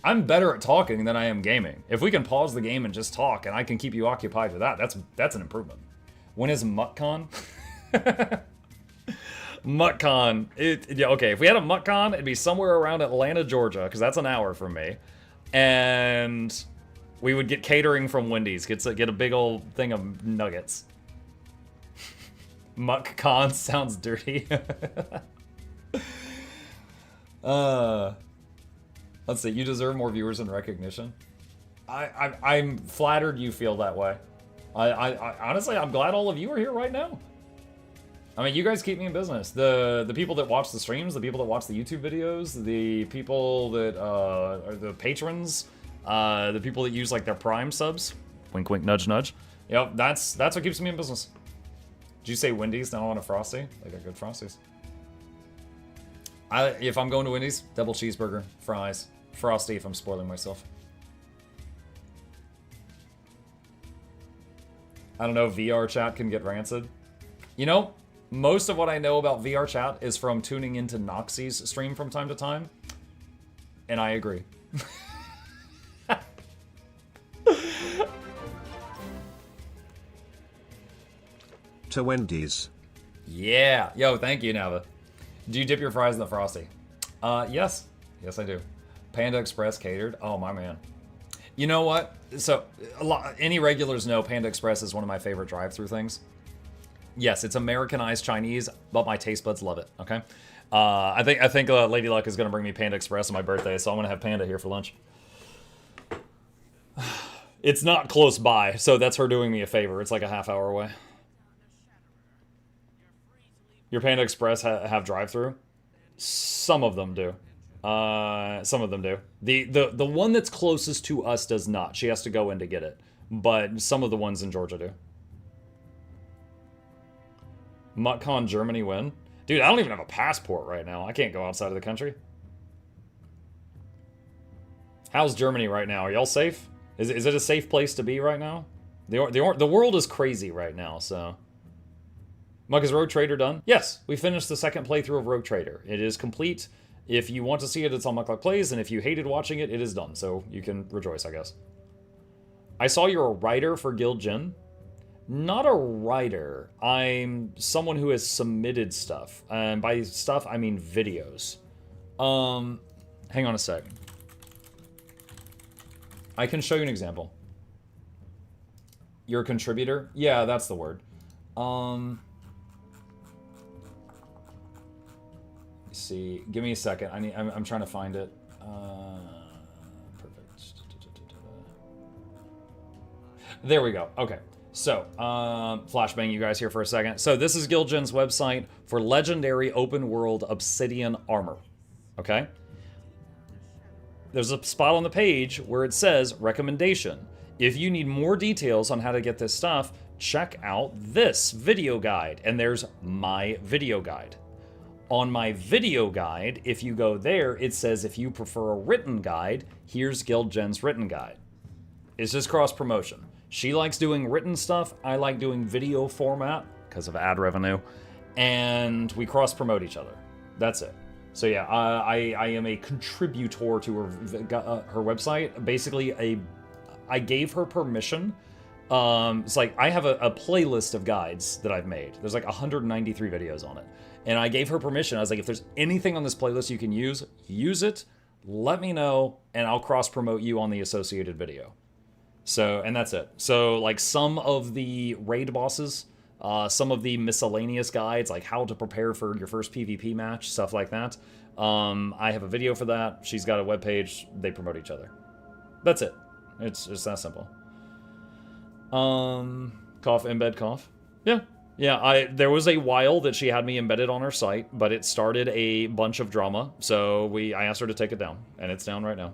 I'm better at talking than I am gaming. If we can pause the game and just talk, and I can keep you occupied with that, that's an improvement. When is MuckCon? MuckCon. Yeah, okay, if we had a MuckCon, it'd be somewhere around Atlanta, Georgia, because that's an hour from me. And we would get catering from Wendy's. Get a big old thing of nuggets. MuckCon sounds dirty. Let's see, you deserve more viewers and recognition. I'm flattered you feel that way. I honestly, I'm glad all of you are here right now. I mean, you guys keep me in business. The people that watch the streams, the people that watch the YouTube videos, the people that are the patrons, the people that use like their Prime subs. Wink, wink, nudge, nudge. Yep, that's what keeps me in business. Did you say Wendy's? Now I want a Frosty. They got good Frosties. If I'm going to Wendy's, double cheeseburger, fries, Frosty if I'm spoiling myself. I don't know, VR chat can get rancid. You know, most of what I know about VR chat is from tuning into Noxxi's stream from time to time. And I agree. To Wendy's. Yeah. Yo, thank you, Nava. Do you dip your fries in the Frosty? Yes. Yes, I do. Panda Express catered. Oh, my man. You know what? So, any regulars know Panda Express is one of my favorite drive-thru things. Yes, it's Americanized Chinese, but my taste buds love it, okay? I think Lady Luck is going to bring me Panda Express on my birthday, so I'm going to have Panda here for lunch. It's not close by, so that's her doing me a favor. It's like a half-hour away. Your Panda Express have drive-thru? Some of them do. Some of them do. The one that's closest to us does not. She has to go in to get it. But some of the ones in Georgia do. MuckCon Germany win? Dude, I don't even have a passport right now. I can't go outside of the country. How's Germany right now? Are y'all safe? Is it a safe place to be right now? The world is crazy right now, so... Mug, is Rogue Trader done? Yes, we finished the second playthrough of Rogue Trader. It is complete. If you want to see it, it's on Mukluk Plays, and if you hated watching it, it is done. So you can rejoice, I guess. I saw you're a writer for Guild Gen. Not a writer. I'm someone who has submitted stuff. And by stuff, I mean videos. Hang on a sec. I can show you an example. You're a contributor? Yeah, that's the word. See, give me a second. I'm trying to find it. Perfect. There we go. Okay. So, flashbang you guys here for a second. So this is Guild Gen's website for legendary open world obsidian armor. Okay? There's a spot on the page where it says recommendation. If you need more details on how to get this stuff, check out this video guide. And there's my video guide. On my video guide, if you go there, it says if you prefer a written guide, here's Guild Gen's written guide. It's just cross promotion. She likes doing written stuff. I like doing video format because of ad revenue. And we cross promote each other. That's it. So yeah, I am a contributor to her website. Basically, I gave her permission. It's like I have a playlist of guides that I've made. There's like 193 videos on it. And I gave her permission. I was like, if there's anything on this playlist you can use it. Let me know, and I'll cross-promote you on the associated video. So, and that's it. So, like, some of the raid bosses, some of the miscellaneous guides, like how to prepare for your first PvP match, stuff like that. I have a video for that. She's got a webpage. They promote each other. That's it. It's that simple. Cough, embed, cough. Yeah. Yeah, there was a while that she had me embedded on her site, but it started a bunch of drama, so I asked her to take it down, and it's down right now.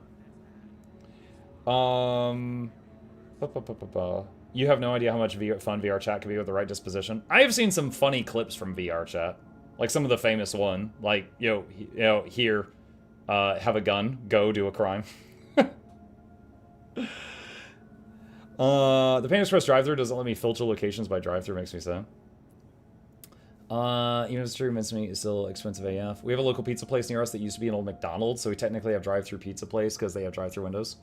You have no idea how much fun VR chat can be with the right disposition. I have seen some funny clips from VR chat, like some of the famous one, like here, have a gun, go do a crime. The Panda Express drive-thru doesn't let me filter locations by drive-thru, makes me sad. Even if it's true, mincemeat is still expensive AF. We have a local pizza place near us that used to be an old McDonald's, so we technically have drive-thru pizza place because they have drive-thru windows.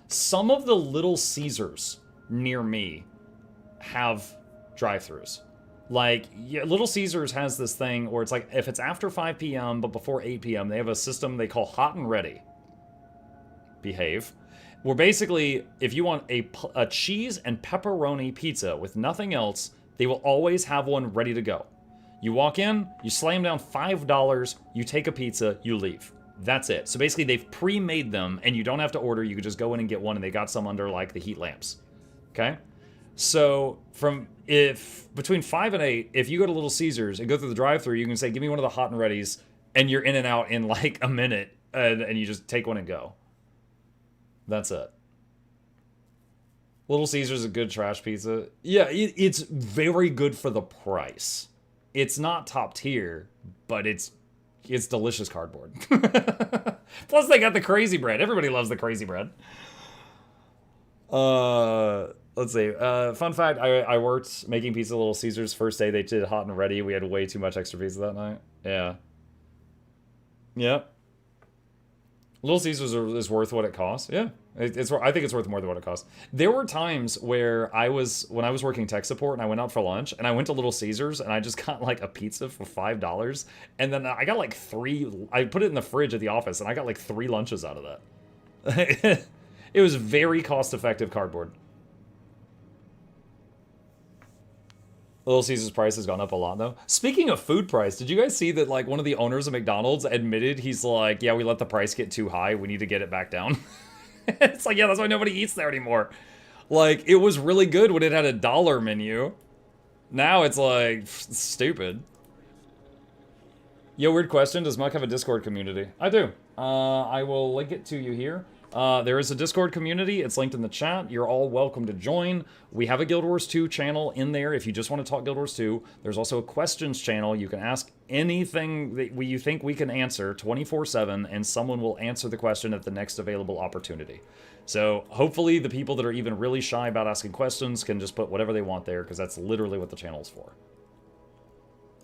Some of the Little Caesars near me have drive-thrus. Like, yeah, Little Caesars has this thing where it's like, if it's after 5 p.m. but before 8 p.m., they have a system they call Hot and Ready. Behave. Where basically, if you want a cheese and pepperoni pizza with nothing else, they will always have one ready to go. You walk in, you slam down $5, you take a pizza, you leave. That's it. So basically, they've pre-made them, and you don't have to order. You can just go in and get one, and they got some under, like, the heat lamps. Okay? So, between 5 and 8, if you go to Little Caesars and go through the drive-thru, you can say, give me one of the Hot and Readies, and you're in and out in, like, a minute, and you just take one and go. That's it. Little Caesars is a good trash pizza. Yeah, it's very good for the price. It's not top tier, but it's delicious cardboard. Plus, they got the crazy bread. Everybody loves the crazy bread. Let's see. Fun fact, I worked making pizza at Little Caesars. First day they did Hot and Ready. We had way too much extra pizza that night. Yeah. Yep. Little Caesars is worth what it costs. Yeah. I think it's worth more than what it costs. There were times where when I was working tech support and I went out for lunch and I went to Little Caesars and I just got like a pizza for $5 and then I got like 3. I put it in the fridge at the office and I got like 3 lunches out of that. It was very cost-effective cardboard. Little Caesars price has gone up a lot, though. Speaking of food price, did you guys see that, like, one of the owners of McDonald's admitted he's like, yeah, we let the price get too high. We need to get it back down. It's like, yeah, that's why nobody eats there anymore. Like, it was really good when it had a $1 menu. Now it's, like, stupid. Yo, weird question. Does Muck have a Discord community? I do. I will link it to you here. There is a Discord community. It's linked in the chat. You're all welcome to join. We have a Guild Wars 2 channel in there if you just want to talk Guild Wars 2. There's also a questions channel. You can ask anything that you think we can answer 24/7, and someone will answer the question at the next available opportunity. So hopefully the people that are even really shy about asking questions can just put whatever they want there, because that's literally what the channel is for.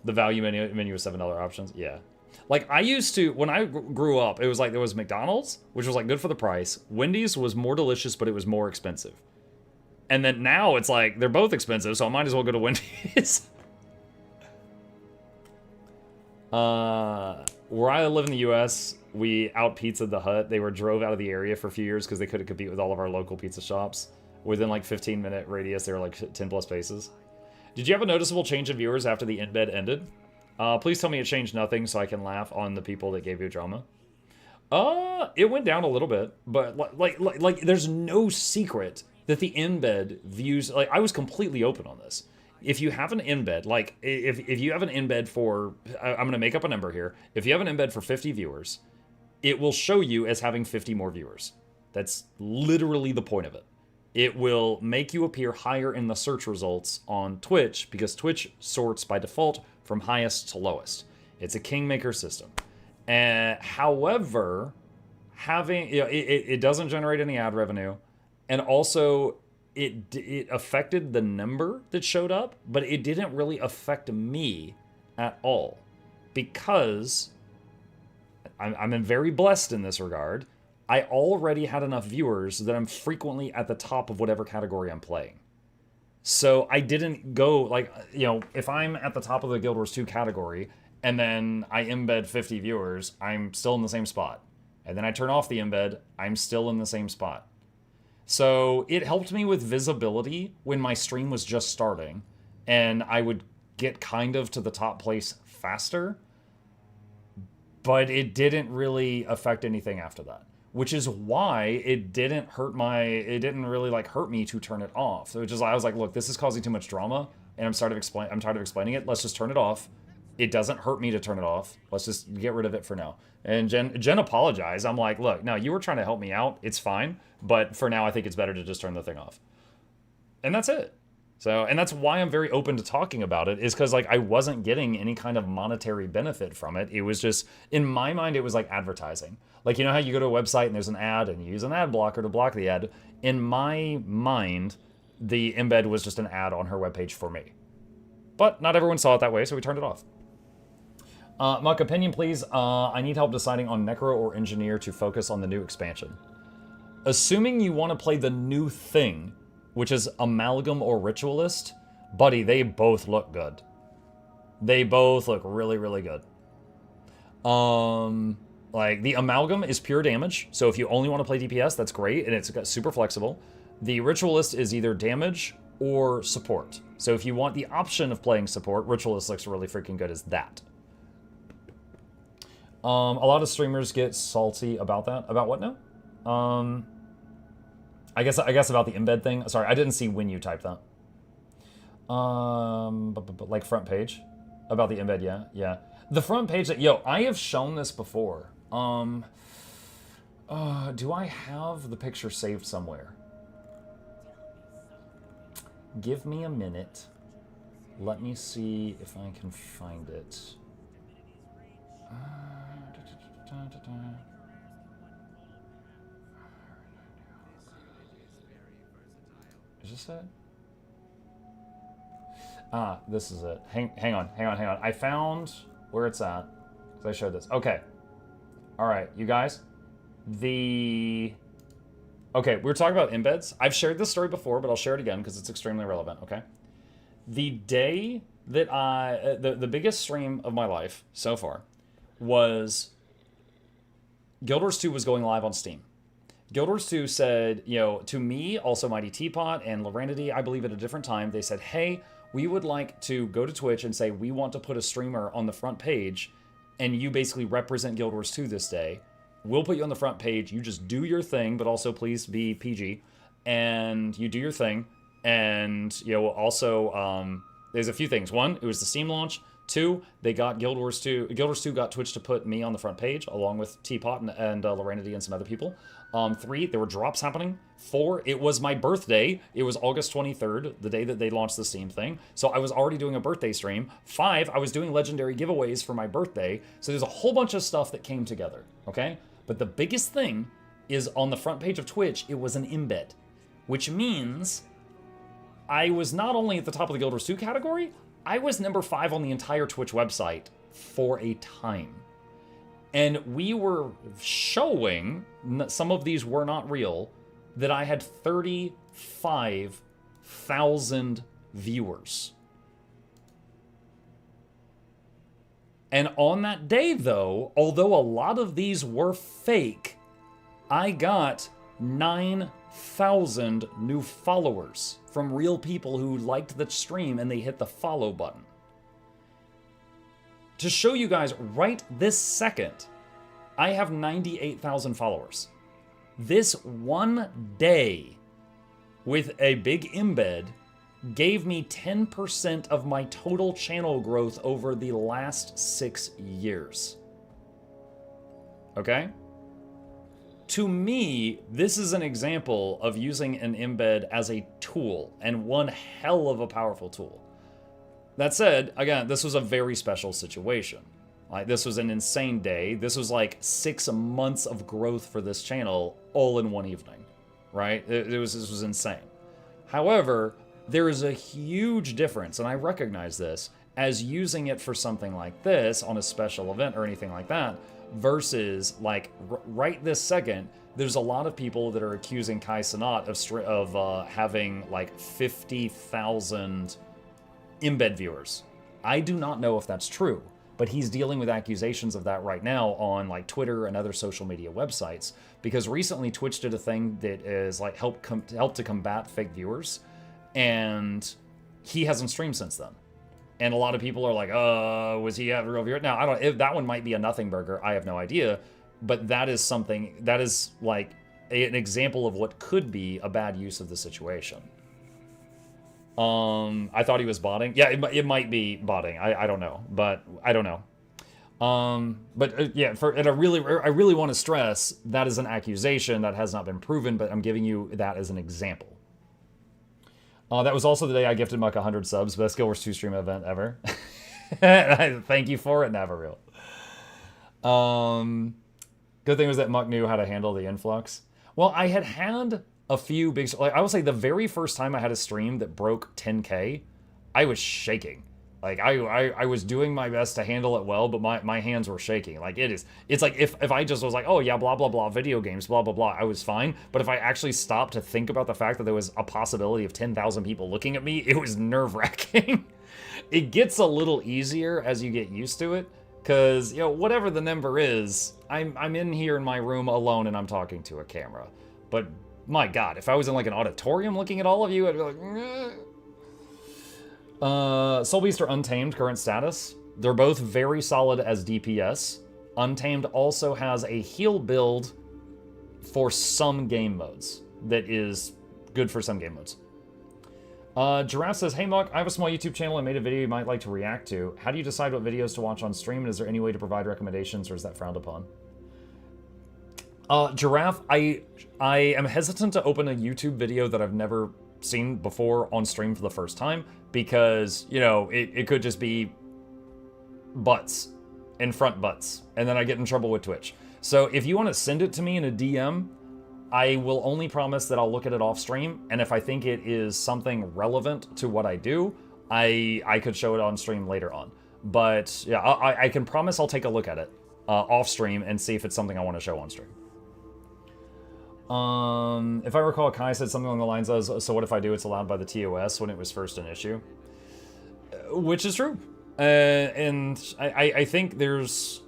The value menu with $7 options. Yeah. Like, I used to, when I grew up, it was like there was McDonald's, which was like good for the price. Wendy's was more delicious, but it was more expensive. And then now it's like they're both expensive, so I might as well go to Wendy's. Where I live in the U.S., we out-pizzaed the Hut. They were drove out of the area for a few years because they couldn't compete with all of our local pizza shops. Within like 15-minute radius, they were like 10 plus spaces. Did you have a noticeable change in viewers after the embed ended? Please tell me it changed nothing so I can laugh on the people that gave you drama. It went down a little bit, but like there's no secret that the embed views, like I was completely open on this. If you have an embed, like if you have an embed for, I'm going to make up a number here. If you have an embed for 50 viewers, it will show you as having 50 more viewers. That's literally the point of it. It will make you appear higher in the search results on Twitch because Twitch sorts by default from highest to lowest. It's a kingmaker system. However, having, you know, it doesn't generate any ad revenue, and also it affected the number that showed up, but it didn't really affect me at all because I'm very blessed in this regard. I already had enough viewers that I'm frequently at the top of whatever category I'm playing. So I didn't go, like, you know, if I'm at the top of the Guild Wars 2 category and then I embed 50 viewers, I'm still in the same spot. And then I turn off the embed, I'm still in the same spot. So it helped me with visibility when my stream was just starting and I would get kind of to the top place faster, but it didn't really affect anything after that. Which is why it didn't really like hurt me to turn it off. So I was like, look, this is causing too much drama, and I'm tired of explaining it. Let's just turn it off. It doesn't hurt me to turn it off. Let's just get rid of it for now. And Jen apologized. I'm like, look, no, you were trying to help me out. It's fine, but for now, I think it's better to just turn the thing off. And that's it. So, and that's why I'm very open to talking about it, is because like I wasn't getting any kind of monetary benefit from it. It was just, in my mind, it was like advertising. Like, you know how you go to a website and there's an ad and you use an ad blocker to block the ad? In my mind, the embed was just an ad on her webpage for me. But not everyone saw it that way, so we turned it off. Muck, opinion, please. I need help deciding on Necro or Engineer to focus on the new expansion. Assuming you want to play the new thing, which is Amalgam or Ritualist, buddy, they both look good. They both look really, really good. Like, the Amalgam is pure damage, so if you only want to play DPS, that's great, and it's super flexible. The Ritualist is either damage or support. So if you want the option of playing support, Ritualist looks really freaking good as that. A lot of streamers get salty about that. About what now? I guess about the embed thing. Sorry, I didn't see when you typed that. But like front page about the embed, yeah. The front page that, yo, I have shown this before. Do I have the picture saved somewhere? Give me a minute. Let me see if I can find it. Is this it? Ah, this is it. Hang on. I found where it's at, because I showed this. Okay. All right, you guys. Okay, we were talking about embeds. I've shared this story before, but I'll share it again because it's extremely relevant, okay? The day that the biggest stream of my life so far was Guild Wars 2 was going live on Steam. Guild Wars 2 said, you know, to me, also Mighty Teapot and Loranity, I believe at a different time, they said, hey, we would like to go to Twitch and say we want to put a streamer on the front page, and you basically represent Guild Wars 2 this day. We'll put you on the front page. You just do your thing, but also please be PG. And you do your thing. And, you know, also, there's a few things. One, it was the Steam launch. Two, they got Guild Wars 2. Guild Wars 2 got Twitch to put me on the front page, along with Teapot and Loranity and some other people. 3, there were drops happening. 4, it was my birthday. It was August 23rd, the day that they launched the Steam thing. So I was already doing a birthday stream. 5, I was doing legendary giveaways for my birthday. So there's a whole bunch of stuff that came together, okay? But the biggest thing is on the front page of Twitch, it was an embed, which means I was not only at the top of the Guild Wars 2 category, I was number 5 on the entire Twitch website for a time. And we were showing, some of these were not real, that I had 35,000 viewers. And on that day, though, although a lot of these were fake, I got 9,000 new followers from real people who liked the stream and they hit the follow button. To show you guys right this second, I have 98,000 followers. This one day with a big embed gave me 10% of my total channel growth over the last 6 years. Okay? To me, this is an example of using an embed as a tool, and one hell of a powerful tool. That said, again, this was a very special situation. Like, this was an insane day. This was like 6 months of growth for this channel all in one evening, right? This was insane. However, there is a huge difference, and I recognize this, as using it for something like this on a special event or anything like that, versus, like, right this second, there's a lot of people that are accusing Kai Cenat of having, like, 50,000 embed viewers. I do not know if that's true, but he's dealing with accusations of that right now on, like, Twitter and other social media websites, because recently Twitch did a thing that is, like, help to combat fake viewers, and he hasn't streamed since then. And a lot of people are like, was he a real viewer? Now, I don't, if that one might be a nothing burger, I have no idea, but that is something, that is, like, an example of what could be a bad use of the situation. I thought he was botting. Yeah, it might be botting. I don't know, but I don't know. Yeah, and I really want to stress that is an accusation that has not been proven, but I'm giving you that as an example. That was also the day I gifted Muck 100 subs. Best Guild Wars 2 stream event ever. Thank you for it, Navarreal. Good thing was that Muck knew how to handle the influx. Well, I had a few big... Like, I would say the very first time I had a stream that broke 10K, I was shaking. Like, I was doing my best to handle it well, but my hands were shaking. Like, it's like if I just was like, oh yeah, blah, blah, blah, video games, blah, blah, blah, I was fine. But if I actually stopped to think about the fact that there was a possibility of 10,000 people looking at me, it was nerve-wracking. It gets a little easier as you get used to it, because, you know, whatever the number is, I'm in here in my room alone and I'm talking to a camera. But, my God, if I was in, like, an auditorium looking at all of you, I'd be like, Soulbeast or Untamed, current status. They're both very solid as DPS. Untamed also has a heal build for some game modes that is good for some game modes. Giraffe says, hey Muck, I have a small YouTube channel and made a video you might like to react to. How do you decide what videos to watch on stream, and is there any way to provide recommendations, or is that frowned upon? Giraffe, I am hesitant to open a YouTube video that I've never seen before on stream for the first time, because, you know, it could just be butts and front butts, and then I get in trouble with Twitch. So if you want to send it to me in a DM, I will only promise that I'll look at it off stream, and if I think it is something relevant to what I do, I could show it on stream later on. But yeah, I can promise I'll take a look at it off stream and see if it's something I want to show on stream. If I recall, Kai said something along the lines of, so what if I do it's allowed by the TOS when it was first an issue? Which is true. And I think there's...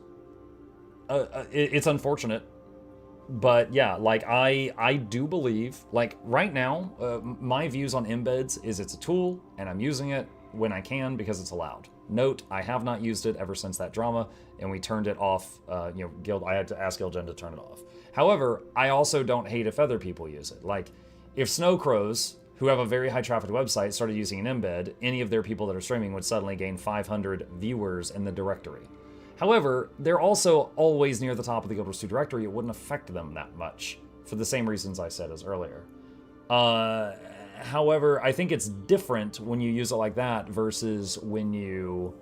it's unfortunate. But yeah, like, I do believe, like, right now, my views on embeds is it's a tool, and I'm using it when I can because it's allowed. Note, I have not used it ever since that drama, and we turned it off, you know, I had to ask Guildgen to turn it off. However, I also don't hate if other people use it. Like, if Snowcrows, who have a very high traffic website, started using an embed, any of their people that are streaming would suddenly gain 500 viewers in the directory. However, they're also always near the top of the Guild Wars 2 directory. It wouldn't affect them that much, for the same reasons I said as earlier. However, I think it's different when you use it like that versus when you...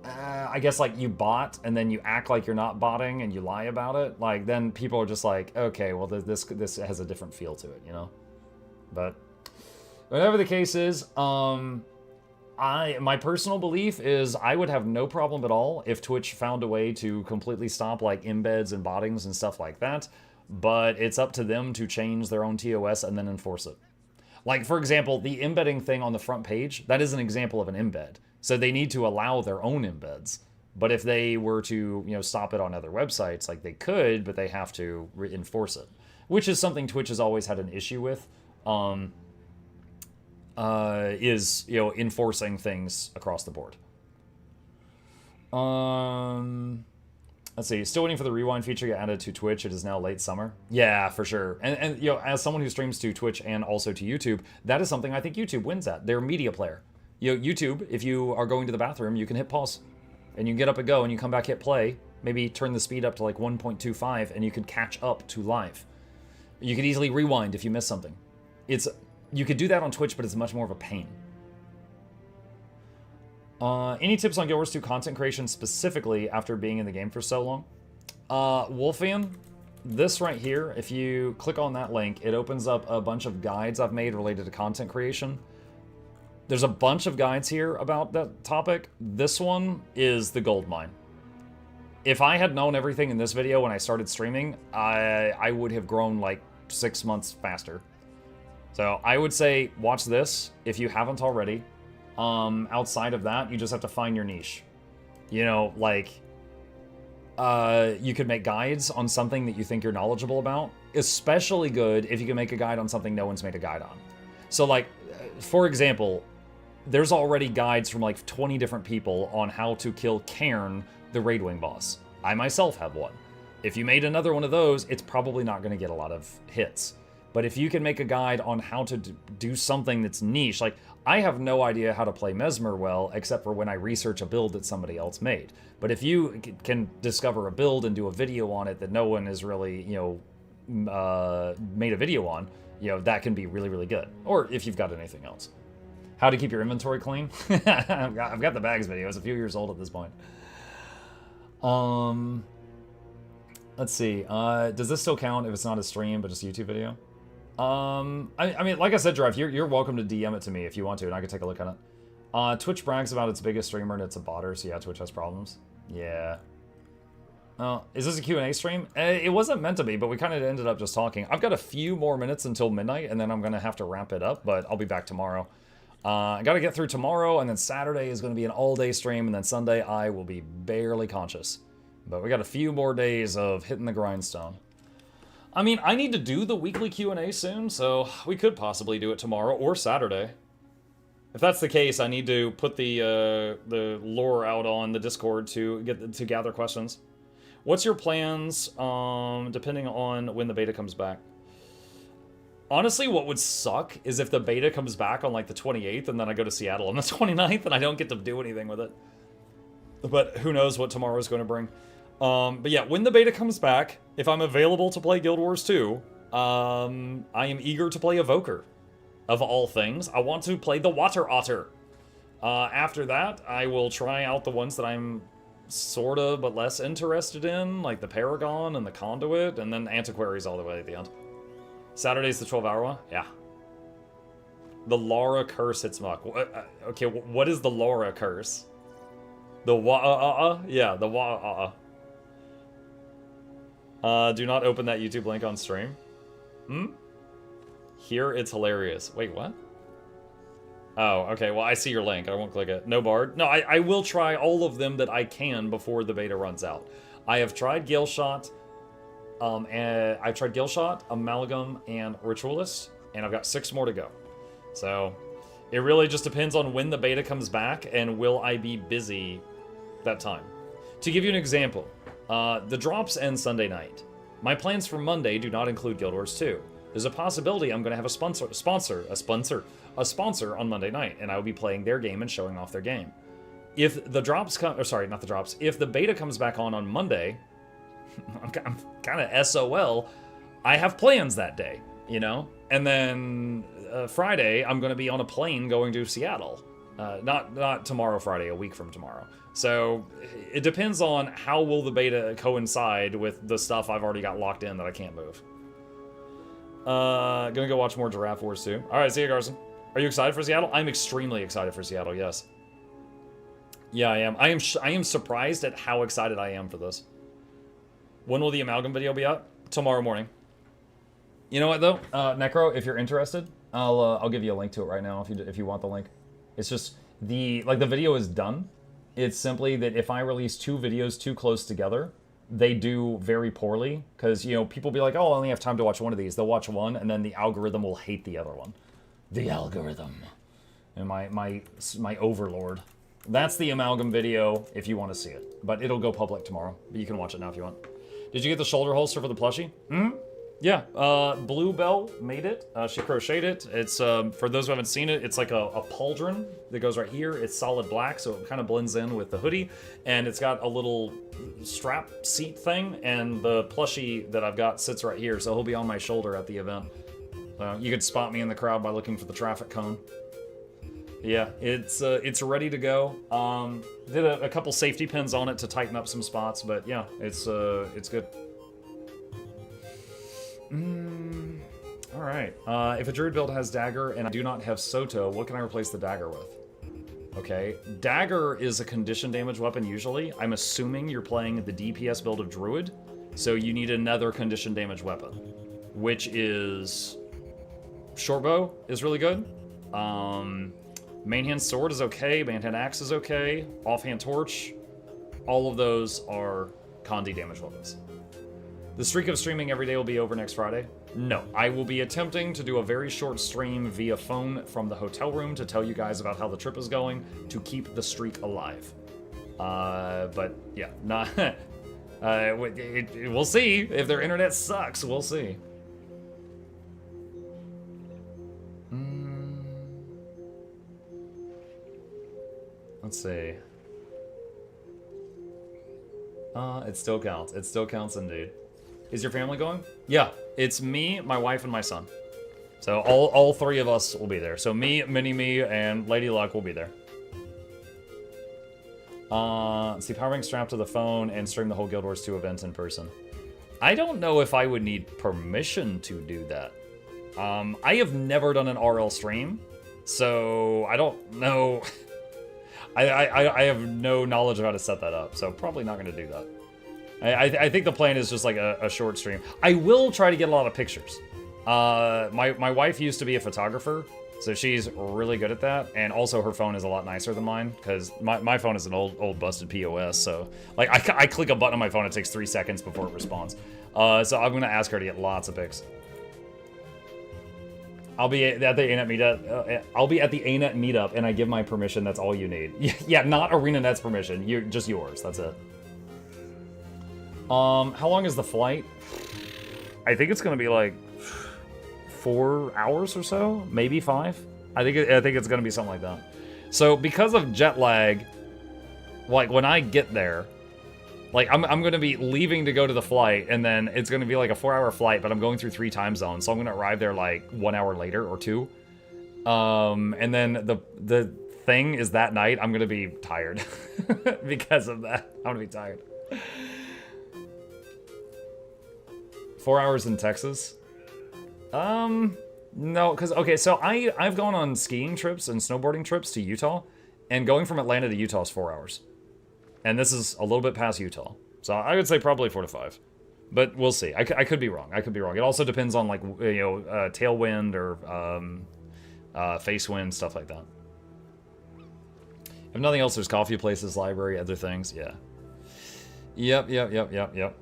I guess, like, you bot and then you act like you're not botting and you lie about it. Like, then people are just like, okay, well, this has a different feel to it, you know? But whatever the case is, My personal belief is I would have no problem at all if Twitch found a way to completely stop like embeds and bottings and stuff like that, but it's up to them to change their own TOS and then enforce it. Like, for example, the embedding thing on the front page, that is an example of an embed. So they need to allow their own embeds. But if they were to, stop it on other websites, like they could, but they have to enforce it, which is something Twitch has always had an issue with. Is enforcing things across the board. Let's see. Still waiting for the rewind feature to get added to Twitch. It is now late summer. Yeah, for sure. And as someone who streams to Twitch and also to YouTube, that is something I think YouTube wins at. They're a media player. YouTube, if you are going to the bathroom, you can hit pause, and you can get up and go, and you come back, hit play. Maybe turn the speed up to like 1.25, and you could catch up to live. You could easily rewind if you miss something. You could do that on Twitch, but it's much more of a pain. Any tips on Guild Wars 2 content creation specifically after being in the game for so long? Wolfian, this right here, if you click on that link, it opens up a bunch of guides I've made related to content creation. There's a bunch of guides here about that topic. This one is the gold mine. If I had known everything in this video when I started streaming, I would have grown like 6 months faster. So I would say watch this if you haven't already. Outside of that, you just have to find your niche. You could make guides on something that you think you're knowledgeable about. Especially good if you can make a guide on something no one's made a guide on. So like, for example, there's already guides from like 20 different people on how to kill Cairn, the Raid Wing boss. I myself have one. If you made another one of those, it's probably not going to get a lot of hits. But if you can make a guide on how to do something that's niche, like I have no idea how to play Mesmer well, except for when I research a build that somebody else made. But if you can discover a build and do a video on it that no one has really, made a video on, that can be really, really good. Or if you've got anything else. How to keep your inventory clean? I've got the bags video. It's a few years old at this point. Let's see. Does this still count if it's not a stream but just a YouTube video? I mean, like I said, Drive, you're welcome to DM it to me if you want to, and I can take a look at it. Twitch brags about its biggest streamer and it's a botter, so yeah, Twitch has problems. Yeah. Is this a Q&A stream? It wasn't meant to be, but we kind of ended up just talking. I've got a few more minutes until midnight, and then I'm going to have to wrap it up, but I'll be back tomorrow. I got to get through tomorrow, and then Saturday is going to be an all-day stream, and then Sunday I will be barely conscious. But we got a few more days of hitting the grindstone. I mean, I need to do the weekly Q&A soon, so we could possibly do it tomorrow or Saturday. If that's the case, I need to put the lore out on the Discord to gather questions. What's your plans, depending on when the beta comes back? Honestly, what would suck is if the beta comes back on like the 28th and then I go to Seattle on the 29th and I don't get to do anything with it. But who knows what tomorrow's going to bring. But yeah, when the beta comes back, if I'm available to play Guild Wars 2, I am eager to play Evoker. Of all things, I want to play the Water Otter. After that, I will try out the ones that I'm sort of but less interested in, like the Paragon and the Conduit, and then Antiquaries all the way at the end. Saturday's the 12-hour one? Yeah. The Laura Curse hits Muck. Okay, what is the Laura Curse? The Yeah, the do not open that YouTube link on stream. Here it's hilarious. Wait, what? Oh, okay, well, I see your link. I won't click it. No Bard. No, I will try all of them that I can before the beta runs out. I have tried Gale Shot, and I've tried Gale Shot, Amalgam, and Ritualist, and I've got 6 more to go. So, it really just depends on when the beta comes back, and will I be busy that time. To give you an example, the drops end Sunday night. My plans for Monday do not include Guild Wars 2. There's a possibility I'm going to have a sponsor on Monday night, and I will be playing their game and showing off their game. If the drops come, or sorry, not the drops, if the beta comes back on Monday, I'm kind of SOL. I have plans that day, you know? And then Friday, I'm going to be on a plane going to Seattle. Not tomorrow, Friday, a week from tomorrow. So it depends on how will the beta coincide with the stuff I've already got locked in that I can't move. Gonna go watch more Giraffe Wars too. Alright, see you, Garson. Are you excited for Seattle? I'm extremely excited for Seattle, yes. Yeah, I am. I am surprised at how excited I am for this. When will the amalgam video be up? Tomorrow morning. You know what though, Necro, if you're interested, I'll give you a link to it right now if you want the link. It's just the video is done. It's simply that if I release 2 videos too close together, they do very poorly because, you know, people be like, oh, I only have time to watch one of these. They'll watch one and then the algorithm will hate the other one. The algorithm. And my overlord. That's the amalgam video if you want to see it. But it'll go public tomorrow. But you can watch it now if you want. Did you get the shoulder holster for the plushie? Yeah, Bluebell made it. She crocheted it. It's, for those who haven't seen it, it's like a pauldron that goes right here. It's solid black, so it kind of blends in with the hoodie. And it's got a little strap seat thing, and the plushie that I've got sits right here, so he'll be on my shoulder at the event. You could spot me in the crowd by looking for the traffic cone. Yeah, it's ready to go. Did a couple safety pins on it to tighten up some spots, but yeah, it's good. Alright. If a druid build has dagger and I do not have Soto, what can I replace the dagger with? Okay. Dagger is a condition damage weapon usually. I'm assuming you're playing the DPS build of druid, so you need another condition damage weapon, which is... Shortbow is really good. Mainhand sword is okay. Mainhand axe is okay. Offhand torch. All of those are Condi damage weapons. The streak of streaming every day will be over next Friday? No. I will be attempting to do a very short stream via phone from the hotel room to tell you guys about how the trip is going to keep the streak alive. But yeah, not... we'll see. If their internet sucks, we'll see. Let's see. It still counts. It still counts indeed. Is your family going? Yeah, it's me, my wife, and my son. So all 3 of us will be there. So me, Mini-Me, and Lady Luck will be there. Let's see, power bank strapped to the phone and stream the whole Guild Wars 2 event in person. I don't know if I would need permission to do that. I have never done an RL stream, so I don't know. I have no knowledge of how to set that up, so probably not going to do that. I think the plan is just like a short stream. I will try to get a lot of pictures. My wife used to be a photographer, so she's really good at that, and also her phone is a lot nicer than mine, because my phone is an old busted POS, so like I click a button on my phone, it takes 3 seconds before it responds. So I'm going to ask her to get lots of pics. I'll be at the ANET meetup. I'll be at the ANET meetup, and I give my permission. That's all you need. Yeah, not ArenaNet's permission. You're just yours. That's it. How long is the flight? I think it's gonna be like 4 hours or so, maybe 5. I think it's gonna be something like that. So because of jet lag, like when I get there, like I'm gonna be leaving to go to the flight, and then it's gonna be like a 4-hour flight, but I'm going through 3 time zones, so I'm gonna arrive there like 1 hour later or 2. And then the thing is that night I'm gonna be tired because of that. I'm gonna be tired. 4 hours in Texas? No, because, okay, so I've gone on skiing trips and snowboarding trips to Utah, and going from Atlanta to Utah is 4 hours. And this is a little bit past Utah. So I would say probably 4 to 5. But we'll see. I could be wrong. I could be wrong. It also depends on, like, you know, tailwind or face wind, stuff like that. If nothing else, there's coffee places, library, other things. Yeah. Yep.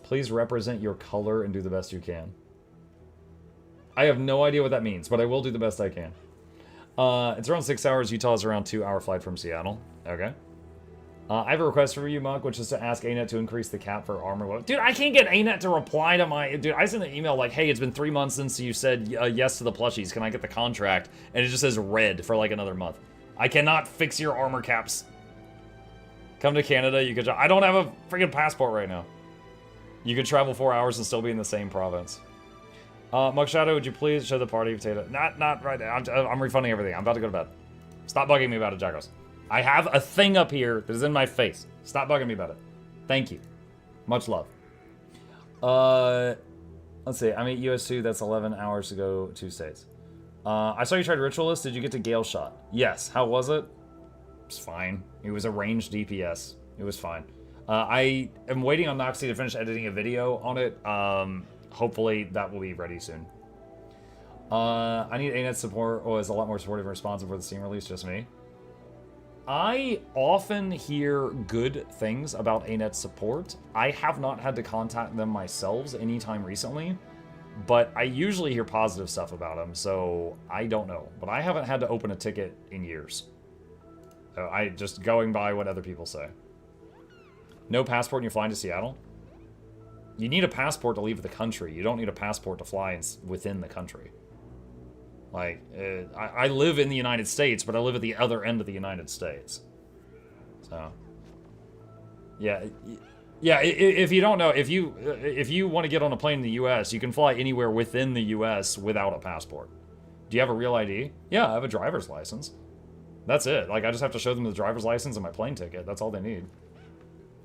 Please represent your color and do the best you can. I have no idea what that means, but I will do the best I can. It's around 6 hours. Utah is around 2-hour flight from Seattle. Okay. I have a request for you, Muck, which is to ask ANET to increase the cap for armor. Dude, I can't get ANET to reply to my... Dude, I sent an email like, hey, it's been 3 months since you said yes to the plushies. Can I get the contract? And it just says red for like another month. I cannot fix your armor caps. Come to Canada, you could... I don't have a freaking passport right now. You could travel 4 hours and still be in the same province. Muck Shadow, would you please show the party potato? Not right now. I'm refunding everything. I'm about to go to bed. Stop bugging me about it, Jackos. I have a thing up here that is in my face. Stop bugging me about it. Thank you. Much love. Let's see. I'm at US2. That's 11 hours to go 2 states. I saw you tried Ritualist. Did you get to Gale Shot? Yes. How was it? It's fine. It was a ranged DPS. It was fine. I am waiting on Noxxi to finish editing a video on it. Hopefully that will be ready soon. I need ANET support. Oh, is a lot more supportive and responsive for the Steam release. Just me. I often hear good things about ANET support. I have not had to contact them myself anytime recently, but I usually hear positive stuff about them, so I don't know. But I haven't had to open a ticket in years. So I just going by what other people say. No passport and you're flying to Seattle? You need a passport to leave the country. You don't need a passport to fly within the country. Like, I live in the United States, but I live at the other end of the United States. So, yeah. Yeah, if you don't know, if you want to get on a plane in the U.S., you can fly anywhere within the U.S. without a passport. Do you have a real ID? Yeah, I have a driver's license. That's it. Like, I just have to show them the driver's license and my plane ticket. That's all they need.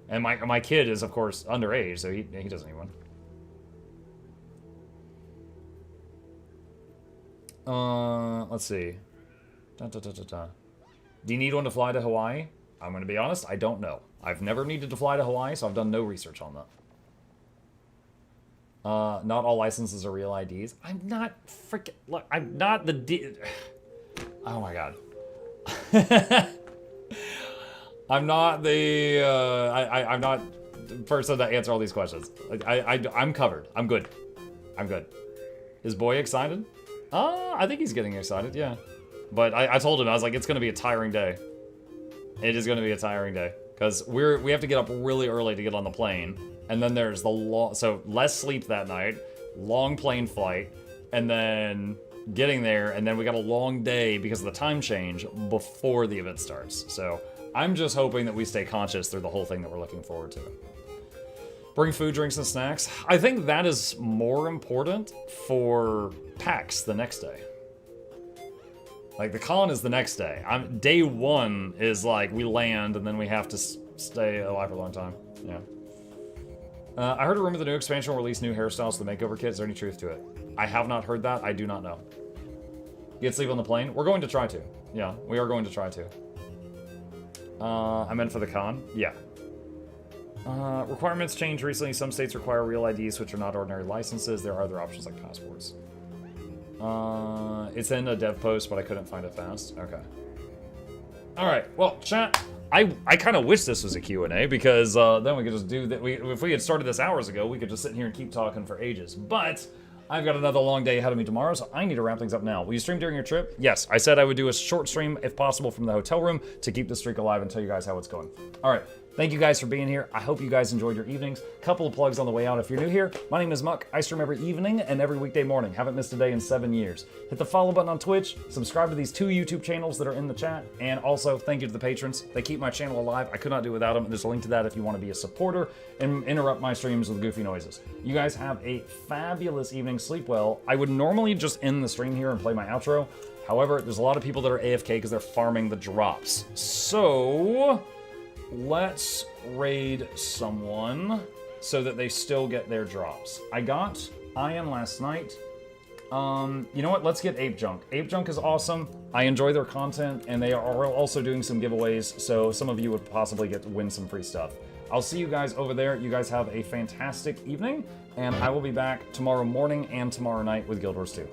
And my kid is, of course, underage, so he doesn't need one. Let's see. Do you need one to fly to Hawaii? I'm going to be honest, I don't know. I've never needed to fly to Hawaii, so I've done no research on that. Not all licenses are real IDs. I'm not freaking... Look, I'm not the... Oh my god. I'm not the... I'm not the person to answer all these questions. I'm covered. I'm good. I'm good. Is Boy excited? I think he's getting excited, yeah. But I told him, I was like, it's going to be a tiring day. It is going to be a tiring day. Because we have to get up really early to get on the plane. And then there's the long... So, less sleep that night. Long plane flight. And then getting there. And then we got a long day because of the time change before the event starts. So, I'm just hoping that we stay conscious through the whole thing that we're looking forward to. Bring food, drinks, and snacks. I think that is more important for PAX the next day. Like, the con is the next day. Day one is like, we land, and then we have to stay alive for a long time. Yeah. I heard a rumor the new expansion will release new hairstyles to the makeover kit. Is there any truth to it? I have not heard that. I do not know. Get sleep on the plane? We're going to try to. Yeah, we are going to try to. I meant for the con? Yeah. Requirements changed recently. Some states require real IDs, which are not ordinary licenses. There are other options like passports. It's in a dev post, but I couldn't find it fast. Okay. Alright, well, chat, I kind of wish this was a Q&A, because then we could just do that. If we had started this hours ago, we could just sit here and keep talking for ages. But I've got another long day ahead of me tomorrow, so I need to wrap things up now. Will you stream during your trip? Yes, I said I would do a short stream, if possible, from the hotel room to keep the streak alive and tell you guys how it's going. Alright. Thank you guys for being here. I hope you guys enjoyed your evenings. Couple of plugs on the way out. If you're new here, my name is Muck. I stream every evening and every weekday morning. Haven't missed a day in 7 years. Hit the follow button on Twitch. Subscribe to these 2 YouTube channels that are in the chat. And also, thank you to the patrons. They keep my channel alive. I could not do it without them. There's a link to that if you want to be a supporter and interrupt my streams with goofy noises. You guys have a fabulous evening. Sleep well. I would normally just end the stream here and play my outro. However, there's a lot of people that are AFK because they're farming the drops. So... let's raid someone so that they still get their drops. I got Ian last night. You know what? Let's get Ape Junk. Ape Junk is awesome. I enjoy their content, and they are also doing some giveaways, so some of you would possibly get to win some free stuff. I'll see you guys over there. You guys have a fantastic evening, and I will be back tomorrow morning and tomorrow night with Guild Wars 2.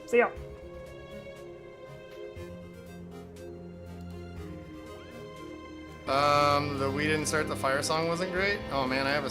See ya! The We Didn't Start the Fire song wasn't great? Oh man, I have a